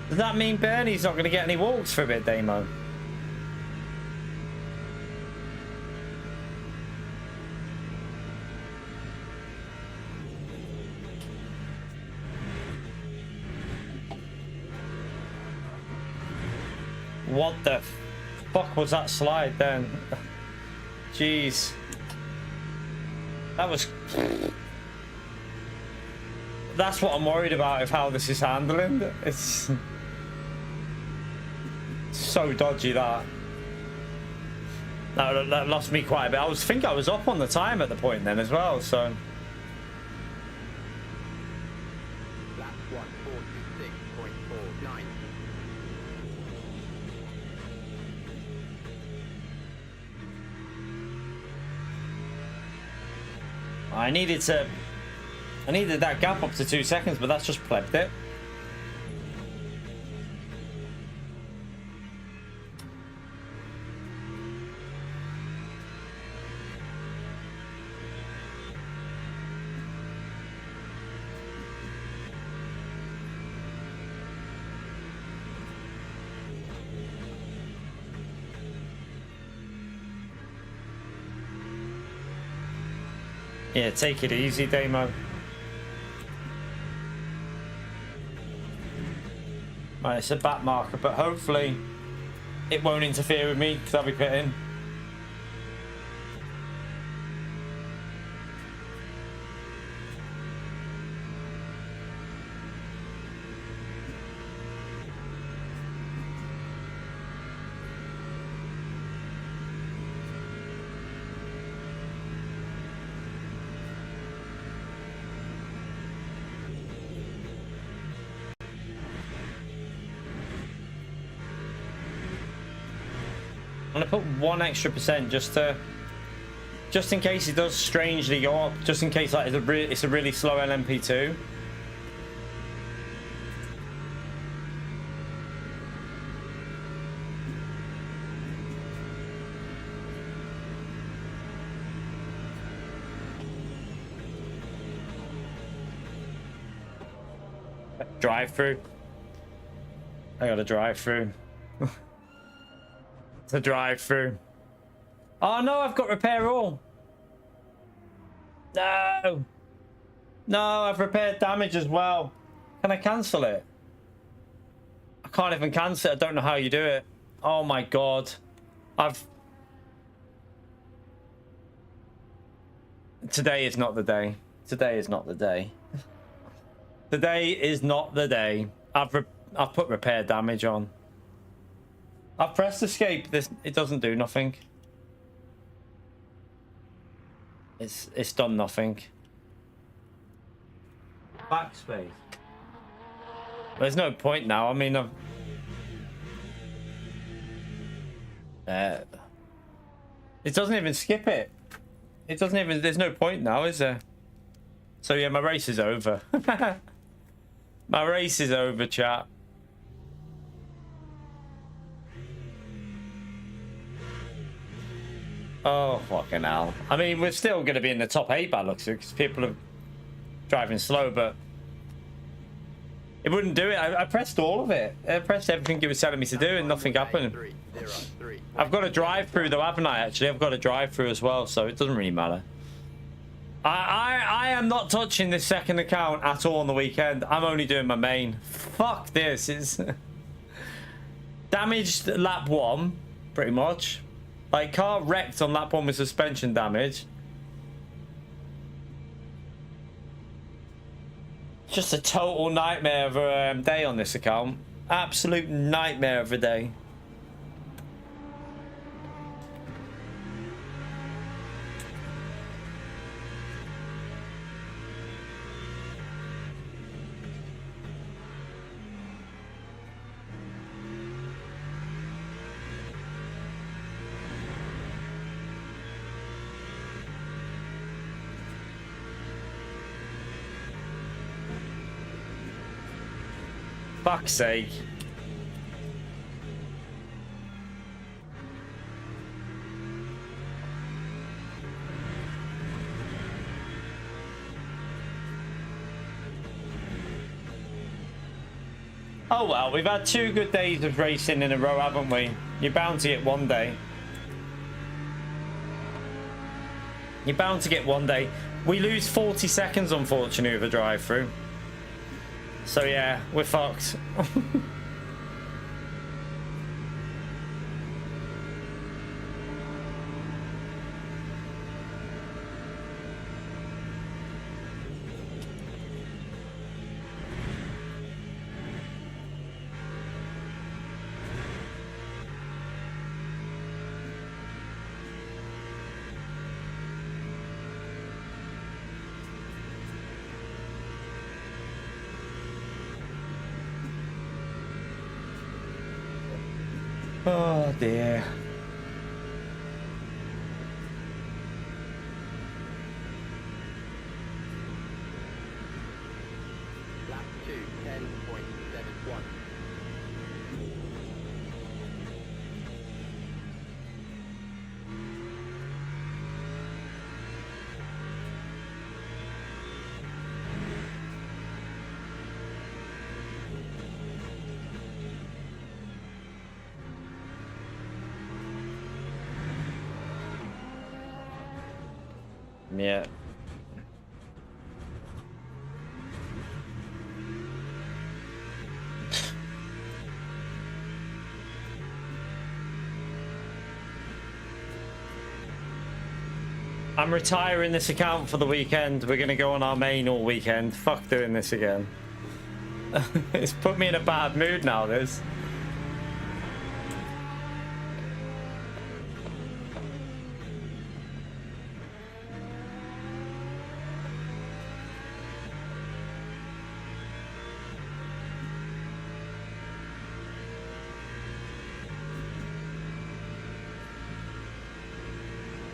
Does that mean Bernie's not going to get any walks for a bit, Damo? What the fuck was that slide then? Jeez. That was... That's what I'm worried about of how this is handling. It's... so dodgy that lost me quite a bit. I think I was up on the time at the point then as well, so Lap 146.49. I needed that gap up to 2 seconds, but that's just plebbed it. Yeah, take it easy, Damo. Right, it's a back marker, but hopefully it won't interfere with me because I'll be pitting. I'm gonna put 1 extra % just in case it does strangely go up, just in case like it's a really slow LMP2. Drive through. I got to drive through. To drive through. Oh no, I've got repair all. No. No, I've repaired damage as well. Can I cancel it? I can't even cancel it. I don't know how you do it. Oh my god. Today is not the day. Today is not the day. Today is not the day. I've put repair damage on. I've pressed escape. It doesn't do nothing. It's done nothing. Backspace. There's no point now. I mean, it doesn't even skip it. It doesn't even. There's no point now, is there? So yeah, my race is over. My race is over, chat. Oh, fucking hell. I mean, we're still going to be in the top 8 by looks of it because people are driving slow, but it wouldn't do it. I pressed all of it. I pressed everything it was telling me to do and nothing happened. I've got a drive through though, haven't I? Actually, I've got a drive through as well, so it doesn't really matter. I am not touching this second account at all on the weekend. I'm only doing my main. Fuck this. It's damaged lap 1, pretty much. Like, car wrecked on lap 1 with suspension damage. Just a total nightmare of a day on this account. Absolute nightmare of a day. Fuck's sake. Oh well, we've had 2 good days of racing in a row, haven't we? You're bound to get one day. You're bound to get one day. We lose 40 seconds, unfortunately, with a drive-through. So yeah, we're fucked. Oh dear. Lap 2, 10.71. Yeah. I'm retiring this account for the weekend. We're gonna go on our main all weekend. Fuck doing this again. It's put me in a bad mood now, this.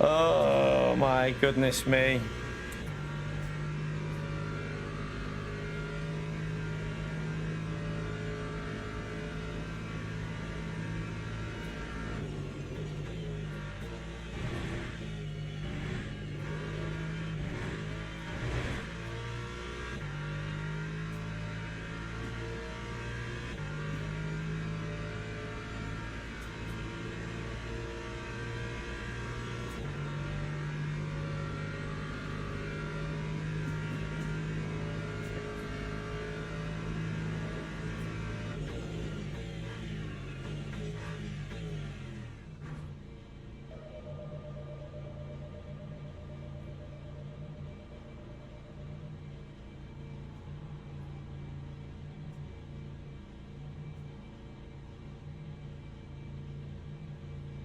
Oh my goodness me.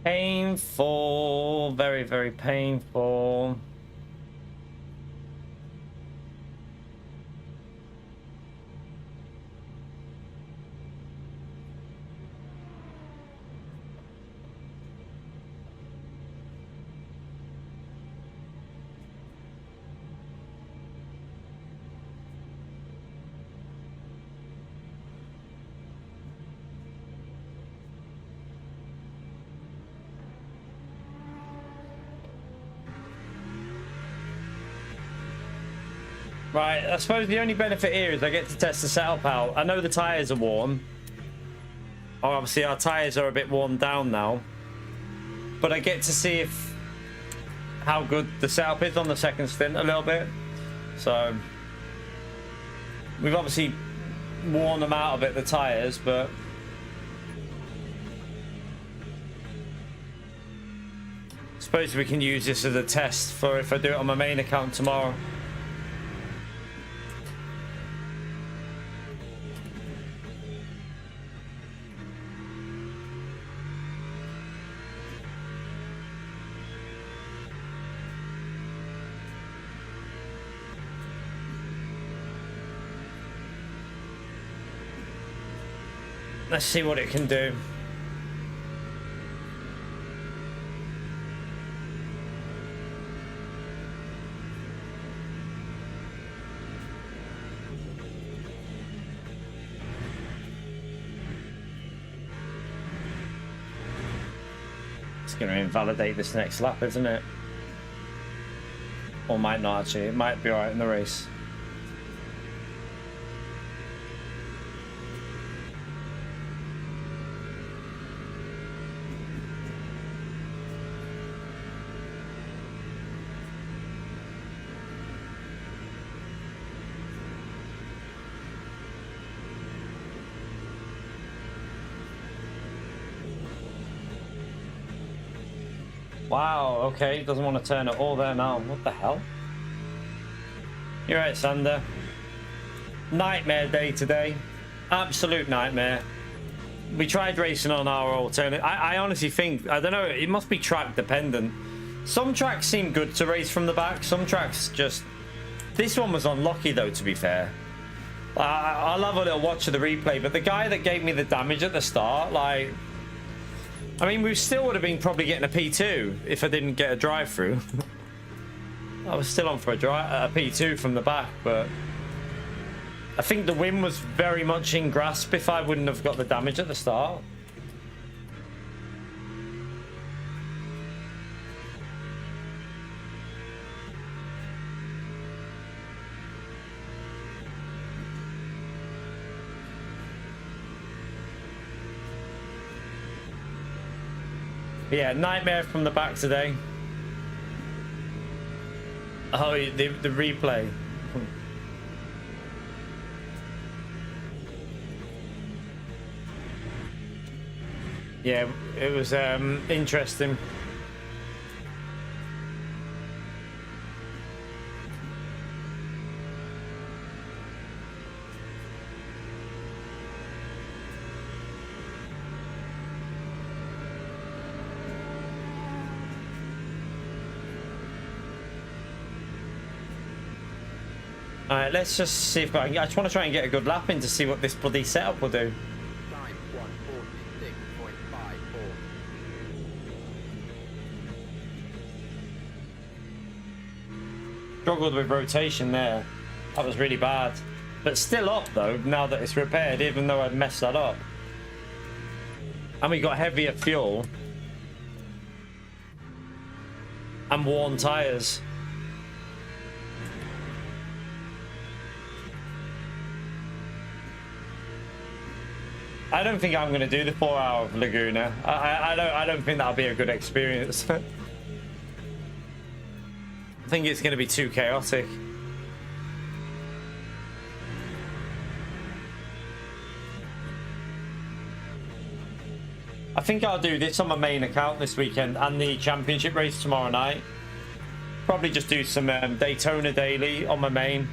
Painful, very, very painful. Right, I suppose the only benefit here is I get to test the setup out. I know the tyres are warm. Oh, obviously our tyres are a bit worn down now. But I get to see if how good the setup is on the second stint a little bit. So we've obviously worn them out a bit, the tyres, but I suppose we can use this as a test for if I do it on my main account tomorrow. Let's see what it can do. It's going to invalidate this next lap, isn't it? Or might not actually. It might be alright in the race. Wow, okay, doesn't want to turn it all there now. What the hell? You're right, Sander. Nightmare day today. Absolute nightmare. We tried racing on our alternate. I honestly think, I don't know, it must be track dependent. Some tracks seem good to race from the back. Some tracks just... This one was unlucky though, to be fair. I'll have a little watch of the replay, but the guy that gave me the damage at the start, like... I mean, we still would have been probably getting a P2 if I didn't get a drive-through. I was still on for a P2 from the back, but I think the win was very much in grasp if I wouldn't have got the damage at the start. Yeah, nightmare from the back today. Oh, the replay. Yeah, it was interesting. Alright, let's just see if I just want to try and get a good lap in to see what this bloody setup will do. Time 146.54. Struggled with rotation there. That was really bad. But still up though, now that it's repaired, even though I messed that up. And we got heavier fuel. And worn tyres. I don't think I'm going to do the 4-hour Laguna. I don't think that'll be a good experience. I think it's going to be too chaotic. I think I'll do this on my main account this weekend and the championship race tomorrow night. Probably just do some Daytona daily on my main.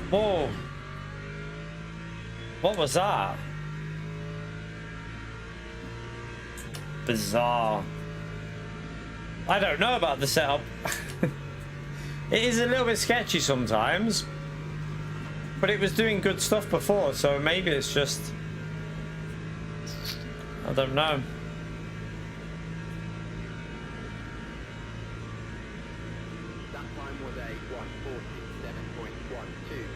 Whoa. What was that? Bizarre. I don't know about the setup. It is a little bit sketchy sometimes. But it was doing good stuff before, so maybe it's just I don't know. That time was a 147.12.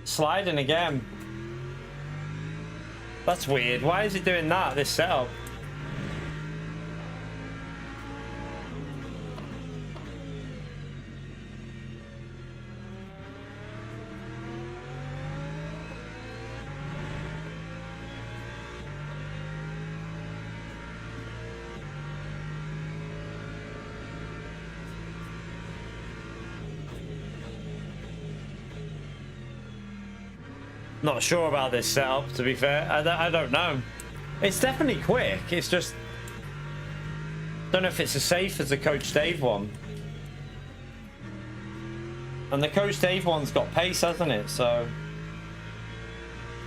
Sliding again. That's weird. Why is it doing that, this setup? Not sure about this setup, to be fair. I don't know. It's definitely quick. It's just... don't know if it's as safe as the Coach Dave one. And the Coach Dave one's got pace, hasn't it? So...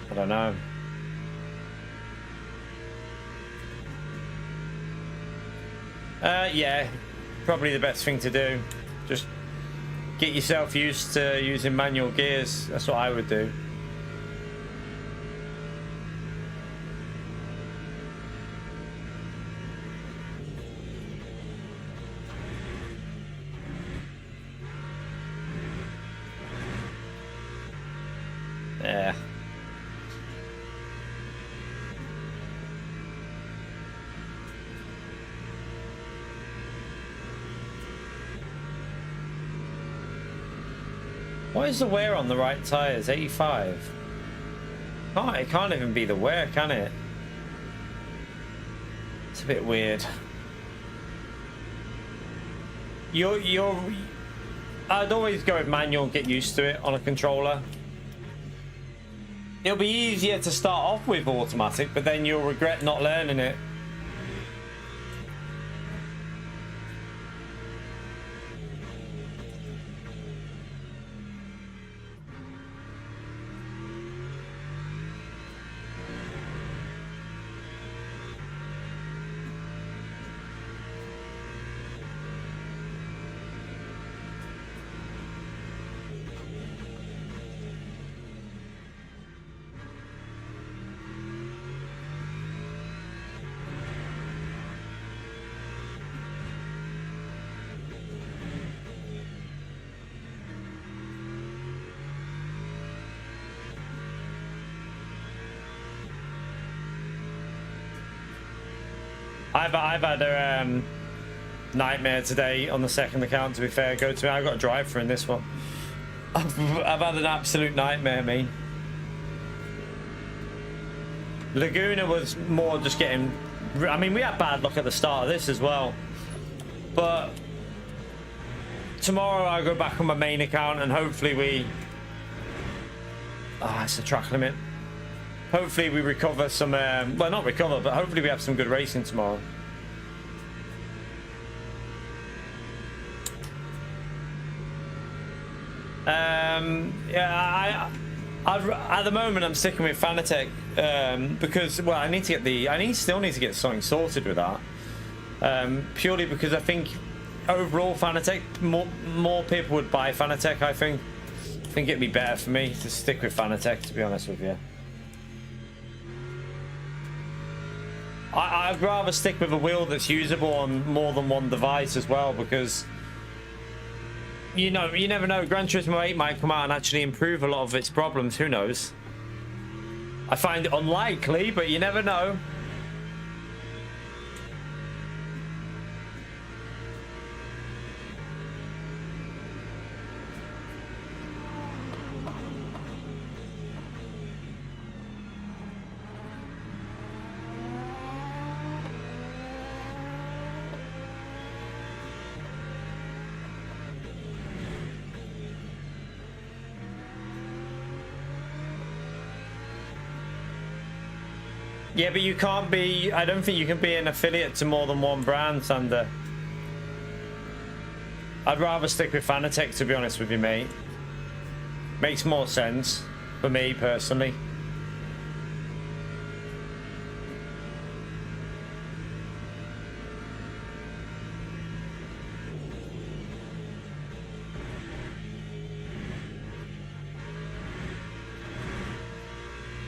I don't know. Yeah. Probably the best thing to do. Just get yourself used to using manual gears. That's what I would do. Yeah. What is the wear on the right tires? 85. It can't even be the wear, can it? It's a bit weird. I'd always go with manual and get used to it on a controller. It'll be easier to start off with automatic, but then you'll regret not learning it. I've had a nightmare today on the second account, to be fair. I've got a drive for in this one. I've had an absolute nightmare, me. Laguna was more just getting... I mean, we had bad luck at the start of this as well. But tomorrow I'll go back on my main account and hopefully we... Ah, it's a track limit. Hopefully we recover some, well, not recover, but hopefully we have some good racing tomorrow. Yeah, at the moment I'm sticking with Fanatec because, well, I still need to get something sorted with that. Purely because I think overall Fanatec, more people would buy Fanatec. I think it'd be better for me to stick with Fanatec, to be honest with you. I'd rather stick with a wheel that's usable on more than one device as well, because you never know. Gran Turismo 8 might come out and actually improve a lot of its problems. Who knows? I find it unlikely, but you never know. Yeah, but you can't be... I don't think you can be an affiliate to more than one brand, Sander. I'd rather stick with Fanatec, to be honest with you, mate. Makes more sense for me, personally.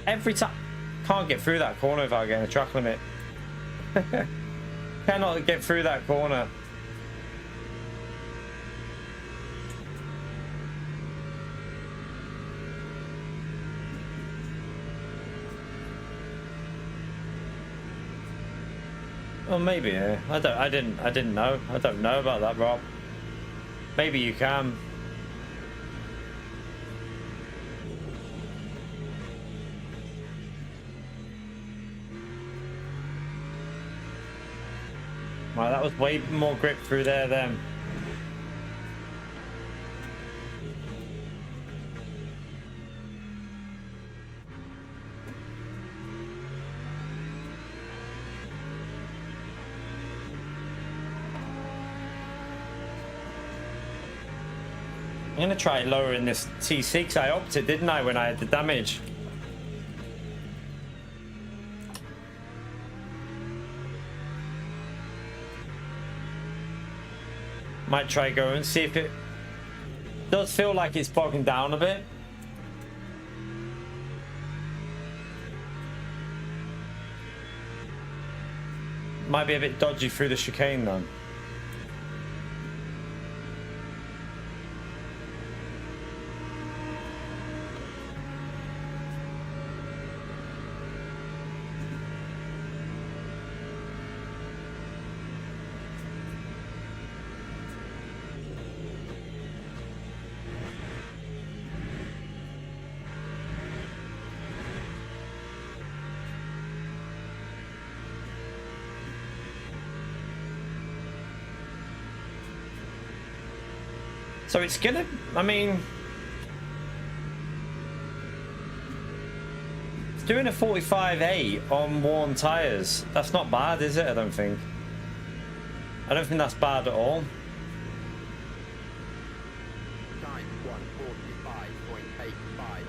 Every time. Can't get through that corner without getting a track limit. Cannot get through that corner. Well, maybe. Yeah. I didn't know. I don't know about that, Rob. Maybe you can. Right, that was way more grip through there then. I'm gonna try lowering this T6. I opted, didn't I, when I had the damage? Might try go and see if it does feel like it's bogging down a bit. Might be a bit dodgy through the chicane though. So it's gonna, I mean, it's doing a 45.8 on worn tyres. That's not bad, is it? I don't think. I don't think that's bad at all. Time 1:45.85.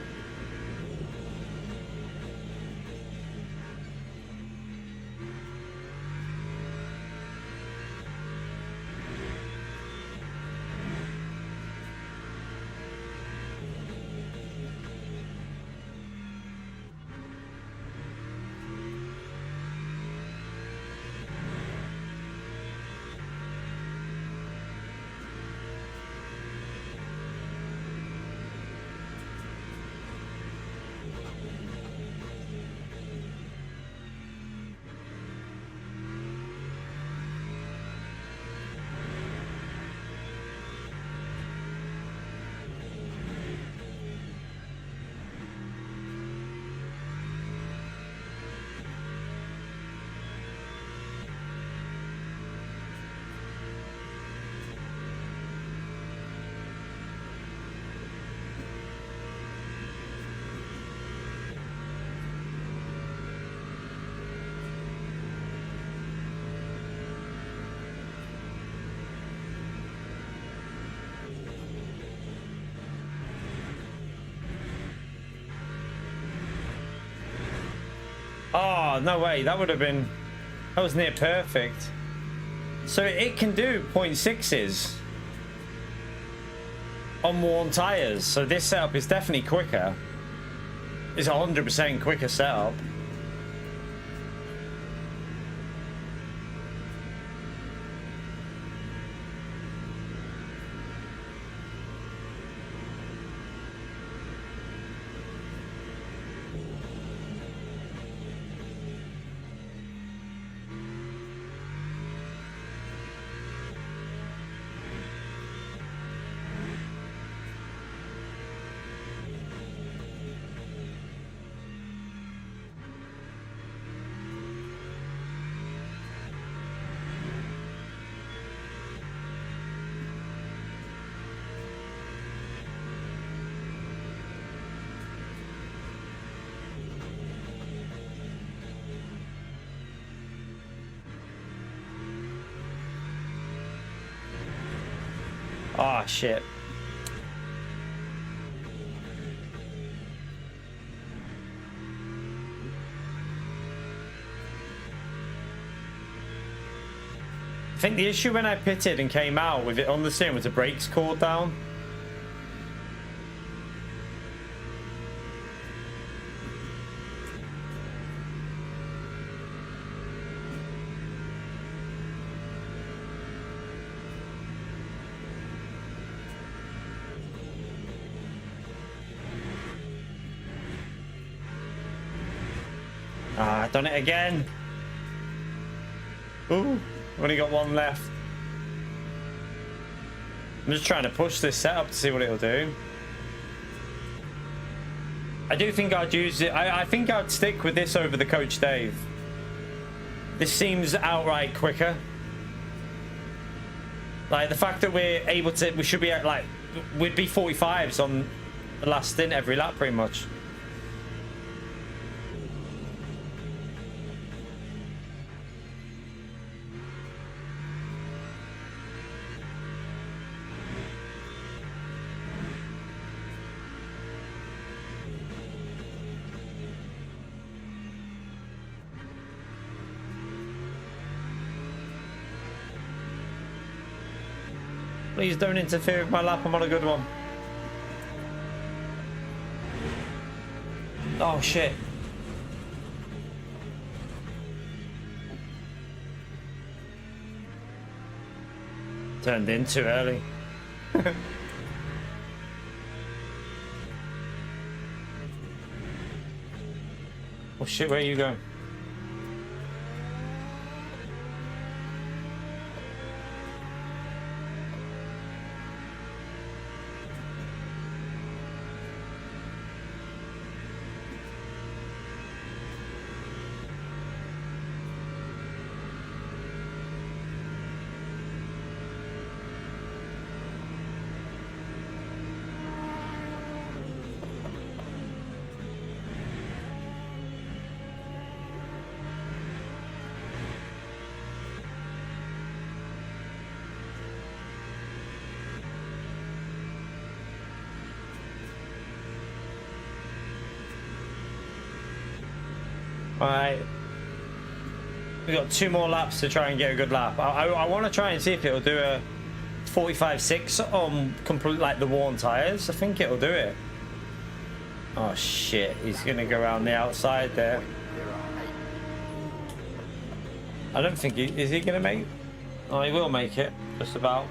Oh, no way. That would have been, that was near perfect. So it can do 0.6s on worn tyres. So this setup is definitely quicker. It's 100% quicker setup. Oh, shit. I think the issue when I pitted and came out with it on the steering was the brakes cooled down. done it again. Ooh, only got one left. I'm just trying to push this setup to see what it'll do. I do think I'd use it. I think I'd stick with this over the Coach Dave. This seems outright quicker. Like the fact that we're able to, we should be at like, we'd be 45s on the last stint every lap pretty much. Please don't interfere with my lap. I'm on a good one. Oh shit. Turned in too early. Oh shit, where are you going? Alright, we got 2 more laps to try and get a good lap. I want to try and see if it'll do a 45.6 on complete like the worn tires. I think it'll do it. Oh shit, he's gonna go around the outside there. I don't think is he gonna make? Oh, he will make it, just about.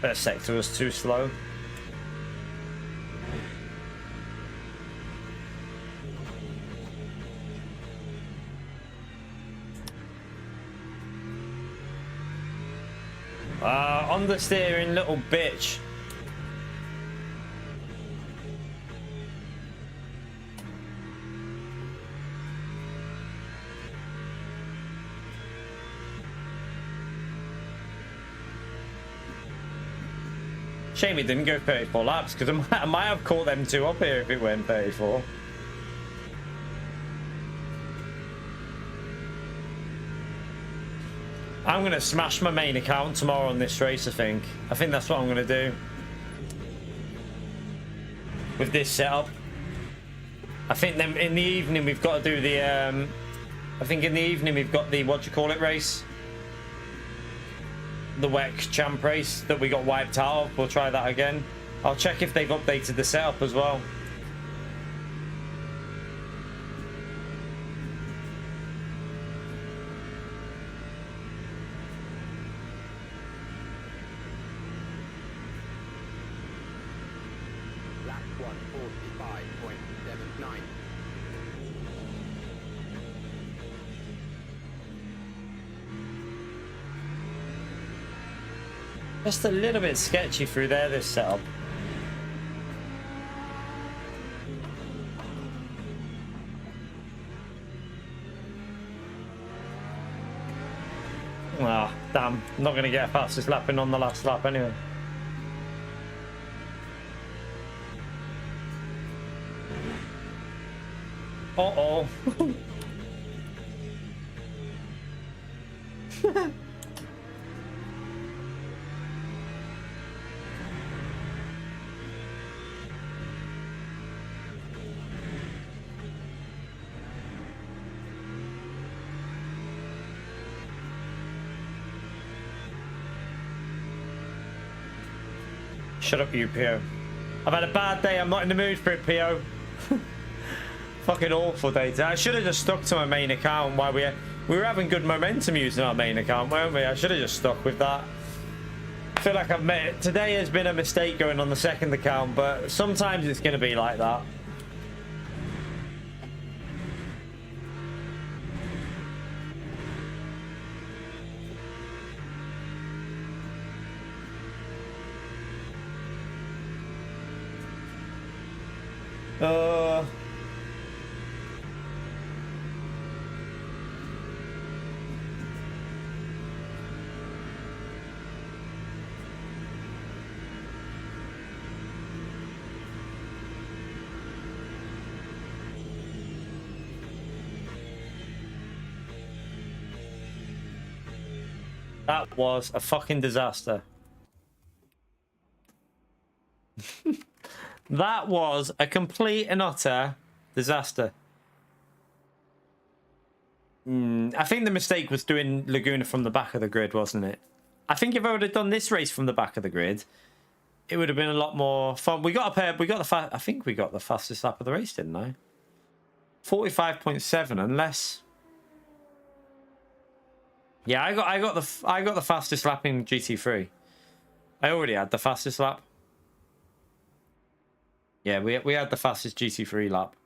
First sector was too slow. On the steering, little bitch. Shame he didn't go 34 laps, because I might have caught them 2 up here if it went 34. I'm going to smash my main account tomorrow on this race, I think. I think that's what I'm going to do. With this setup. I think then in the evening we've got to do the... I think in the evening we've got the, what do you call it, race? The WEC champ race that we got wiped out of. We'll try that again. I'll check if they've updated the setup as well. Lap 145.79. Just a little bit sketchy through there, this setup. Ah, damn. Not going to get a fastest lap in on the last lap anyway. Uh-oh. Shut up, you, PO. I've had a bad day. I'm not in the mood for it, PO. Fucking awful data. I should have just stuck to my main account while we were having good momentum using our main account, weren't we? I should have just stuck with that. I feel like I've made today has been a mistake going on the second account, but sometimes it's going to be like that. That was a fucking disaster. That was a complete and utter disaster. I think the mistake was doing Laguna from the back of the grid, wasn't it? I think if I would have done this race from the back of the grid, it would have been a lot more fun. We got a pair. I think we got the fastest lap of the race, didn't I? 45.7, unless. Yeah, I got the fastest lap in GT3. I already had the fastest lap. Yeah, we had the fastest GT3 lap.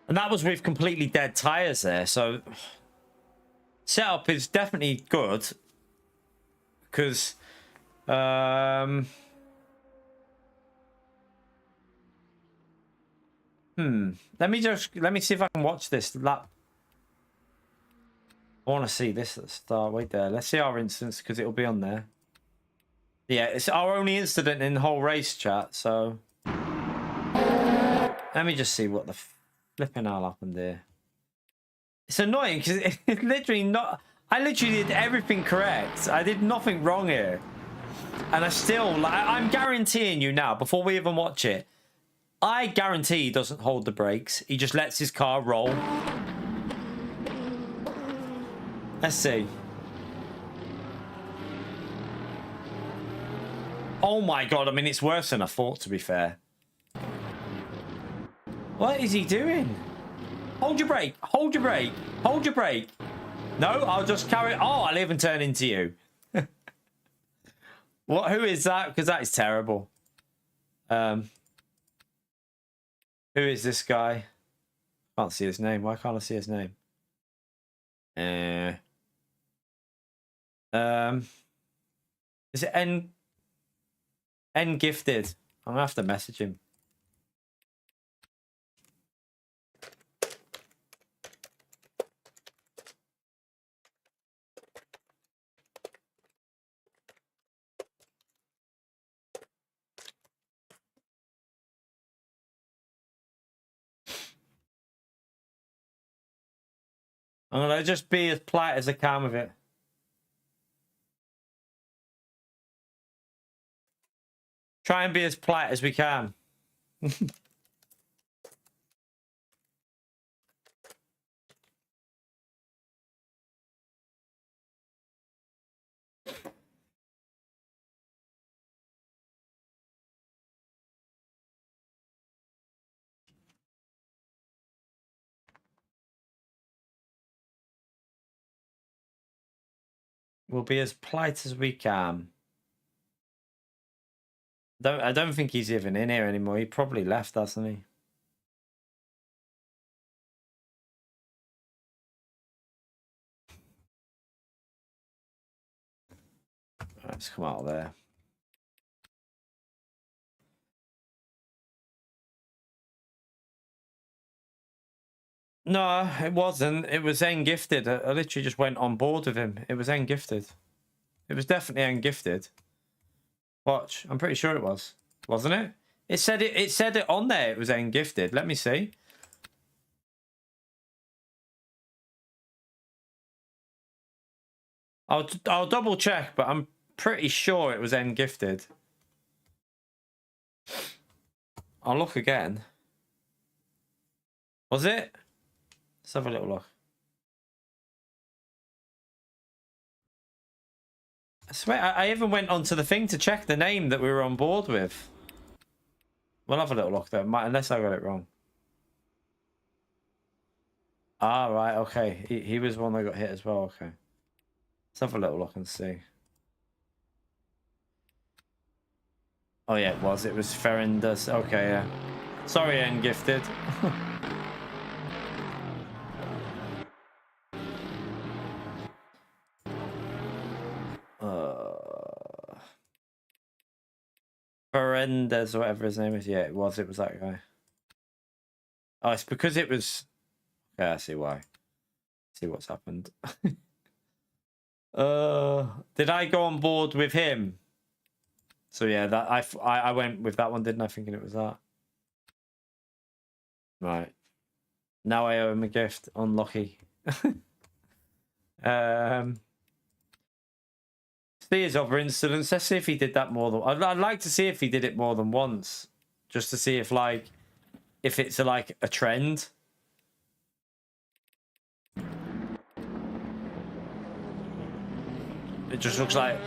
And that was with completely dead tyres there, so setup is definitely good. Because let me see if I can watch this lap. I want to see this at the start. Wait there. Let's see our instance because it'll be on there. Yeah, it's our only incident in the whole race, chat. So let me just see what the flipping hell happened there. It's annoying because it's literally not. I literally did everything correct. I did nothing wrong here, and I still. I'm guaranteeing you now. Before we even watch it, I guarantee he doesn't hold the brakes. He just lets his car roll. Let's see. Oh my god, I mean, it's worse than I thought, to be fair. What is he doing? Hold your brake. Hold your brake. Hold your brake. No, I'll just carry... Oh, I'll even turn into you. What? Who is that? Because that is terrible. Who is this guy? Can't see his name. Why can't I see his name? Is it N Gifted? I'm gonna have to message him. I'm gonna just be as polite as I can with it. Try and be as polite as we can. We'll be as polite as we can. I don't think he's even in here anymore. He probably left, hasn't he? Let's come out of there. No, it wasn't. It was N Gifted. I literally just went on board with him. It was N Gifted. It was definitely N Gifted. Watch. I'm pretty sure it was. Wasn't it? It said it on there. It was N Gifted. Let me see. I'll double check, but I'm pretty sure it was N Gifted. I'll look again. Was it? Let's have a little look. I swear, I even went onto the thing to check the name that we were on board with. We'll have a little look though, unless I got it wrong. Ah, right, okay. He was one that got hit as well, okay. Let's have a little look and see. Oh, yeah, it was. It was Ferendus. Okay, yeah. Sorry, Gifted. Ferendus, or whatever his name is. Yeah, it was. It was that guy. Oh, it's because it was... Yeah, I see why. See what's happened. Did I go on board with him? So yeah, that I went with that one, didn't I? Thinking it was that. Right. Now I owe him a gift. Unlucky. See his other incidents. Let's see if he did that more than. I'd like to see if he did it more than once, just to see if if it's like a trend. It just looks like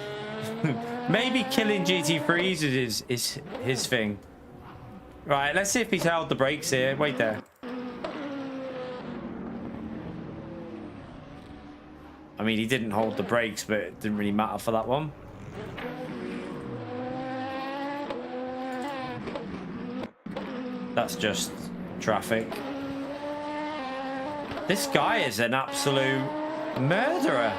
maybe killing GT3s is his thing. Right, let's see if he's held the brakes here. Wait there. I mean, he didn't hold the brakes, but it didn't really matter for that one. That's just traffic. This guy is an absolute murderer.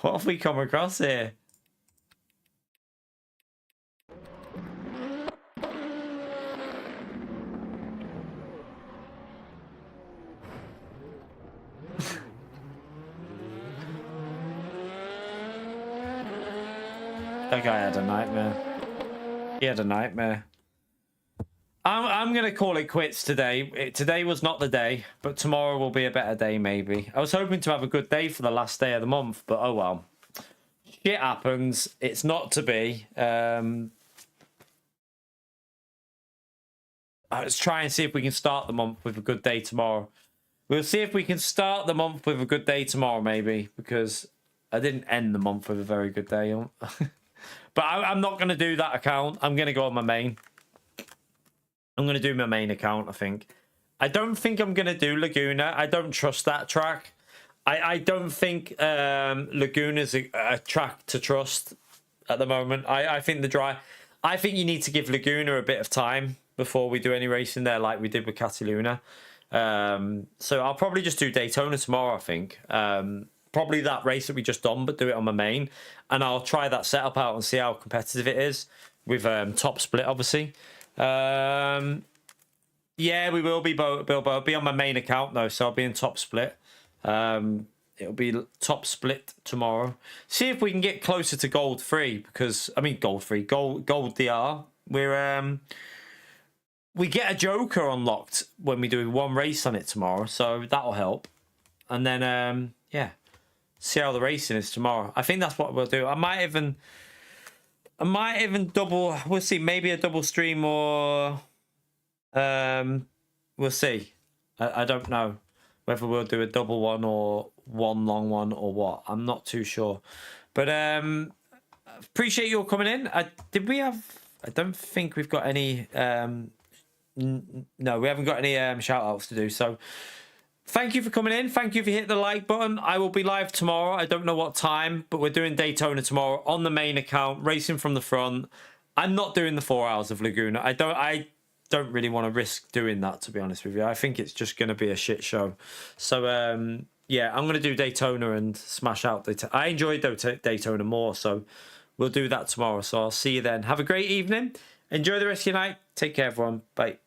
What have we come across here? That guy had a nightmare. He had a nightmare. I'm going to call it quits today. Today was not the day, but tomorrow will be a better day, maybe. I was hoping to have a good day for the last day of the month, but oh well. Shit happens. It's not to be. Let's try and see if we can start the month with a good day tomorrow. We'll see if we can start the month with a good day tomorrow, maybe, because I didn't end the month with a very good day. But I'm not going to do that account. I'm going to go on my main. I'm going to do my main account, I think. I don't think I'm going to do Laguna. I don't trust that track. I don't think Laguna's a track to trust at the moment. I think I think you need to give Laguna a bit of time before we do any racing there like we did with Cataluna. So I'll probably just do Daytona tomorrow, I think. Probably that race that we just done, but do it on my main. And I'll try that setup out and see how competitive it is with top split, obviously. Yeah, we will be Bilbo. I'll be on my main account though, so I'll be in top split. It'll be top split tomorrow. See if we can get closer to gold 3, because I mean gold 3, gold DR. We get a Joker unlocked when we do one race on it tomorrow, so that'll help. And then yeah, see how the racing is tomorrow. I think that's what we'll do. I might even double. We'll see. Maybe a double stream, or we'll see. I don't know whether we'll do a double one or one long one or what. I'm not too sure. But appreciate you all coming in. Did we have? I don't think we've got any. No, we haven't got any shout outs to do. So thank you for coming in. Thank you for hitting the like button. I will be live tomorrow. I don't know what time, but we're doing Daytona tomorrow on the main account, racing from the front. I'm not doing the 4 hours of Laguna. I don't really want to risk doing that, to be honest with you. I think it's just going to be a shit show. So yeah, I'm going to do Daytona and smash out Daytona. I enjoyed Daytona more, so we'll do that tomorrow. So I'll see you then. Have a great evening. Enjoy the rest of your night. Take care, everyone. Bye.